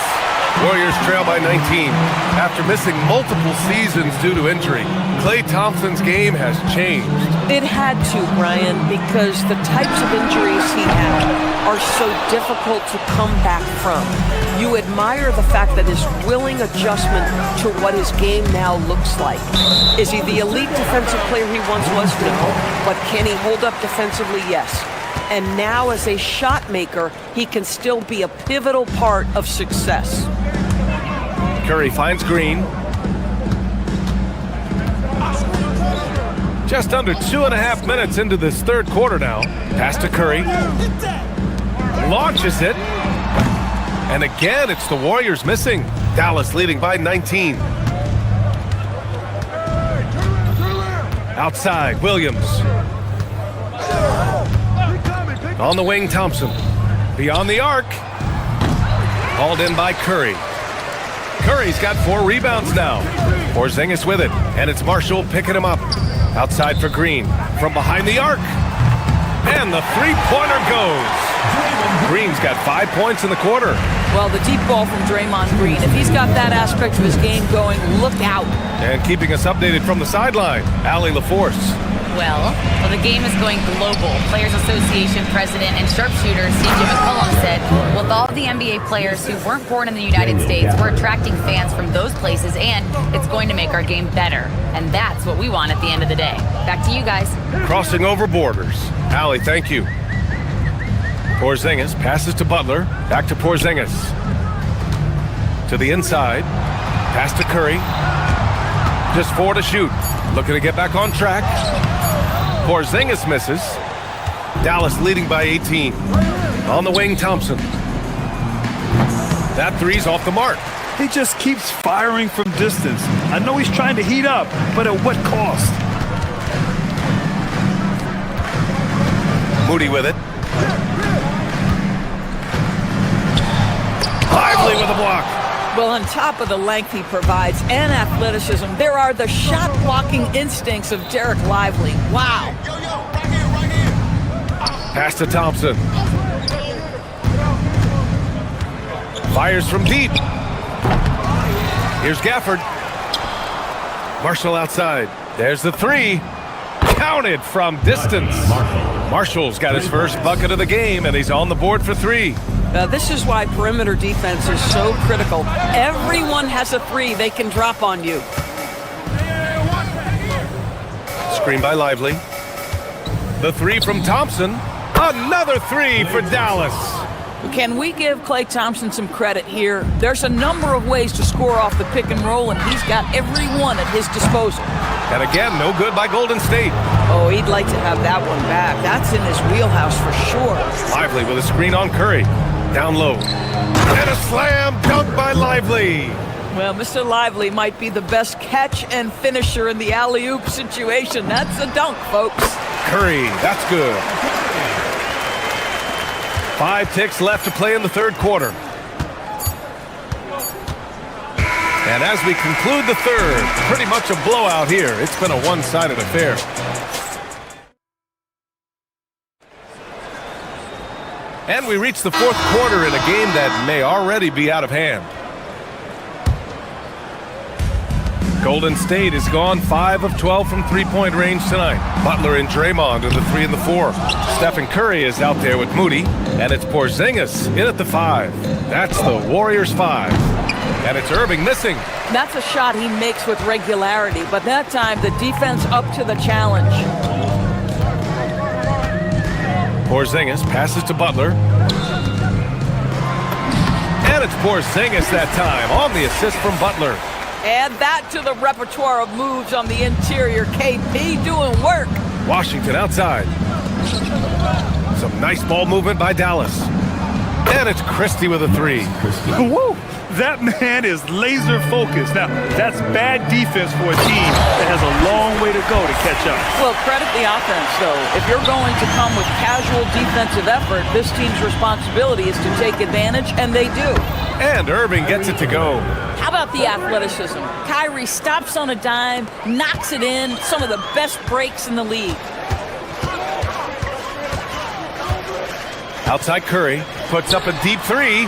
Warriors trail by 19. After missing multiple seasons due to injury, Klay Thompson's game has changed. It had to, Brian, because the types of injuries he had are so difficult to come back from. You admire the fact that his willing adjustment to what his game now looks like. Is he the elite defensive player he once was? No. But can he hold up defensively? Yes. And now as a shot maker, he can still be a pivotal part of success. Curry finds Green. Just under 2.5 minutes into this third quarter now. Pass to Curry. Launches it. And again, it's the Warriors missing. Dallas leading by 19. Outside, Williams. On the wing, Thompson. Beyond the arc. Hauled in by Curry. Curry's got 4 rebounds now. Porzingis with it, and it's Marshall picking him up. Outside for Green. From behind the arc. And the three-pointer goes. Green's got 5 points in the quarter. Well, the deep ball from Draymond Green. If he's got that aspect of his game going, look out. And keeping us updated from the sideline, Allie LaForce. Well, the game is going global. Players Association president and sharpshooter C.J. McCollum said, with all the NBA players who weren't born in the United States, we're attracting fans from those places, and it's going to make our game better. And that's what we want at the end of the day. Back to you guys. Crossing over borders. Allie, thank you. Porzingis passes to Butler. Back to Porzingis. To the inside. Pass to Curry. Just 4 to shoot. Looking to get back on track. Porzingis misses. Dallas leading by 18. On the wing, Thompson. That three's off the mark. He just keeps firing from distance. I know he's trying to heat up, but at what cost? Moody with it. Lively with a block. Well, on top of the length he provides and athleticism, there are the shot-blocking instincts of Derek Lively. Wow. Pass to Thompson. Fires from deep. Here's Gafford. Marshall outside. There's the three. Counted from distance. Marshall's got his first bucket of the game, and he's on the board for 3. This is why perimeter defense is so critical. Everyone has a 3 they can drop on you. Screen by Lively. The 3 from Thompson. Another 3 for Dallas. Can we give Klay Thompson some credit here? There's a number of ways to score off the pick and roll, and he's got every one at his disposal. And again, no good by Golden State. Oh, he'd like to have that one back. That's in his wheelhouse for sure. Lively with a screen on Curry. Down low. And a slam dunk by Lively. Well, Mr. Lively might be the best catch and finisher in the alley-oop situation. That's a dunk, folks. Curry, that's good. 5 ticks left to play in the third quarter. And as we conclude the third, pretty much a blowout here. It's been a one-sided affair. And we reach the fourth quarter in a game that may already be out of hand. Golden State has gone 5 of 12 from three-point range tonight. Butler and Draymond are the 3 and the 4. Stephen Curry is out there with Moody, and it's Porzingis in at the 5. That's the Warriors 5. And it's Irving missing. That's a shot he makes with regularity, but that time the defense up to the challenge. Porzingis passes to Butler. And it's Porzingis that time on the assist from Butler. Add that to the repertoire of moves on the interior. KP doing work. Washington outside. Some nice ball movement by Dallas. And it's Christie with a 3. Woo! That man is laser focused. Now, that's bad defense for a team that has a long way to go to catch up. Well, credit the offense, though. If you're going to come with casual defensive effort, this team's responsibility is to take advantage, and they do. And Irving gets it to go. How about the athleticism? Kyrie stops on a dime, knocks it in, some of the best breaks in the league. Outside Curry, puts up a deep three.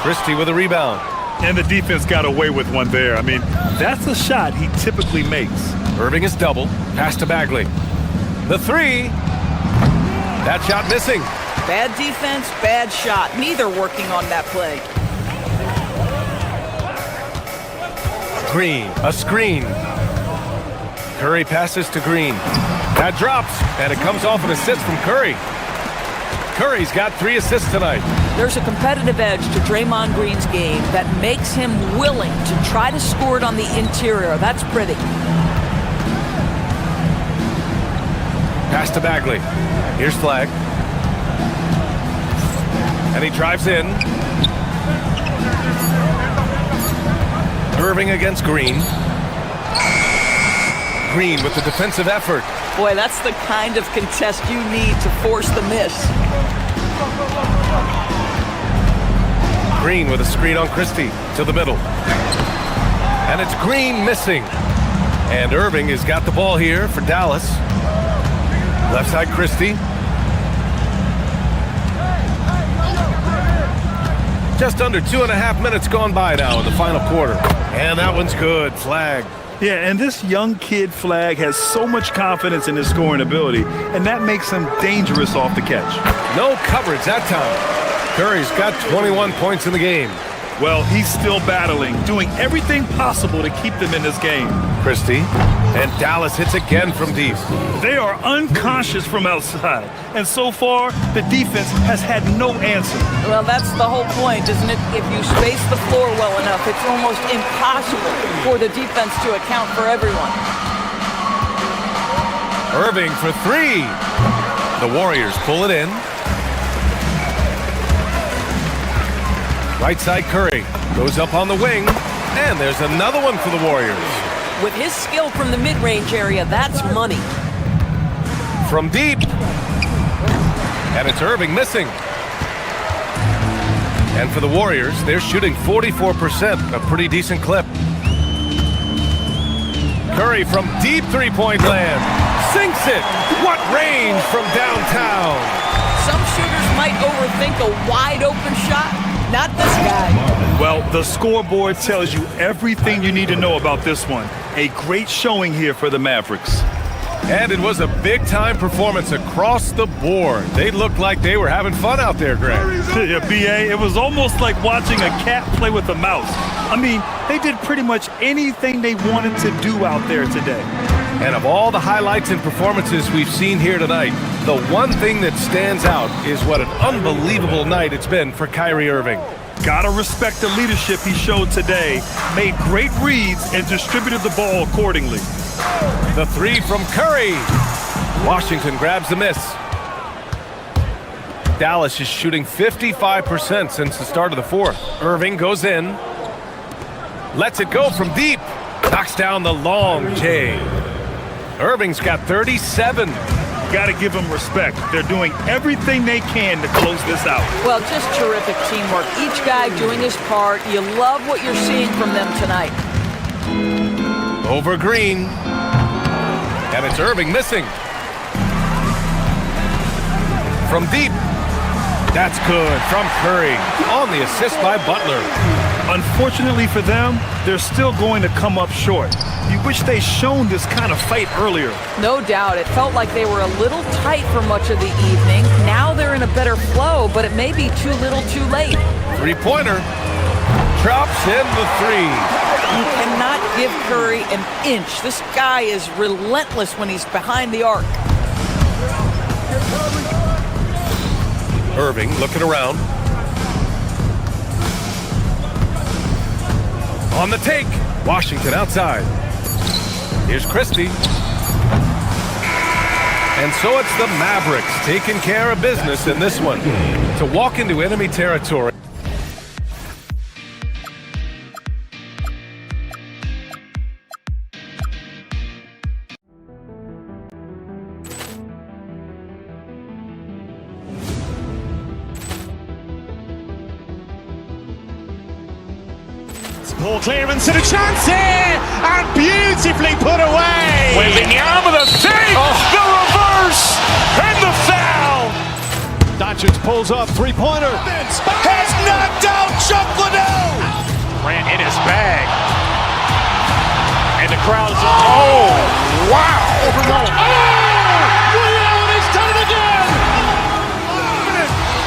Christie with a rebound. And the defense got away with one there. I mean, that's a shot he typically makes. Irving is double. Pass to Bagley. The three. That shot missing. Bad defense, bad shot. Neither working on that play. Green, a screen. Curry passes to Green. That drops, and it comes off an assist from Curry. Curry's got 3 assists tonight. There's a competitive edge to Draymond Green's game that makes him willing to try to score it on the interior. That's pretty. Pass to Bagley. Here's Flag. And he drives in. Irving against Green. Green with the defensive effort. Boy, that's the kind of contest you need to force the miss. Green with a screen on Christie to the middle. And it's Green missing. And Irving has got the ball here for Dallas. Left side Christie. Just under 2.5 minutes gone by now in the final quarter. And that one's good. Flag. Yeah, and this young kid Flag has so much confidence in his scoring ability, and that makes him dangerous off the catch. No coverage that time. Curry's got 21 points in the game. Well, he's still battling, doing everything possible to keep them in this game. Christie, and Dallas hits again from deep. They are unconscious from outside, and so far, the defense has had no answer. Well, that's the whole point, isn't it? If you space the floor well enough, it's almost impossible for the defense to account for everyone. Irving for 3. The Warriors pull it in. Right side Curry goes up on the wing, and there's another one for the Warriors. With his skill from the mid-range area, that's money. From deep, and it's Irving missing. And for the Warriors, they're shooting 44%, a pretty decent clip. Curry from deep three-point land, sinks it. What range from downtown. Some shooters might overthink a wide-open shot. Not this guy. Well, the scoreboard tells you everything you need to know about this one. A great showing here for the Mavericks. And it was a big-time performance across the board. They looked like they were having fun out there, Greg. Yeah, B.A., it was almost like watching a cat play with a mouse. I mean, they did pretty much anything they wanted to do out there today. And of all the highlights and performances we've seen here tonight, the one thing that stands out is what an unbelievable night it's been for Kyrie Irving. Gotta respect the leadership he showed today, made great reads, and distributed the ball accordingly. The 3 from Curry. Washington grabs the miss. Dallas is shooting 55% since the start of the 4th. Irving goes in. Lets it go from deep. Knocks down the long J. Irving's got 37. Got to give them respect. They're doing everything they can to close this out. Well, just terrific teamwork. Each guy doing his part. You love what you're seeing from them tonight. Over Green. And it's Irving missing. From deep. That's good from Curry on the assist by Butler. Unfortunately for them, they're still going to come up short. You wish they'd shown this kind of fight earlier. No doubt. It felt like they were a little tight for much of the evening. Now they're in a better flow, but it may be too little too late. Three-pointer. Drops in the 3. You cannot give Curry an inch. This guy is relentless when he's behind the arc. Irving looking around. On the take. Washington outside. Here's Christie. And so it's the Mavericks taking care of business in this one to walk into enemy territory. Ball clearance and a chance here, and beautifully put away. Wembanyama with a fake, the reverse, and the foul. Doncic pulls up, three-pointer. Has knocked out Chuck Liddell. Ran in his bag. And the crowd is, oh, wow. Liddell, and he's done it again.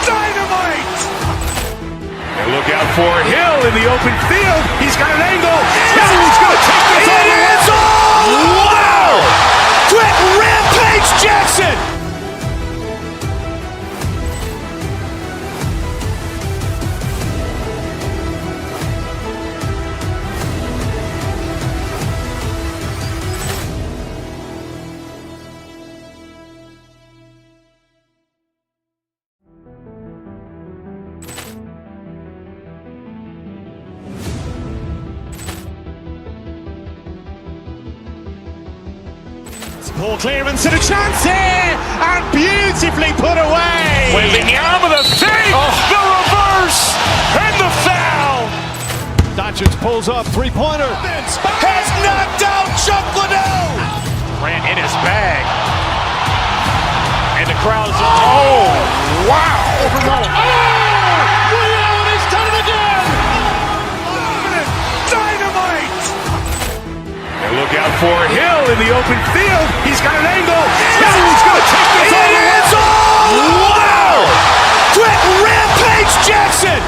Dynamite. And look out for Hill in the open field. He's got an angle. He's going to take this all the way. Wow. Quick rampage Jackson. Ball clearance and a chance here, and beautifully put away. Wembanyama with a fake, the reverse, and the foul. Doncic pulls up, three-pointer. Has knocked out Chuck Liddell. Ran in his bag. And the crowd is, oh, wow. Liddell, and he's done it again. Dynamite. And look out for Hill in the open field. He's got an angle. He's going to take this all the way. Wow. Quick rampage Jackson.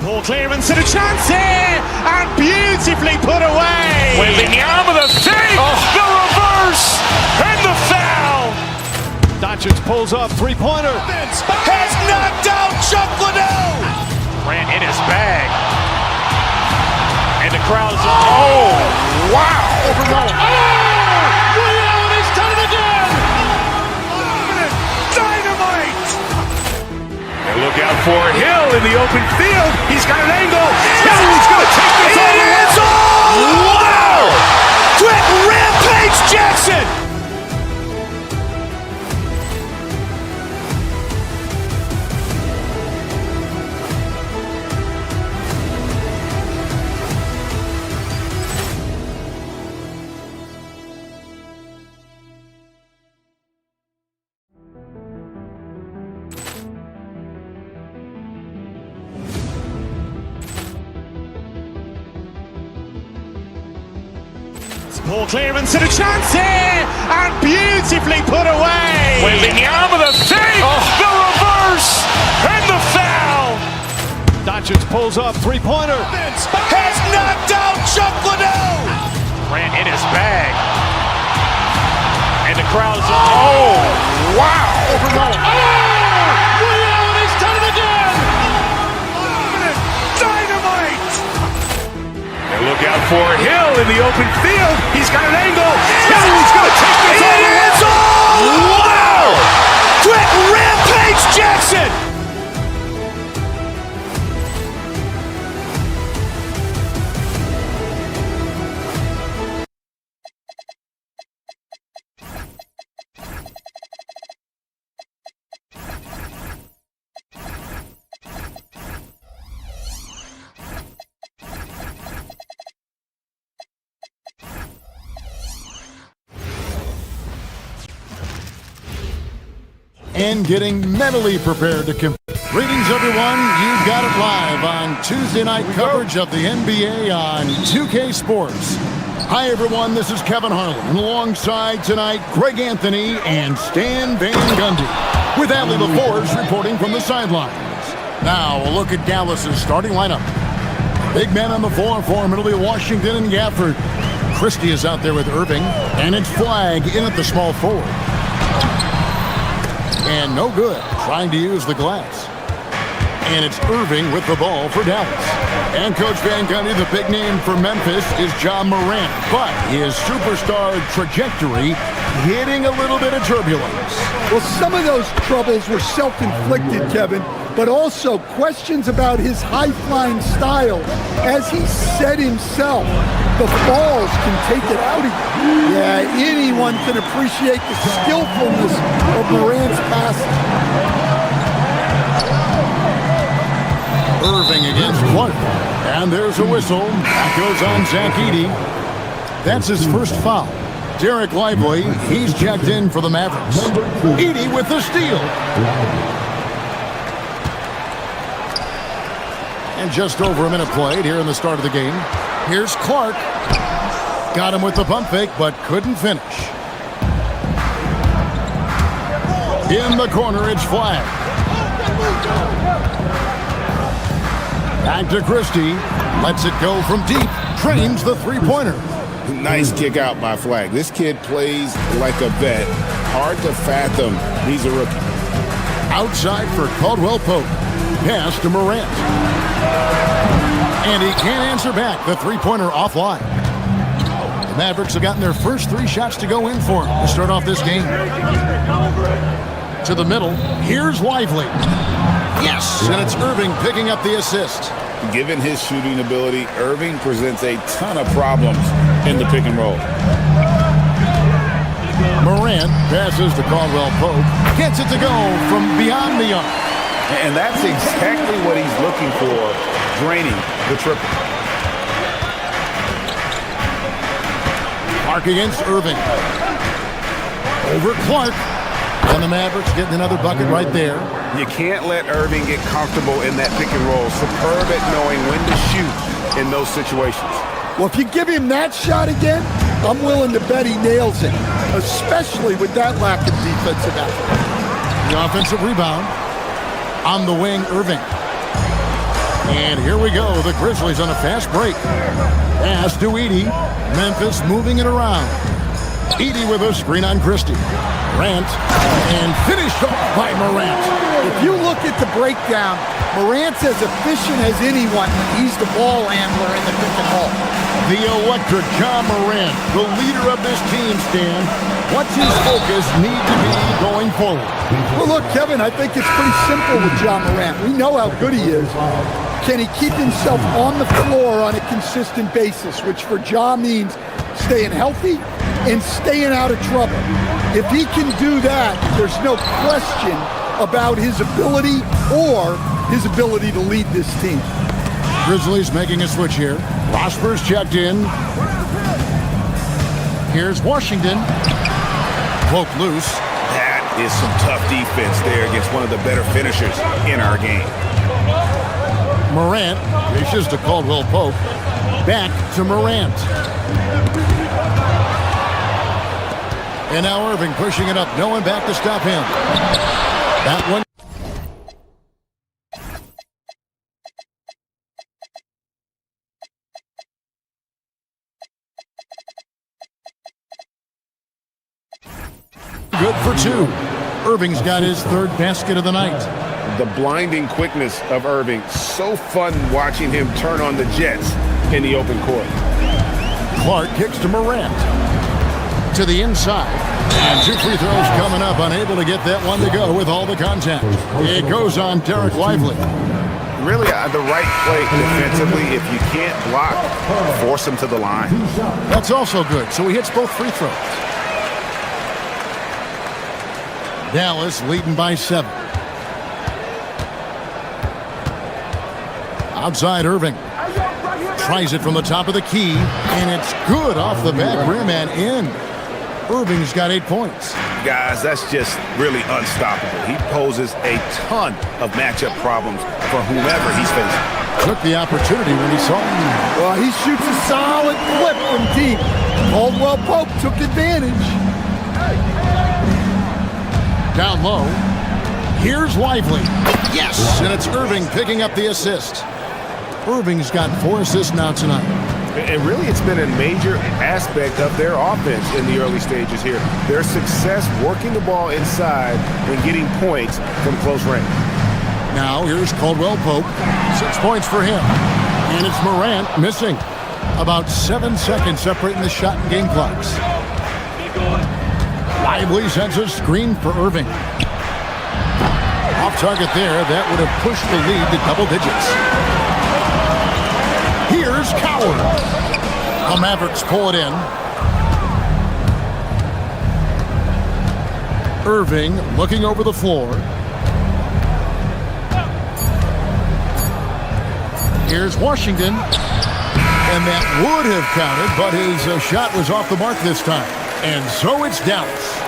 Ball clearance and a chance here, and beautifully put away. Wembanyama with a fake, the reverse, and the foul. Doncic pulls up, three-pointer. Has knocked out Chuck Liddell. Ran in his bag. And the crowd is, oh, wow. Liddell, and he's done it again. Dynamite. And look out for Hill in the open field. He's got an angle. He's going to take this all the way. Wow. Quick rampage Jackson. Ball clearance and a chance here, and beautifully put away. Wembanyama with a fake, the reverse, and the foul. Doncic pulls up, three-pointer. Has knocked out Chuck Liddell. Ran in his bag. And the crowd is, oh, wow. Liddell, and he's done it again. Dynamite. And look out for Hill in the open field. He's got an angle. He's going to take this all the way. Wow. Quick rampage Jackson. And getting mentally prepared to compete. Greetings, everyone. You've got it live on Tuesday night coverage of the NBA on 2K Sports. Hi, everyone. This is Kevin Harlan. And alongside tonight, Greg Anthony and Stan Van Gundy, with Adley LaForce reporting from the sidelines. Now, a look at Dallas's starting lineup. Big men on the floor for him. It'll be Washington and Gafford. Christie is out there with Irving. And it's Flagg in at the small forward. And no good, trying to use the glass. And it's Irving with the ball for Dallas. And Coach Van Gundy, the big name for Memphis is Ja Morant. But his superstar trajectory hitting a little bit of turbulence. Well, some of those troubles were self-inflicted, Kevin, but also questions about his high-flying style. As he said himself, the balls can take it out of you. Yeah, anyone can appreciate the skillfulness of Morant's passing. Irving against Clark. And there's a whistle. That goes on Zach Edey. That's his first foul. Derek Lively, he's checked in for the Mavericks. Edey with the steal. And just over a minute played here in the start of the game. Here's Clark. Got him with the pump fake, but couldn't finish. In the corner, it's Flag. Back to Christie. Lets it go from deep. Trains the three-pointer. Nice kick out by Flag. This kid plays like a vet. Hard to fathom he's a rookie. Outside for Caldwell Pope. Pass to Morant. And he can't answer back. The three-pointer offline. The Mavericks have gotten their first 3 shots to go in for him to start off this game. To the middle. Here's Lively. Yes, and it's Irving picking up the assist. Given his shooting ability, Irving presents a ton of problems in the pick and roll. Morant passes to Caldwell Pope. Gets it to go from beyond the arc. And that's exactly what he's looking for, draining the triple. Clark against Irving. Over Clark. And the Mavericks getting another bucket right there. You can't let Irving get comfortable in that pick and roll. Superb at knowing when to shoot in those situations. Well, if you give him that shot again, I'm willing to bet he nails it, especially with that lack of defensive effort. The offensive rebound on the wing, Irving. And here we go. The Grizzlies on a fast break. Pass to Edey. Memphis moving it around. Edey with a screen on Christie. Morant, and finished off by Morant. If you look at the breakdown, Morant's as efficient as anyone when he's the ball handler in the pick and roll. The electric Ja Morant, the leader of this team, Stan. What's his focus need to be going forward? Well, look, Kevin, I think it's pretty simple with Ja Morant. We know how good he is. Can he keep himself on the floor on a consistent basis, which for Ja means staying healthy and staying out of trouble. If he can do that, there's no question about his ability or his ability to lead this team. Grizzlies making a switch here. Prosper's checked in. Here's Washington. Poke loose. That is some tough defense there against one of the better finishers in our game. Morant reaches to Caldwell Pope. Back to Morant. And now Irving pushing it up. No one back to stop him. That one. Good for 2. Irving's got his 3rd basket of the night. The blinding quickness of Irving. So fun watching him turn on the Jets in the open court. Clark kicks to Morant. To the inside. And 2 free throws coming up. Unable to get that one to go with all the contact. It goes on Derek Lively. Really the right play defensively. If you can't block, force him to the line. That's also good. So he hits both free throws. Dallas leading by 7. Outside Irving. Tries it from the top of the key. And it's good off the back rim and in. Irving's got 8 points. Guys, that's just really unstoppable. He poses a ton of matchup problems for whomever he's facing. Took the opportunity when he saw him. Well, he shoots a solid flip from deep. Caldwell Pope took advantage. Down low. Here's Lively. Yes! And it's Irving picking up the assist. Irving's got 4 assists now tonight. And really, it's been a major aspect of their offense in the early stages here. Their success working the ball inside and getting points from close range. Now here's Caldwell Pope. 6 points for him. And it's Morant missing. About 7 seconds separating the shot and game clocks. Lively sends a screen for Irving. Off target there. That would have pushed the lead to double digits. Here's Coward. The Mavericks pull it in. Irving looking over the floor. Here's Washington. And that would have counted, but his shot was off the mark this time. And so it's Dallas.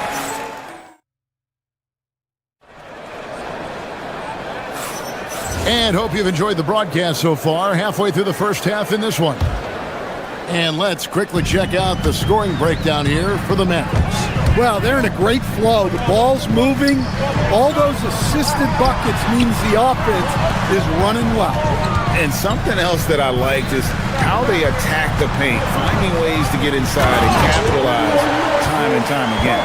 And hope you've enjoyed the broadcast so far. Halfway through the first half in this one. And let's quickly check out the scoring breakdown here for the Mavericks. Well, they're in a great flow. The ball's moving. All those assisted buckets means the offense is running well. And something else that I liked is how they attack the paint, finding ways to get inside and capitalize time and time again.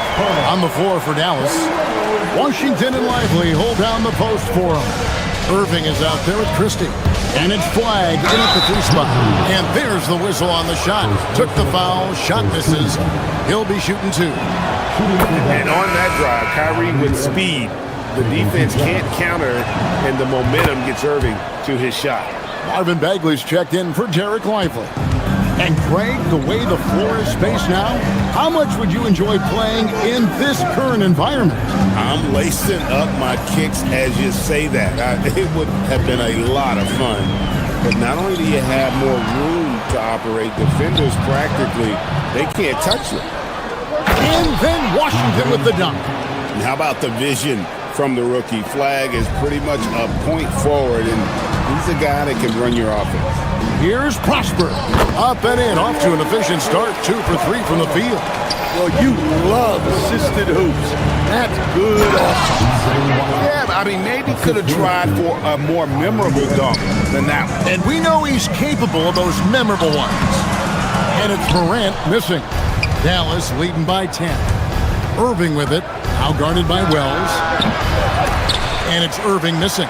On the floor for Dallas. Washington and Lively hold down the post for him. Irving is out there with Christie. And it's Flag in at the 3 spot. And there's the whistle on the shot. Took the foul, shot misses. He'll be shooting 2. And on that drive, Kyrie with speed. The defense can't counter, and the momentum gets Irving to his shot. Marvin Bagley's checked in for Derek Lively. And Greg, the way the floor is spaced now, how much would you enjoy playing in this current environment? I'm lacing up my kicks as you say that. It would have been a lot of fun. But not only do you have more room to operate, defenders practically, they can't touch you. And then Washington with the dunk. And how about the vision from the rookie? Flag is pretty much a point forward, and he's a guy that can run your offense. Here's Prosper. Up and in, off to an efficient start. 2 for 3 from the field. Well, you love assisted hoops. That's good offense. Yeah, I mean, maybe could have tried for a more memorable dunk than that one. And we know he's capable of those memorable ones. And it's Morant missing. Dallas leading by 10. Irving with it. Now guarded by Wells. And it's Irving missing.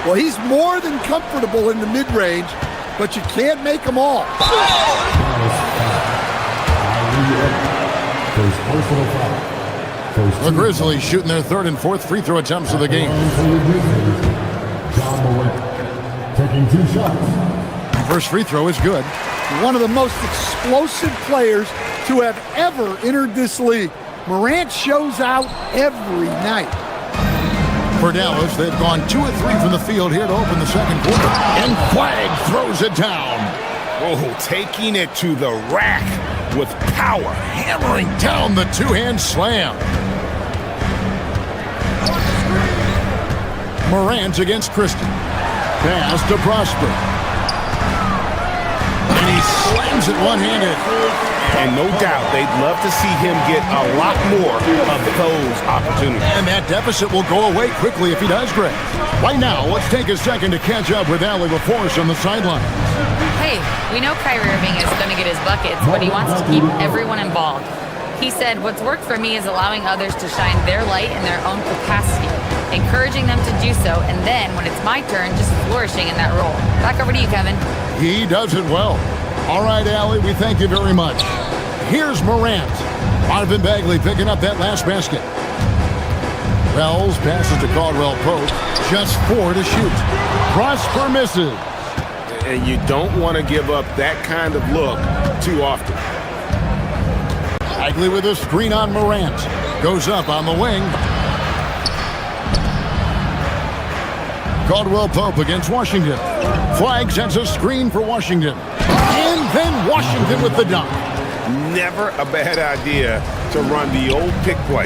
Well, he's more than comfortable in the mid-range, but you can't make them all. The Grizzlies shooting their 3rd and 4th free throw attempts of the game. Taking 2 shots. First free throw is good. One of the most explosive players to have ever entered this league. Morant shows out every night. For Dallas, they've gone 2 of 3 from the field here to open the second quarter. And Flag throws it down. Oh, taking it to the rack with power. Hammering down the 2-hand slam. Morant against Christie. Pass to Prosper. And he slams it one-handed. And no doubt, they'd love to see him get a lot more of those opportunities. And that deficit will go away quickly if he does, Greg. Right now, let's take a second to catch up with Allie LaForce on the sideline. Hey, we know Kyrie Irving is going to get his buckets, but he wants to keep everyone involved. He said, what's worked for me is allowing others to shine their light in their own capacity, encouraging them to do so, and then, when it's my turn, just flourishing in that role. Back over to you, Kevin. He does it well. All right, Allie, we thank you very much. Here's Morant. Marvin Bagley picking up that last basket. Wells passes to Caldwell Pope. Just 4 to shoot. Prosper misses. And you don't want to give up that kind of look too often. Bagley with a screen on Morant. Goes up on the wing. Caldwell Pope against Washington. Flag sends a screen for Washington. And then Washington with the dunk. Never a bad idea to run the old pick play.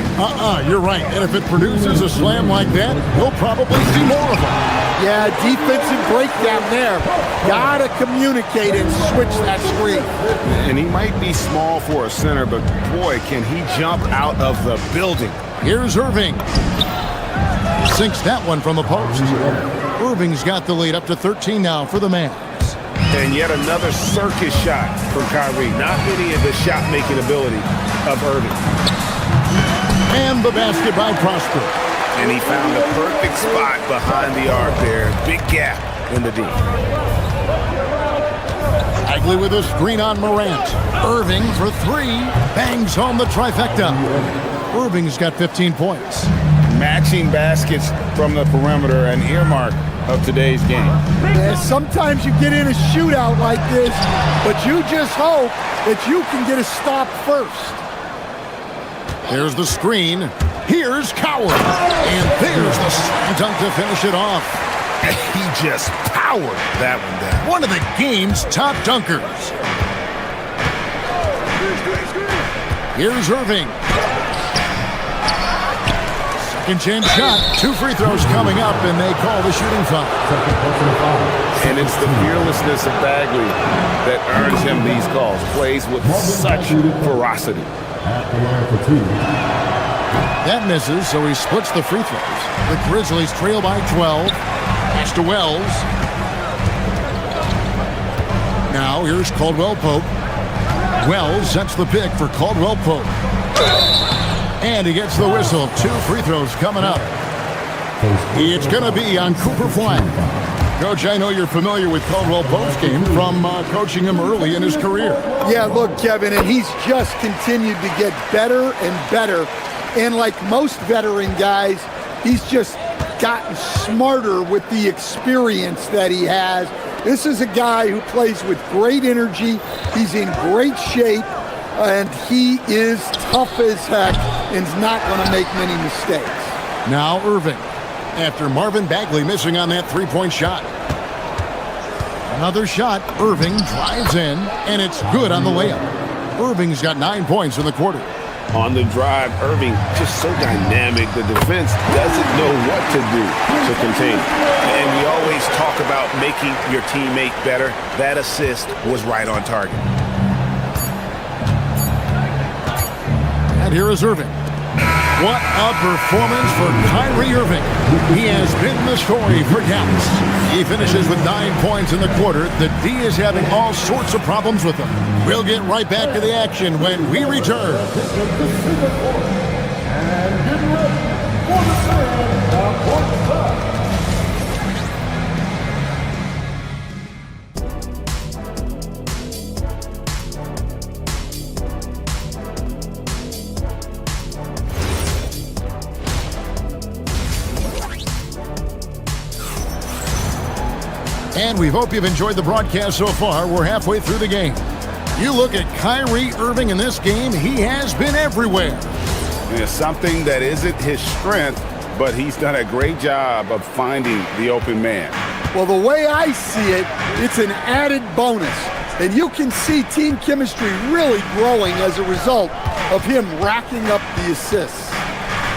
You're right. And if it produces a slam like that, we'll probably see more of them. Yeah, defensive breakdown there. Gotta communicate and switch that screen. And he might be small for a center, but boy, can he jump out of the building. Here's Irving. Sinks that one from the post. Irving's got the lead up to 13 now for the Mavs. And yet another circus shot from Kyrie. Not any of the shot-making ability of Irving. And the basket by Prosper. And he found the perfect spot behind the arc there. Big gap in the D. Bagley with a screen on Morant. Irving for three. Bangs home the trifecta. Irving's got 15 points. Matching baskets from the perimeter, an earmark of today's game. Yeah, sometimes you get in a shootout like this, but you just hope that you can get a stop first. There's the screen. Here's Coward. And there's the slam dunk to finish it off. He just powered that one down. One of the game's top dunkers. Here's Irving. Second chance shot. 2 free throws coming up, and they call the shooting foul. And it's the fearlessness of Bagley that earns him these calls. Plays with such ferocity. That misses, so he splits the free throws. The Grizzlies trail by 12. Pass to Wells. Now here's Caldwell Pope. Wells sets the pick for Caldwell Pope. And he gets the whistle. 2 free throws coming up. It's going to be on Cooper Flag. Coach, I know you're familiar with Caldwell Pope's game from coaching him early in his career. Yeah, look, Kevin, and he's just continued to get better and better. And like most veteran guys, he's just gotten smarter with the experience that he has. This is a guy who plays with great energy. He's in great shape, and he is tough as heck and is not going to make many mistakes. Now Irving, after Marvin Bagley missing on that three-point shot. Another shot. Irving drives in, and it's good on the layup. Irving's got 9 points in the quarter. On the drive, Irving just so dynamic. The defense doesn't know what to do to contain him. And we always talk about making your teammate better. That assist was right on target. And here is Irving. What a performance for Kyrie Irving. He has been the story for Dallas. He finishes with 9 points in the quarter. The D is having all sorts of problems with him. We'll get right back to the action when we return. And we hope you've enjoyed the broadcast so far. We're halfway through the game. You look at Kyrie Irving in this game, he has been everywhere. It's something that isn't his strength, but he's done a great job of finding the open man. Well, the way I see it, it's an added bonus. And you can see team chemistry really growing as a result of him racking up the assists.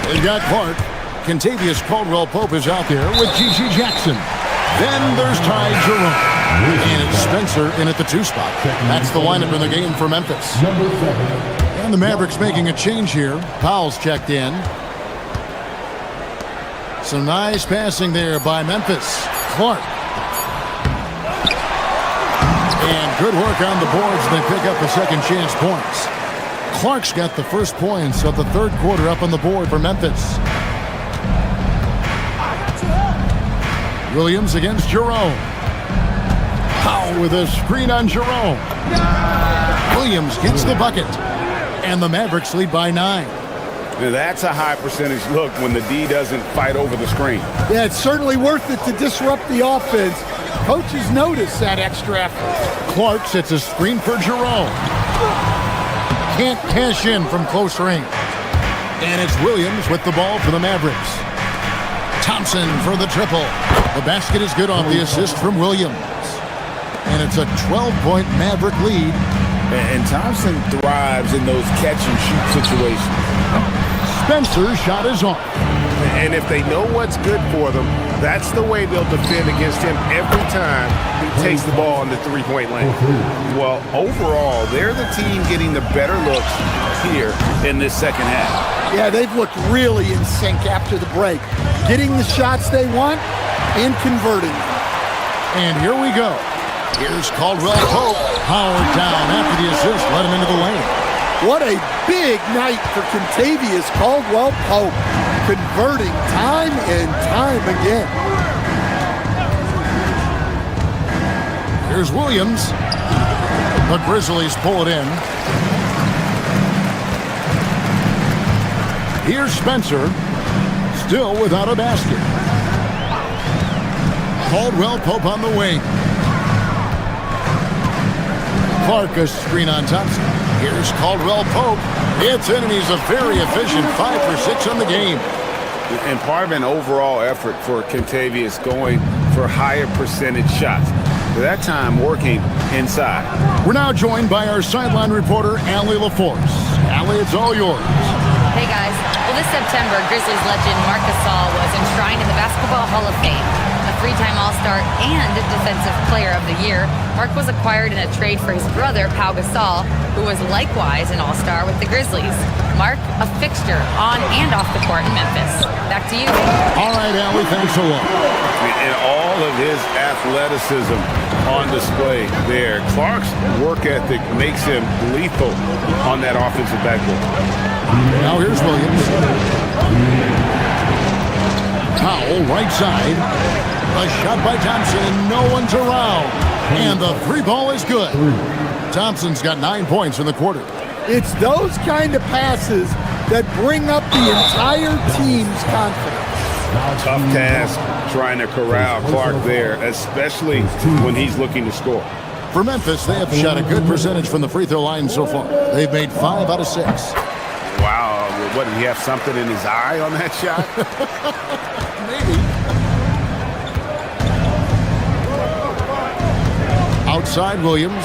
They got Clark. Contavious Caldwell-Pope is out there with G.G. Jackson. Then there's Ty Jerome. And it's Spencer in at the 2 spot. That's the lineup in the game for Memphis. And the Mavericks making a change here. Powell's checked in. Some nice passing there by Memphis. Clark. And good work on the boards. They pick up the second chance points. Clark's got the first points of the third quarter up on the board for Memphis. Williams against Jerome. Powell with a screen on Jerome. Williams gets the bucket. And the Mavericks lead by 9. Now that's a high percentage look when the D doesn't fight over the screen. Yeah, it's certainly worth it to disrupt the offense. Coaches notice that extra effort. Clark sets a screen for Jerome. Can't cash in from close range. And it's Williams with the ball for the Mavericks. Thompson for the triple. The basket is good on the assist from Williams. And it's a 12-point Maverick lead. And Thompson thrives in those catch-and-shoot situations. Spencer's shot is on. And if they know what's good for them, that's the way they'll defend against him every time he takes the ball in the three-point lane. Well, overall, they're the team getting the better looks here in this second half. Yeah, they've looked really in sync after the break. Getting the shots they want and converting them. And here we go. Here's Caldwell-Pope. Howard down after the assist. Let him into the lane. What a big night for Contavious Caldwell-Pope. converting time and time again. Here's Williams. The Grizzlies pull it in. Here's Spencer. Still without a basket. Caldwell Pope on the wing. Clark a screen on Thompson. Here's Caldwell Pope. It's in, and he's a very efficient 5 for 6 on the game. And part of an overall effort for Kentavious going for higher percentage shots. That time working inside. We're now joined by our sideline reporter, Allie LaForce. Allie, it's all yours. Hey guys, well this September, Grizzlies legend Marc Gasol was enshrined in the Basketball Hall of Fame. A 3-time All-Star and Defensive Player of the Year, Marc was acquired in a trade for his brother, Pau Gasol, who was likewise an All-Star with the Grizzlies. Marc, a fixture on and off the court in Memphis. Back to you. All right, Allie, thanks a lot. And all of his athleticism on display there. Clark's work ethic makes him lethal on that offensive backboard. Now here's Williams. Powell, right side. A shot by Thompson, and no one's around. And the 3 ball is good. Thompson's got 9 points in the quarter. It's those kind of passes that bring up the entire team's confidence. Tough task trying to corral Clark there, especially when he's looking to score. For Memphis, they have shot a good percentage from the free throw line so far. They've made 5 out of 6. Wow, what, did he have something in his eye on that shot? Maybe. Outside Williams.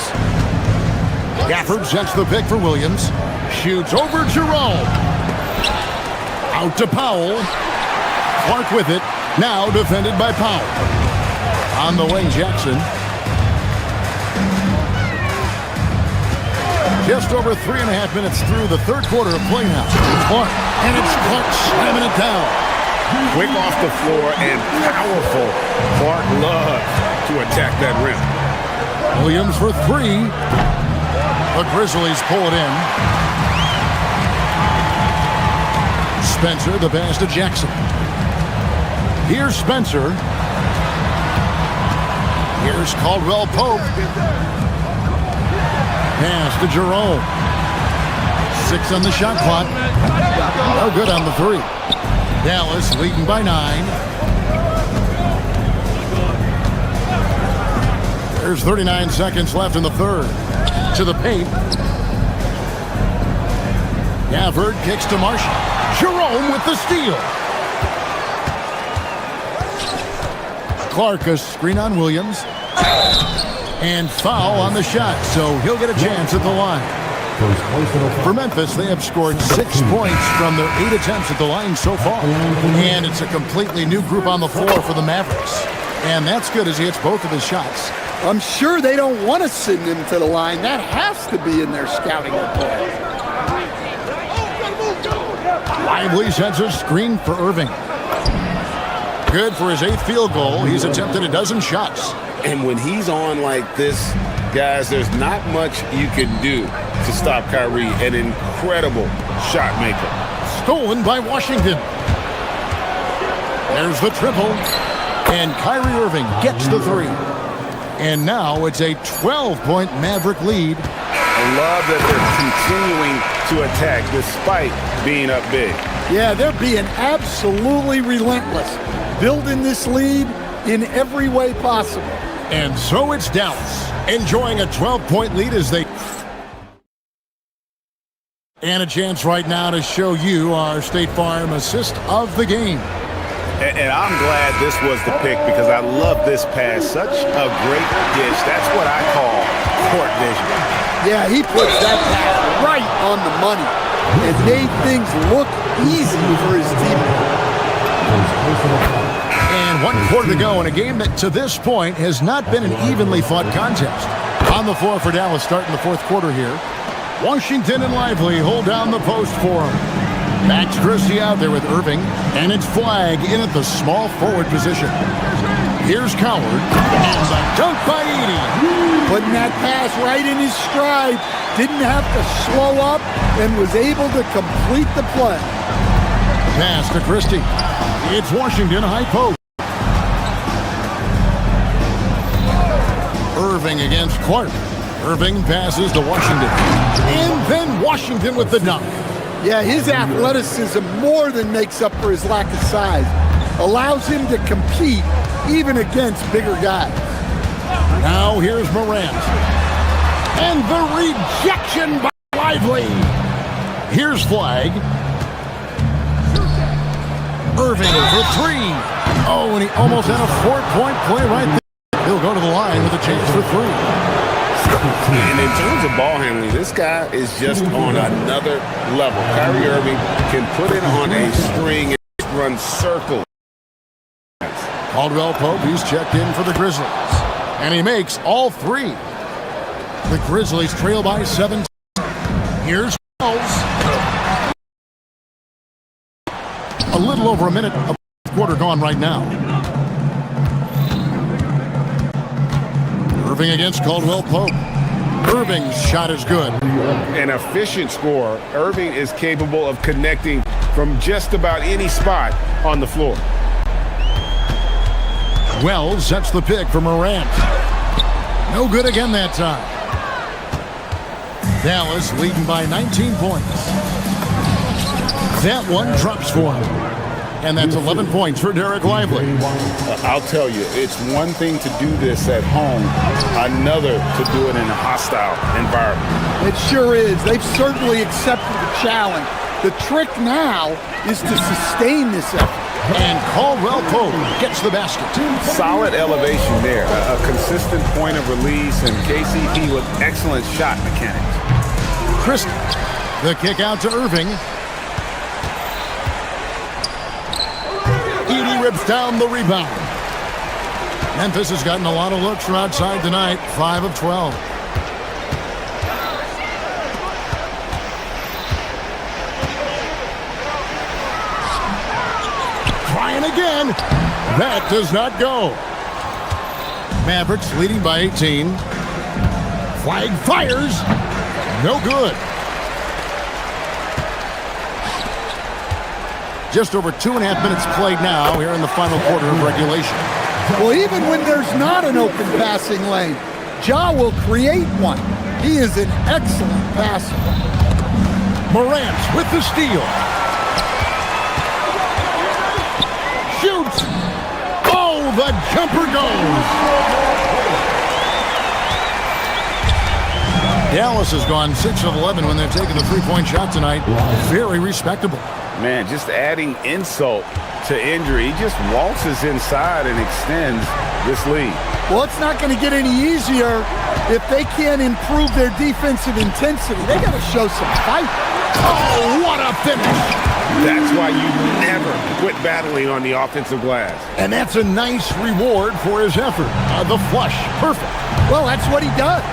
Gafford sets the pick for Williams. Shoots over Jerome. Out to Powell. Clark with it. Now defended by Powell. On the wing, Jackson. Just over 3.5 minutes through the third quarter of play now. Clark. And it's Clark slamming it down. Quick off the floor and powerful. Clark loves to attack that rim. Williams for 3. The Grizzlies pull it in. Spencer, the pass to Jackson. Here's Spencer. Here's Caldwell Pope. Pass to Jerome. 6 on the shot clock. No good on the 3. Dallas leading by 9. There's 39 seconds left in the third. To the paint. Gafford kicks to Marshall. Jerome with the steal. Clark a screen on Williams. And foul on the shot, so he'll get a chance at the line. For Memphis, they have scored 6 points from their 8 attempts at the line so far. And it's a completely new group on the floor for the Mavericks. And that's good as he hits both of his shots. I'm sure they don't want to send him to the line. That has to be in their scouting report. Lively sends a screen for Irving. Good for his 8th field goal. He's attempted a dozen shots. And when he's on like this, guys, there's not much you can do to stop Kyrie. An incredible shot maker. Stolen by Washington. There's the triple. And Kyrie Irving gets the 3. And now it's a 12-point Maverick lead. I love that they're continuing to attack despite being up big. Yeah, they're being absolutely relentless, building this lead in every way possible. And so it's Dallas, enjoying a 12-point lead as they... And a chance right now to show you our State Farm assist of the game. And I'm glad this was the pick because I love this pass. Such a great dish. That's what I call court vision. Yeah, he puts that pass right on the money and made things look easy for his teammates. And 1 quarter to go in a game that to this point has not been an evenly fought contest. On the floor for Dallas starting the 4th quarter here. Washington and Lively hold down the post for him. Max Christie out there with Irving, and it's Flag in at the small forward position. Here's Coward, and the dunk by Edey. Putting that pass right in his stride. Didn't have to slow up and was able to complete the play. pass to Christie. It's Washington high post. Irving against Clark. Irving passes to Washington. And then Washington with the dunk. Yeah, his athleticism more than makes up for his lack of size. Allows him to compete even against bigger guys. Now here's Morant. And the rejection by Lively. Here's Flag. Irving for three. Oh, and he almost had a 4-point play right there. He'll go to the line with a chance for three. And in terms of ball handling, this guy is just on another level. Kyrie Irving can put it on a string and run circles. Caldwell Pope, he's checked in for the Grizzlies. And he makes all three. The Grizzlies trail by 7. Here's Wells. A little over a minute of the quarter gone right now. Irving against Caldwell Pope. Irving's shot is good. An efficient scorer, Irving is capable of connecting from just about any spot on the floor. Wells sets the pick for Morant. No good again that time. Dallas leading by 19 points. That one drops for him. And that's 11 points for Derek Lively. I'll tell you, it's one thing to do this at home, another to do it in a hostile environment. It sure is. They've certainly accepted the challenge. The trick now is to sustain this effort. And Caldwell Pope gets the basket. Solid elevation there. A consistent point of release, and KCP with excellent shot mechanics. Christie, the kick out to Irving. Edey rips down the rebound. Memphis has gotten a lot of looks from outside tonight, 5 of 12. Trying again. That does not go. Mavericks leading by 18. Flag fires. No good. Just over 2.5 minutes played now here in the final quarter of regulation. Well, even when there's not an open passing lane, Ja will create one. He is an excellent passer. Morant with the steal. Shoots. Oh, the jumper goes. Dallas has gone 6 of 11 when they've taken the three-point shot tonight. Very respectable. Man, just adding insult to injury. He just waltzes inside and extends this lead. Well, it's not going to get any easier if they can't improve their defensive intensity. They got to show some fight. Oh, what a finish. That's why you never quit battling on the offensive glass. And that's a nice reward for his effort. The flush, perfect. Well, that's what he does.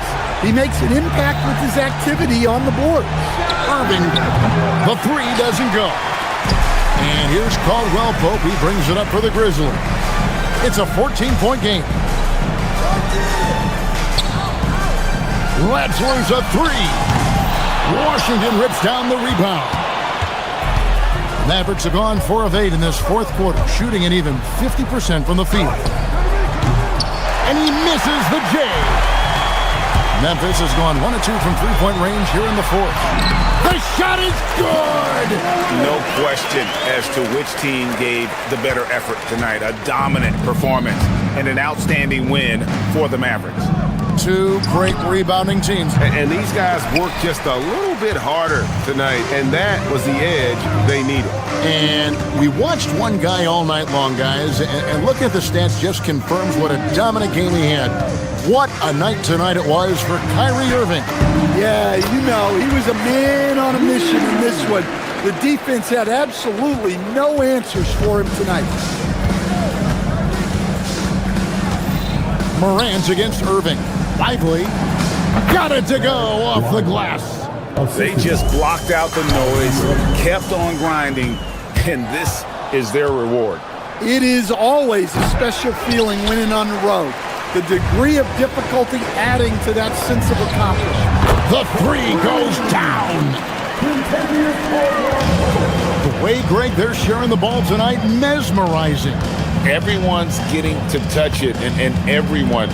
He makes an impact with his activity on the board. Irving, the three doesn't go. And here's Caldwell Pope. He brings it up for the Grizzlies. It's a 14-point game. Letzler's a three. Washington rips down the rebound. Mavericks have gone 4 of 8 in this fourth quarter, shooting an even 50% from the field. And he misses the J. Memphis has gone 1 of 2 from three-point range here in the fourth. The shot is good! No question as to which team gave the better effort tonight. A dominant performance and an outstanding win for the Mavericks. 2 great rebounding teams. And these guys worked just a little bit harder tonight, and that was the edge they needed. And we watched one guy all night long, guys, and looking at the stats just confirms what a dominant game he had. What a night tonight it was for Kyrie Irving. Yeah, you know, he was a man on a mission in this one. The defense had absolutely no answers for him tonight. Morant against Irving. Lively. Got it to go off the glass. They just blocked out the noise, kept on grinding, and this is their reward. It is always a special feeling winning on the road. The degree of difficulty adding to that sense of accomplishment. The three goes down. The Way, Greg, they're sharing the ball tonight. Mesmerizing. Everyone's getting to touch it, and everyone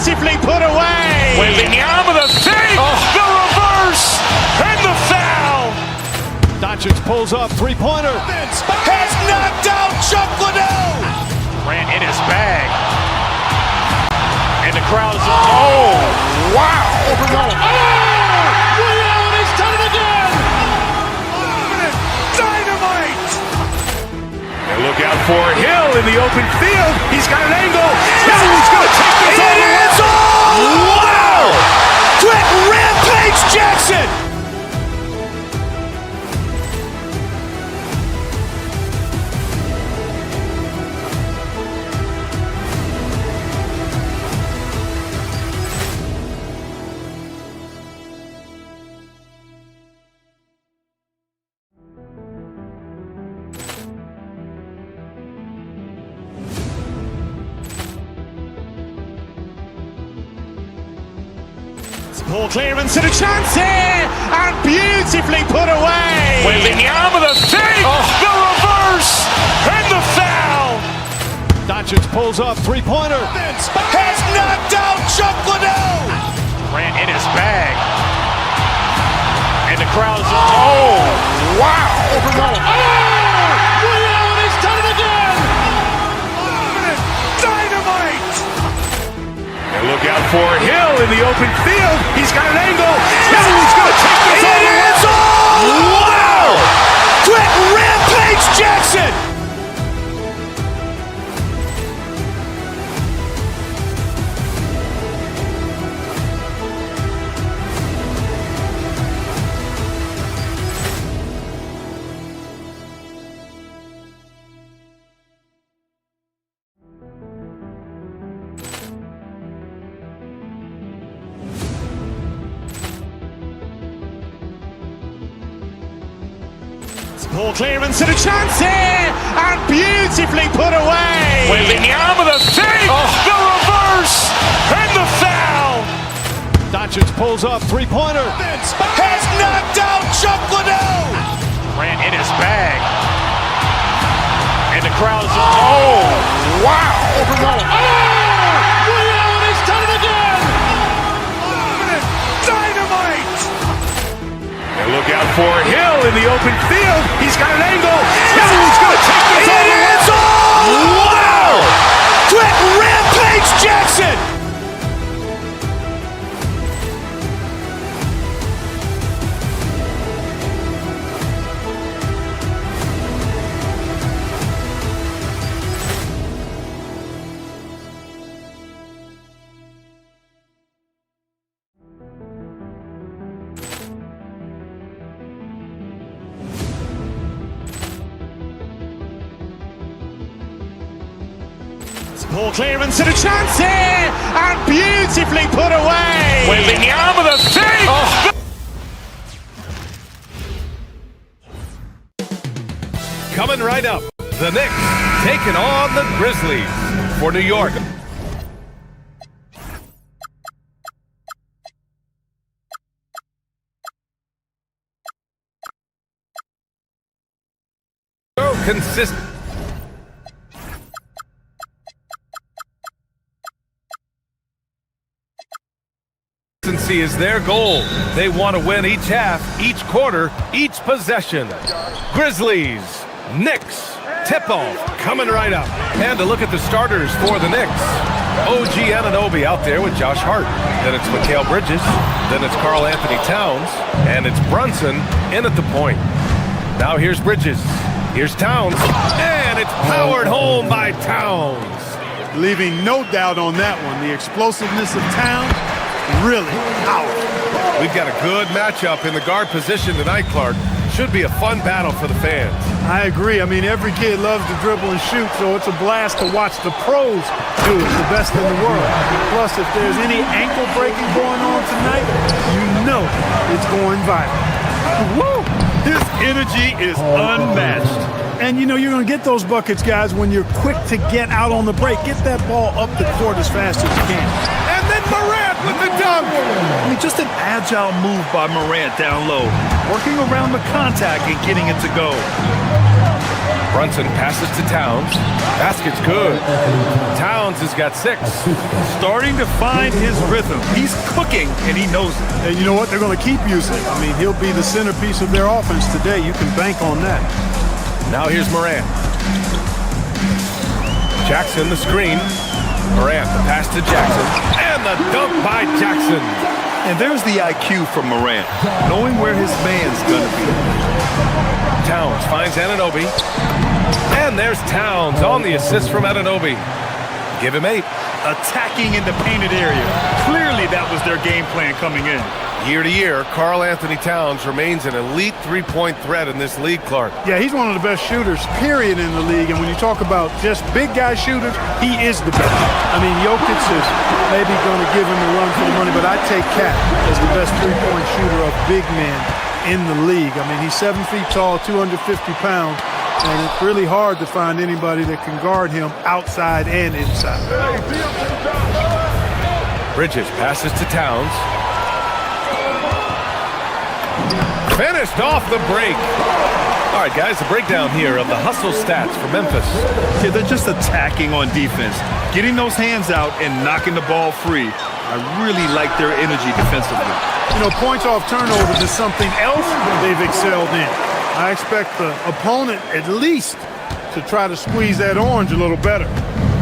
beautifully put away. Wembanyama the fake, the reverse, and the foul. Doncic pulls up, three-pointer. Has knocked out Chuck Liddell. Ran in his bag. And the crowd is, oh, wow. Ray Allen has done it again. Dynamite. And look out for Hill in the open field. He's got an angle. He's going to take this all the way. Wow. Quick Rampage Jackson. Ball clearance and a chance here, and beautifully put away. Wembanyama the fake, the reverse, and the foul. Doncic pulls up, three-pointer. Has knocked out Chuck Liddell. Ran in his bag. And the crowd is, oh, wow. Ray Allen has done it again. Dynamite. And look out for Hill in the open field. He's got an angle. He's going to take this all the way. Wow. Quick Rampage Jackson. Ball clearance and a chance here, and beautifully put away. Wembanyama the fake, the reverse, and the foul. Doncic pulls up, three-pointer. Has knocked out Chuck Liddell. Ran in his bag. And the crowd is, oh, wow. Ray Allen has done it again. Dynamite. And look out for Hill in the open field. He's got an angle. He's going to take this all the way. Wow. Quick Rampage Jackson. Ball clearance and a chance here, and beautifully put away. Wembanyama the fake. Coming right up, the Knicks taking on the Grizzlies for New York. Consistent. Consistency is their goal. They want to win each half, each quarter, each possession. Grizzlies, Knicks, tip-off coming right up. And to look at the starters for the Knicks. OG Anunoby out there with Josh Hart. Then it's Mikal Bridges. Then it's Karl Anthony Towns. And it's Brunson in at the point. Now here's Bridges. Here's Towns. And it's powered home by Towns. Leaving no doubt on that one. The explosiveness of Towns, really powerful. We've got a good matchup in the guard position tonight, Clark. Should be a fun battle for the fans. I agree. I mean, every kid loves to dribble and shoot, so it's a blast to watch the pros do it, the best in the world. Plus, if there's any ankle breaking going on tonight, you know it's going viral. Woo! His energy is unmatched. And you know you're going to get those buckets, guys, when you're quick to get out on the break. Get that ball up the court as fast as you can. And then Morant with the dunk. I mean, just an agile move by Morant down low, working around the contact and getting it to go. Brunson passes to Towns. Basket's good. Towns has got 6. Starting to find his rhythm. He's cooking, and he knows it. And you know what? They're going to keep using it. I mean, he'll be the centerpiece of their offense today. You can bank on that. Now here's Morant. Jackson the screen. Morant the pass to Jackson. And the dunk by Jackson. And there's the IQ from Morant, knowing where his man's going to be. Towns finds Anunoby. And there's Towns on the assist from Anunoby. Give him 8. Attacking in the painted area. Clearly that was their game plan coming in. Year to year, Karl Anthony Towns remains an elite three-point threat in this league, Clark. Yeah, he's one of the best shooters, period, in the league. And when you talk about just big guy shooters, he is the best. I mean, Jokic is maybe going to give him a run for the money, but I take Cat as the best three-point shooter of big men in the league. I mean, he's 7 feet tall, 250 pounds, and it's really hard to find anybody that can guard him outside and inside. Bridges passes to Towns. Finished off the break. All right, guys, a breakdown here of the hustle stats for Memphis. Yeah, they're just attacking on defense, getting those hands out and knocking the ball free. I really like their energy defensively. You know, points off turnovers is something else they've excelled in. I expect the opponent at least to try to squeeze that orange a little better.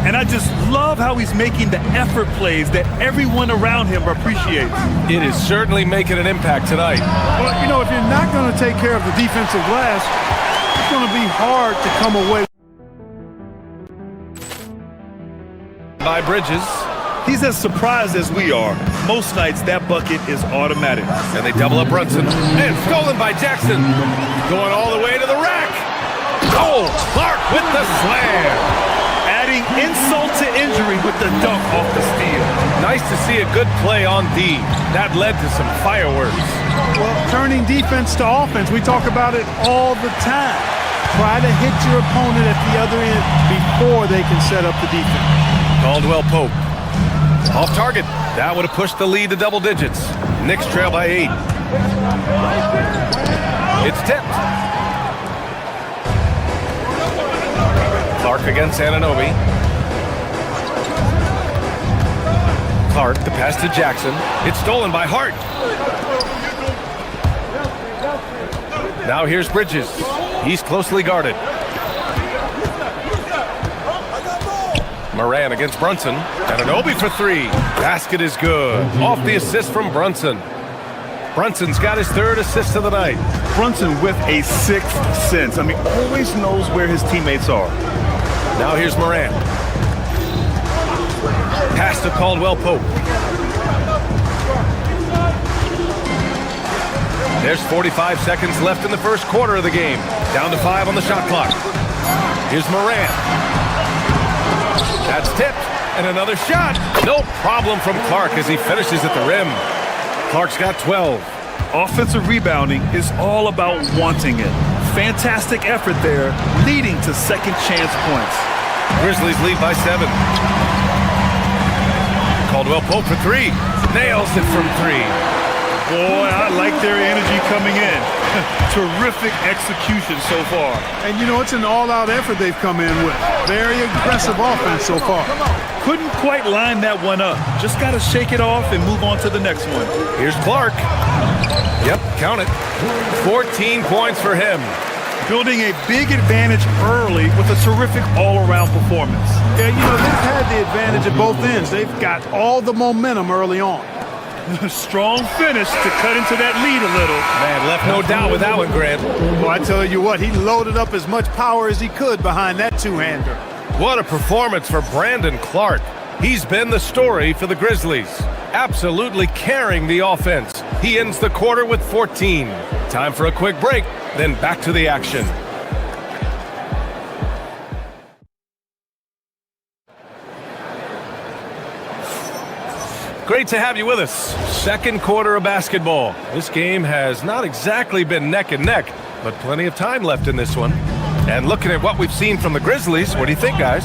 And I just love how he's making the effort plays that everyone around him appreciates. It is certainly making an impact tonight. Well, you know, if you're not going to take care of the defensive glass, it's going to be hard to come away. By Bridges. He's as surprised as we are. Most nights, that bucket is automatic. And they double up Brunson. And stolen by Jackson. Going all the way to the rack. Oh, Clark with the slam. Adding insult to injury with the dunk off the steal. Nice to see a good play on D. That led to some fireworks. Well, turning defense to offense, we talk about it all the time. Try to hit your opponent at the other end before they can set up the defense. Caldwell Pope. Off target. That would have pushed the lead to double digits. Knicks trail by 8. It's tipped. Clark against Anunoby. Clark, the pass to Jackson. It's stolen by Hart. Now here's Bridges. He's closely guarded. Moran against Brunson. Anunoby for 3. Basket is good. Off the assist from Brunson. Brunson's got his 3rd assist of the night. Brunson with a 6th sense. I mean, always knows where his teammates are. Now here's Moran. Pass to Caldwell Pope. There's 45 seconds left in the first quarter of the game. Down to 5 on the shot clock. Here's Moran. That's tipped. And another shot. No problem from Clark as he finishes at the rim. Clark's got 12. Offensive rebounding is all about wanting it. Fantastic effort there, leading to second chance points. Grizzlies lead by 7. Caldwell Pope for 3. Nails it from 3. Boy, I like their energy coming in. Terrific execution so far. And you know, it's an all-out effort they've come in with. Very aggressive offense so far. Couldn't quite line that one up. Just got to shake it off and move on to the next one. Here's Clark. Yep, count it. 14 points for him. Building a big advantage early with a terrific all-around performance. Yeah, you know, they've had the advantage at both ends. They've got all the momentum early on. Strong finish to cut into that lead a little. Man, left no doubt with that one, Grant. Well, I tell you what, he loaded up as much power as he could behind that two-hander. What a performance for Brandon Clark. He's been the story for the Grizzlies. Absolutely carrying the offense. He ends the quarter with 14. Time for a quick break, then back to the action. Great to have you with us. Second quarter of basketball. This game has not exactly been neck and neck, but plenty of time left in this one. And looking at what we've seen from the Grizzlies, what do you think, guys?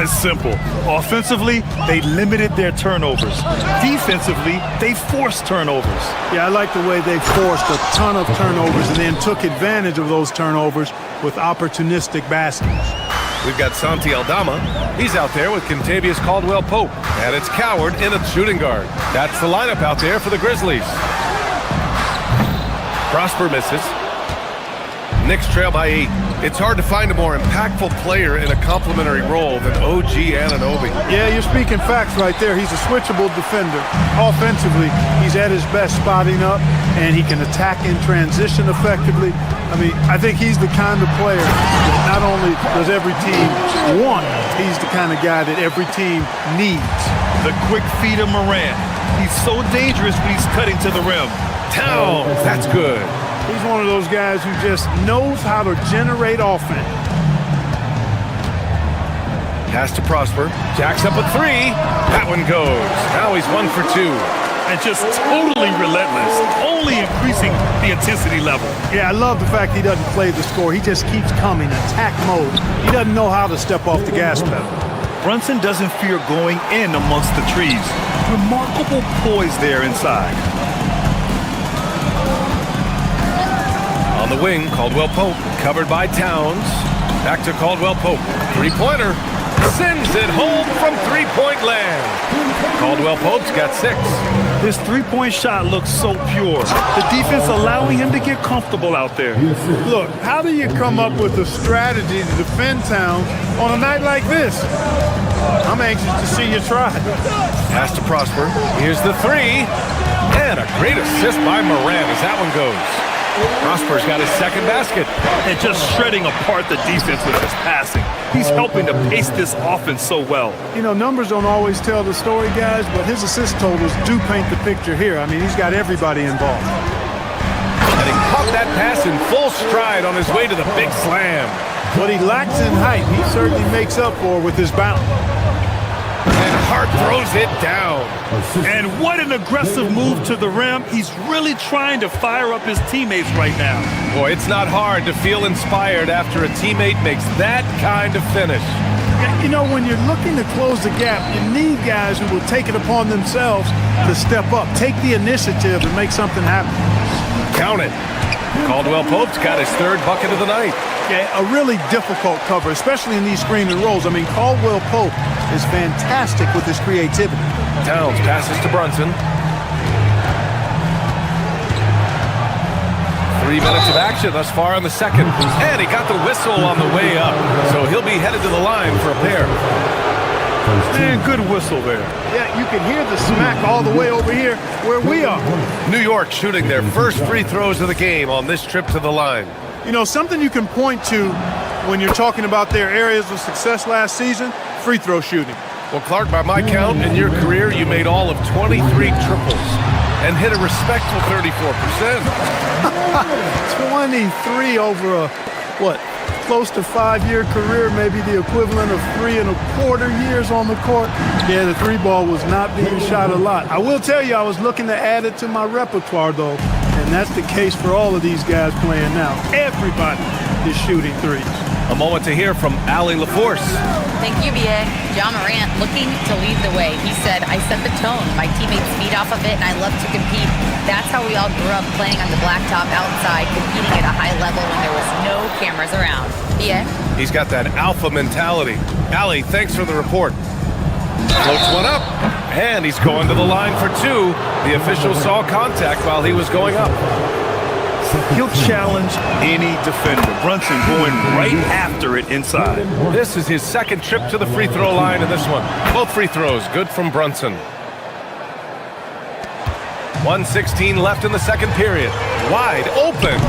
It's simple. Offensively, they limited their turnovers. Defensively, they forced turnovers. Yeah, I like the way they forced a ton of turnovers and then took advantage of those turnovers with opportunistic baskets. We've got Santi Aldama. He's out there with Kentavious Caldwell-Pope. And it's Coward in at shooting guard. That's the lineup out there for the Grizzlies. Prosper misses. Knicks trail by 8. It's hard to find a more impactful player in a complementary role than OG Anunoby. Yeah, you're speaking facts right there. He's a switchable defender. Offensively, he's at his best spotting up, and he can attack in transition effectively. I mean, I think he's the kind of player that not only does every team want, he's the kind of guy that every team needs. The quick feed of Morant. He's so dangerous when he's cutting to the rim. Towns, that's good. He's one of those guys who just knows how to generate offense. Pass to Prosper. Jacks up a 3. That one goes. Now he's 1 for 2. And just totally relentless, only increasing the intensity level. Yeah, I love the fact he doesn't play the score. He just keeps coming, attack mode. He doesn't know how to step off the gas pedal. Brunson doesn't fear going in amongst the trees. Remarkable poise there inside. On the wing, Caldwell-Pope, covered by Towns. Back to Caldwell-Pope. Three-pointer. Sends it home from three-point land. Caldwell-Pope's got 6. His three-point shot looks so pure. The defense allowing him to get comfortable out there. Look, how do you come up with a strategy to defend Towns on a night like this? I'm anxious to see you try. Pass to Prosper. Here's the 3. And a great assist by Morant as that one goes. Prosper's got his second basket. And just shredding apart the defense with his passing. He's helping to pace this offense so well. You know, numbers don't always tell the story, guys, but his assist totals do paint the picture here. I mean, he's got everybody involved. And he caught that pass in full stride on his way to the big slam. What he lacks in height, he certainly makes up for with his bounce. And Hart throws it down. And what an aggressive move to the rim. He's really trying to fire up his teammates right now. Boy, it's not hard to feel inspired after a teammate makes that kind of finish. You know, when you're looking to close the gap, you need guys who will take it upon themselves to step up, take the initiative and make something happen. Count it. Caldwell-Pope's got his 3rd bucket of the night. Yeah, a really difficult cover, especially in these screen and rolls. I mean, Caldwell-Pope is fantastic with his creativity. Towns passes to Brunson. 3 minutes of action thus far in the second. And he got the whistle on the way up. So he'll be headed to the line for a pair. Man, good whistle there. Yeah, you can hear the smack all the way over here where we are. New York shooting their first free throws of the game on this trip to the line. You know, something you can point to when you're talking about their areas of success last season, free throw shooting. Well, Clark, by my count, in your career, you made all of 23 triples and hit a respectful 34%. 23 over a, close to 5-year career, maybe the equivalent of 3 1/4 years on the court. Yeah, the 3 ball was not being shot a lot. I will tell you, I was looking to add it to my repertoire, though, and that's the case for all of these guys playing now. Everybody is shooting threes. A moment to hear from Allie LaForce. Thank you, B.A. John Morant looking to lead the way. He said, I set the tone. My teammates feed off of it, and I love to compete. That's how we all grew up, playing on the blacktop outside, competing at a high level when there was no cameras around. B.A.? He's got that alpha mentality. Allie, thanks for the report. Floats one up, and he's going to the line for 2. The official saw contact while he was going up. He'll challenge any defender. Brunson going right after it inside. This is his 2nd trip to the free throw line in this one. Both free throws good from Brunson. 1:16 left in the second period. Wide open.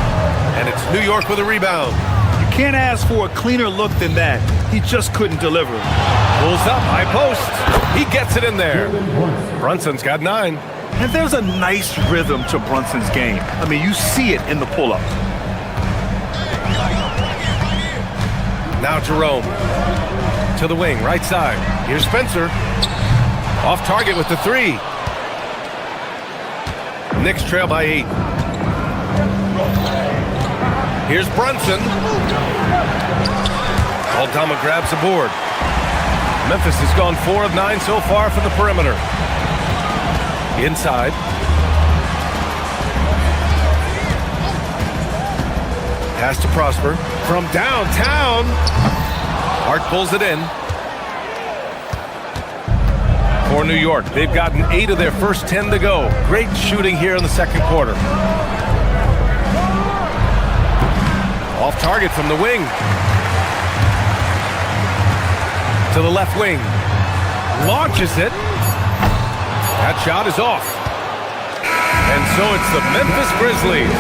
And it's New York with a rebound. You can't ask for a cleaner look than that. He just couldn't deliver. Pulls up, high post. He gets it in there. Brunson's got 9. And there's a nice rhythm to Brunson's game. I mean, you see it in the pull-up. Now Jerome. To the wing, right side. Here's Spencer. Off target with the 3. Knicks trail by 8. Here's Brunson. Aldama grabs the board. Memphis has gone 4 of 9 so far from the perimeter. Inside. Pass to Prosper. From downtown. Hart pulls it in. For New York, they've gotten 8 of their first 10 to go. Great shooting here in the second quarter. Off target from the wing. To the left wing. Launches it. That shot is off. And so it's the Memphis Grizzlies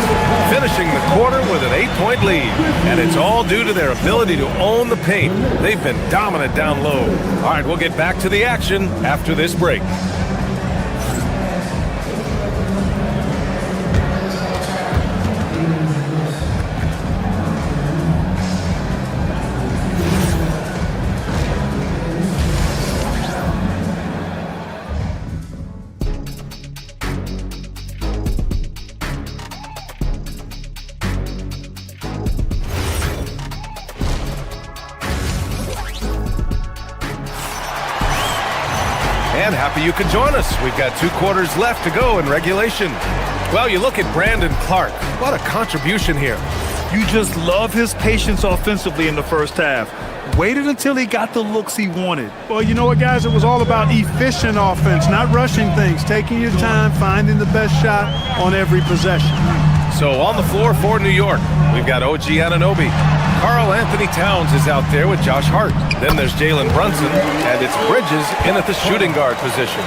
finishing the quarter with an 8-point lead. And it's all due to their ability to own the paint. They've been dominant down low. All right, we'll get back to the action after this break. And happy you could join us. We've got 2 quarters left to go in regulation. Well, you look at Brandon Clark. What a contribution here. You just love his patience offensively in the first half. Waited until he got the looks he wanted. Well, you know what, guys? It was all about efficient offense, not rushing things, taking your time, finding the best shot on every possession. So on the floor for New York, we've got OG Anunoby. Karl Anthony Towns is out there with Josh Hart. Then there's Jalen Brunson, and it's Bridges in at the shooting guard position.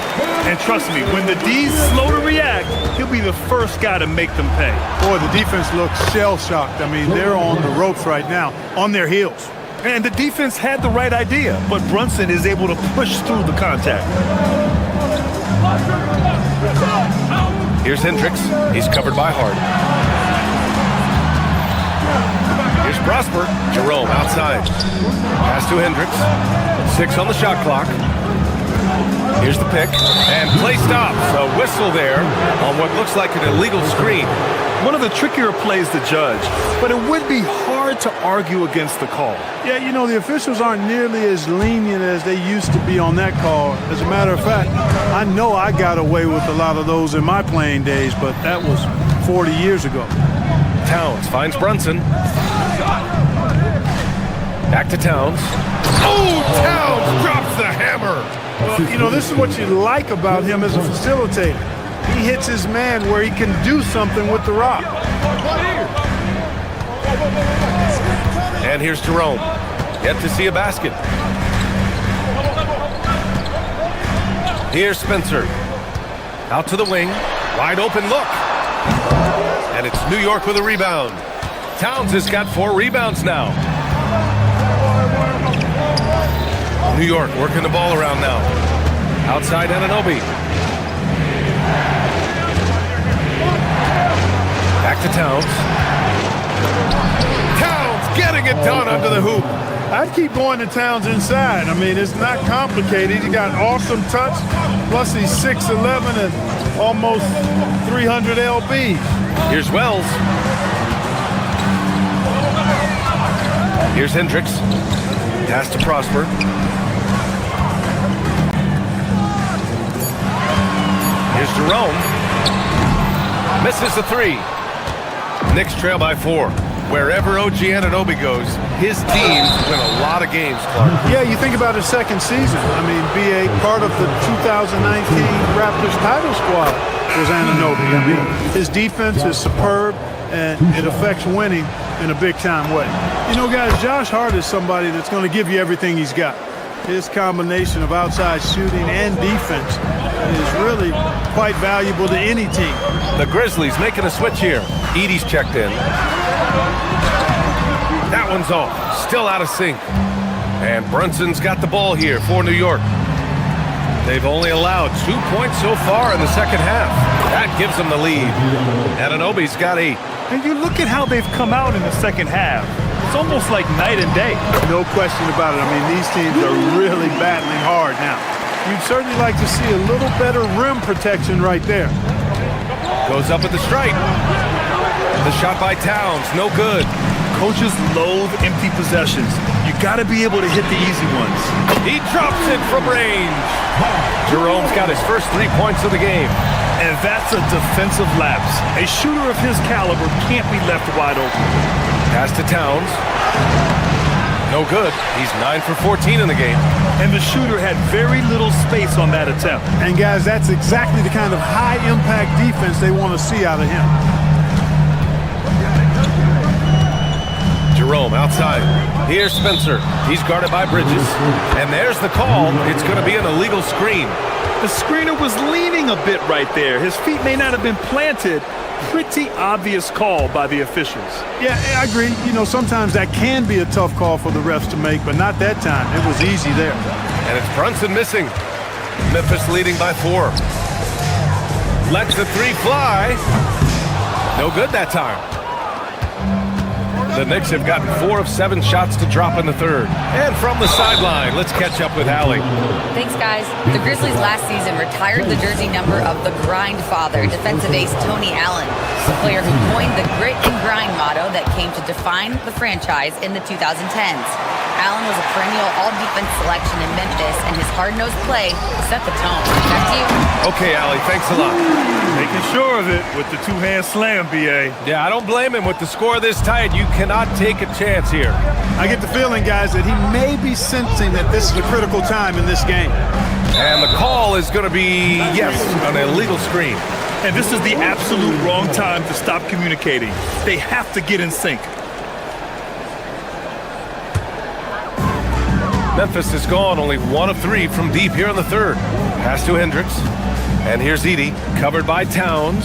And trust me, when the D's slow to react, he'll be the first guy to make them pay. Boy, the defense looks shell-shocked. I mean, they're on the ropes right now, on their heels. And the defense had the right idea, but Brunson is able to push through the contact. Here's Hendricks. He's covered by Hart. Here's Prosper. Jerome outside. Pass to Hendricks. 6 on the shot clock. Here's the pick. And play stops. A whistle there on what looks like an illegal screen. One of the trickier plays to judge, but it would be hard to argue against the call. Yeah, you know, the officials aren't nearly as lenient as they used to be on that call. As a matter of fact, I know I got away with a lot of those in my playing days, but that was 40 years ago. Towns finds Brunson. Back to Towns. Oh, Towns drops the hammer. Well, you know, this is what you like about him as a facilitator. He hits his man where he can do something with the rock. And here's Jerome. Yet to see a basket. Here's Spencer. Out to the wing. Wide open look. And it's New York with a rebound. Towns has got 4 rebounds now. New York working the ball around now. Outside Anunoby. Back to Towns. Towns getting it done under the hoop. I'd keep going to Towns inside. I mean, it's not complicated. He got awesome touch, plus he's 6'11" and almost 300 lb. Here's Wells. Here's Hendricks. Pass to Prosper. Here's Jerome. Misses the 3. Knicks trail by 4. Wherever OG Anunoby goes, his teams win a lot of games, Clark. Yeah, you think about his second season. I mean, be a part of the 2019 Raptors title squad was Anunoby. I mean, his defense is superb, and it affects winning in a big-time way. You know, guys, Josh Hart is somebody that's going to give you everything he's got. His combination of outside shooting and defense is really quite valuable to any team. The Grizzlies making a switch here. Edey's checked in. That one's off. Still out of sync. And Brunson's got the ball here for New York. They've only allowed 2 points so far in the second half. That gives them the lead. Anunoby's got 8. And you look at how they've come out in the second half. It's almost like night and day. No question about it. I mean, these teams are really battling hard now. You'd certainly like to see a little better rim protection right there. Goes up at the stripe. The shot by Towns, no good. Coaches loathe empty possessions. You got to be able to hit the easy ones. He drops it from range. Jerome's got his first 3 points of the game. And that's a defensive lapse. A shooter of his caliber can't be left wide open. Pass to Towns. No good. He's 9 for 14 in the game. And the shooter had very little space on that attempt. And guys, that's exactly the kind of high-impact defense they want to see out of him. Jerome outside. Here's Spencer. He's guarded by Bridges. And there's the call. It's going to be an illegal screen. The screener was leaning a bit right there. His feet may not have been planted. Pretty obvious call by the officials. Yeah, I agree. You know, sometimes that can be a tough call for the refs to make, but not that time. It was easy there. And it's Brunson missing. Memphis leading by 4. Lets the 3 fly. No good that time. The Knicks have gotten 4 of 7 shots to drop in the third. And from the sideline, let's catch up with Allie. Thanks, guys. The Grizzlies last season retired the jersey number of the grind father, defensive ace Tony Allen, the player who coined the grit and grind motto that came to define the franchise in the 2010s. Allen was a perennial all-defense selection in Memphis, and his hard-nosed play set the tone. Back to you. Okay, Allie, thanks a lot. Making sure of it with the two-hand slam, B.A. Yeah, I don't blame him. With the score this tight, you cannot take a chance here. I get the feeling, guys, that he may be sensing that this is a critical time in this game. And the call is going to be, yes, an illegal screen. And this is the absolute wrong time to stop communicating. They have to get in sync. Memphis is gone, only 1 of 3 from deep here in the third. Pass to Hendricks. And here's Edey, covered by Towns.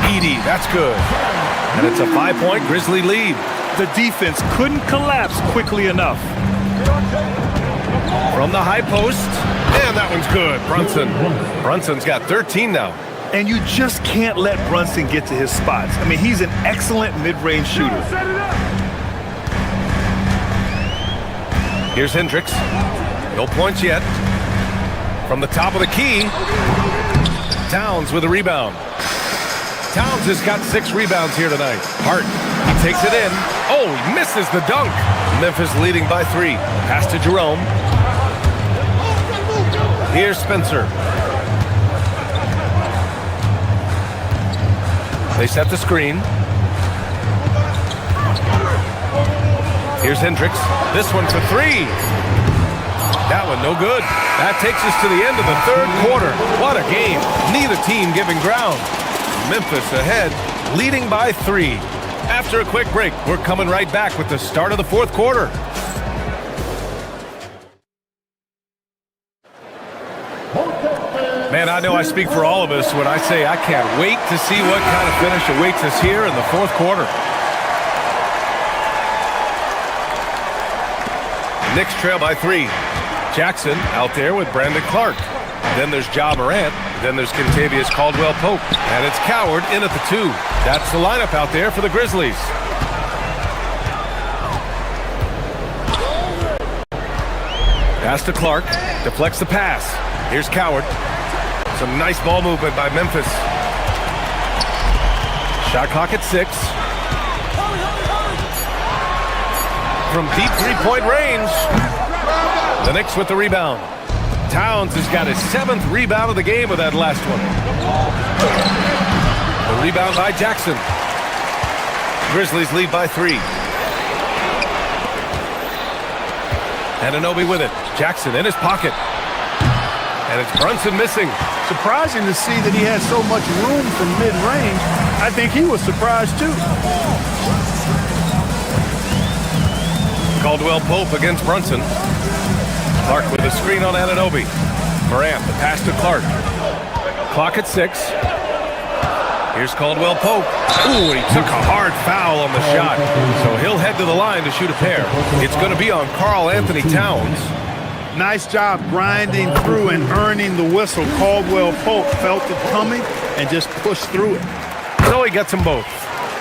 Edey, that's good. And it's a 5-point Grizzly lead. The defense couldn't collapse quickly enough. From the high post, and that one's good. Brunson's got 13 now. And you just can't let Brunson get to his spots. I mean, he's an excellent mid-range shooter. Here's Hendricks. No points yet. From the top of the key, Towns with a rebound. Towns has got 6 rebounds here tonight. Hart, he takes it in. Oh, he misses the dunk. Memphis leading by 3. Pass to Jerome. Here's Spencer. They set the screen. Here's Hendricks. This one for 3. That one no good. That takes us to the end of the third quarter. What a game. Neither team giving ground. Memphis ahead, leading by 3. After a quick break, we're coming right back with the start of the fourth quarter. Man, I know I speak for all of us when I say I can't wait to see what kind of finish awaits us here in the fourth quarter. Knicks trail by 3. Jackson out there with Brandon Clark. Then there's Ja Morant. Then there's Kentavious Caldwell-Pope. And it's Coward in at the 2. That's the lineup out there for the Grizzlies. Pass to Clark. Deflects the pass. Here's Coward. Some nice ball movement by Memphis. Shot clock at 6. From deep 3-point range. The Knicks with the rebound. Towns has got his 7th rebound of the game with that last one. The rebound by Jackson. Grizzlies lead by 3. Anunoby with it. Jackson in his pocket. And it's Brunson missing. Surprising to see that he had so much room from mid-range. I think he was surprised too. Caldwell-Pope against Brunson. Clark with a screen on Anunoby. Morant, the pass to Clark. Clock at 6. Here's Caldwell-Pope. Ooh, and he took a hard foul on the shot. So he'll head to the line to shoot a pair. It's going to be on Karl Anthony Towns. Nice job grinding through and earning the whistle. Caldwell-Pope felt it coming and just pushed through it. So he gets them both.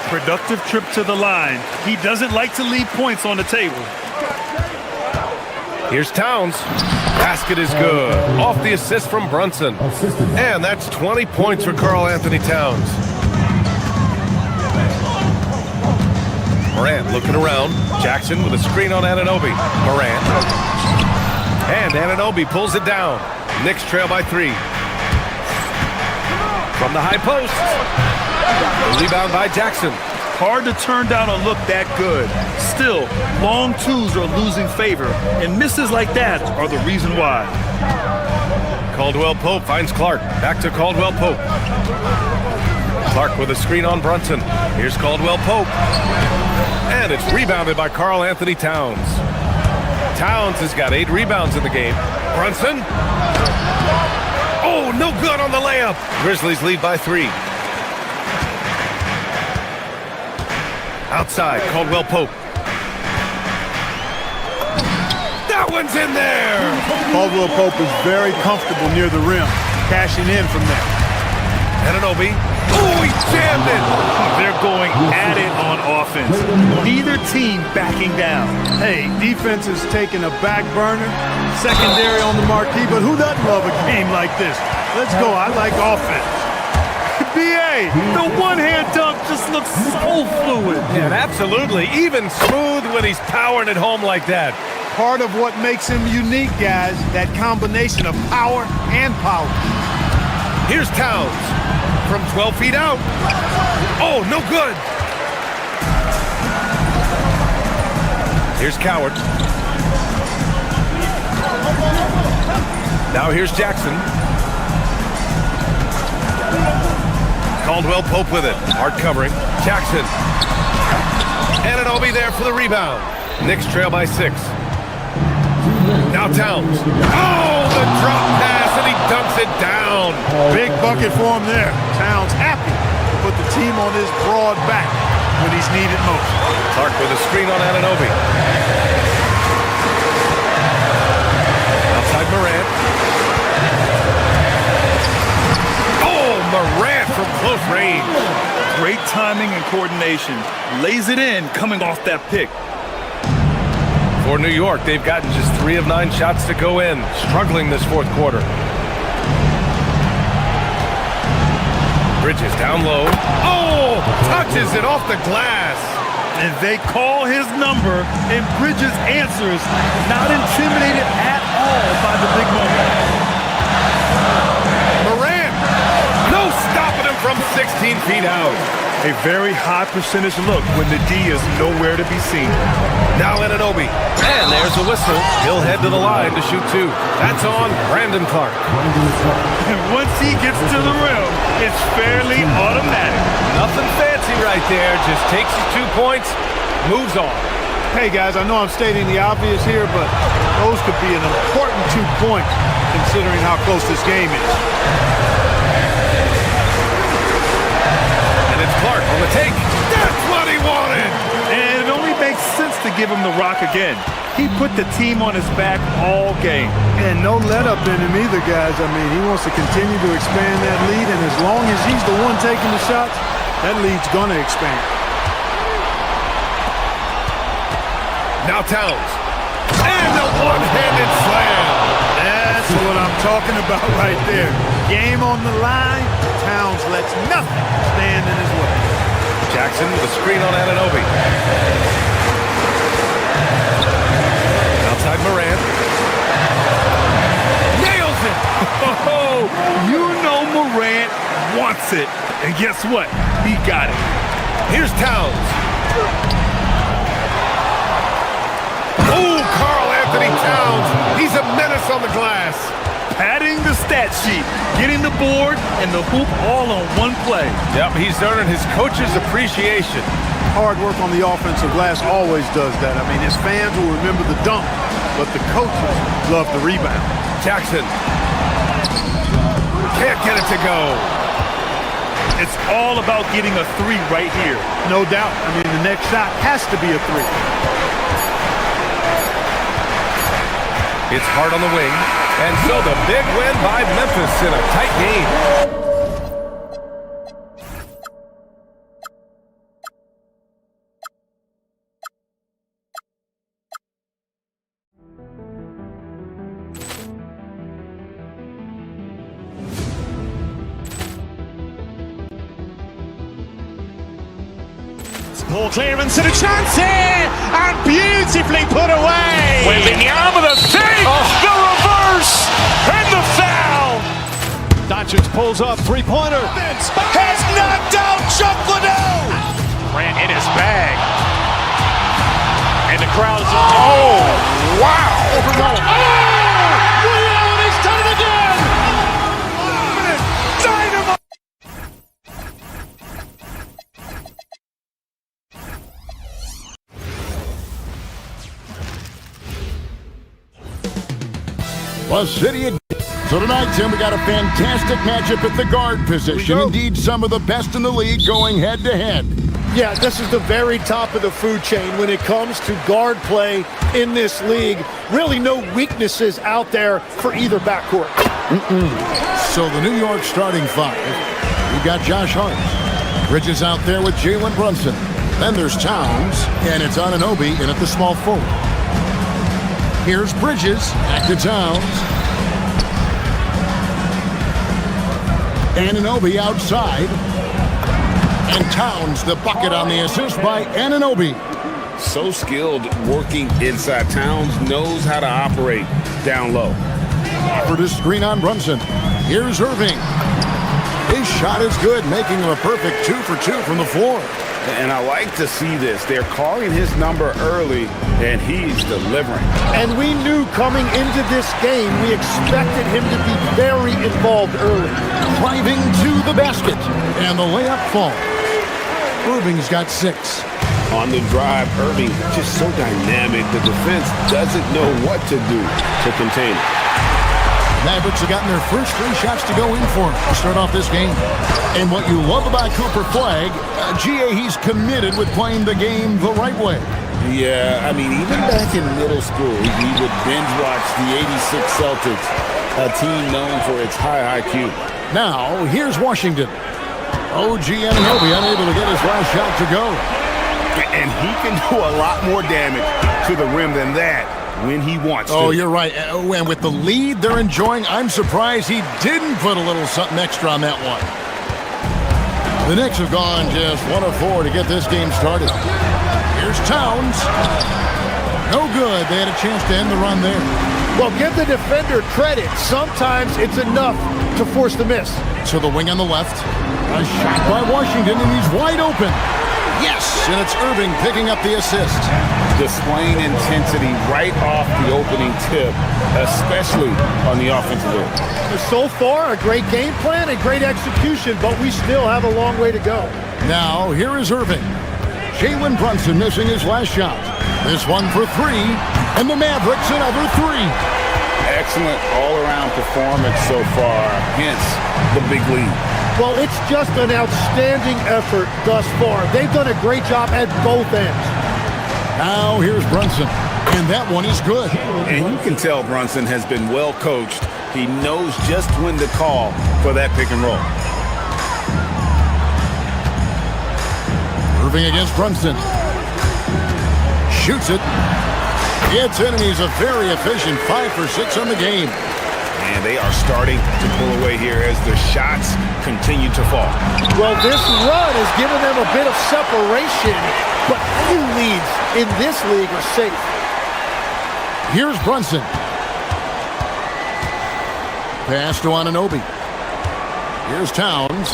Productive trip to the line. He doesn't like to leave points on the table. Here's Towns. Basket is good. Off the assist from Brunson. And that's 20 points for Karl Anthony Towns. Morant looking around. Jackson with a screen on Anunoby. Morant. And Anunoby pulls it down. Knicks trail by 3. From the high post. The rebound by Jackson. Hard to turn down a look that good. Still, long twos are losing favor, and misses like that are the reason why. Caldwell Pope finds Clark. Back to Caldwell Pope. Clark with a screen on Brunson. Here's Caldwell Pope. And it's rebounded by Karl Anthony Towns. Towns has got 8 rebounds in the game. Brunson. Oh, no good on the layup. Grizzlies lead by 3. Outside, Caldwell Pope. That one's in there! Caldwell Pope is very comfortable near the rim, cashing in from there. Anunoby. Oh, he jammed it! They're going at it on offense. Neither team backing down. Hey, defense is taking a back burner, secondary on the marquee, but who doesn't love a game like this? Let's go, I like offense. BA, the one-hand dunk just looks so fluid. Yeah, absolutely. Even smooth when he's powering it home like that. Part of what makes him unique, guys, that combination of power and power. Here's Towns from 12 feet out. Oh, no good. Here's Coward. Now here's Jackson. Caldwell Pope with it. Hard covering. Jackson. Anunoby there for the rebound. Knicks trail by 6. Now Towns. Oh, the drop pass, and he dunks it down. Big bucket for him there. Towns happy to put the team on his broad back when he's needed most. Clark with a screen on Anunoby. Outside Morant. Oh, Morant from close range. Great timing and coordination. Lays it in coming off that pick. For New York, they've gotten just 3 of 9 shots to go in, struggling this 4th quarter. Bridges down low. Oh, touches it off the glass. And they call his number, and Bridges answers, not intimidated at all by the big moment. Morant, no stopping him from 16 feet out. A very high percentage look when the D is nowhere to be seen. Now Anunoby. And there's a whistle. He'll head to the line to shoot 2. That's on Brandon Clark. And once he gets to the rim, it's fairly automatic. Nothing fancy right there. Just takes his 2 points, moves on. Hey, guys, I know I'm stating the obvious here, but those could be an important 2 points considering how close this game is. Clark on the take. That's what he wanted. And it only makes sense to give him the rock again. He put the team on his back all game. And no let up in him either, guys. I mean, he wants to continue to expand that lead, and as long as he's the one taking the shots, that lead's going to expand. Now Towns. And a one-handed slam. That's what I'm talking about right there. Game on the line. Towns lets nothing stand in his way. Jackson with a screen on Anunoby. Outside Morant. Nails it! Oh, you know Morant wants it. And guess what? He got it. Here's Towns. Oh, Karl Anthony Towns. He's a menace on the glass. Padding the stat sheet, getting the board and the hoop all on one play. Yep, he's earning his coach's appreciation. Hard work on the offensive glass always does that. I mean, his fans will remember the dunk, but the coaches love the rebound. Jackson. Can't get it to go. It's all about getting a 3 right here. No doubt. I mean, the next shot has to be a 3. It's hard on the wing. And so the big win by Memphis in a tight game. Poor clearance and a chance here, and beautifully put away. Wembanyama the save, the reverse, and the foul. Doncic pulls up, three-pointer. Has knocked out Chuck Liddell. Ran in his bag. And the crowd is... Oh, wow. He's done it again. Dynamite. Well, City. So tonight, Tim, we got a fantastic matchup at the guard position. Indeed, some of the best in the league going head-to-head. Yeah, this is the very top of the food chain when it comes to guard play in this league. Really no weaknesses out there for either backcourt. So the New York starting five. We've got Josh Hart. Bridges out there with Jalen Brunson. Then there's Towns, and it's Anunoby in at the small forward. Here's Bridges, back to Towns. Anunoby outside. And Towns, the bucket on the assist by Anunoby. So skilled working inside. Towns knows how to operate down low. For the screen on Brunson. Here's Irving. His shot is good, making him a perfect 2 for 2 from the floor. And I like to see this. They're calling his number early, and he's delivering. And we knew coming into this game, we expected him to be very involved early. Driving to the basket, and the layup falls. Irving's got 6. On the drive, Irving just so dynamic. The defense doesn't know what to do to contain it. Mavericks have gotten their first 3 shots to go in for him to start off this game. And what you love about Cooper Flagg, GA, he's committed with playing the game the right way. Yeah, I mean, even back in middle school, he would binge watch the '86 Celtics, a team known for its high IQ. Now, here's Washington. OG Anunoby unable to get his last shot to go. And he can do a lot more damage to the rim than that when he wants to. Oh, you're right. And with the lead they're enjoying, I'm surprised he didn't put a little something extra on that one. The Knicks have gone just 1 of 4 to get this game started. Here's Towns. No good. They had a chance to end the run there. Well, give the defender credit. Sometimes it's enough to force the miss. To the wing on the left. A shot by Washington, and he's wide open. Yes, and it's Irving picking up the assist. Displaying intensity right off the opening tip, especially on the offensive end. So far, a great game plan and great execution, but we still have a long way to go. Now, here is Irving. Jalen Brunson missing his last shot. This one for 3, and the Mavericks another 3. Excellent all-around performance so far, hence the big lead. Well, it's just an outstanding effort thus far. They've done a great job at both ends. Now here's Brunson, and that one is good. And you can tell Brunson has been well coached. He knows just when to call for that pick and roll. Irving against Brunson. Shoots it. Gets in, and he's a very efficient 5 for 6 on the game. And they are starting to pull away here as the shots continue to fall. Well, this run has given them a bit of separation, but few leads in this league are safe. Here's Brunson. Pass to Anunoby. Here's Towns.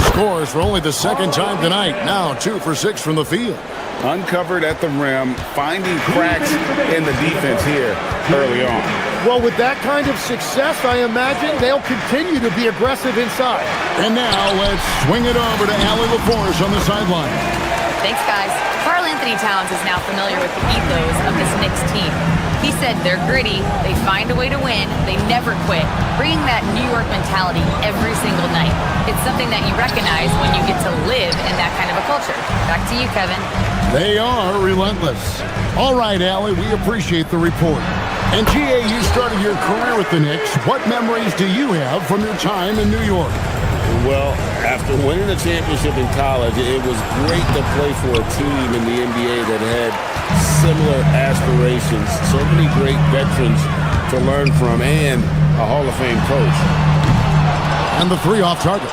Scores for only the second time tonight. Now 2 for 6 from the field. Uncovered at the rim, finding cracks in the defense here early on. Well, with that kind of success, I imagine they'll continue to be aggressive inside. And now let's swing it over to Allie LaForce on the sideline. Thanks, guys. Karl Anthony Towns is now familiar with the ethos of this Knicks team. He said they're gritty, they find a way to win, they never quit, bringing that New York mentality every single night. It's something that you recognize when you get to live in that kind of a culture. Back to you, Kevin. They are relentless. All right, Allie, we appreciate the report. And GA, you started your career with the Knicks. What memories do you have from your time in New York? Well, after winning a championship in college, it was great to play for a team in the NBA that had similar aspirations. So many great veterans to learn from and a Hall of Fame coach. And the 3 off target.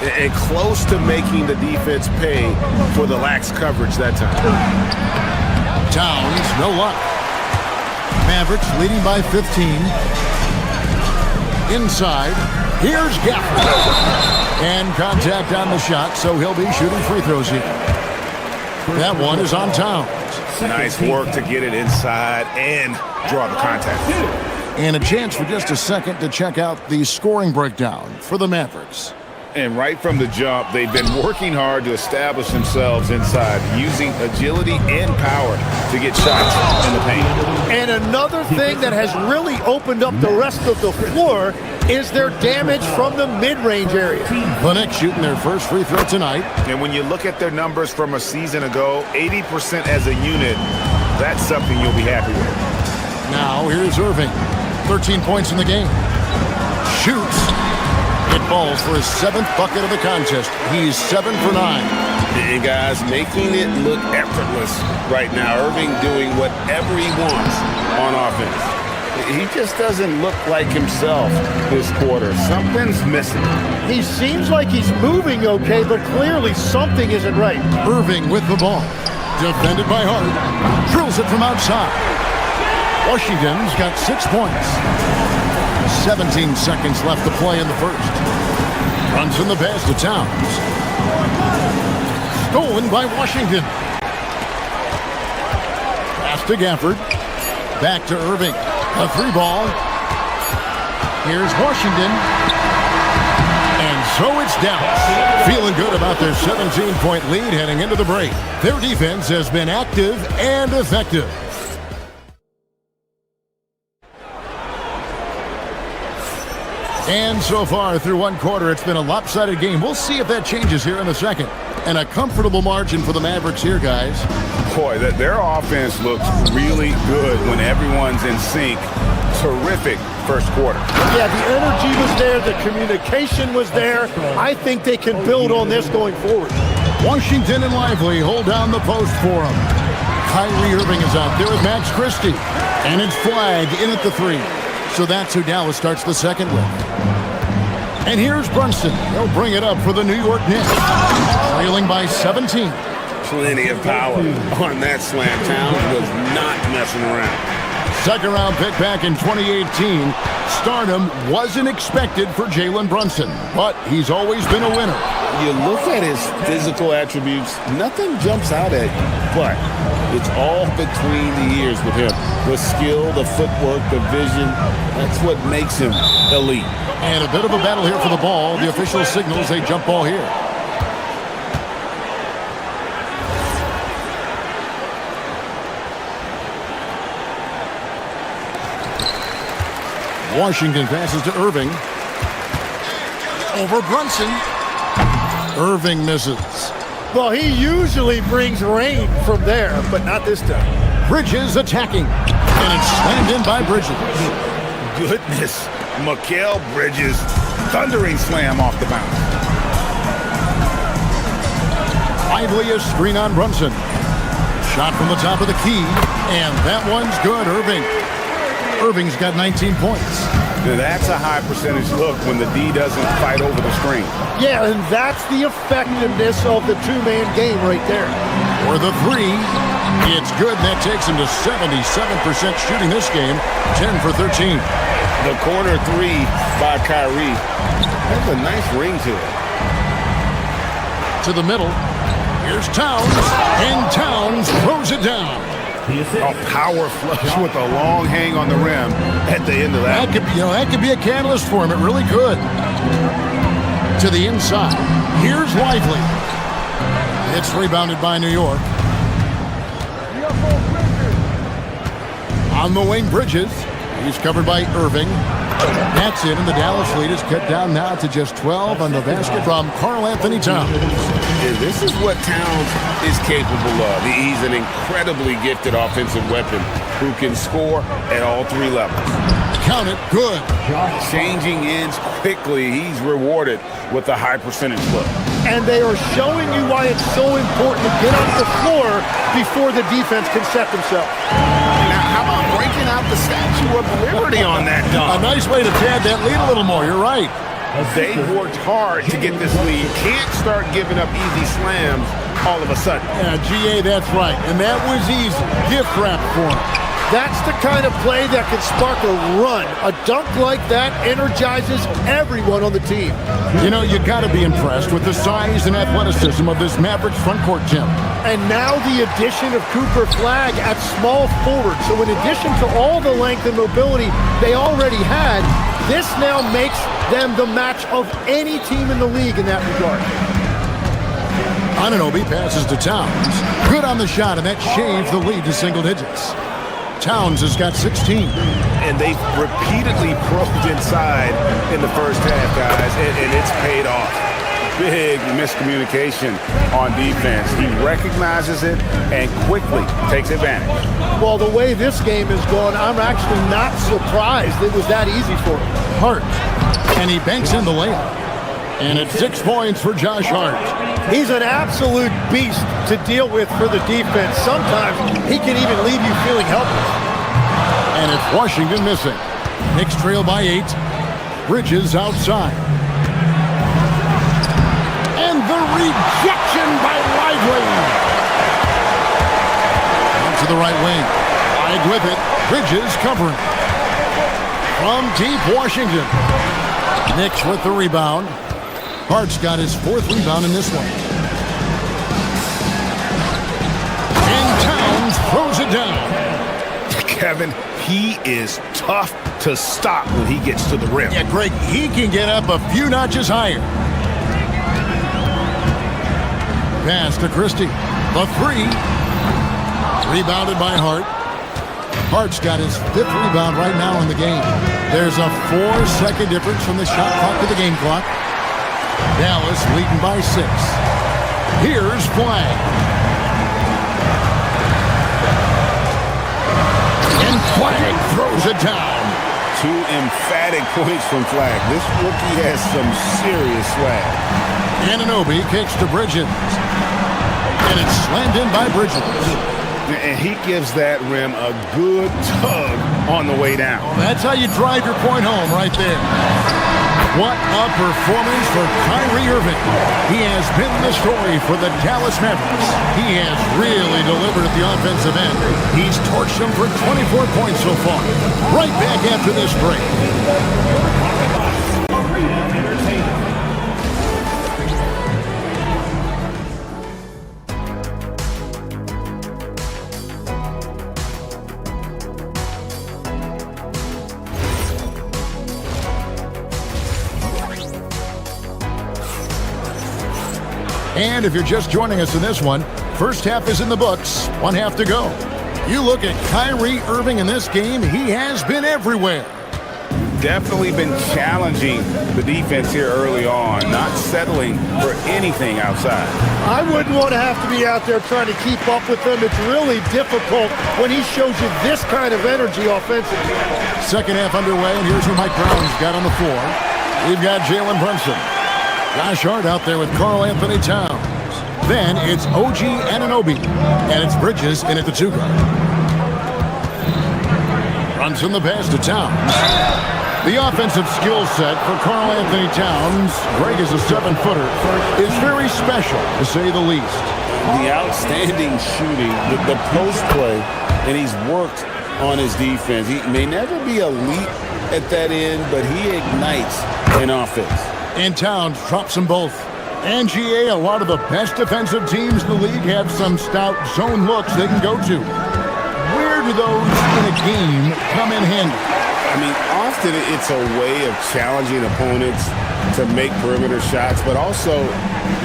and close to making the defense pay for the lax coverage that time. Towns, no luck. Mavericks leading by 15. Inside, here's Gafford. And contact on the shot, so he'll be shooting free throws here. That one is on Towns. Nice work to get it inside and draw the contact. And a chance for just a second to check out the scoring breakdown for the Mavericks. And right from the jump, they've been working hard to establish themselves inside, using agility and power to get shots in the paint. And another thing that has really opened up the rest of the floor is their damage from the mid-range area. The Knicks shooting their first free throw tonight. And when you look at their numbers from a season ago, 80% as a unit, that's something you'll be happy with. Now here's Irving. 13 points in the game. Shoots. It falls for his 7th bucket of the contest. He's 7 for 9. And guys, making it look effortless right now. Irving doing whatever he wants on offense. He just doesn't look like himself this quarter. Something's missing. He seems like he's moving okay, but clearly something isn't right. Irving with the ball. Defended by Hart. Drills it from outside. Washington's got 6 points. 17 seconds left to play in the first. Runs in the pass to Towns. Stolen by Washington. Pass to Gafford. Back to Irving. A 3-ball. Here's Washington. And so it's Dallas. Feeling good about their 17-point lead heading into the break. Their defense has been active and effective. And so far through one quarter, it's been a lopsided game. We'll see if that changes here in a second. And a comfortable margin for the Mavericks here, guys. Boy, their offense looks really good when everyone's in sync. Terrific first quarter. Yeah, the energy was there. The communication was there. I think they can build on this going forward. Washington and Lively hold down the post for him. Kyrie Irving is out there with Max Christie. And it's Flag in at the 3. So that's who Dallas starts the second with. And here's Brunson. He'll bring it up for the New York Knicks. Trailing by 17. Plenty of power on that slam. Towns was not messing around. Second round pick back in 2018. Stardom wasn't expected for Jalen Brunson, but he's always been a winner. You look at his physical attributes, nothing jumps out at you, but it's all between the ears with him. The skill, the footwork, the vision, that's what makes him elite. And a bit of a battle here for the ball. The official signals a jump ball here. Washington passes to Irving. Over Brunson. Irving misses. Well, he usually brings rain from there, but not this time. Bridges attacking. And it's slammed in by Bridges. Goodness. Mikal Bridges. Thundering slam off the bounce. Lively a screen on Brunson. Shot from the top of the key. And that one's good, Irving. Irving's got 19 points. Now that's a high percentage look when the D doesn't fight over the screen. Yeah, and that's the effectiveness of the two-man game right there. For the 3, it's good. That takes him to 77% shooting this game, 10 for 13. The corner 3 by Kyrie has a nice ring to it. To the middle. Here's Towns, and Towns throws it down. A power flush with a long hang on the rim at the end of that. That could be a catalyst for him. It really could. To the inside. Here's Lively. It's rebounded by New York. On the wing, Bridges. He's covered by Irving. That's it, and the Dallas lead is cut down now to just 12 on the basket from Karl Anthony Towns. And this is what Towns is capable of. He's an incredibly gifted offensive weapon who can score at all 3 levels. Count it, good. Changing ends quickly. He's rewarded with a high percentage look. And they are showing you why it's so important to get off the floor before the defense can set themselves. Now, how about breaking out the Statue of Liberty on that dunk? A nice way to pad that lead a little more. You're right. They worked hard to get this lead. Can't start giving up easy slams all of a sudden. Yeah, GA, that's right. And that was easy. Gift wrap for him. That's the kind of play that can spark a run. A dunk like that energizes everyone on the team. You know, you got to be impressed with the size and athleticism of this Mavericks front court, Jim. And now the addition of Cooper Flagg at small forward. So in addition to all the length and mobility they already had, this now makes them the match of any team in the league in that regard. Anunoby passes to Towns. Good on the shot, and that changed the lead to single digits. Towns has got 16. And they've repeatedly probed inside in the first half, guys, and it's paid off. Big miscommunication on defense. He recognizes it and quickly takes advantage. Well, the way this game has gone, I'm actually not surprised it was that easy for him. Hart, and he banks in the layup. And it's 6 points for Josh Hart. He's an absolute beast to deal with for the defense. Sometimes he can even leave you feeling helpless. And it's Washington missing. Knicks trail by 8. Bridges outside. And the rejection by Lively. To the right wing. Wide with it. Bridges covering. From deep Washington. Knicks with the rebound. Hart's got his 4th rebound in this one. And Towns throws it down. Kevin, he is tough to stop when he gets to the rim. Yeah, Greg, he can get up a few notches higher. Pass to Christie. The 3. Rebounded by Hart. Hart's got his 5th rebound right now in the game. There's a 4-second difference from the shot clock to the game clock. Dallas leading by 6. Here's Flagg. And Flagg throws it down. 2 emphatic points from Flagg. This rookie has some serious swag. Anunoby kicks to Bridges. And it's slammed in by Bridges. And he gives that rim a good tug on the way down. That's how you drive your point home right there. What a performance for Kyrie Irving. He has been the story for the Dallas Mavericks. He has really delivered at the offensive end. He's torched them for 24 points so far. Right back after this break. And if you're just joining us in this one, first half is in the books, 1 half to go. You look at Kyrie Irving in this game, he has been everywhere. Definitely been challenging the defense here early on, not settling for anything outside. I wouldn't want to have to be out there trying to keep up with them. It's really difficult when he shows you this kind of energy offensively. Second half underway, and here's who Mike Brown's got on the floor. We've got Jalen Brunson. Josh Hart out there with Karl Anthony Towns. Then it's OG Anunoby. And it's Bridges in at the 2 guard. Brunson the pass to Towns. The offensive skill set for Karl Anthony Towns, Greg is a 7-footer, is very special, to say the least. The outstanding shooting, the post play, and he's worked on his defense. He may never be elite at that end, but he ignites in offense. And Towns drops them both. And GA, a lot of the best defensive teams in the league have some stout zone looks they can go to. Where do those in a game come in handy? I mean, often it's a way of challenging opponents to make perimeter shots, but also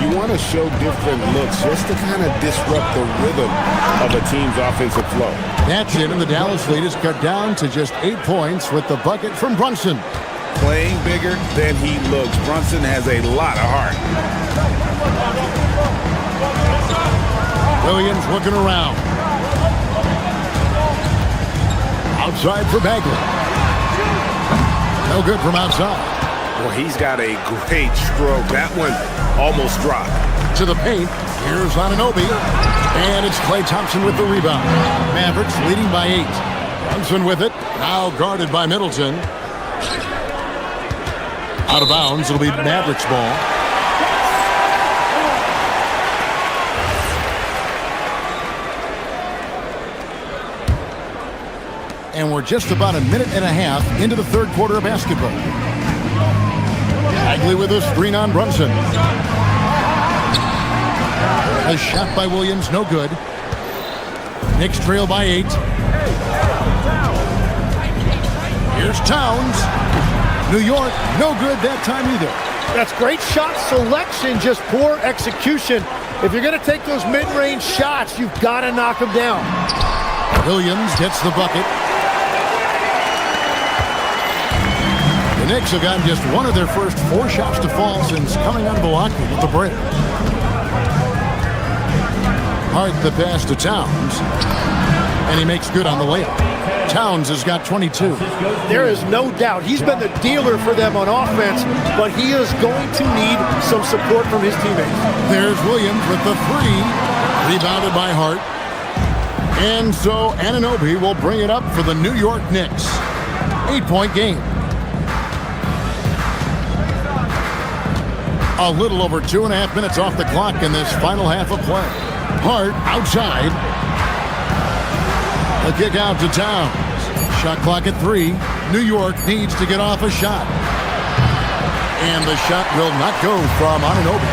you want to show different looks just to kind of disrupt the rhythm of a team's offensive flow. That's it, and the Dallas lead is cut down to just 8 points with the bucket from Brunson. Playing bigger than he looks. Brunson has a lot of heart. Williams looking around. Outside for Bagley. No good from outside. Well, he's got a great stroke. That one almost dropped. To the paint. Here's Anunoby. And it's Klay Thompson with the rebound. Mavericks leading by 8. Brunson with it. Now guarded by Middleton. Out of bounds. It'll be Mavericks ball. And we're just about a minute and a half into the third quarter of basketball. Bagley with a screen on Brunson. A shot by Williams, no good. Knicks trail by 8. Here's Towns. New York, no good that time either. That's great shot selection, just poor execution. If you're going to take those mid-range shots, you've got to knock them down. Williams gets the bucket. The Knicks have gotten just one of their first 4 shots to fall since coming out of Milwaukee with the break. Hart the pass to Towns. And he makes good on the layup. Towns has got 22. There is no doubt he's been the dealer for them on offense, but he is going to need some support from his teammates. There's Williams with the 3. Rebounded by Hart. And so Anunoby will bring it up for the New York Knicks. 8-point game. A little over 2.5 minutes off the clock in this final half of play. Hart outside. A kick out to Towns. Shot clock at 3. New York needs to get off a shot. And the shot will not go from Anunoby.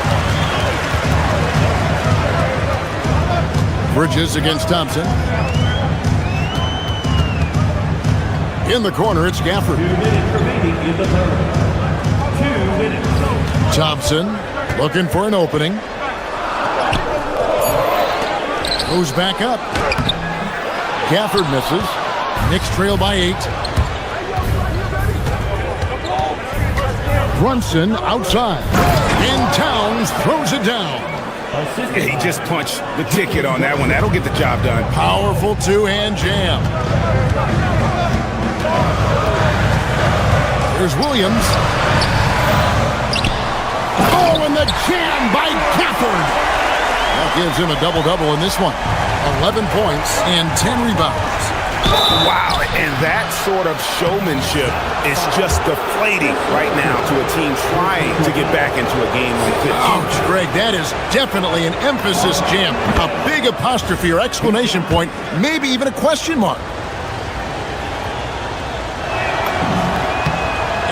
Bridges against Thompson. In the corner, it's Gafford. 2 minutes remaining in the third. 2 minutes. Thompson looking for an opening. Goes back up. Gafford misses. Knicks trail by 8. Brunson outside. And Towns throws it down. He just punched the ticket on that one. That'll get the job done. Powerful two-hand jam. There's Williams. Oh, and the jam by Gafford. That gives him a double-double in this one. 11 points and 10 rebounds. Wow, and that sort of showmanship is just deflating right now to a team trying to get back into a game like this. Ouch, Greg, that is definitely an emphasis jam. A big apostrophe or exclamation point, maybe even a question mark.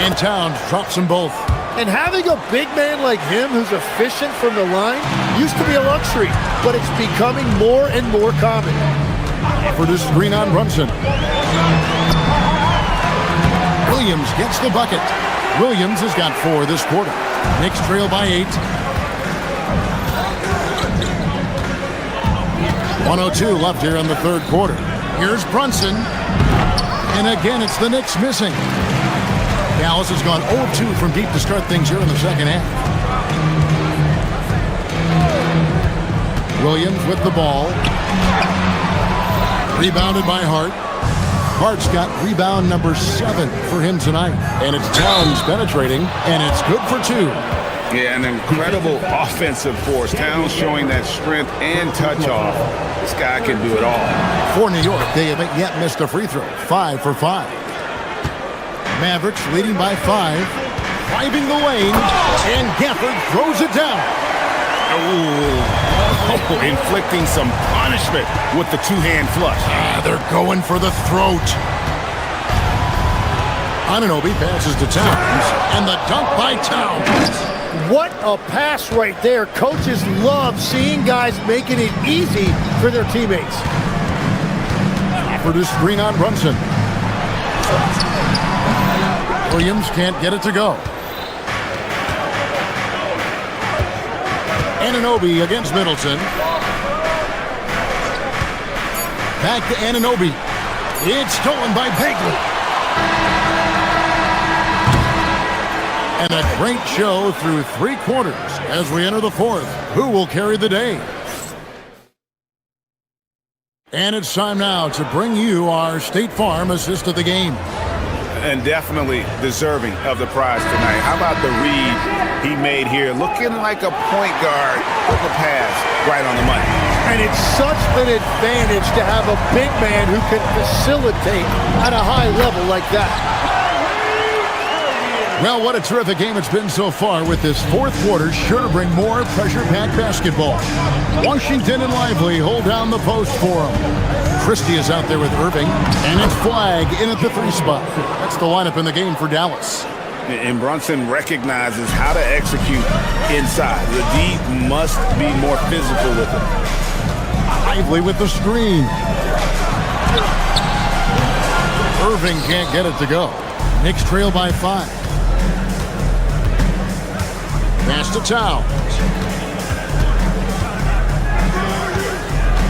And Towns drops them both. And having a big man like him who's efficient from the line used to be a luxury, but it's becoming more and more common. For the screen on Brunson. Williams gets the bucket. Williams has got 4 this quarter. Knicks trail by 8. 1:02 left here in the third quarter. Here's Brunson. And again, it's the Knicks missing. Dallas has gone 0-2 from deep to start things here in the second half. Williams with the ball. Rebounded by Hart. Hart's got rebound number 7 for him tonight. And it's Towns penetrating, and it's good for 2. Yeah, an incredible offensive force. Towns showing that strength and touch off. This guy can do it all. For New York, they haven't yet missed a free throw. 5 for 5. Mavericks leading by 5. Driving the lane, and Gafford throws it down. Oh, inflicting some punishment with the two-hand flush. They're going for the throat. Anunoby passes to Towns, and the dunk by Towns. What a pass right there. Coaches love seeing guys making it easy for their teammates. For the screen on Brunson. Williams can't get it to go. Anunoby against Middleton. Back to Anunoby. It's stolen by Bagley. And a great show through 3 quarters as we enter the 4th. Who will carry the day? And it's time now to bring you our State Farm assist of the game. And definitely deserving of the prize tonight. How about the read he made here? Looking like a point guard with a pass right on the money. And it's such an advantage to have a big man who can facilitate at a high level like that. Well, what a terrific game it's been so far, with this fourth quarter sure to bring more pressure-packed basketball. Washington and Lively hold down the post for him. Christie is out there with Irving, and it's Flag in at the 3 spot. That's the lineup in the game for Dallas. And Brunson recognizes how to execute inside. The D must be more physical with it. Lively with the screen. Irving can't get it to go. Knicks trail by 5. Pass to Towns.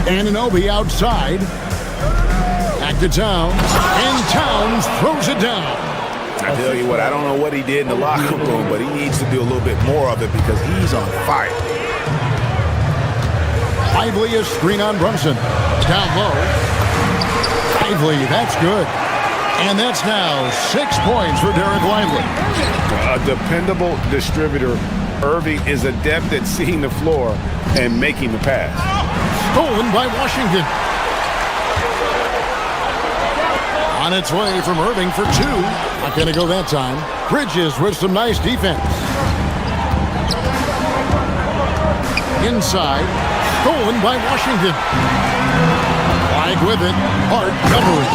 Anunoby outside. Back to Towns. And Towns throws it down. I tell you what, I don't know what he did in the locker room, but he needs to do a little bit more of it because he's on fire. Lively is screen on Brunson. Down low. Lively, that's good. And that's now 6 points for Derek Lively. A dependable distributor. Irving is adept at seeing the floor and making the pass. Stolen by Washington. On its way from Irving for 2. Not going to go that time. Bridges with some nice defense. Inside. Stolen by Washington. Flag with it. Hart covering.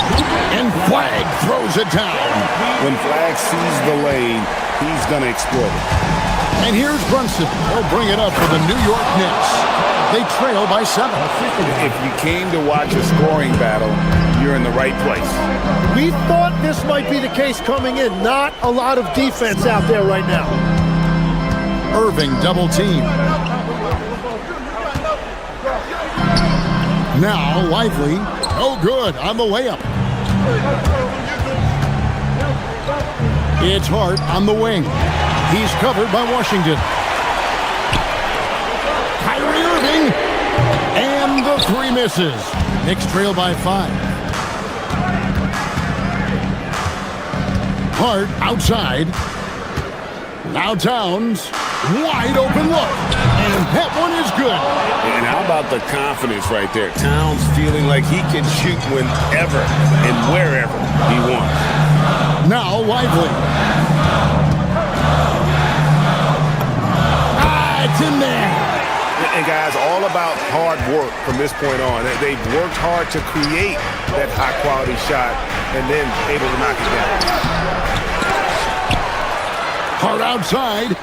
And Flag throws it down. When Flag sees the lane, he's going to exploit it. And here's Brunson. He'll bring it up for the New York Knicks. They trail by 7. If you came to watch a scoring battle, you're in the right place. We thought this might be the case coming in. Not a lot of defense out there right now. Irving double team. Now Lively. Oh, good on the layup. It's Hart on the wing. He's covered by Washington. Kyrie Irving. And the 3 misses. Knicks trail by 5. Hart outside. Now Towns. Wide open look. And that one is good. And how about the confidence right there? Towns feeling like he can shoot whenever and wherever he wants. Now Lively. It's in there. And guys, all about hard work from this point on. They've worked hard to create that high-quality shot and then able to knock it down. Hart outside.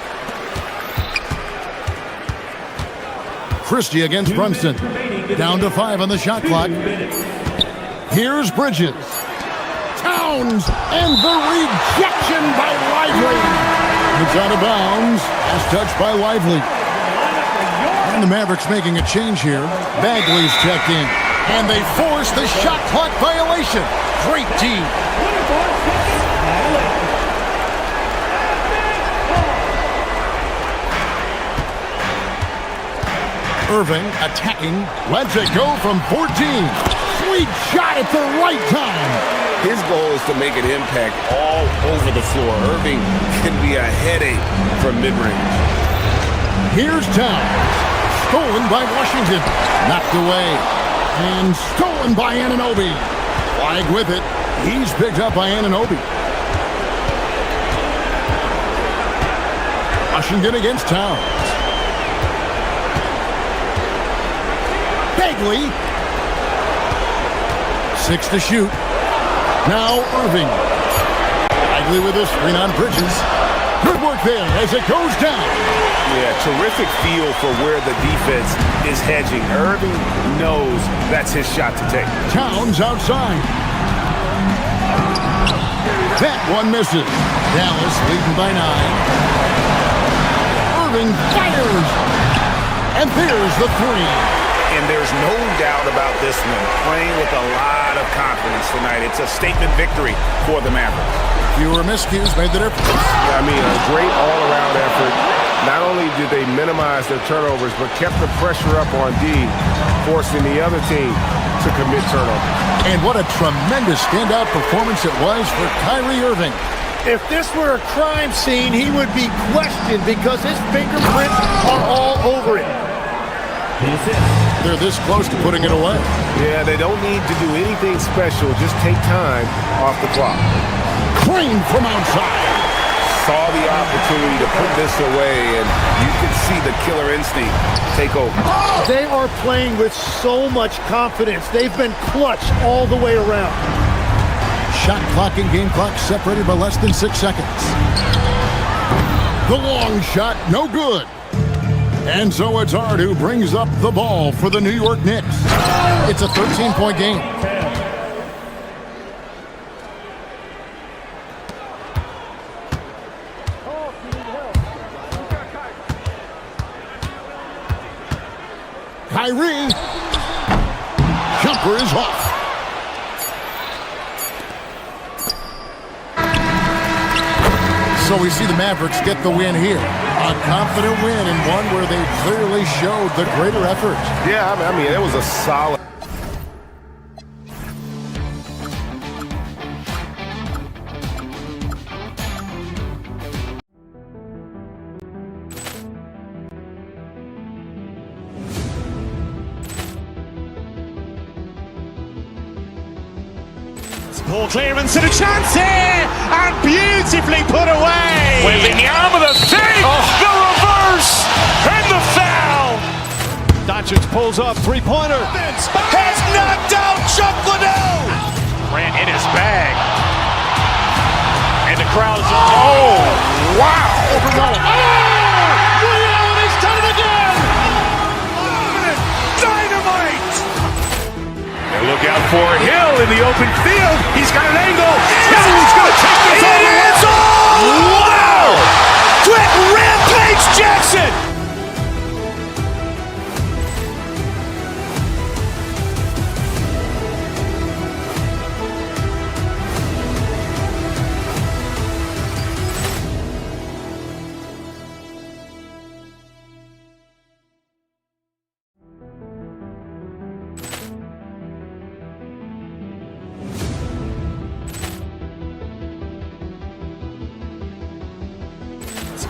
Christie against Brunson. Down to 5 on the shot clock. Here's Bridges. Towns, and the rejection by Lively. It's out of bounds. Last touch by Lively. And the Mavericks making a change here. Bagley's checked in. And they force the shot clock violation. Great team. Irving attacking. Lets it go from 14. Sweet shot at the right time. His goal is to make an impact all over the floor. Irving can be a headache from mid-range. Here's Towns. Stolen by Washington. Knocked away. And stolen by Anunoby. Flag with it. He's picked up by Anunoby. Washington against Towns. Bagley. 6 to shoot. Now Irving. Bagley with a screen on Bridges. Good work there as it goes down. Yeah, terrific feel for where the defense is hedging. Irving knows that's his shot to take. Towns outside. That one misses. Dallas leading by 9. Irving fires. And there's the 3. And there's no doubt about this one. Playing with a lot of confidence tonight. It's a statement victory for the Mavericks. Fewer miscues made the difference. I mean, a great all-around effort. Not only did they minimize their turnovers, but kept the pressure up on D, forcing the other team to commit turnovers. And what a tremendous standout performance it was for Kyrie Irving. If this were a crime scene, he would be questioned because his fingerprints are all over it. They're this close to putting it away. Yeah, they don't need to do anything special. Just take time off the clock. Crane from outside. saw the opportunity to put this away, and you can see the killer instinct take over. They are playing with so much confidence. They've been clutch all the way around. Shot clock and game clock separated by less than 6 seconds. The long shot, no good. And so it's Hart who brings up the ball for the New York Knicks. It's a 13-point game. Kyrie. Jumper is off. So we see the Mavericks get the win here. A confident win and one where they clearly showed the greater effort. Yeah, I mean, it was a solid. Ball clearance and a chance here, and beautifully put away. Wembanyama the save, the reverse, and the foul. Doncic pulls up, three-pointer. Has knocked out Chuck Liddell. Ran in his bag. And the crowd is... Oh, wow. He's done it again. Dynamite. And look out for Hill in the open field. He's got an angle. Hill's going to take this all the way. Wow! Quick Rampage Jackson.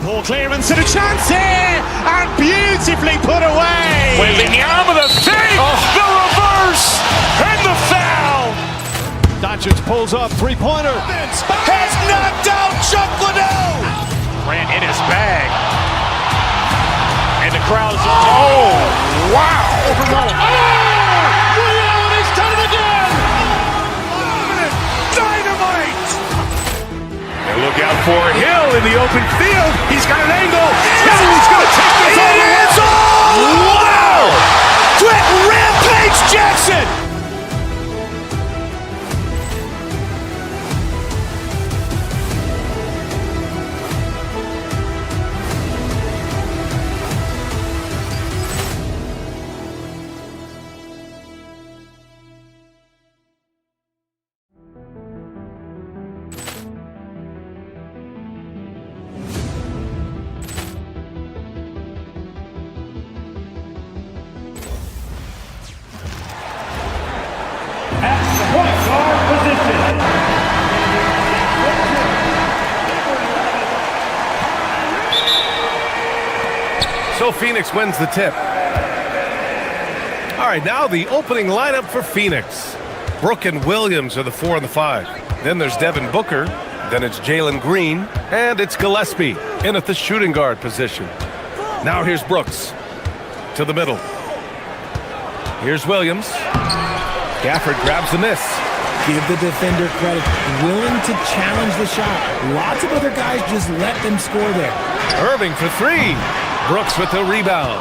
Ball clearance and a chance here, and beautifully put away. Wembanyama the save, the reverse, and the foul. Doncic pulls up, three-pointer. Has knocked out Chuck Liddell. Ran in his bag. And the crowd is... Oh, wow. He's done it again. Dynamite. And look out for Hill in the open field. He's got an angle. Hill's going to take this all the way. Wow! Quick Rampage Jackson. So Phoenix wins the tip. All right, now the opening lineup for Phoenix. Brook and Williams are the 4 and the 5. Then there's Devin Booker. Then it's Jalen Green. And it's Gillespie in at the shooting guard position. Now here's Brooks to the middle. Here's Williams. Gafford grabs the miss. Give the defender credit. Willing to challenge the shot. Lots of other guys just let them score there. Irving for 3. Brooks with the rebound.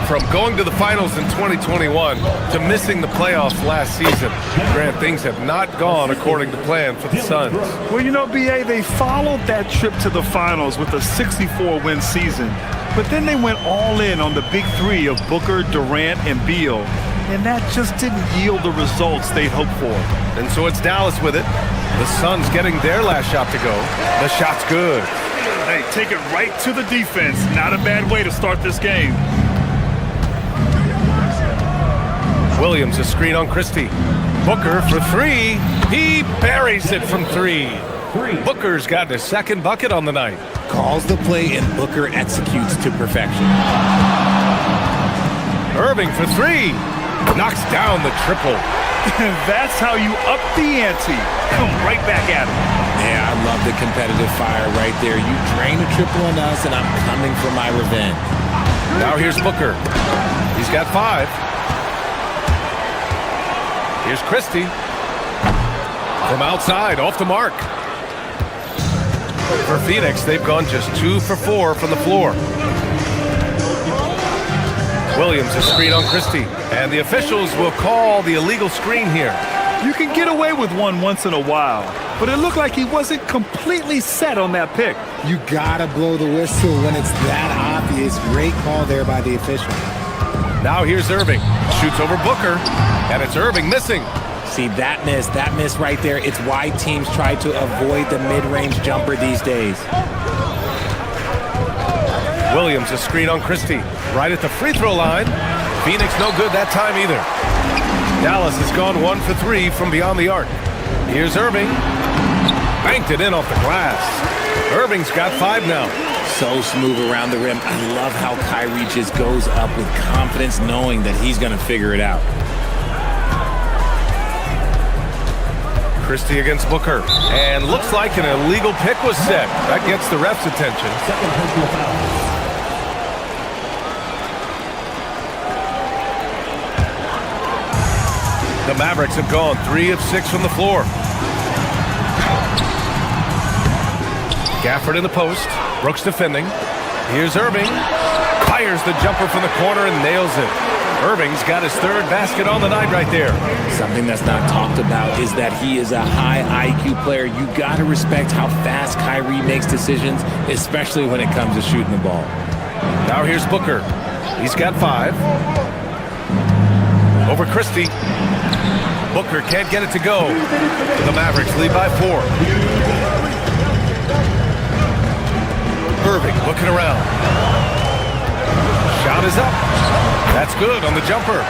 From going to the finals in 2021 to missing the playoffs last season, Grant, things have not gone according to plan for the Suns. Well, you know, B.A., they followed that trip to the finals with a 64-win season. But then they went all in on the big three of Booker, Durant, and Beal. And that just didn't yield the results they'd hoped for. And so it's Dallas with it. The Suns getting their last shot to go. The shot's good. Hey, take it right to the defense. Not a bad way to start this game. Williams, a screen on Christie. Booker for 3. He buries it from 3. Booker's gotten his second bucket on the night. Calls the play and Booker executes to perfection. Irving for 3. Knocks down the triple. That's how you up the ante. Come right back at him. Yeah, I love the competitive fire right there. You drain a triple on us, and I'm coming for my revenge. Now here's Booker. He's got 5. Here's Christie. From outside, off the mark. For Phoenix, they've gone just 2 for 4 from the floor. Williams, a screen on Christie. And the officials will call the illegal screen here. You can get away with one once in a while, but it looked like he wasn't completely set on that pick. You gotta blow the whistle when it's that obvious. Great call there by the official. Now here's Irving. Shoots over Booker, and it's Irving missing. See, that miss right there, it's why teams try to avoid the mid-range jumper these days. Williams, a screen on Christie. Right at the free throw line. Phoenix no good that time either. Dallas has gone 1 for 3 from beyond the arc. Here's Irving. Banked it in off the glass. Irving's got 5 now. So smooth around the rim. I love how Kyrie just goes up with confidence knowing that he's going to figure it out. Christie against Booker. And looks like an illegal pick was set. That gets the ref's attention. Second personal foul. The Mavericks have gone 3 of 6 from the floor. Gafford in the post. Brooks defending. Here's Irving. Fires the jumper from the corner and nails it. Irving's got his 3rd basket on the night right there. Something that's not talked about is that he is a high IQ player. You got to respect how fast Kyrie makes decisions, especially when it comes to shooting the ball. Now here's Booker. He's got 5. Over Christie. Booker can't get it to go. The Mavericks lead by 4. Irving looking around. Shot is up. That's good on the jumper.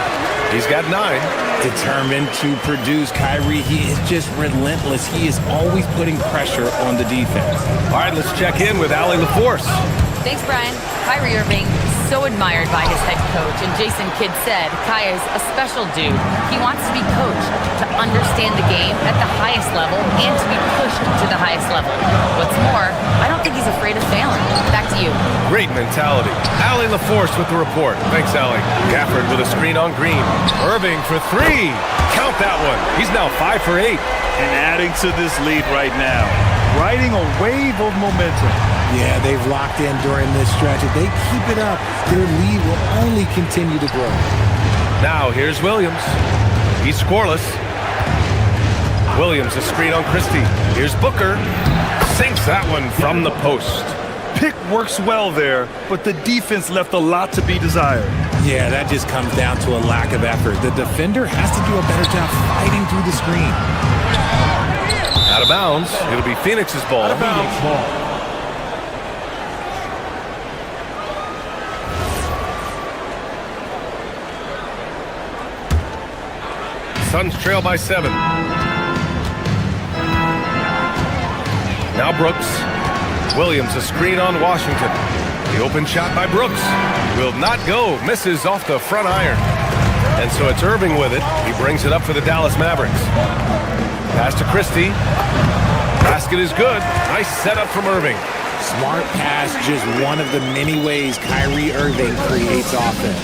He's got 9. Determined to produce. Kyrie, he is just relentless. He is always putting pressure on the defense. All right, let's check in with Allie LaForce. Thanks, Brian. Kyrie Irving, so admired by his head coach, and Jason Kidd said Kai is a special dude. He wants to be coached, to understand the game at the highest level, and to be pushed to the highest level. What's more, I don't think he's afraid of failing. Back to you. Great mentality. Allie LaForce with the report. Thanks, Allie. Gafford with a screen on Green. Irving for 3. Count that one. He's now 5 for 8. And adding to this lead right now, riding a wave of momentum. Yeah, they've locked in during this stretch. If they keep it up, their lead will only continue to grow. Now here's Williams. He's scoreless. Williams, a screen on Christie. Here's Booker. Sinks that one from the post. Pick works well there, but the defense left a lot to be desired. Yeah, that just comes down to a lack of effort. The defender has to do a better job fighting through the screen. Out of bounds. It'll be Phoenix's ball. Out of bounds. Suns trail by 7. Now Brooks. Williams, a screen on Washington. The open shot by Brooks will not go. Misses off the front iron. And so it's Irving with it. He brings it up for the Dallas Mavericks. Pass to Christie. Basket is good. Nice setup from Irving. Smart pass, just one of the many ways Kyrie Irving creates offense.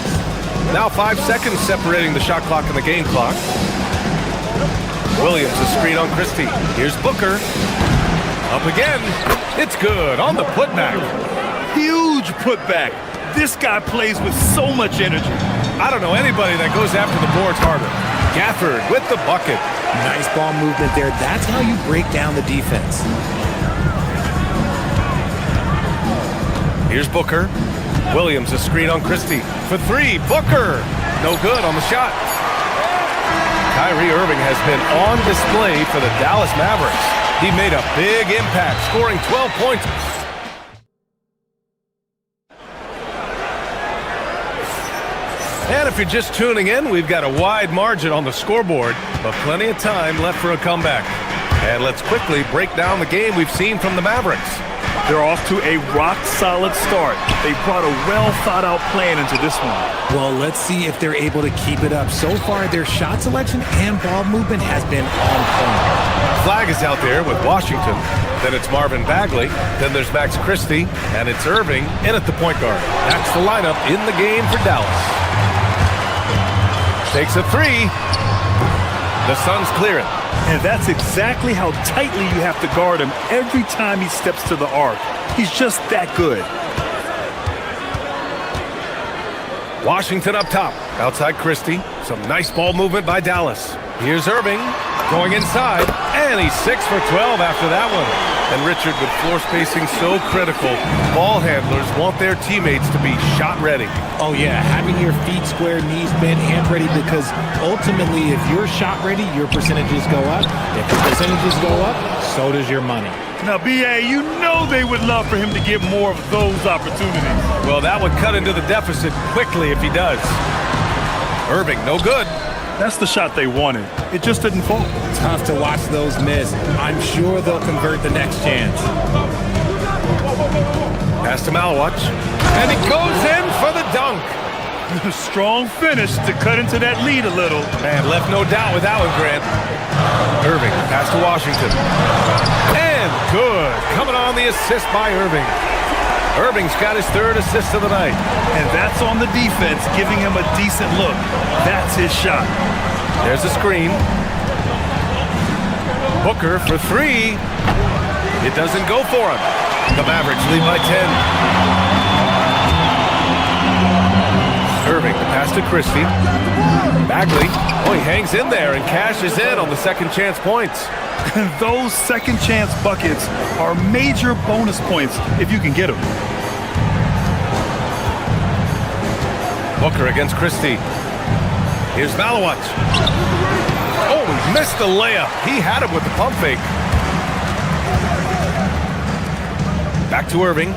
Now 5 seconds separating the shot clock and the game clock. Williams, a screen on Christie. Here's Booker. Up again. It's good on the putback. Huge putback. This guy plays with so much energy. I don't know anybody that goes after the boards harder. Gafford with the bucket. Nice ball movement there. That's how you break down the defense. Here's Booker. Williams, a screen on Christie. For 3, Booker. No good on the shot. Kyrie Irving has been on display for the Dallas Mavericks. He made a big impact, scoring 12 points. And if you're just tuning in, we've got a wide margin on the scoreboard, but plenty of time left for a comeback. And let's quickly break down the game we've seen from the Mavericks. They're off to a rock-solid start. They brought a well-thought-out plan into this one. Well, let's see if they're able to keep it up. So far, their shot selection and ball movement has been on point. Flag is out there with Washington. Then it's Marvin Bagley. Then there's Max Christie. And it's Irving in at the point guard. That's the lineup in the game for Dallas. Takes a three. The Suns clear it. And that's exactly how tightly you have to guard him every time he steps to the arc. He's just that good. Washington up top. Outside Christie. Some nice ball movement by Dallas. Here's Irving going inside. And he's 6 for 12 after that one. And Richard, with floor spacing so critical, ball handlers want their teammates to be shot ready. Oh yeah, having your feet square, knees bent, hand ready, because ultimately if you're shot ready, your percentages go up. If your percentages go up, so does your money. Now, B.A., you know they would love for him to get more of those opportunities. Well, that would cut into the deficit quickly if he does. Irving, no good. That's the shot they wanted. It just didn't fall. Tough to watch those miss. I'm sure they'll convert the next chance. Pass to Malwatch. And he goes in for the dunk. Strong finish to cut into that lead a little. Man, left no doubt with that one, Grant. Irving, pass to Washington. And good. Coming on the assist by Irving. Irving's got his third assist of the night. And that's on the defense, giving him a decent look. That's his shot. There's a screen. Booker for three. It doesn't go for him. The Mavericks lead by 10. Irving, the pass to Christie. Bagley, he hangs in there and cashes in on the second chance points. Those second chance buckets are major bonus points if you can get them. Booker against Christie. Here's Malawat. Oh, missed the layup. He had him with the pump fake. Back to Irving.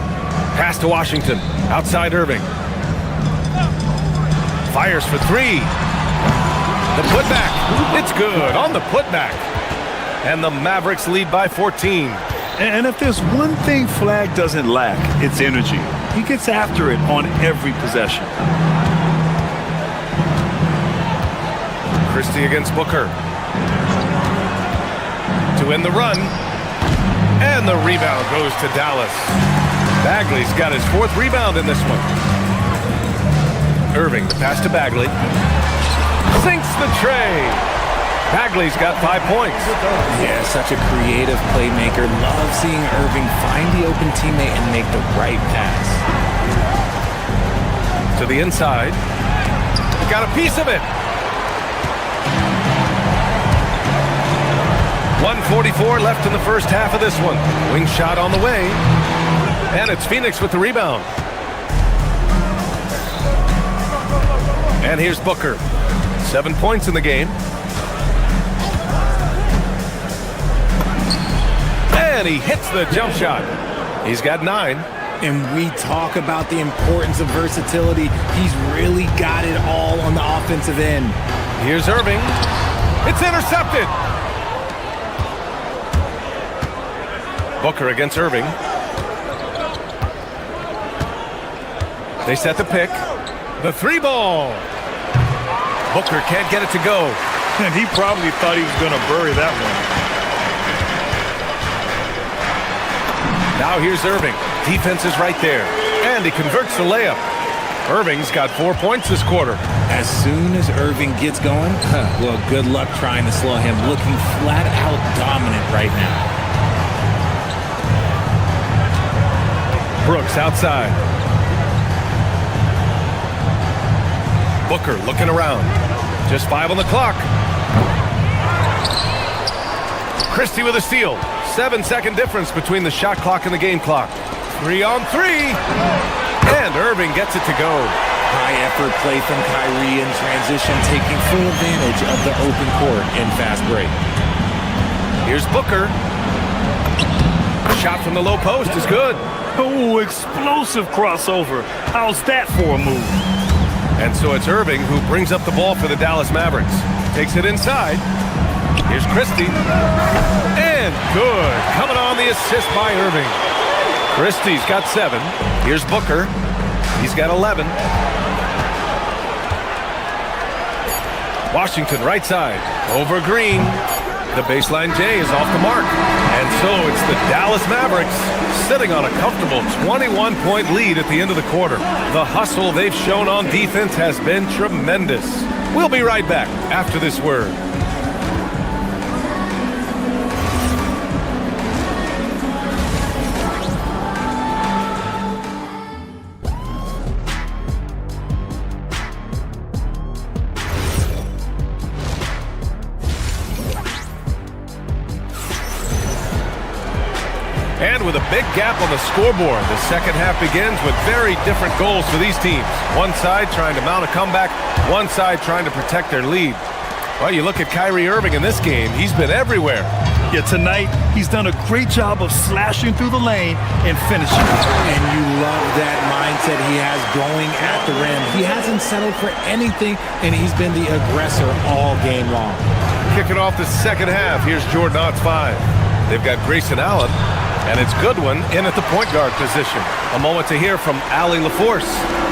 Pass to Washington. Outside Irving. Fires for three. The putback. It's good on the putback. And the Mavericks lead by 14. And if there's one thing Flag doesn't lack, it's energy. He gets after it on every possession. Christie against Booker. To win the run. And the rebound goes to Dallas. Bagley's got his fourth rebound in this one. Irving, the pass to Bagley. Sinks the tray. Bagley's got 5 points. Yeah, such a creative playmaker. Love seeing Irving find the open teammate and make the right pass. To the inside. Got a piece of it. 1:44 left in the first half of this one. Wing shot on the way. And it's Phoenix with the rebound. And here's Booker. 7 points in the game. And he hits the jump shot. He's got 9. And we talk about the importance of versatility. He's really got it all on the offensive end. Here's Irving. It's intercepted. Booker against Irving. They set the pick. The three ball. Booker can't get it to go. And he probably thought he was going to bury that one. Now here's Irving. Defense is right there. And he converts the layup. Irving's got 4 points this quarter. As soon as Irving gets going, well, good luck trying to slow him. Looking flat out dominant right now. Brooks outside. Booker looking around. Just 5 on the clock. Christie with a steal. 7-second difference between the shot clock and the game clock. 3 on 3. And Irving gets it to go. High effort play from Kyrie in transition, taking full advantage of the open court in fast break. Here's Booker. Shot from the low post is good. Oh, explosive crossover. How's that for a move? And so it's Irving who brings up the ball for the Dallas Mavericks. Takes it inside. Here's Christie. And good. Coming on the assist by Irving. Christie's got 7. Here's Booker. He's got 11. Washington right side. Over Green. The baseline J is off the mark. And so it's the Dallas Mavericks sitting on a comfortable 21-point lead at the end of the quarter. The hustle they've shown on defense has been tremendous. We'll be right back after this word. And with a big gap on the scoreboard, the second half begins with very different goals for these teams. One side trying to mount a comeback, one side trying to protect their lead. Well, you look at Kyrie Irving in this game, he's been everywhere. Yeah, tonight, he's done a great job of slashing through the lane and finishing. And you love that mindset he has going at the rim. He hasn't settled for anything, and he's been the aggressor all game long. Kicking off the second half, here's Jordan Ott's 5. They've got Grayson Allen. And it's Goodwin in at the point guard position. A moment to hear from Allie LaForce.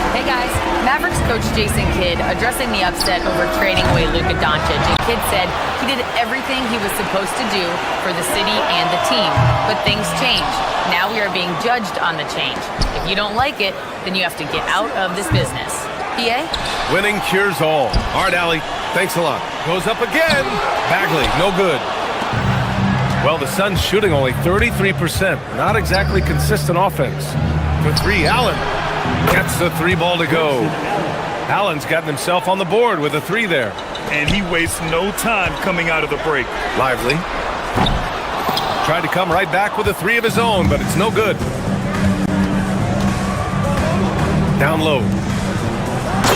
Hey guys, Mavericks coach Jason Kidd addressing the upset over trading away Luka Doncic. And Kidd said he did everything he was supposed to do for the city and the team. But things change. Now we are being judged on the change. If you don't like it, then you have to get out of this business. PA? Winning cures all. All right, Allie, thanks a lot. Goes up again. Bagley, no good. Well, the Suns shooting only 33%. Not exactly consistent offense. For 3, Allen gets the 3 ball to go. Allen's gotten himself on the board with a 3 there. And he wastes no time coming out of the break. Lively. Tried to come right back with a 3 of his own, but it's no good. Down low.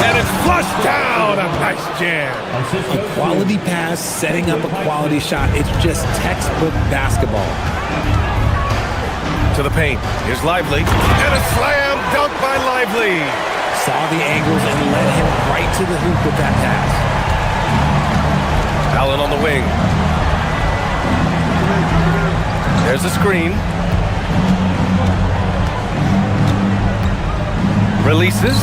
And it's flushed down. A nice jam. A quality pass, setting up a quality shot. It's just textbook basketball. To the paint. Here's Lively. And a slam dunk by Lively. Saw the angles and led him right to the hoop with that pass. Allen on the wing. There's a screen. Releases.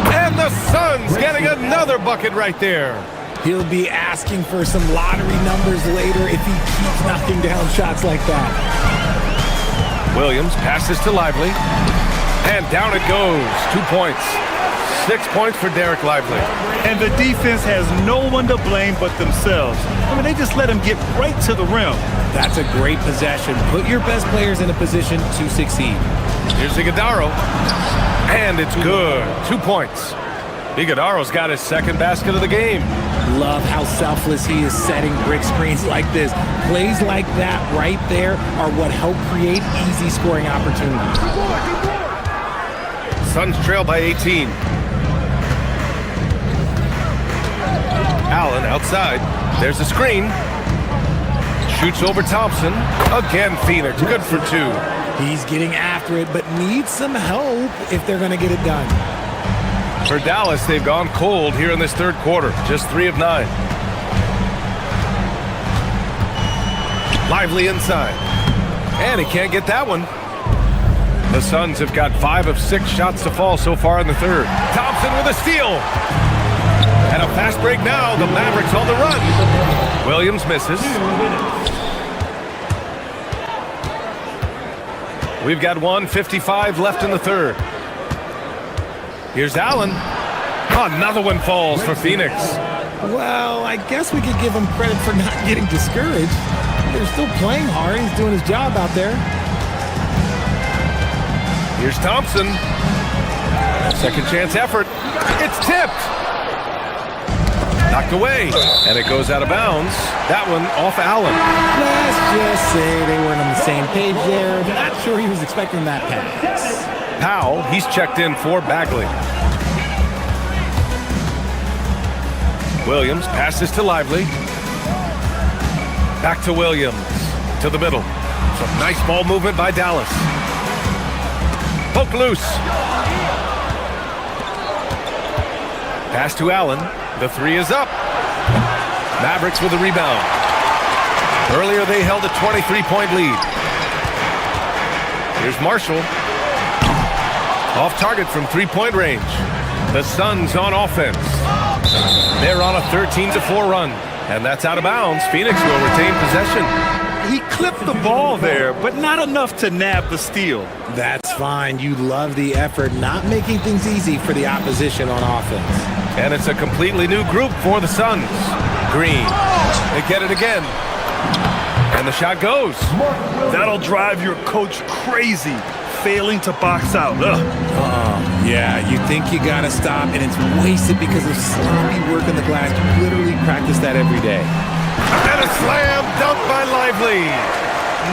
And the Suns getting another bucket right there. He'll be asking for some lottery numbers later if he keeps knocking down shots like that. Williams passes to Lively. And down it goes. 2 points. 6 points for Derek Lively. And the defense has no one to blame but themselves. I mean, they just let him get right to the rim. That's a great possession. Put your best players in a position to succeed. Here's Iguodala. And it's good. 2 points. Iguodala's got his second basket of the game. Love how selfless he is setting brick screens like this. Plays like that right there are what help create easy scoring opportunities. Suns trail by 18. Allen outside. There's a screen. Shoots over Thompson. Again, Phoenix. Good for 2. He's getting after it, but needs some help if they're going to get it done. For Dallas, they've gone cold here in this third quarter. Just 3 of 9. Lively inside. And he can't get that one. The Suns have got 5 of 6 shots to fall so far in the third. Thompson with a steal. And a fast break now. The Mavericks on the run. Williams misses. We've got 1:55 left in the third. Here's Allen. Another one falls for Phoenix. Well, I guess we could give him credit for not getting discouraged. They're still playing hard. He's doing his job out there. Here's Thompson. Second chance effort. It's tipped. Knocked away. And it goes out of bounds. That one off Allen. Let's just say they weren't on the same page there. Not sure he was expecting that pass. Powell, he's checked in for Bagley. Williams passes to Lively. Back to Williams. To the middle. Some nice ball movement by Dallas. Poke loose. Pass to Allen. The 3 is up. Mavericks with a rebound. Earlier they held a 23-point lead. Here's Marshall. Off target from three-point range. The Suns on offense. They're on a 13-4 run. And that's out of bounds. Phoenix will retain possession. He clipped the ball there, but not enough to nab the steal. That's fine. You love the effort, not making things easy for the opposition on offense. And it's a completely new group for the Suns. Green. They get it again. And the shot goes. That'll drive your coach crazy, failing to box out. Yeah, you think you gotta stop, and it's wasted because of sloppy work in the glass. You literally practice that every day. And a slam dunk by Lively.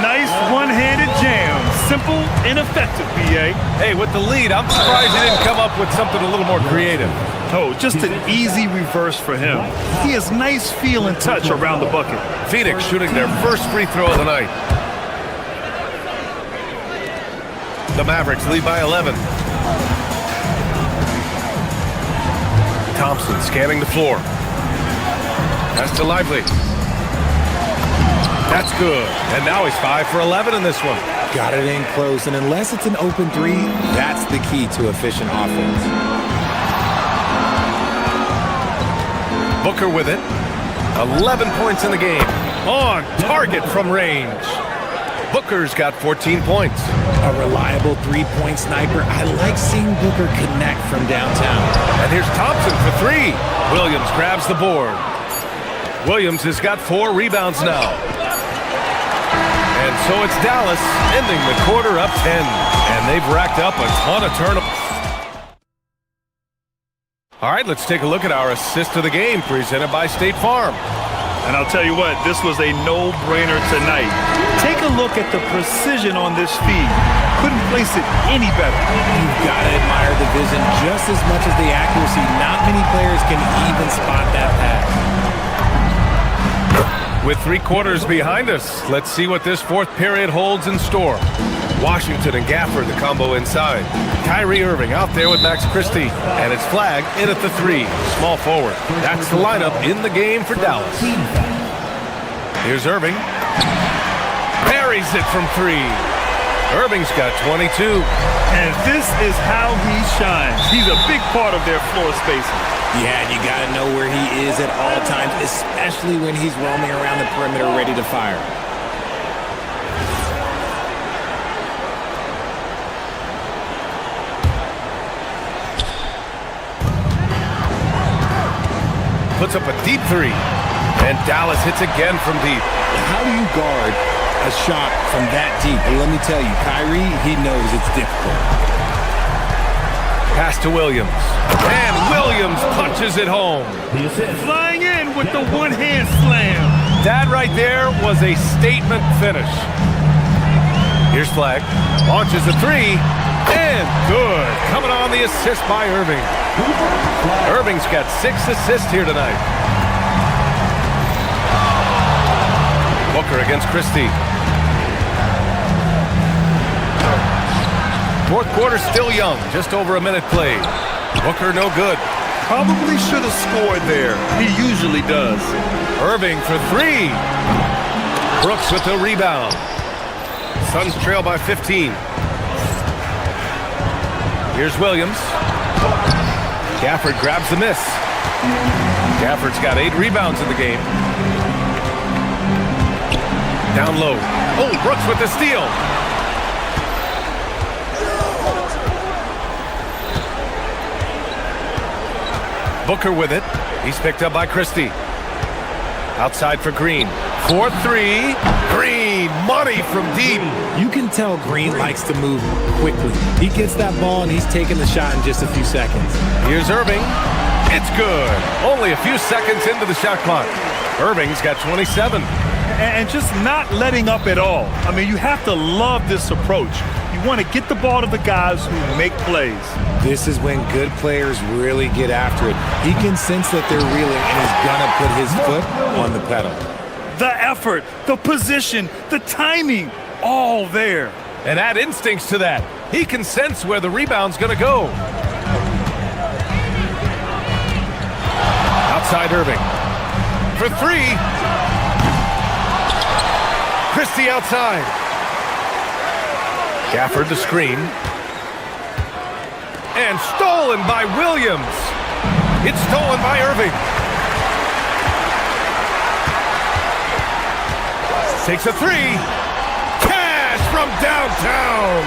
Nice one-handed jam. Simple and effective, B.A. Hey, with the lead, I'm surprised he didn't come up with something a little more creative. Oh, just an easy reverse for him. He has nice feel and touch around the bucket. Phoenix shooting their first free throw of the night. The Mavericks lead by 11. Thompson scanning the floor. That's to Lively. That's good. And now he's 5 for 11 in this one. Got it in close, and unless it's an open three, that's the key to efficient offense. Booker with it. 11 points in the game. On target from range. Booker's got 14 points. A reliable three-point sniper. I like seeing Booker connect from downtown. And here's Thompson for three. Williams grabs the board. Williams has got 4 rebounds now. And so it's Dallas ending the quarter up 10. And they've racked up a ton of turnovers. All right, let's take a look at our assist of the game presented by State Farm. And I'll tell you what, this was a no-brainer tonight. Take a look at the precision on this feed. Couldn't place it any better. You've got to admire the vision just as much as the accuracy. Not many players can even spot that pass. With 3 quarters behind us, let's see what this fourth period holds in store. Washington and Gafford, the combo inside. Kyrie Irving out there with Max Christie. And it's flagged in at the 3. Small forward. That's the lineup in the game for Dallas. Here's Irving. Buries it from 3. Irving's got 22. And this is how he shines. He's a big part of their floor spacing. Yeah, and you got to know where he is at all times, especially when he's roaming around the perimeter ready to fire. Puts up a deep 3. And Dallas hits again from deep. How do you guard a shot from that deep? Well, let me tell you, Kyrie, he knows it's difficult. Pass to Williams. And Williams punches it home. Flying in with the one-hand slam. That right there was a statement finish. Here's Flag. Launches a 3. And good. Coming on the assist by Irving. Irving's got 6 assists here tonight. Booker against Christie. Fourth quarter still young. Just over a minute played. Booker no good. Probably should have scored there. He usually does. Irving for 3. Brooks with the rebound. Suns trail by 15. Here's Williams. Gafford grabs the miss. Gafford's got 8 rebounds in the game. Down low. Oh, Brooks with the steal. Booker with it. He's picked up by Christie. Outside for Green. 4-3. Green. Money from deep. You can tell Green likes to move quickly. He gets that ball, and he's taking the shot in just a few seconds. Here's Irving. It's good. Only a few seconds into the shot clock. Irving's got 27. And just not letting up at all. I mean, you have to love this approach. You want to get the ball to the guys who make plays. This is when good players really get after it. He can sense that they're reeling and is going to put his foot on the pedal. The effort, the position, the timing, all there. And add instincts to that. He can sense where the rebound's going to go. Outside Irving. For 3. Christie outside. Gafford the screen. And stolen by Williams. It's stolen by Irving. Takes a three. Cash from downtown.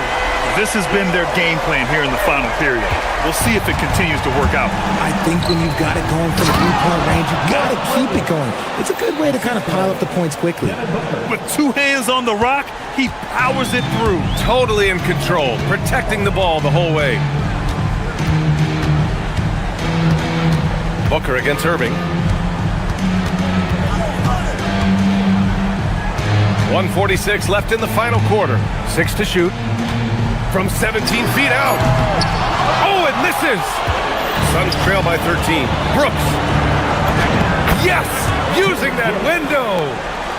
This has been their game plan here in the final period. We'll see if it continues to work out. I think when you've got it going from three-point range, you've got to keep it going. It's a good way to kind of pile up the points quickly. With two hands on the rock, he powers it through. Totally in control, protecting the ball the whole way. Booker against Irving. 1:46 left in the final quarter. 6 to shoot. From 17 feet out. Oh, it misses! Suns trail by 13. Brooks. Yes! Using that window!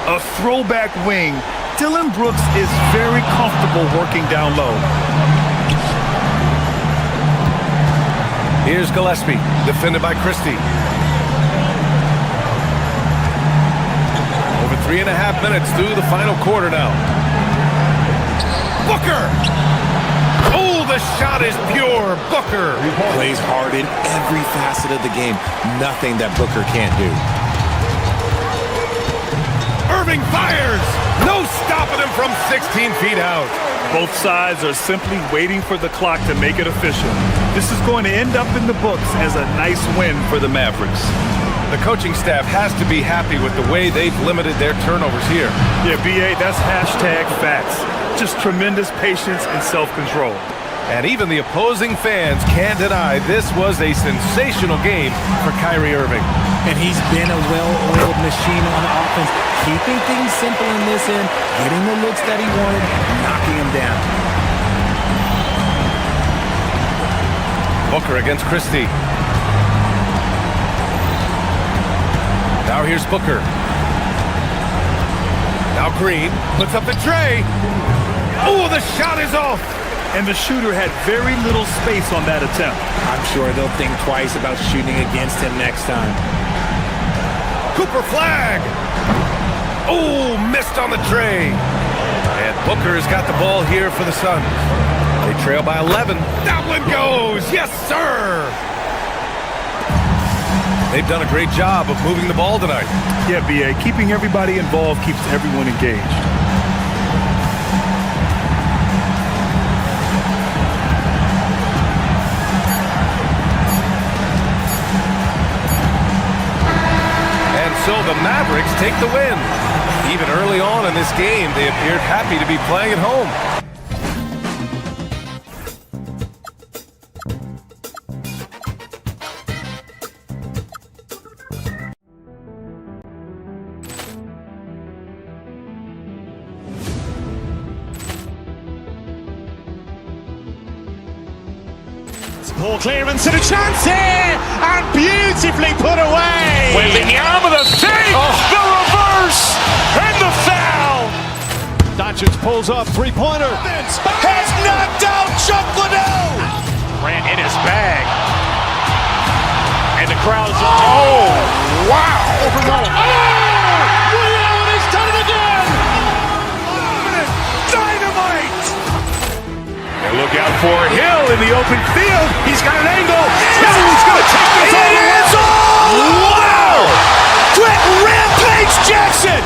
A throwback wing. Dylan Brooks is very comfortable working down low. Here's Gillespie, defended by Christie. Over 3.5 minutes through the final quarter now. Booker! Oh, the shot is pure. Booker plays hard in every facet of the game. Nothing that Booker can't do. Irving fires! No stopping him from 16 feet out. Both sides are simply waiting for the clock to make it official. This is going to end up in the books as a nice win for the Mavericks. The coaching staff has to be happy with the way they've limited their turnovers here. Yeah, BA, that's hashtag facts. Just tremendous patience and self-control. And even the opposing fans can't deny this was a sensational game for Kyrie Irving. And he's been a well-oiled machine on offense, keeping things simple in this end, getting the looks that he wanted, knocking him down. Booker against Christie. Now here's Booker. Now Green puts up the tray. Oh, the shot is off. And the shooter had very little space on that attempt. I'm sure they'll think twice about shooting against him next time. Cooper flag. Oh, missed on the tray. And Booker has got the ball here for the Suns. They trail by 11. That one goes. Yes, sir. They've done a great job of moving the ball tonight. Yeah, BA, keeping everybody involved keeps everyone engaged. So the Mavericks take the win. Even early on in this game, they appeared happy to be playing at home. Ball clearance and a chance here, and beautifully put away. Wembanyama the save, the reverse, and the foul. Doncic pulls up, three-pointer. Has knocked out Chuck Liddell. Grant in his bag. And the crowd's oh, wow. Allen has done it again. Dynamite. And look out for Hill in the open field. He's got an angle. Oh, he's going to take this all the way. Wow. Quick Rampage Jackson.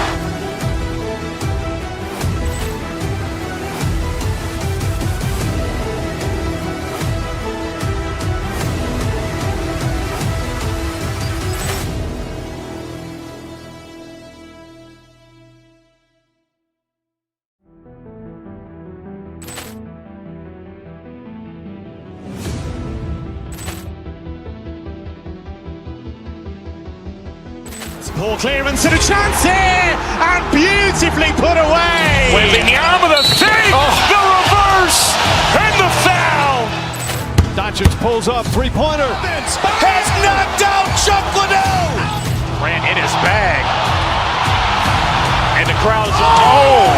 Ball clearance and a chance here, and beautifully put away. Wembanyama the save, the reverse, and the foul. Doncic pulls up, three-pointer. Has knocked out Chuck Liddell. Grant in his bag. And the crowd's oh,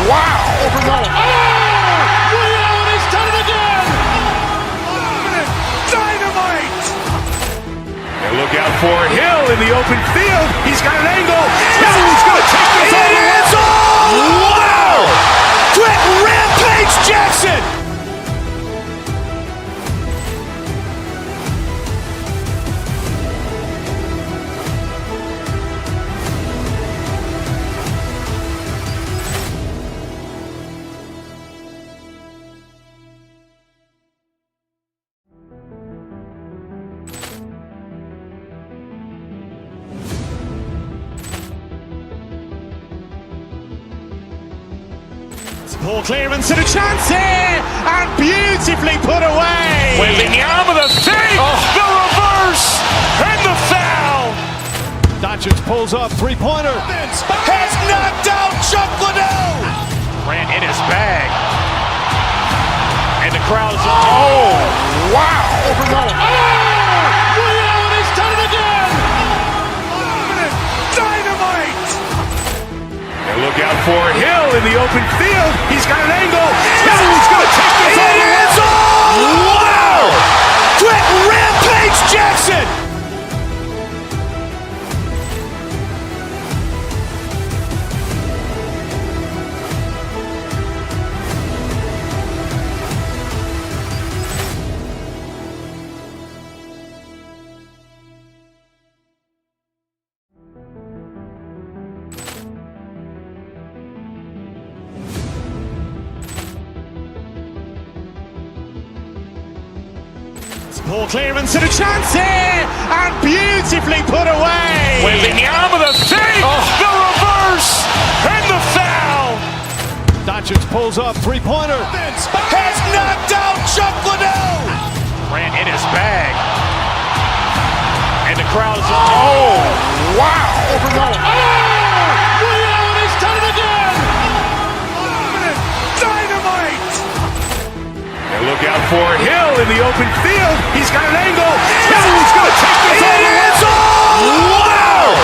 wow. Allen has done it again. Dynamite. And look out for Hill in the open field. He's got an angle. Oh, he's going to take this all the way. Wow. Quick Rampage Jackson. Ball clearance and a chance here, and beautifully put away. Wembanyama the fake, the reverse, and the foul. Doncic pulls up, three-pointer. Has knocked out Chuck Liddell. Ran in his bag. And the crowd is, oh, wow. Ray Allen has done it again. Dynamite. And look out for Hill in the open field. He's got an angle. He's going to take this all the way. Wow. Quick Rampage Jackson. Ball clearance and a chance here, and beautifully put away. Wembanyama the fake, the reverse, and the foul. Doncic pulls up, three-pointer. Has knocked out Chuck Liddell. Ran in his bag. And the crowd is, oh, wow. Ray Allen has done it again. Dynamite. And look out for Hill in the open field. He's got an angle. He's going to take this all the way. Wow.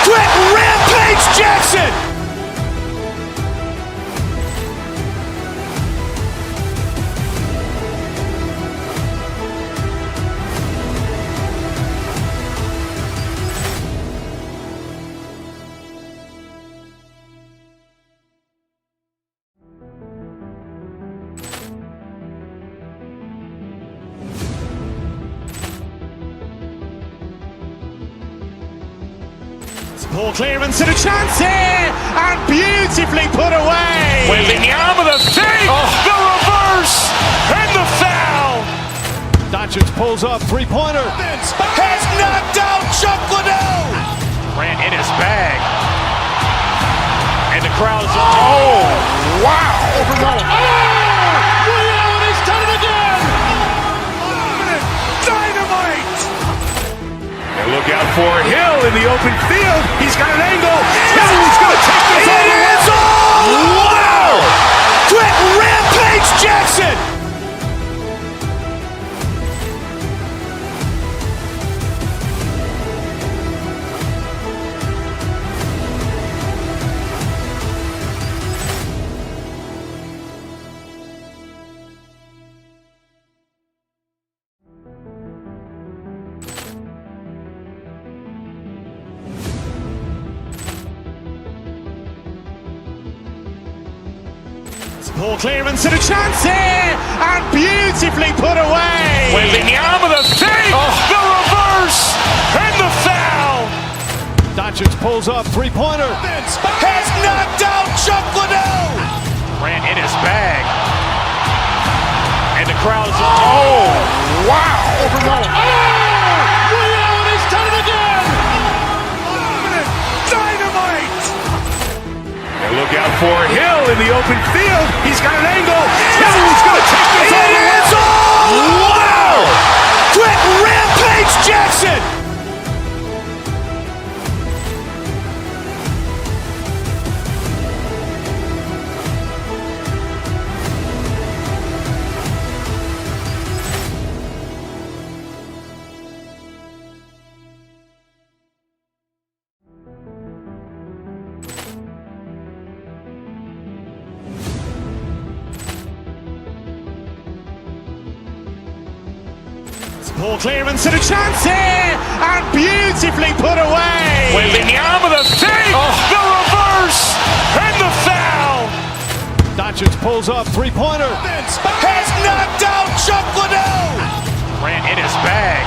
Quick Rampage Jackson. Ball clearance and a chance here, and beautifully put away. Wembanyama the fake, the reverse, and the foul. Doncic pulls up, three-pointer. Has knocked out Chuck Liddell. Ran in his bag. And the crowd is, oh, wow. Ray Allen has done it again. Dynamite. And look out for Hill in the open field. He's got an angle. He's going to take this all the way. Wow. Quick Rampage Jackson. Ball clearance and a chance here, and beautifully put away. Wembanyama the fake, the reverse, and the foul. Doncic pulls up, three-pointer. Has knocked out Chuck Liddell. Ran in his bag. And the crowd is, oh, wow. Ray Allen has done it again. Dynamite. And look out for Hill in the open field. He's got an angle. He's going to take this all the way. Wow. Quick Rampage Jackson. Ball clearance and a chance here, and beautifully put away. Wembanyama the fake, the reverse, and the foul. Doncic pulls up, three-pointer. Has knocked out Chuck Liddell. Ran in his bag.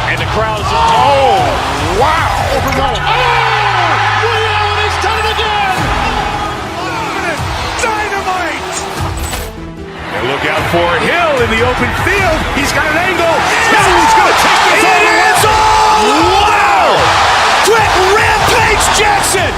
And the crowd is, oh, wow. Ray Allen has done it again. Dynamite. And look out for Hill in the open field. He's got an angle. He's going to take this all the way. Wow. Quick Rampage Jackson.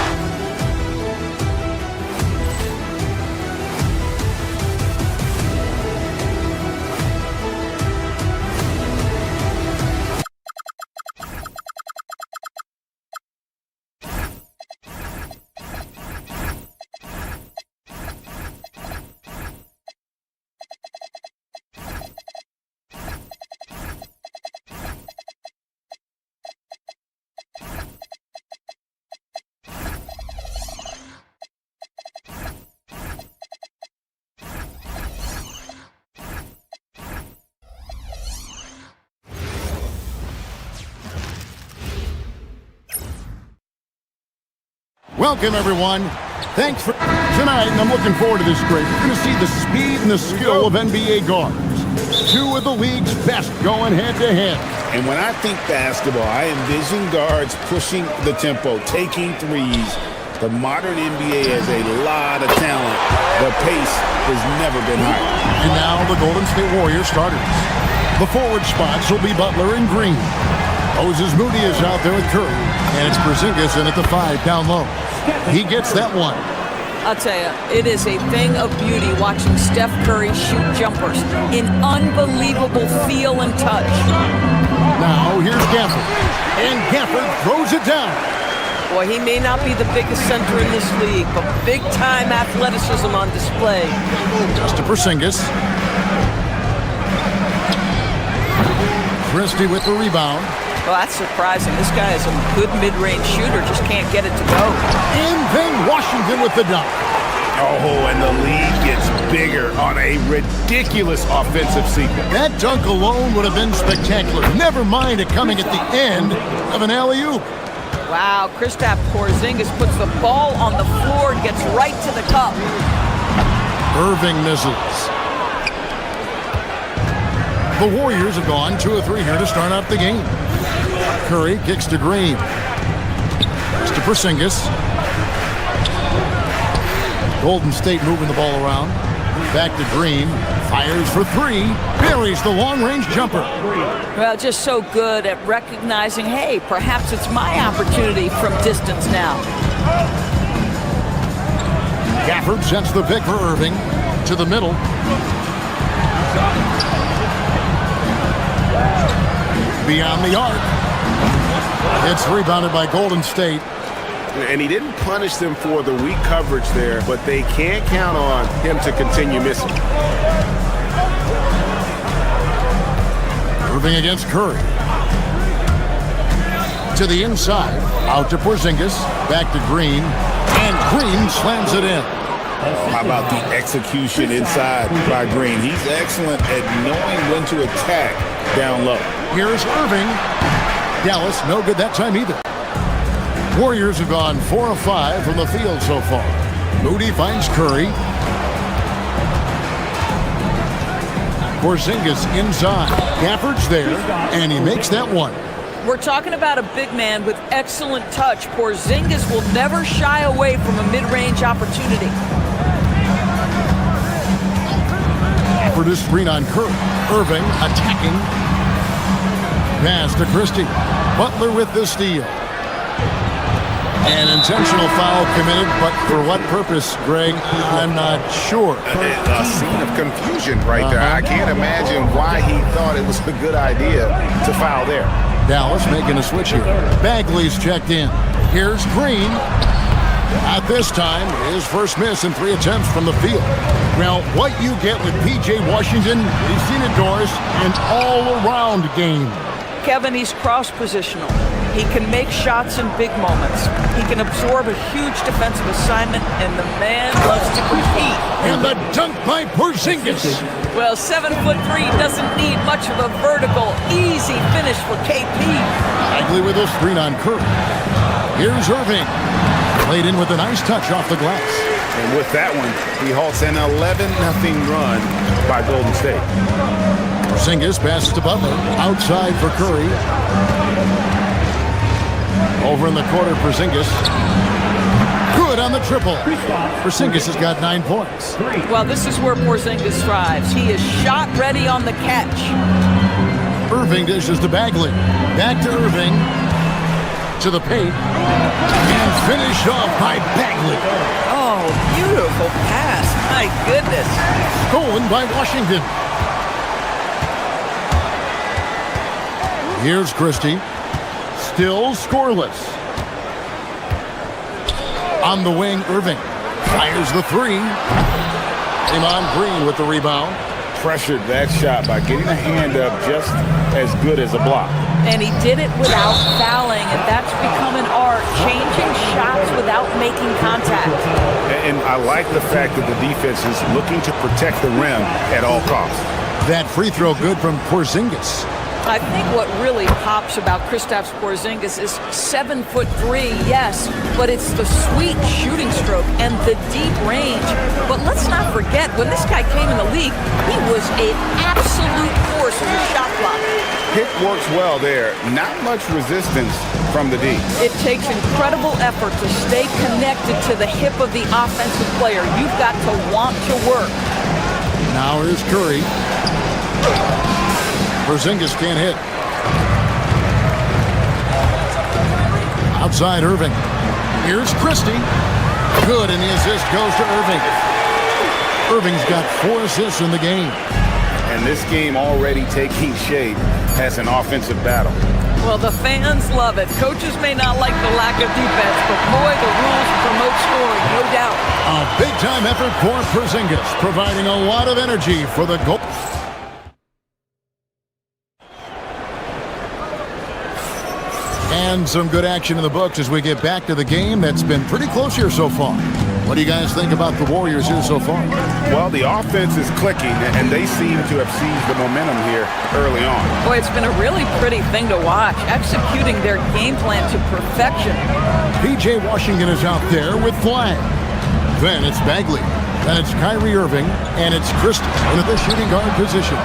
Welcome, everyone. Thanks for tonight, and I'm looking forward to this great. We're going to see the speed and the skill of NBA guards. Two of the league's best going head-to-head. And when I think basketball, I envision guards pushing the tempo, taking threes. The modern NBA has a lot of talent. The pace has never been higher. And now the Golden State Warriors starters. The forward spots will be Butler and Green. Moses Moody is out there with Curry. And it's Porzingis in at the 5 down low. He gets that one. I'll tell you, it is a thing of beauty watching Steph Curry shoot jumpers. An unbelievable feel and touch. Now here's Gafford. And Gafford throws it down. Boy, he may not be the biggest center in this league, but big-time athleticism on display. Just to Porzingis. Christie with the rebound. Well, that's surprising. This guy is a good mid-range shooter, just can't get it to go. And then Washington with the dunk. Oh, and the lead gets bigger on a ridiculous offensive sequence. That dunk alone would have been spectacular. Never mind it coming at the end of an alley-oop. Wow, Kristaps Porzingis puts the ball on the floor and gets right to the cup. Irving misses. The Warriors have gone 2 of 3 here to start out the game. Curry kicks to Green. It's to Porzingis. Golden State moving the ball around. Back to Green. Fires for 3. Buries the long-range jumper. Well, just so good at recognizing, hey, perhaps it's my opportunity from distance now. Gafford sets the pick for Irving. To the middle. Beyond the arc. It's rebounded by Golden State. And he didn't punish them for the weak coverage there, but they can't count on him to continue missing. Irving against Curry. To the inside. Out to Porzingis. Back to Green. And Green slams it in. How about the execution inside by Green? He's excellent at knowing when to attack down low. Here's Irving. Dallas, no good that time either. Warriors have gone 4 of 5 from the field so far. Moody finds Curry. Porzingis inside. Gafford's there, and he makes that one. We're talking about a big man with excellent touch. Porzingis will never shy away from a mid-range opportunity. Gafford is screen on Curry. Irving attacking. Pass to Christie. Butler with the steal. An intentional foul committed, but for what purpose, Greg? I'm not sure. A scene of confusion right there. I can't imagine why he thought it was a good idea to foul there. Dallas making a switch here. Bagley's checked in. Here's Green. At this time, his first miss in 3 attempts from the field. Well, what you get with P.J. Washington, we've seen it, Doris, an all-around game. Kevin, he's cross-positional. He can make shots in big moments. He can absorb a huge defensive assignment, and the man loves to compete. And the dunk by Porzingis. Well, 7'3" doesn't need much of a vertical, easy finish for KP. Bagley with a screen on Curry. Here's Irving. Played in with a nice touch off the glass. And with that one, he halts an 11-0 run by Golden State. Porzingis passes to Butler. Outside for Curry. Over in the corner, Porzingis. Good on the triple. Porzingis has got 9 points. Well, this is where Porzingis thrives. He is shot ready on the catch. Irving dishes to Bagley. Back to Irving. To the paint. And finished off by Bagley. Oh, beautiful pass. My goodness. Stolen by Washington. Here's Christie. Still scoreless. On the wing, Irving. Fires the 3. Draymond Green with the rebound. Pressured that shot by getting a hand up just as good as a block. And he did it without fouling, and that's become an art, changing shots without making contact. And I like the fact that the defense is looking to protect the rim at all costs. That free throw good from Porzingis. I think what really pops about Kristaps Porzingis is 7'3", yes, but it's the sweet shooting stroke and the deep range. But let's not forget, when this guy came in the league, he was an absolute force as a shot blocker. Pick works well there. Not much resistance from the D. It takes incredible effort to stay connected to the hip of the offensive player. You've got to want to work. Now here's Curry. Porzingis can't hit. Outside Irving. Here's Christie. Good, and the assist goes to Irving. Irving's got 4 assists in the game. And this game already taking shape as an offensive battle. Well, the fans love it. Coaches may not like the lack of defense, but boy, the rules promote scoring, no doubt. A big-time effort for Porzingis, providing a lot of energy for the goal. And some good action in the books as we get back to the game that's been pretty close here so far. What do you guys think about the Warriors here so far? Well, the offense is clicking, and they seem to have seized the momentum here early on. Boy, it's been a really pretty thing to watch, executing their game plan to perfection. P.J. Washington is out there with flag. Then it's Bagley. Then it's Kyrie Irving, and it's Christie into the shooting guard position.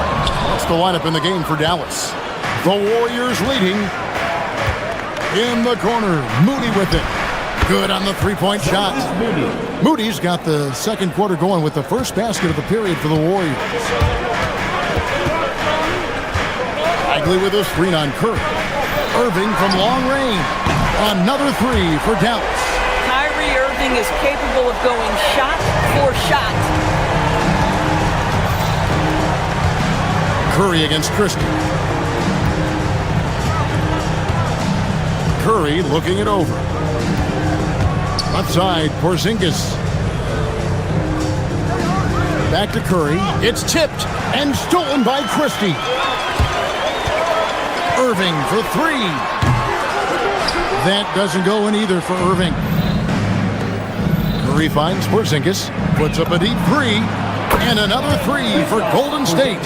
That's the lineup in the game for Dallas. The Warriors leading. In the corner, Moody with it. Good on the three-point shot. Moody's got the second quarter going with the first basket of the period for the Warriors. Bagley with a screen on Curry. Irving from long range. Another 3 for Dallas. Kyrie Irving is capable of going shot for shot. Curry against Christie. Curry looking it over. Left side, Porzingis. Back to Curry. It's tipped and stolen by Christie. Irving for 3. That doesn't go in either for Irving. Curry finds Porzingis. Puts up a deep 3. And another 3 for Golden State.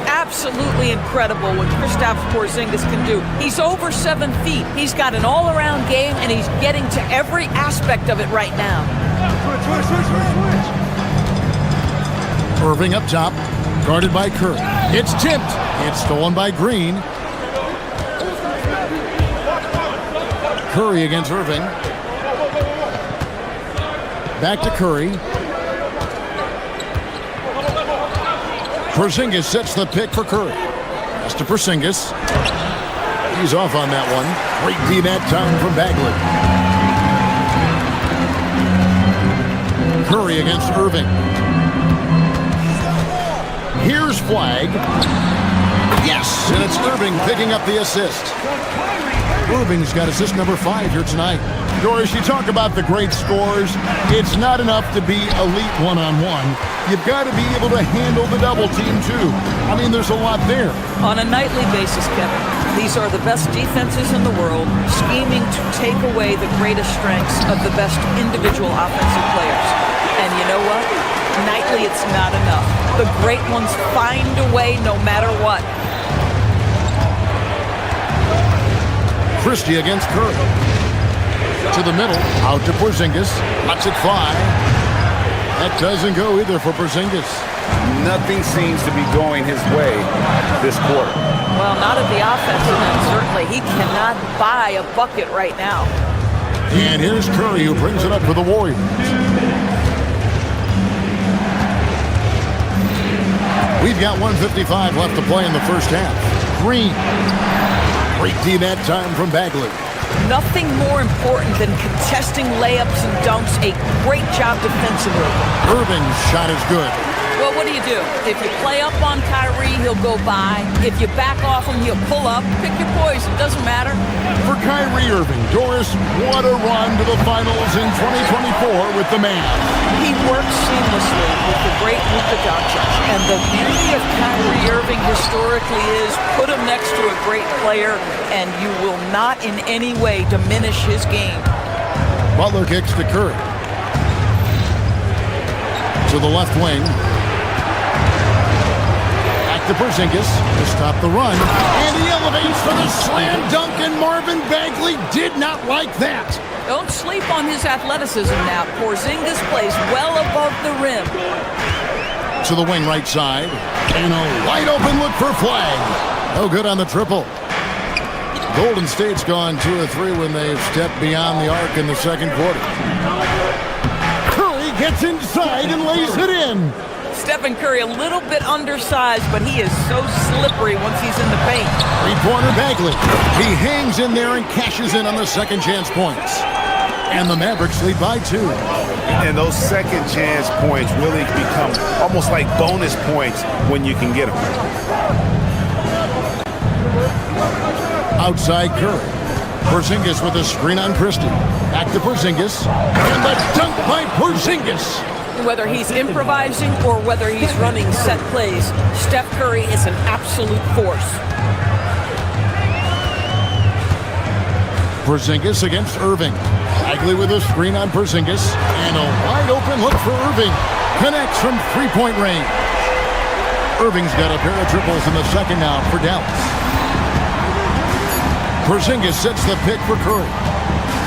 Absolutely incredible what Kristaps Porzingis can do. He's over 7 feet. He's got an all-around game, and he's getting to every aspect of it right now. Irving up top, guarded by Curry. It's tipped. It's stolen by Green. Curry against Irving. Back to Curry. Porzingis sets the pick for Curry. Pass to Porzingis. He's off on that one. Great D that time from Bagley. Curry against Irving. Here's flag. Yes, and it's Irving picking up the assist. Irving's got assist number 5 here tonight. Doris, you talk about the great scores. It's not enough to be elite one-on-one. You've got to be able to handle the double team, too. I mean, there's a lot there. On a nightly basis, Kevin, these are the best defenses in the world, scheming to take away the greatest strengths of the best individual offensive players. And you know what? Nightly, it's not enough. The great ones find a way no matter what. Christie against Curry. To the middle, out to Porzingis. Lots it fly. That doesn't go either for Porzingis. Nothing seems to be going his way this quarter. Well, not at the offensive end, certainly. He cannot buy a bucket right now. And here's Curry, who brings it up for the Warriors. We've got 1:55 left to play in the first half. Green. Great D that time from Bagley. Nothing more important than contesting layups and dunks. A great job defensively. Irving's shot is good. Well, what do? If you play up on Kyrie, he'll go by. If you back off him, he'll pull up. Pick your poison. Doesn't matter. For Kyrie Irving, Doris, what a run to the finals in 2024 with the man. He works seamlessly with the great Luka Doncic. And the beauty of Kyrie Irving historically is put him next to a great player, and you will not in any way diminish his game. Butler kicks to Curry. To the left wing. Back Back to Porzingis to stop the run. And he elevates for the slam dunk, and Marvin Bagley did not like that. Don't sleep on his athleticism now. Porzingis plays well above the rim. To the wing right side. And a wide open look for Flag. No good on the triple. Golden State's gone 2 of 3 when they've stepped beyond the arc in the second quarter. Curry gets inside and lays it in. Stephen Curry a little bit undersized, but he is so slippery once he's in the paint. Three-pointer Bagley. He hangs in there and cashes in on the second chance points. And the Mavericks lead by 2. And those second chance points really become almost like bonus points when you can get them. Outside Curry. Porzingis with a screen on Christie. Back to Porzingis. And the dunk by Porzingis. Whether he's improvising or whether he's running set plays, Steph Curry is an absolute force. Porzingis against Irving. Bagley with a screen on Porzingis. And a wide open look for Irving. Connects from three-point range. Irving's got a pair of triples in the second now for Dallas. Porzingis sets the pick for Curry.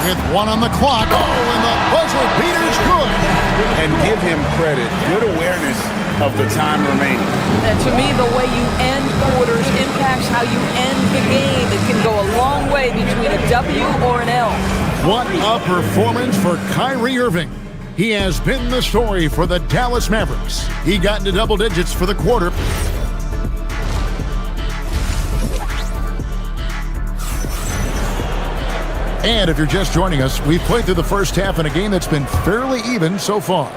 With 1 on the clock. Oh, and the buzzer beater's good. And give him credit. Good awareness of the time remaining. And to me, the way you end quarters impacts how you end the game. It can go a long way between a W or an L. What a performance for Kyrie Irving. He has been the story for the Dallas Mavericks. He got into double digits for the quarter. And if you're just joining us, we've played through the first half in a game that's been fairly even so far.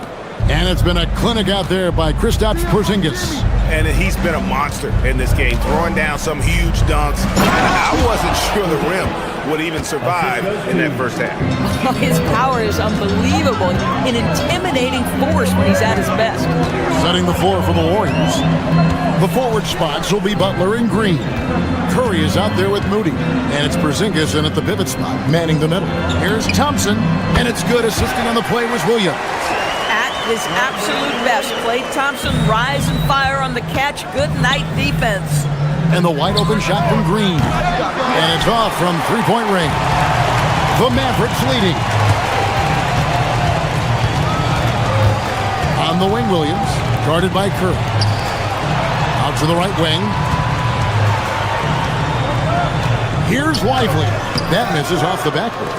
And it's been a clinic out there by Kristaps Porzingis. And he's been a monster in this game, throwing down some huge dunks. I wasn't sure the rim would even survive in that first half. His power is unbelievable, an intimidating force when he's at his best. Setting the floor for the Warriors. The forward spots will be Butler and Green. Curry is out there with Moody, and it's Porzingis in at the pivot spot, manning the middle. Here's Thompson, and it's good. Assisting on the play was Williams. At his absolute best, Klay Thompson rise and fire on the catch. Good night defense. And the wide open shot from Green. And it's off from three-point range. The Mavericks leading. On the wing, Williams, guarded by Curry. Out to the right wing. Here's Lively. That misses off the backboard.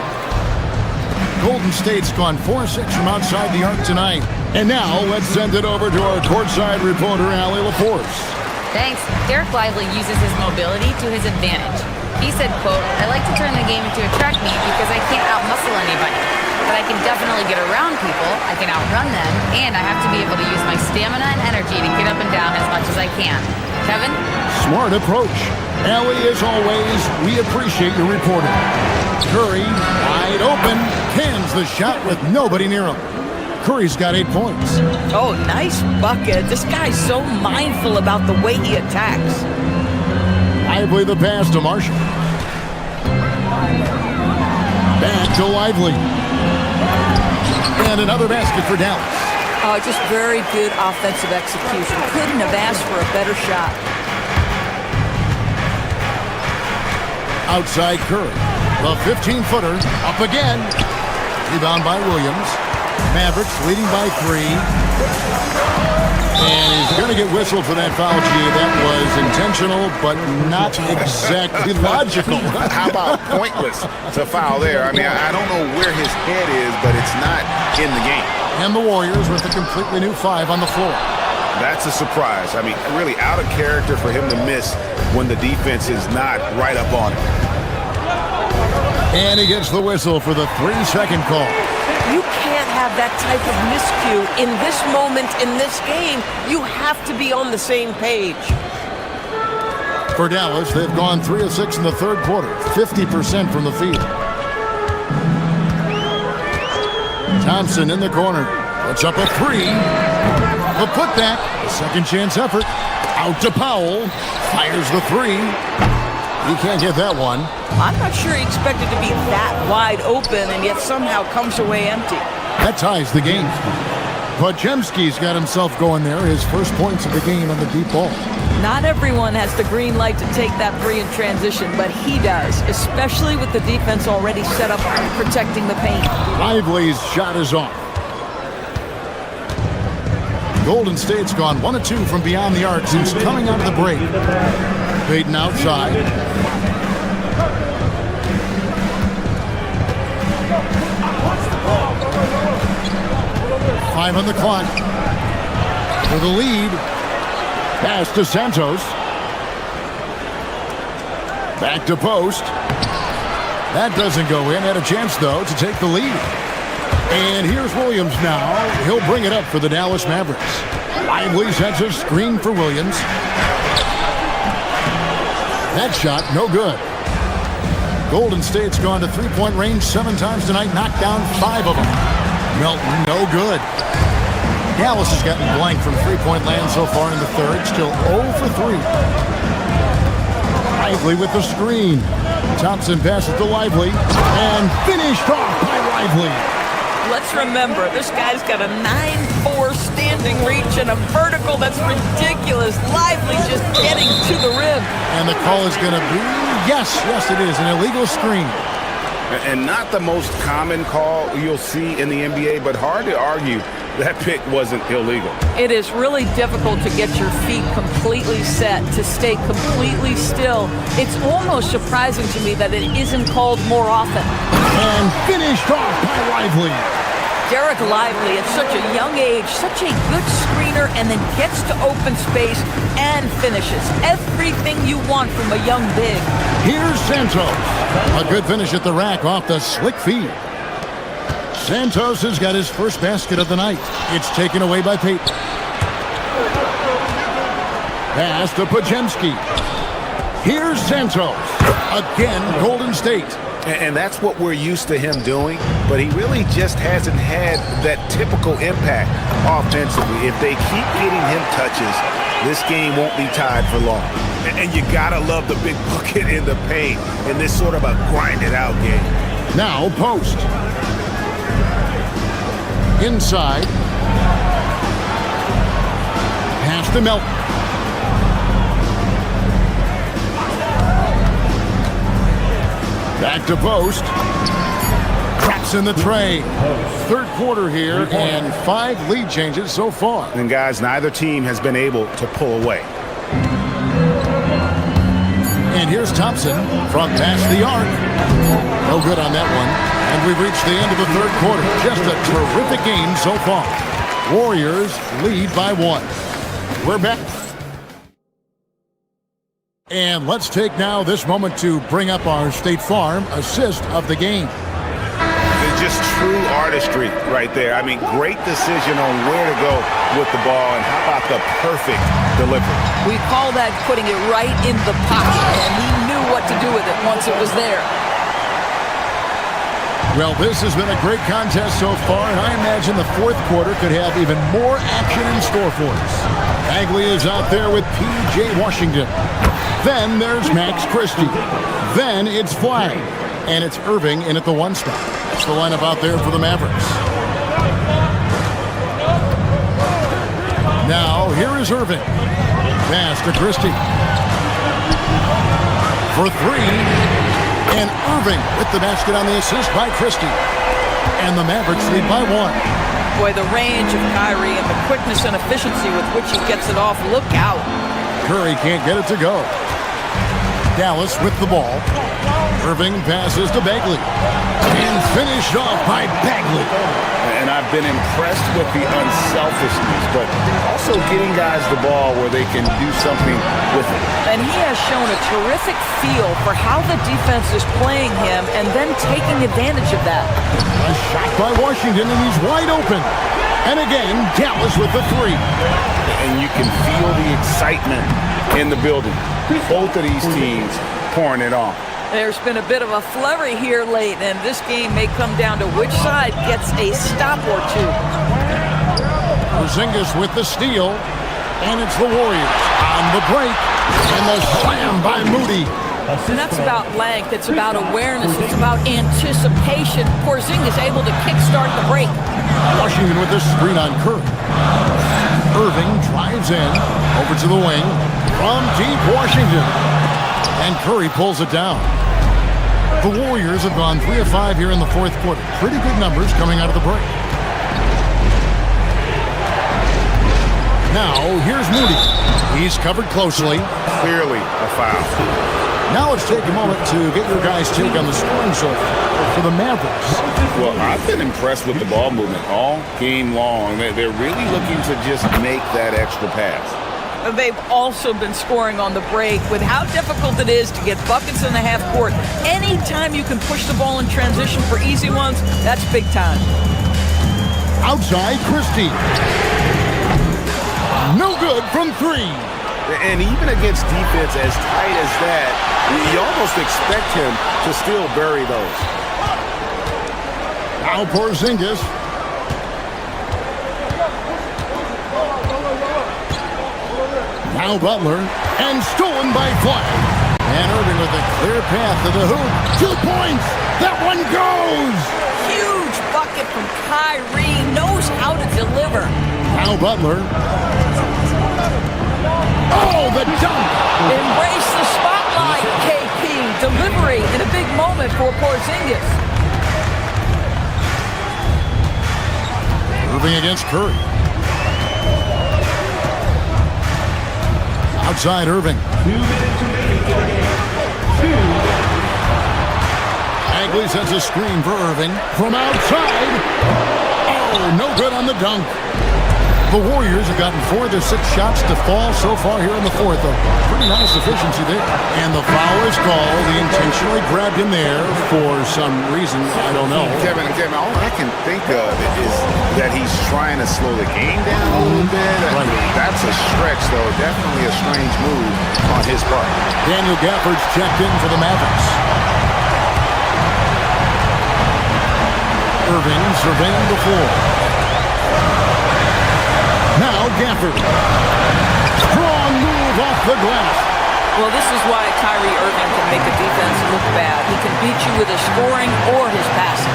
Golden State's gone 4-6 from outside the arc tonight. And now let's send it over to our courtside reporter, Allie LaForce. Thanks. Derek Lively uses his mobility to his advantage. He said, quote, "I like to turn the game into a track meet because I can't outmuscle anybody. But I can definitely get around people, I can outrun them, and I have to be able to use my stamina and energy to get up and down as much as I can." Kevin? Smart approach. Allie, as always, we appreciate your reporting. Curry, wide open, cans the shot with nobody near him. Curry's got 8 points. Oh, nice bucket. This guy's so mindful about the way he attacks. Lively the pass to Marshall. Back to Lively. And another basket for Dallas. Oh, just very good offensive execution. Couldn't have asked for a better shot. Outside Curry. The 15-footer up again. Rebound by Williams. Mavericks leading by 3. And he's going to get whistled for that foul, G. That was intentional, but not exactly logical. How about pointless to foul there? I mean, I don't know where his head is, but it's not in the game. And the Warriors with a completely new 5 on the floor. That's a surprise. I mean, really out of character for him to miss when the defense is not right up on him. And he gets the whistle for the 3-second call. You can't have that type of miscue in this moment, in this game. You have to be on the same page. For Dallas, they've gone 3 of 6 in the third quarter, 50% from the field. Thompson in the corner. Puts up a 3. The putback, a second chance effort. Out to Powell. Fires the 3. He can't get that one. I'm not sure he expected to be that wide open and yet somehow comes away empty. That ties the game. Podziemski's got himself going there. His first points of the game on the deep ball. Not everyone has the green light to take that three in transition, but he does, especially with the defense already set up protecting the paint. Lively's shot is off. Golden State's gone 1 of 2 from beyond the arc since coming out of the break. Payton outside. Five on the clock. For the lead. Pass to Santos. Back to post. That doesn't go in. Had a chance, though, to take the lead. And here's Williams now. He'll bring it up for the Dallas Mavericks. Lively sets a screen for Williams. That shot, no good. Golden State's gone to three-point range 7 times tonight, knocked down 5 of them. Melton, no good. Dallas has gotten blank from three-point land so far in the third, still 0 for 3. Lively with the screen. Thompson passes to Lively, and finished off by Lively. Let's remember, this guy's got a 9'4" standing reach and a vertical that's ridiculous. Lively just getting to the rim. And the call is going to be, yes, it is, an illegal screen. And not the most common call you'll see in the NBA, but hard to argue that pick wasn't illegal. It is really difficult to get your feet completely set, to stay completely still. It's almost surprising to me that it isn't called more often. And finished off by Lively. Derek Lively at such a young age, such a good screener, and then gets to open space and finishes. Everything you want from a young big. Here's Santos. A good finish at the rack off the slick feed. Santos has got his first basket of the night. It's taken away by Payton. Pass to Podziemski. Here's Santos. Again, Golden State. And that's what we're used to him doing, but he really just hasn't had that typical impact offensively. If they keep getting him touches, this game won't be tied for long. And you gotta love the big bucket in the paint in this sort of a grind-it-out game. Now post. Inside. Pass to Melton. Back to post. Traps in the tray. Third quarter here and 5 lead changes so far. And guys, neither team has been able to pull away. And here's Thompson from past the arc. No good on that one. And we've reached the end of the third quarter. Just a terrific game so far. Warriors lead by 1. We're back. And let's take now this moment to bring up our State Farm assist of the game. It's just true artistry right there. I mean, great decision on where to go with the ball, and how about the perfect delivery? We call that putting it right in the pocket, and he knew what to do with it once it was there. Well, this has been a great contest so far, and I imagine the fourth quarter could have even more action in store for us. Bagley is out there with P.J. Washington. Then there's Max Christie. Then it's Flag. And it's Irving in at the 1 spot. That's the lineup out there for the Mavericks. Now, here is Irving. Pass to Christie. For 3. And Irving with the basket on the assist by Christie. And the Mavericks lead by 1. Boy, the range of Kyrie and the quickness and efficiency with which he gets it off. Look out. Curry can't get it to go. Dallas with the ball. Irving passes to Bagley. And finished off by Bagley. And I've been impressed with the unselfishness, but also getting guys the ball where they can do something with it. And he has shown a terrific feel for how the defense is playing him and then taking advantage of that. A shot by Washington, and he's wide open. And again, Dallas with the 3. And you can feel the excitement in the building. Both of these teams pouring it on. There's been a bit of a flurry here late, and this game may come down to which side gets a stop or 2. Porzingis with the steal, and it's the Warriors on the break, and the slam by Moody. And that's about length. It's about awareness. It's about anticipation. Porzingis able to kickstart the break. Washington with this screen on Curry. Irving drives in, over to the wing, from deep Washington. And Curry pulls it down. The Warriors have gone 3 of 5 here in the fourth quarter. Pretty good numbers coming out of the break. Now, here's Moody. He's covered closely. Clearly a foul. Now let's take a moment to get your guys' take on the scoring so far for the Mavericks. Well, I've been impressed with the ball movement all game long. They're really looking to just make that extra pass. They've also been scoring on the break with how difficult it is to get buckets in the half court. Anytime you can push the ball in transition for easy ones, that's big time. Outside, Christie. No good from 3. And even against defense as tight as that, you almost expect him to still bury those. Now Porzingis. Now Butler. And stolen by Flag. And Irving with a clear path to the hoop. 2 points. That one goes. Huge bucket from Kyrie. Knows how to deliver. Now Butler. Oh, the dunk! Embrace the spotlight, KP. Delivery in a big moment for Porzingis. Irving against Curry. Outside Irving. 2 minutes remaining in the game. Bagley sets a screen for Irving. From outside. Oh, no good on the dunk. The Warriors have gotten 4 of their 6 shots to fall so far here in the fourth. A pretty nice efficiency there. And the foul is called. He intentionally grabbed him there for some reason. I don't know. Kevin, all I can think of is that he's trying to slow the game down a little bit. Right. That's a stretch, though. Definitely a strange move on his part. Daniel Gafford's checked in for the Mavericks. Irving surveying the floor. Now Gafford. Strong move off the glass. Well, this is why Kyrie Irving can make a defense look bad. He can beat you with his scoring or his passing.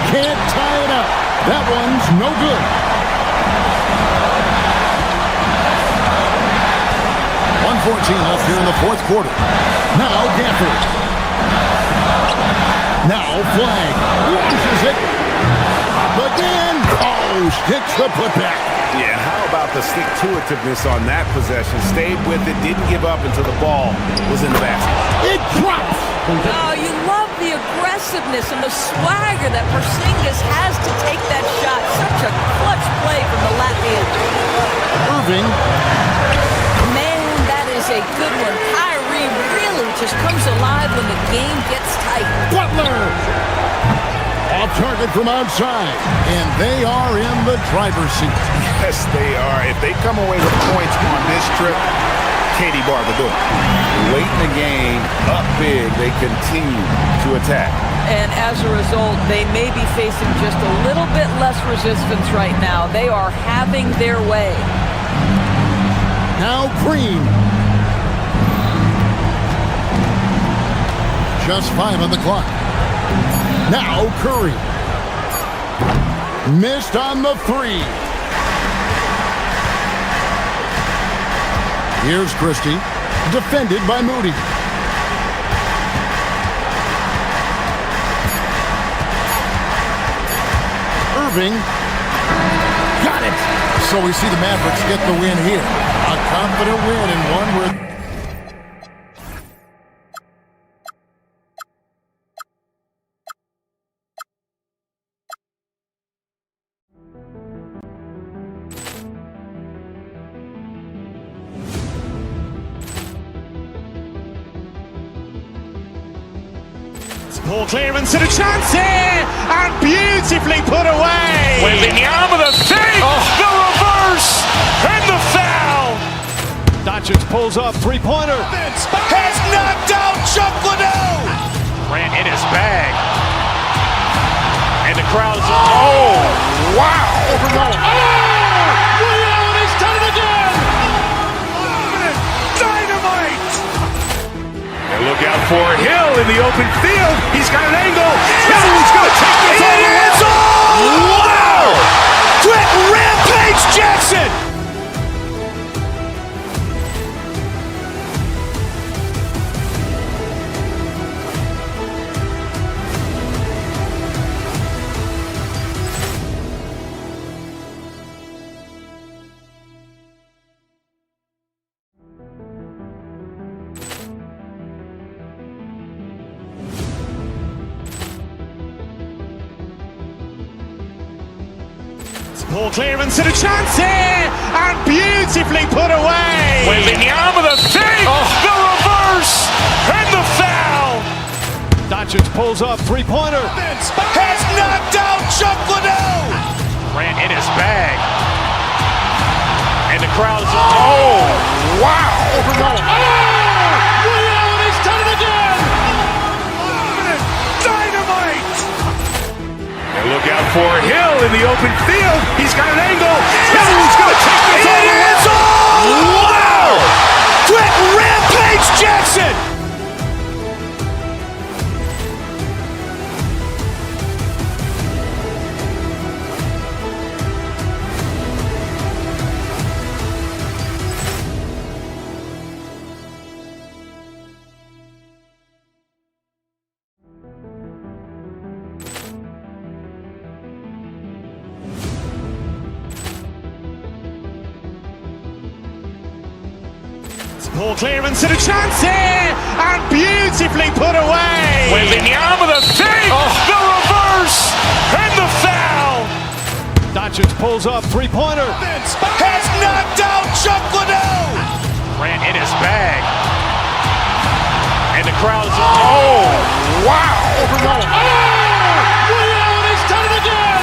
Can't tie it up. That one's no good. .114 left here in the fourth quarter. Now Gafford. Now Flag. Launches it. Again. Oh, sticks the putback. Yeah, how about the stick-to-itiveness on that possession? Stayed with it, didn't give up until the ball was in the basket. It drops. Oh, you love the aggressiveness and the swagger that Porzingis has to take that shot. Such a clutch play from the Latvian. Irving. Man, that is a good one. Kyrie really just comes alive when the game gets tight. Butler. Off target from outside. And they are in the driver's seat. Yes, they are. If they come away with points on this trip, Katie Barr will do it. Late in the game, up big, they continue to attack. And as a result, they may be facing just a little bit less resistance right now. They are having their way. Now Green. Just 5 on the clock. Now Curry. Missed on the 3. Here's Christie. Defended by Moody. Irving. Got it. So we see the Mavericks get the win here. A confident win and one where... Poor clearance and a chance here, and beautifully put away. Wembanyama the fake, the reverse, and the foul. Doncic pulls up, three-pointer. Has knocked out Chuck Liddell. Ran in his bag. And the crowd's, oh, wow. Liddell, and he's done it again. Dynamite. out for Hill in the open field. He's got an angle. He's going to take this all the way. Wow! Quick rampage Jackson! Ball clearance and a chance here, and beautifully put away. Wembanyama the save, the reverse, and the foul. Doncic pulls up, three-pointer. Has knocked out Chuck Liddell. Ran in his bag. And the crowd is, oh, wow. Ray Allen has done it again. Dynamite. And look out for Hill in the open field. He's got an angle. He's going to take this all the way. Wow. Quick rampage Jackson. Ball clearance and a chance here, and beautifully put away. Wembanyama the save, the reverse, and the foul. Doncic pulls up, three-pointer. Has knocked out Chuck Liddell. Ran in his bag. And the crowd is, oh, wow. Ray Allen has done it again.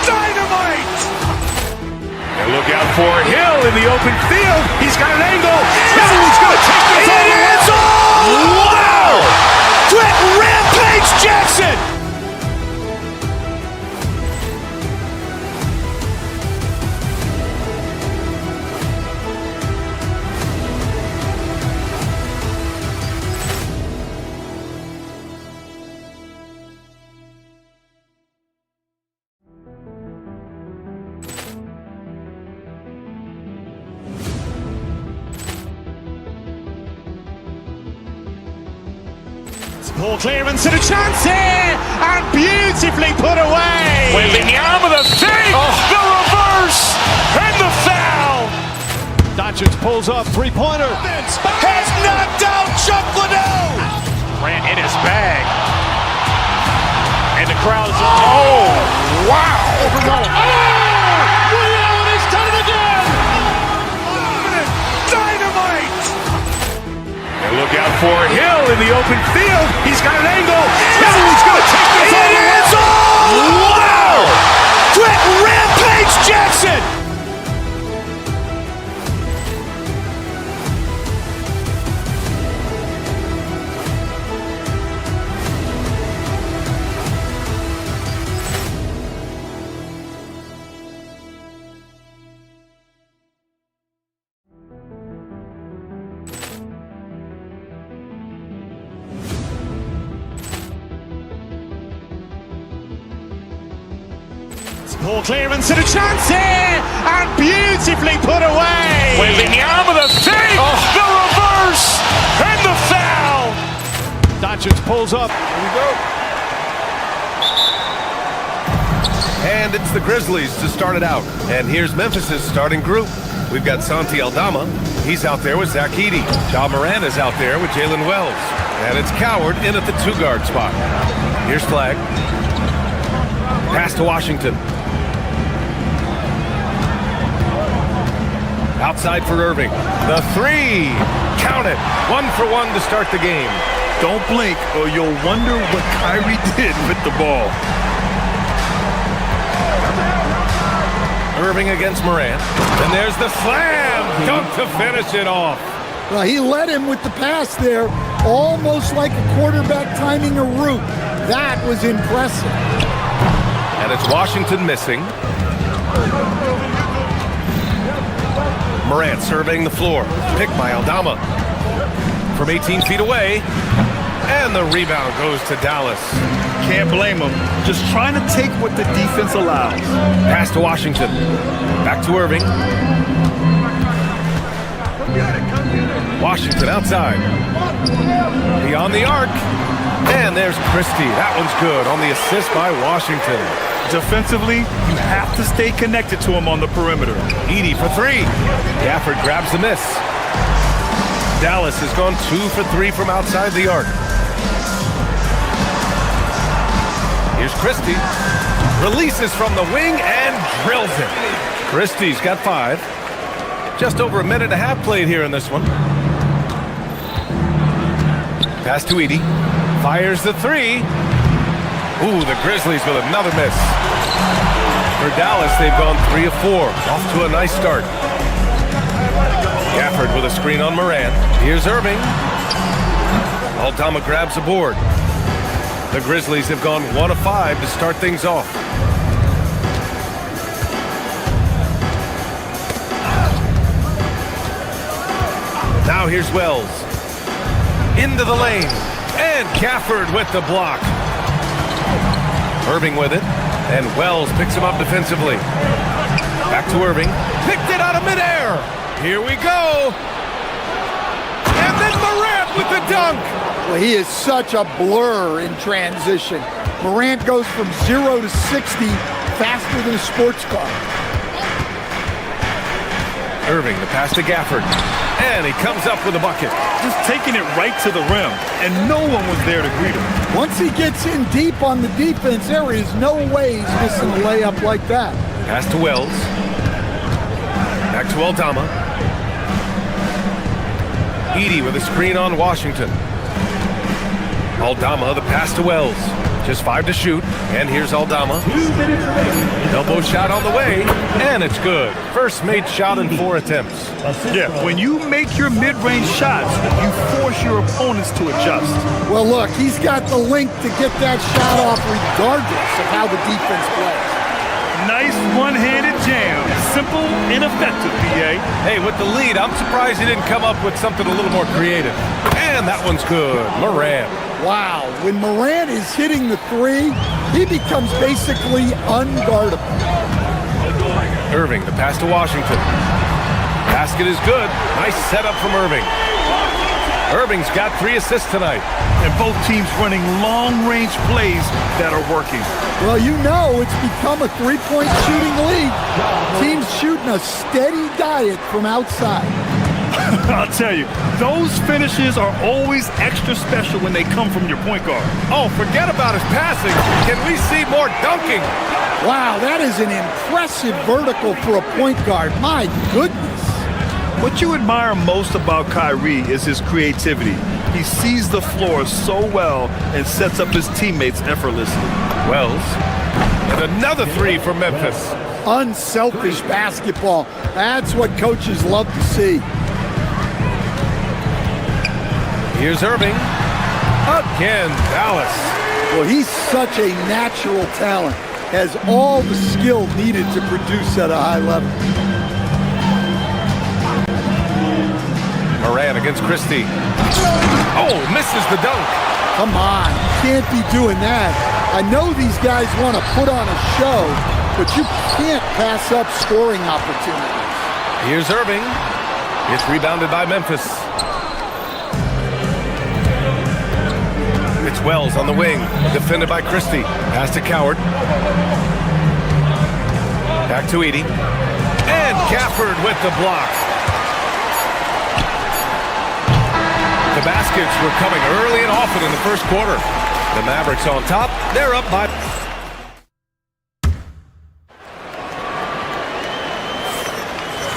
Dynamite. And look out for Hill in the open field. He's got an angle. He's going to take this all the way. Wow. Quick rampage Jackson. Ball clearance and a chance here, and beautifully put away. Wembanyama the save, the reverse, and the foul. Doncic pulls up, three-pointer. Has knocked out Chuck Liddell. Ran in his bag. And the crowd is, oh, wow. Ray Allen has done it again. Dynamite. And look out for Hill in the open field. He's got an angle. He's going to take this all the way. Wow. Quick rampage Jackson. Ball clearance and a chance here, and beautifully put away. Wembanyama the save, the reverse, and the foul. Doncic pulls up. Here we go. And it's the Grizzlies to start it out. And here's Memphis' starting group. We've got Santi Aldama. He's out there with Zach Edey. Ja Morant is out there with Jalen Wells. And it's Coward in at the two-guard spot. Here's Flag. Pass to Washington. Outside for Irving. The three. Count it. 1 for 1 to start the game. Don't blink or you'll wonder what Kyrie did with the ball. Irving against Morant. And there's the slam. Dunk to finish it off. Well, he led him with the pass there, almost like a quarterback timing a route. That was impressive. And it's Washington missing. Morant surveying the floor. Picked by Aldama. from 18 feet away. And the rebound goes to Dallas. Can't blame him. Just trying to take what the defense allows. Pass to Washington. Back to Irving. Washington outside. Beyond the arc. And there's Christie. That one's good on the assist by Washington. Defensively, you have to stay connected to him on the perimeter. Edey for three. Gafford grabs the miss. Dallas has gone 2 for 3 from outside the arc. Here's Christie. Releases from the wing and drills it. Christie's got 5. Just over a minute and a half played here in this one. Pass to Edey. Fires the 3. Ooh, the Grizzlies with another miss. For Dallas, they've gone 3 of 4. Off to a nice start. Gafford with a screen on Moran. Here's Irving. Aldama grabs the board. The Grizzlies have gone 1 of 5 to start things off. Now here's Wells. Into the lane. And Gafford with the block. Irving with it. And Wells picks him up defensively. Back to Irving. Picked it out of midair. Here we go. And then Morant with the dunk. Well, he is such a blur in transition. Morant goes from 0 to 60 faster than a sports car. Irving, the pass to Gafford. And he comes up with a bucket. Just taking it right to the rim, and no one was there to greet him. Once he gets in deep on the defense, there is no way he's missing a layup like that. Pass to Wells. Back to Aldama. Edey with a screen on Washington. Aldama, the pass to Wells. Just 5 to shoot, and here's Aldama. Elbow shot on the way, and it's good. First made shot in 4 attempts. Yeah, when you make your mid-range shots, you force your opponents to adjust. Well, look, he's got the length to get that shot off regardless of how the defense plays. Nice one-handed jam. Simple and effective, BA. Hey, with the lead, I'm surprised he didn't come up with something a little more creative. And that one's good. Morant. Wow, when Morant is hitting the 3, he becomes basically unguardable. Irving, the pass to Washington. Basket is good. Nice setup from Irving. Irving's got 3 assists tonight. And both teams running long-range plays that are working. Well, you know it's become a 3-point shooting league. Teams shooting a steady diet from outside. I'll tell you, those finishes are always extra special when they come from your point guard. Oh, forget about his passing. Can we see more dunking? Wow, that is an impressive vertical for a point guard. My goodness. What you admire most about Kyrie is his creativity. He sees the floor so well and sets up his teammates effortlessly. Wells, and another 3 for Memphis. Unselfish basketball. That's what coaches love to see. Here's Irving. Again, Dallas. Well, he's such a natural talent. Has all the skill needed to produce at a high level. Moran against Christie. Oh, misses the dunk. Come on, can't be doing that. I know these guys want to put on a show, but you can't pass up scoring opportunities. Here's Irving. It's rebounded by Memphis. It's Wells on the wing, defended by Christie. Pass to Coward. Back to Edey. And Gafford with the block. The baskets were coming early and often in the first quarter. The Mavericks on top. They're up by...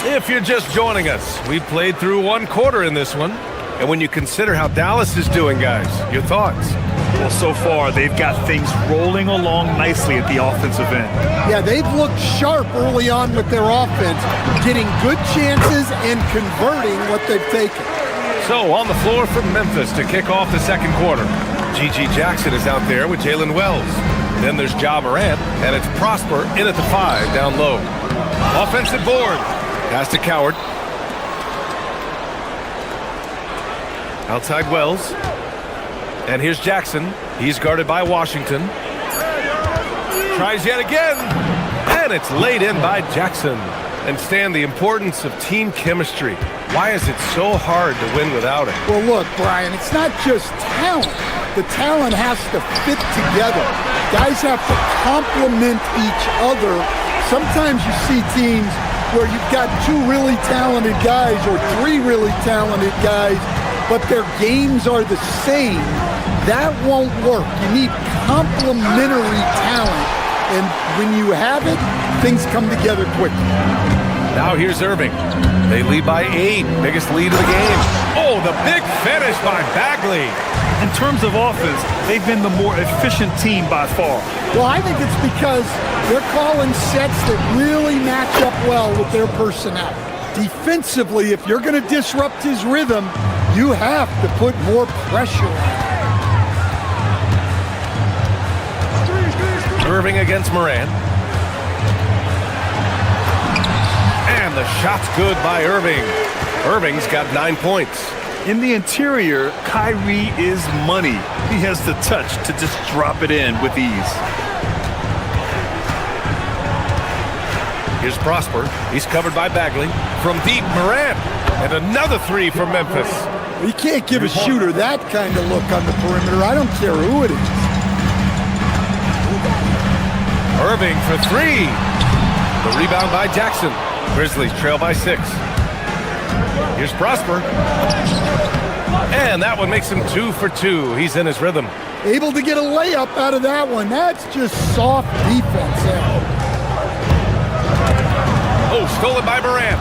If you're just joining us, we played through 1 quarter in this one. And when you consider how Dallas is doing, guys, your thoughts? Well, so far, they've got things rolling along nicely at the offensive end. Yeah, they've looked sharp early on with their offense, getting good chances and converting what they've taken. So, on the floor for Memphis to kick off the second quarter. G.G. Jackson is out there with Jalen Wells. Then there's Ja Morant, and it's Prosper in at the 5 down low. Offensive board. Pass to Coward. Outside Wells. And here's Jackson. He's guarded by Washington. Tries yet again. And it's laid in by Jackson. And Stan, the importance of team chemistry. Why is it so hard to win without it? Well, look, Brian, it's not just talent. The talent has to fit together. Guys have to complement each other. Sometimes you see teams where you've got two really talented guys or three really talented guys, but their games are the same. That won't work. You need complementary talent. And when you have it, things come together quickly. Now here's Irving. They lead by 8. Biggest lead of the game. Oh, the big finish by Bagley. In terms of offense, they've been the more efficient team by far. Well, I think it's because they're calling sets that really match up well with their personnel. Defensively, if you're going to disrupt his rhythm, you have to put more pressure on him. Irving against Moran. And the shot's good by Irving. Irving's got 9 points. In the interior, Kyrie is money. He has the touch to just drop it in with ease. Here's Prosper. He's covered by Bagley. From deep, Moran. And another 3 for Memphis. You can't give a shooter that kind of look on the perimeter. I don't care who it is. Irving for 3. The rebound by Jackson. Grizzlies trail by 6. Here's Prosper. And that one makes him 2 for 2. He's in his rhythm. Able to get a layup out of that one. That's just soft defense there. Oh, stolen by Moran.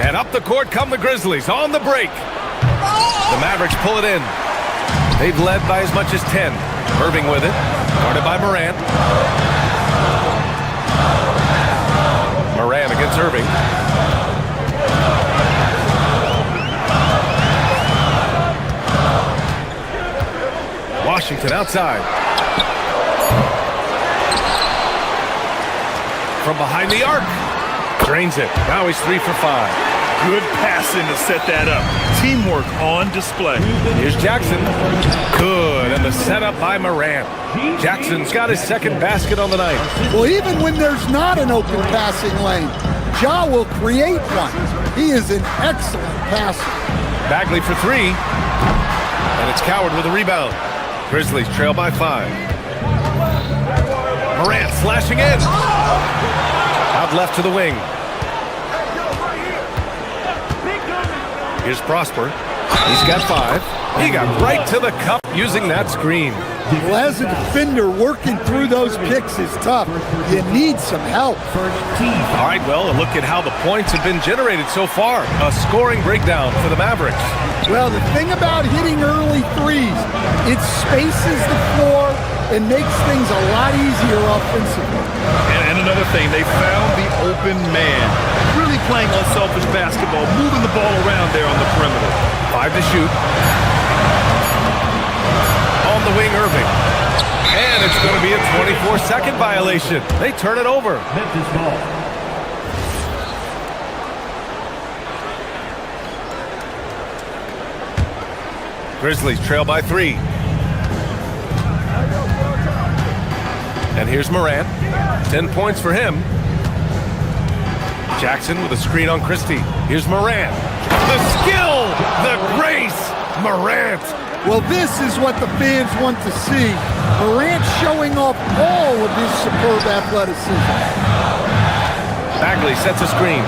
And up the court come the Grizzlies on the break. The Mavericks pull it in. They've led by as much as 10. Irving with it. Guarded by Moran. Moran against Irving. Washington outside. From behind the arc. Drains it. Now he's 3 for 5. Good passing to set that up. Teamwork on display. Here's Jackson. Good. And the setup by Moran. Jackson's got his second basket on the night. Well, even when there's not an open passing lane, Ja will create one. He is an excellent passer. Bagley for 3. And it's Coward with a rebound. Grizzlies trail by 5. Morant slashing in. Out left to the wing. Here's Prosper. He's got 5. He got right to the cup using that screen. Well, as a defender, working through those picks is tough. You need some help. All right, well, look at how the points have been generated so far. A scoring breakdown for the Mavericks. Well, the thing about hitting early threes, it spaces the floor and makes things a lot easier offensively. And another thing, they found the open man. Really playing unselfish basketball, moving the ball around there on the perimeter. 5 to shoot. On the wing, Irving. And it's going to be a 24-second violation. They turn it over. Memphis ball. Grizzlies trail by 3. And here's Morant. 10 points for him. Jackson with a screen on Christie. Here's Morant. The skill, the grace, Morant. Well, this is what the fans want to see. Morant showing off all of his superb athleticism. Bagley sets a screen.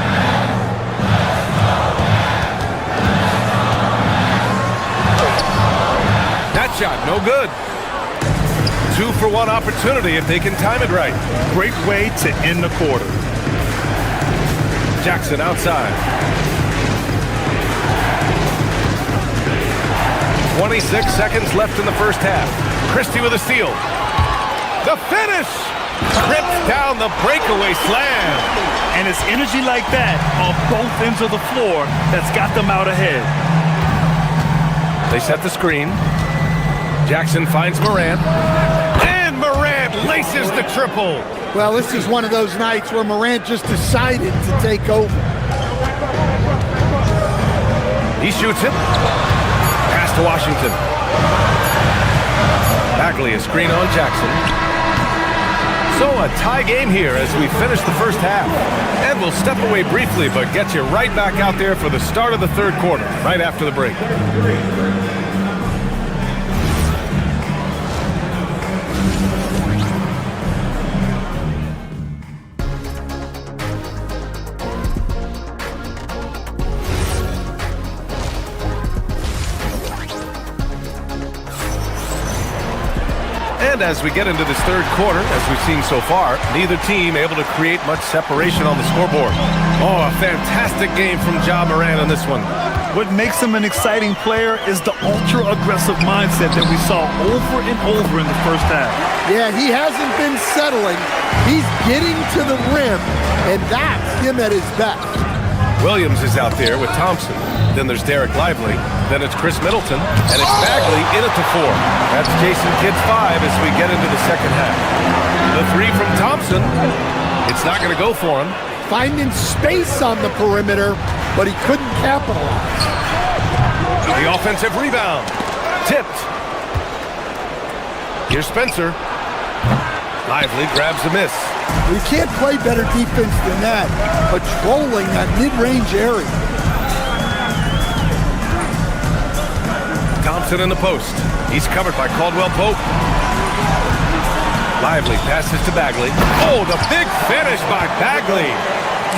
That shot, no good. 2 for 1 opportunity if they can time it right. Great way to end the quarter. Jackson outside. 26 seconds left in the first half. Christie with a steal. The finish! Rips down the breakaway slam. And it's energy like that on both ends of the floor that's got them out ahead. They set the screen. Jackson finds Morant. And Morant laces the triple. Well, this is one of those nights where Morant just decided to take over. He shoots it. Pass Pass to Washington. Bagley, a screen on Jackson. So a tie game here as we finish the first half. And we'll step away briefly, but get you right back out there for the start of the third quarter, right after the break. And as we get into this third quarter, as we've seen so far, neither team able to create much separation on the scoreboard. Oh, a fantastic game from Ja Morant in this one. What makes him an exciting player is the ultra-aggressive mindset that we saw over and over in the first half. Yeah, he hasn't been settling. He's getting to the rim, and that's him at his best. Williams is out there with Thompson. Then there's Derek Lively. Then it's Chris Middleton. And it's Bagley in at the 4. That's Jason Kidd's 5 as we get into the second half. The 3 from Thompson. It's not going to go for him. Finding space on the perimeter, but he couldn't capitalize. The offensive rebound. Tipped. Here's Spencer. Lively grabs a miss. We can't play better defense than that, patrolling that mid-range area. Thompson in the post. He's covered by Caldwell Pope. Lively passes to Bagley. Oh, the big finish by Bagley.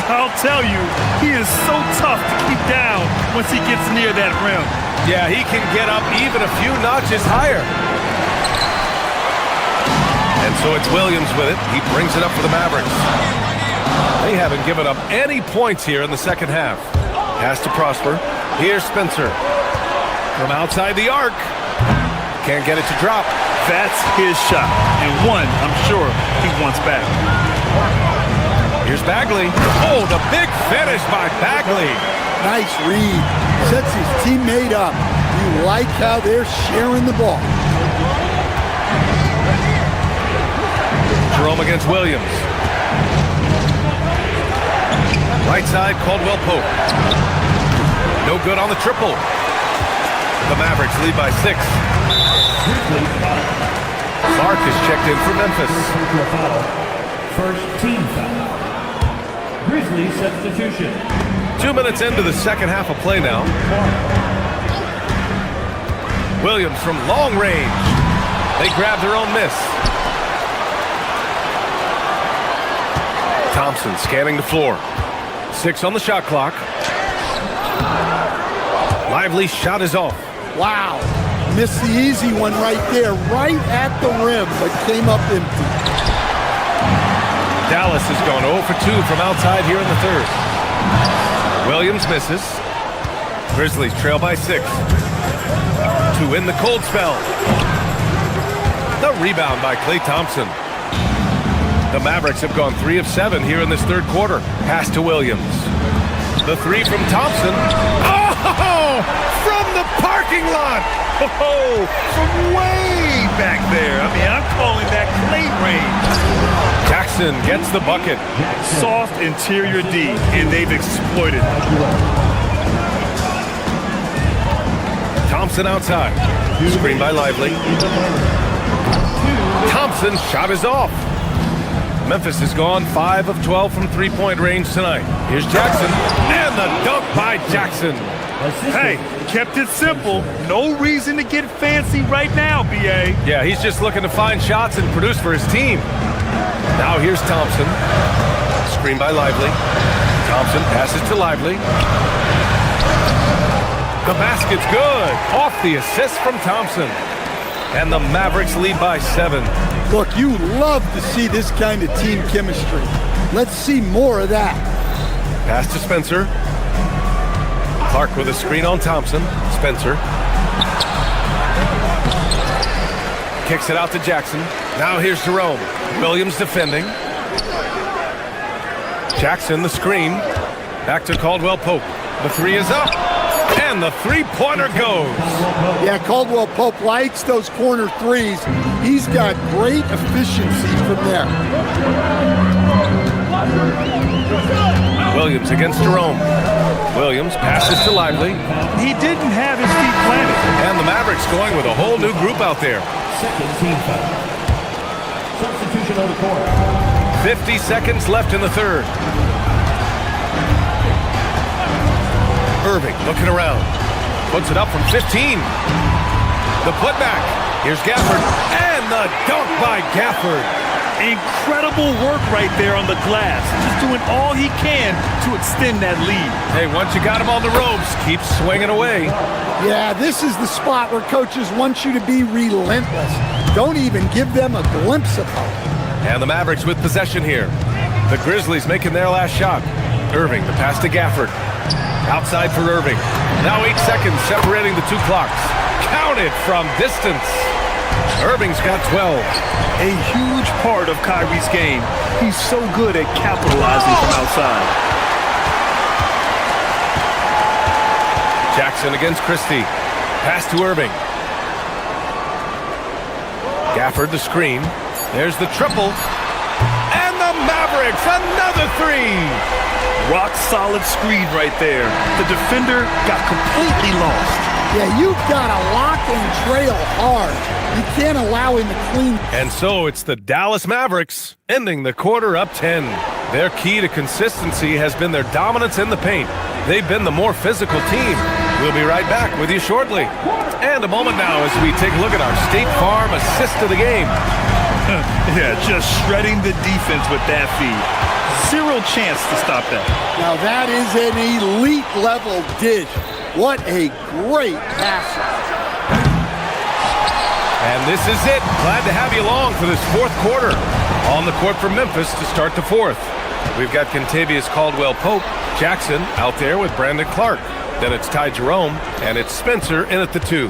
I'll tell you, he is so tough to keep down once he gets near that rim. Yeah, he can get up even a few notches higher. And so it's Williams with it. He brings it up for the Mavericks. They haven't given up any points here in the second half. Pass to Prosper. Here's Spencer. From outside the arc. Can't get it to drop. That's his shot. And one, I'm sure, he wants back. Here's Bagley. Oh, the big finish by Bagley. Nice read. Sets his teammate up. You like how they're sharing the ball. Jerome against Williams. Right side, Caldwell Pope. No good on the triple. The Mavericks lead by 6. Clark is checked in for Memphis. First team foul. Grizzlies substitution. 2 minutes into the second half of play now. Williams from long range. They grab their own miss. Thompson scanning the floor. 6 on the shot clock. Lively shot is off. Wow. Missed the easy one right there, right at the rim, but came up empty. Dallas has gone 0 for 2 from outside here in the third. Williams misses. Grizzlies trail by 6. To win the cold spell. The rebound by Klay Thompson. The Mavericks have gone 3 of 7 here in this third quarter. Pass to Williams. The 3 from Thompson. Oh! From the parking lot! Oh, from way back there. I mean, I'm calling that Klay range. Jackson gets the bucket. Soft interior D, and they've exploited it. Thompson outside. Screen by Lively. Thompson's shot is off. Memphis has gone 5 of 12 from three-point range tonight. Here's Jackson, and the dunk by Jackson. Hey, kept it simple. No reason to get fancy right now, B.A. Yeah, he's just looking to find shots and produce for his team. Now here's Thompson. Screen by Lively. Thompson passes to Lively. The basket's good. Off the assist from Thompson. And the Mavericks lead by 7. Look, you love to see this kind of team chemistry. Let's see more of that. Pass to Spencer. Clark with a screen on Thompson. Spencer. Kicks it out to Jackson. Now here's Jerome. Williams defending. Jackson the screen. Back to Caldwell Pope. The 3 is up. And the three-pointer goes. Yeah, Caldwell Pope likes those corner threes. He's got great efficiency from there. Williams against Jerome. Williams passes to Lively. He didn't have his feet planted. And the Mavericks going with a whole new group out there. Second team foul. Substitution on the court. 50 seconds left in the third. Irving looking around. Puts it up from 15. The putback. Here's Gafford. And the dunk by Gafford. Incredible work right there on the glass. Just doing all he can to extend that lead. Hey, once you got him on the ropes, keep swinging away. Yeah, this is the spot where coaches want you to be relentless. Don't even give them a glimpse of hope. And the Mavericks with possession here. The Grizzlies making their last shot. Irving, the pass to Gafford. Outside for Irving. Now 8 seconds separating the two clocks. Counted from distance. Irving's got 12. A huge part of Kyrie's game. He's so good at capitalizing from outside. Jackson against Christie. Pass to Irving. Gafford the screen. There's the triple. And the Mavericks, another three. Rock solid screen right there. The defender got completely lost. Yeah, you've got to lock and trail hard. You can't allow him to clean. And so it's the Dallas Mavericks ending the quarter up 10. Their key to consistency has been their dominance in the paint. They've been the more physical team. We'll be right back with you shortly. And a moment now as we take a look at our State Farm assist of the game. Yeah, just shredding the defense with that feed. Zero chance to stop that. Now that is an elite level dish. What a great pass. And this is it. Glad to have you along for this fourth quarter. On the court for Memphis to start the fourth. We've got Kentavious Caldwell-Pope, Jackson out there with Brandon Clark. Then it's Ty Jerome, and it's Spencer in at the 2.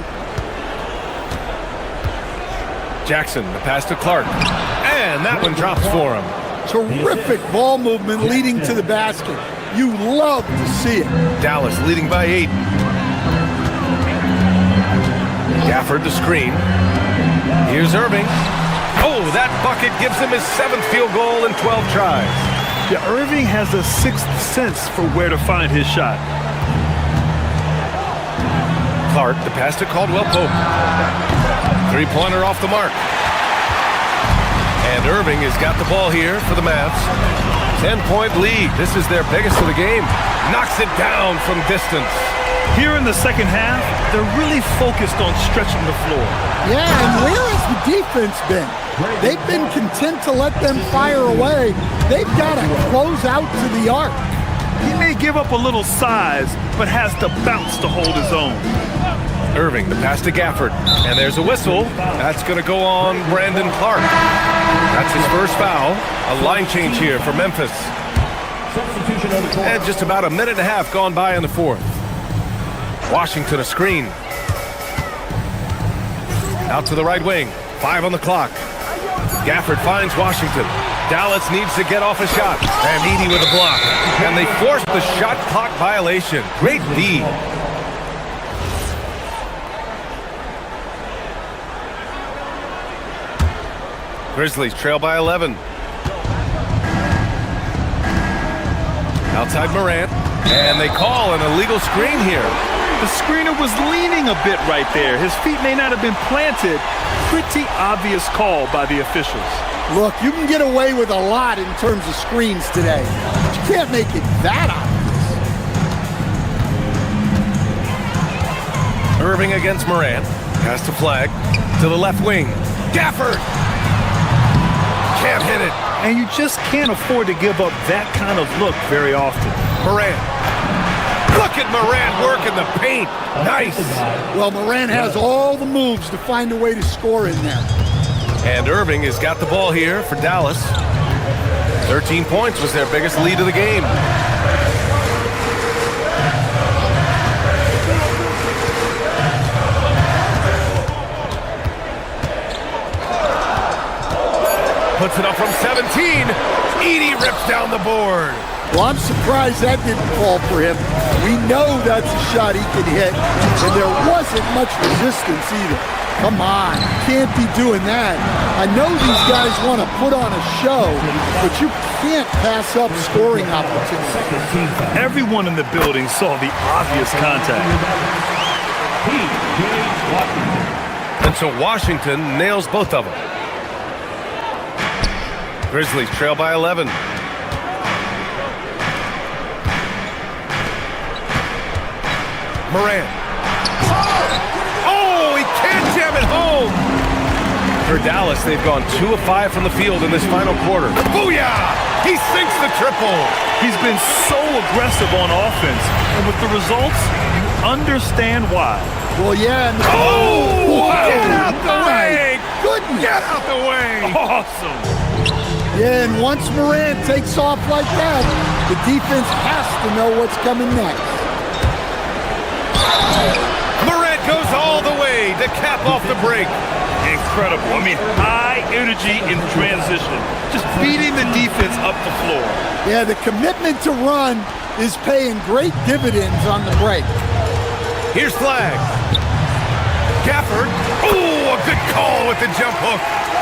Jackson, the pass to Clark. And that one drops for him. Terrific ball movement leading to the basket. You love to see it. Dallas leading by 8. Gafford the screen. Here's Irving. Oh, that bucket gives him his 7th field goal in 12 tries. Yeah, Irving has a 6th sense for where to find his shot. Clark, the pass to Caldwell-Pope. Three-pointer off the mark. And Irving has got the ball here for the Mavs. 10-point lead. This is their biggest of the game. Knocks it down from distance. Here in the second half, they're really focused on stretching the floor. Yeah, and where has the defense been? They've been content to let them fire away. They've got to close out to the arc. He may give up a little size, but has to bounce to hold his own. Irving, the pass to Gafford. And there's a whistle. That's going to go on Brandon Clark. That's his first foul. A line change here for Memphis. And just about a minute and a half gone by in the fourth. Washington a screen. Out to the right wing. 5 on the clock. Gafford finds Washington. Dallas needs to get off a shot. And Edey with a block. And they forced the shot clock violation. Great D. Grizzlies trail by 11. Outside Morant. And they call an illegal screen here. The screener was leaning a bit right there. His feet may not have been planted. Pretty obvious call by the officials. Look, you can get away with a lot in terms of screens today. But you can't make it that obvious. Irving against Morant. Pass to Flag. To the left wing. Gafford! Can't hit it. And you just can't afford to give up that kind of look very often. Morant. Look at Morant working the paint. Nice. Well, Morant has all the moves to find a way to score in there. And Irving has got the ball here for Dallas. 13 points was their biggest lead of the game. Puts it up from 17. Edey rips down the board. Well, I'm surprised that didn't fall for him. We know that's a shot he can hit, and there wasn't much resistance either. Come on, you can't be doing that. I know these guys want to put on a show, but you can't pass up scoring opportunities. Everyone in the building saw the obvious contact. And so Washington nails both of them. Grizzlies trail by 11. Morant. Oh, he can't jam it home. For Dallas, they've gone 2 of 5 from the field in this final quarter. Booyah! He sinks the triple. He's been so aggressive on offense, and with the results, you understand why. Well, yeah. Oh, get out the way! Goodness. Get out the way! Awesome. Yeah, and once Morant takes off like that, the defense has to know what's coming next. Morant goes all the way to cap off the break. Incredible. I mean, high energy in transition. Just beating the defense up the floor. Yeah, the commitment to run is paying great dividends on the break. Here's Flag. Gafford. Oh, a good call with the jump hook.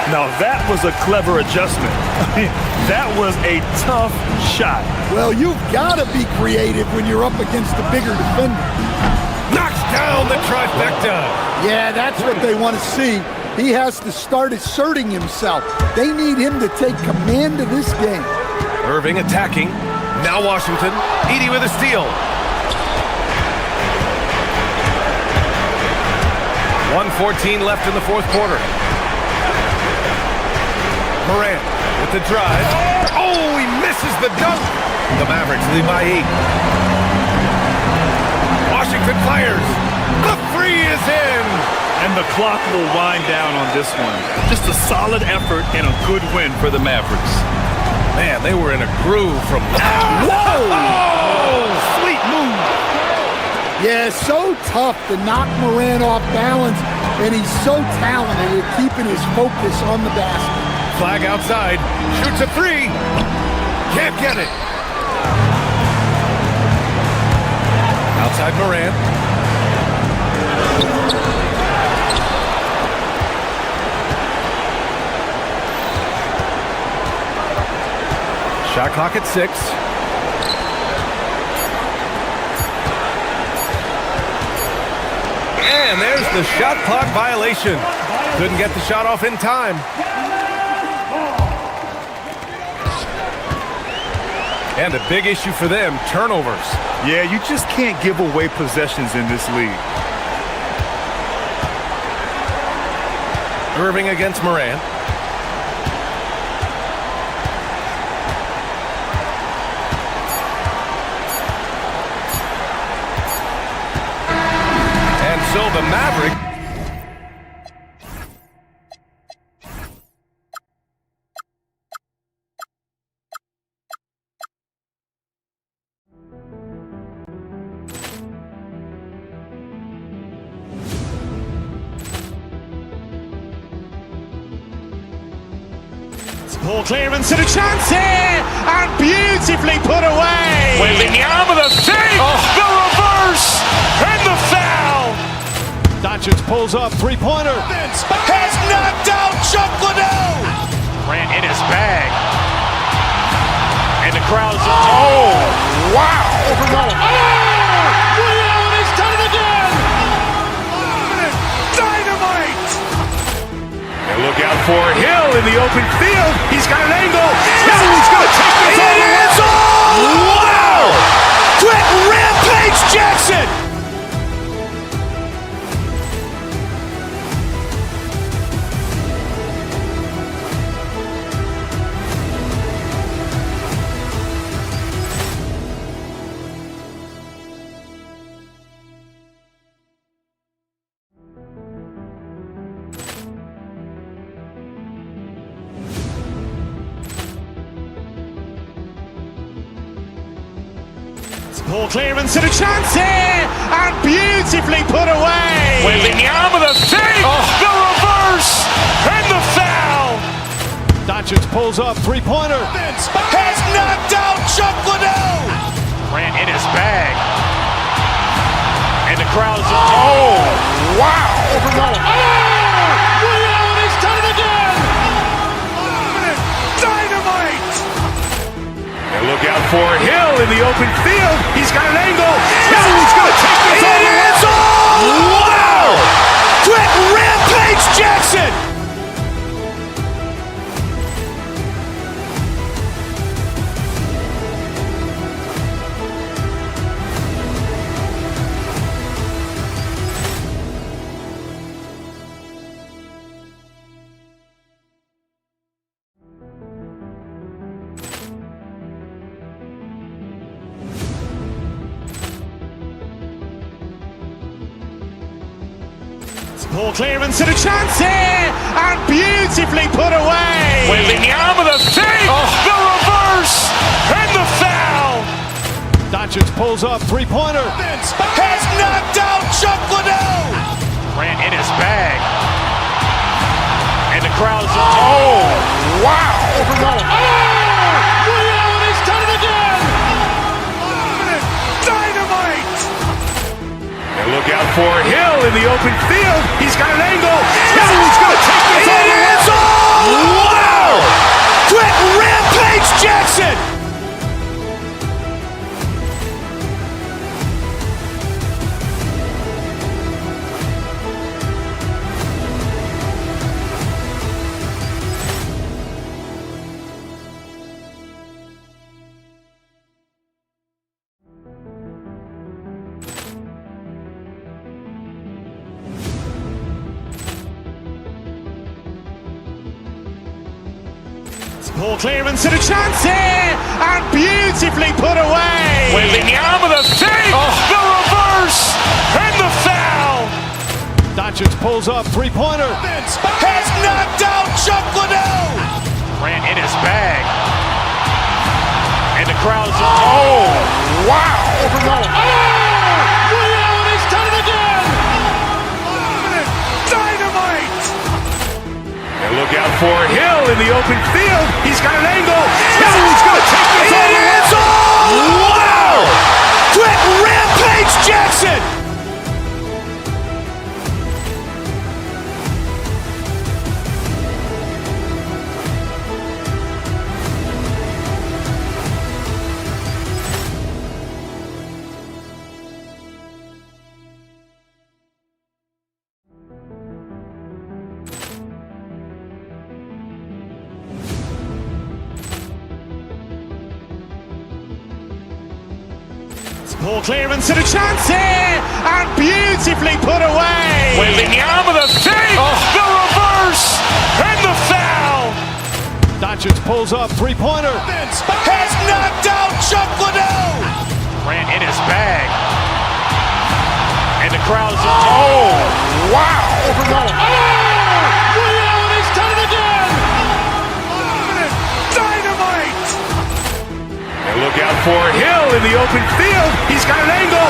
Now that was a clever adjustment. I mean, that was a tough shot. Well, you've got to be creative when you're up against a bigger defender. Knocks down the trifecta. Yeah, that's what they want to see. He has to start asserting himself. They need him to take command of this game. Irving attacking. Now Washington. Edey with a steal. 1:14 left in the fourth quarter. Morant with the drive. Oh, he misses the dunk. The Mavericks lead by 8. Washington fires. The 3 is in. And the clock will wind down on this one. Just a solid effort and a good win for the Mavericks. Man, they were in a groove from... Whoa! Oh, sweet move. Yeah, so tough to knock Morant off balance, and he's so talented at keeping his focus on the basket. Flag outside. Shoots a 3. Can't get it. Outside Morant. Shot clock at 6. And there's the shot clock violation. Couldn't get the shot off in time. And a big issue for them, turnovers. Yeah, you just can't give away possessions in this league. Irving against Morant. And so the Mavericks. Ball clearance and a chance here, and beautifully put away. Wembanyama the save, the reverse, and the foul. Doncic pulls up, three-pointer. Has knocked out Chuck Liddell. Ran in his bag. And the crowd's oh, wow. Overruled. Oh, Allen has done it again. Dynamite. And look out for Hill in the open field. He's got an angle. He's going to take this all the way. Wow. Quick rampage Jackson. Ball clearance and a chance here, and beautifully put away. Wembanyama the save, the reverse, and the foul. Doncic pulls up, three-pointer. Has knocked out Chuck Liddell. Grant in his bag. And the crowd's Oh, wow. He's done it again! Dynamite. And look out for Hill in the open field. He's got an angle. Hill's going to take this all the way. Wow. Quick Rampage Jackson. Ball clearance and a chance here, and beautifully put away. Wembanyama the fake, the reverse, and the foul. Doncic pulls up, three-pointer. Has knocked out Chuck Liddell. Grant in his bag. And the crowd's wow. He's done it again! Dynamite. And look out for Hill in the open field. He's got an angle. Hill's going to take this all the way. Wow. Quick Rampage Jackson. Ball clearance and a chance here, and beautifully put away. Wembanyama the fake, the reverse, and the foul. Doncic pulls up, three-pointer. Has knocked out Chuck Liddell. Grant in his bag. And the crowd's wow. He's done it again! Dynamite. And look out for Hill in the open field. He's got an angle. Hill's going to take this all the way. Wow. Quick Rampage Jackson. Ball clearance and a chance here, and beautifully put away. Wembanyama the fake, the reverse, and the foul. Doncic pulls up, three-pointer. Has knocked out Chuck Liddell. Grant in his bag. And the crowd's wow. He's done it again! Dynamite. And look out for Hill in the open field. He's got an angle.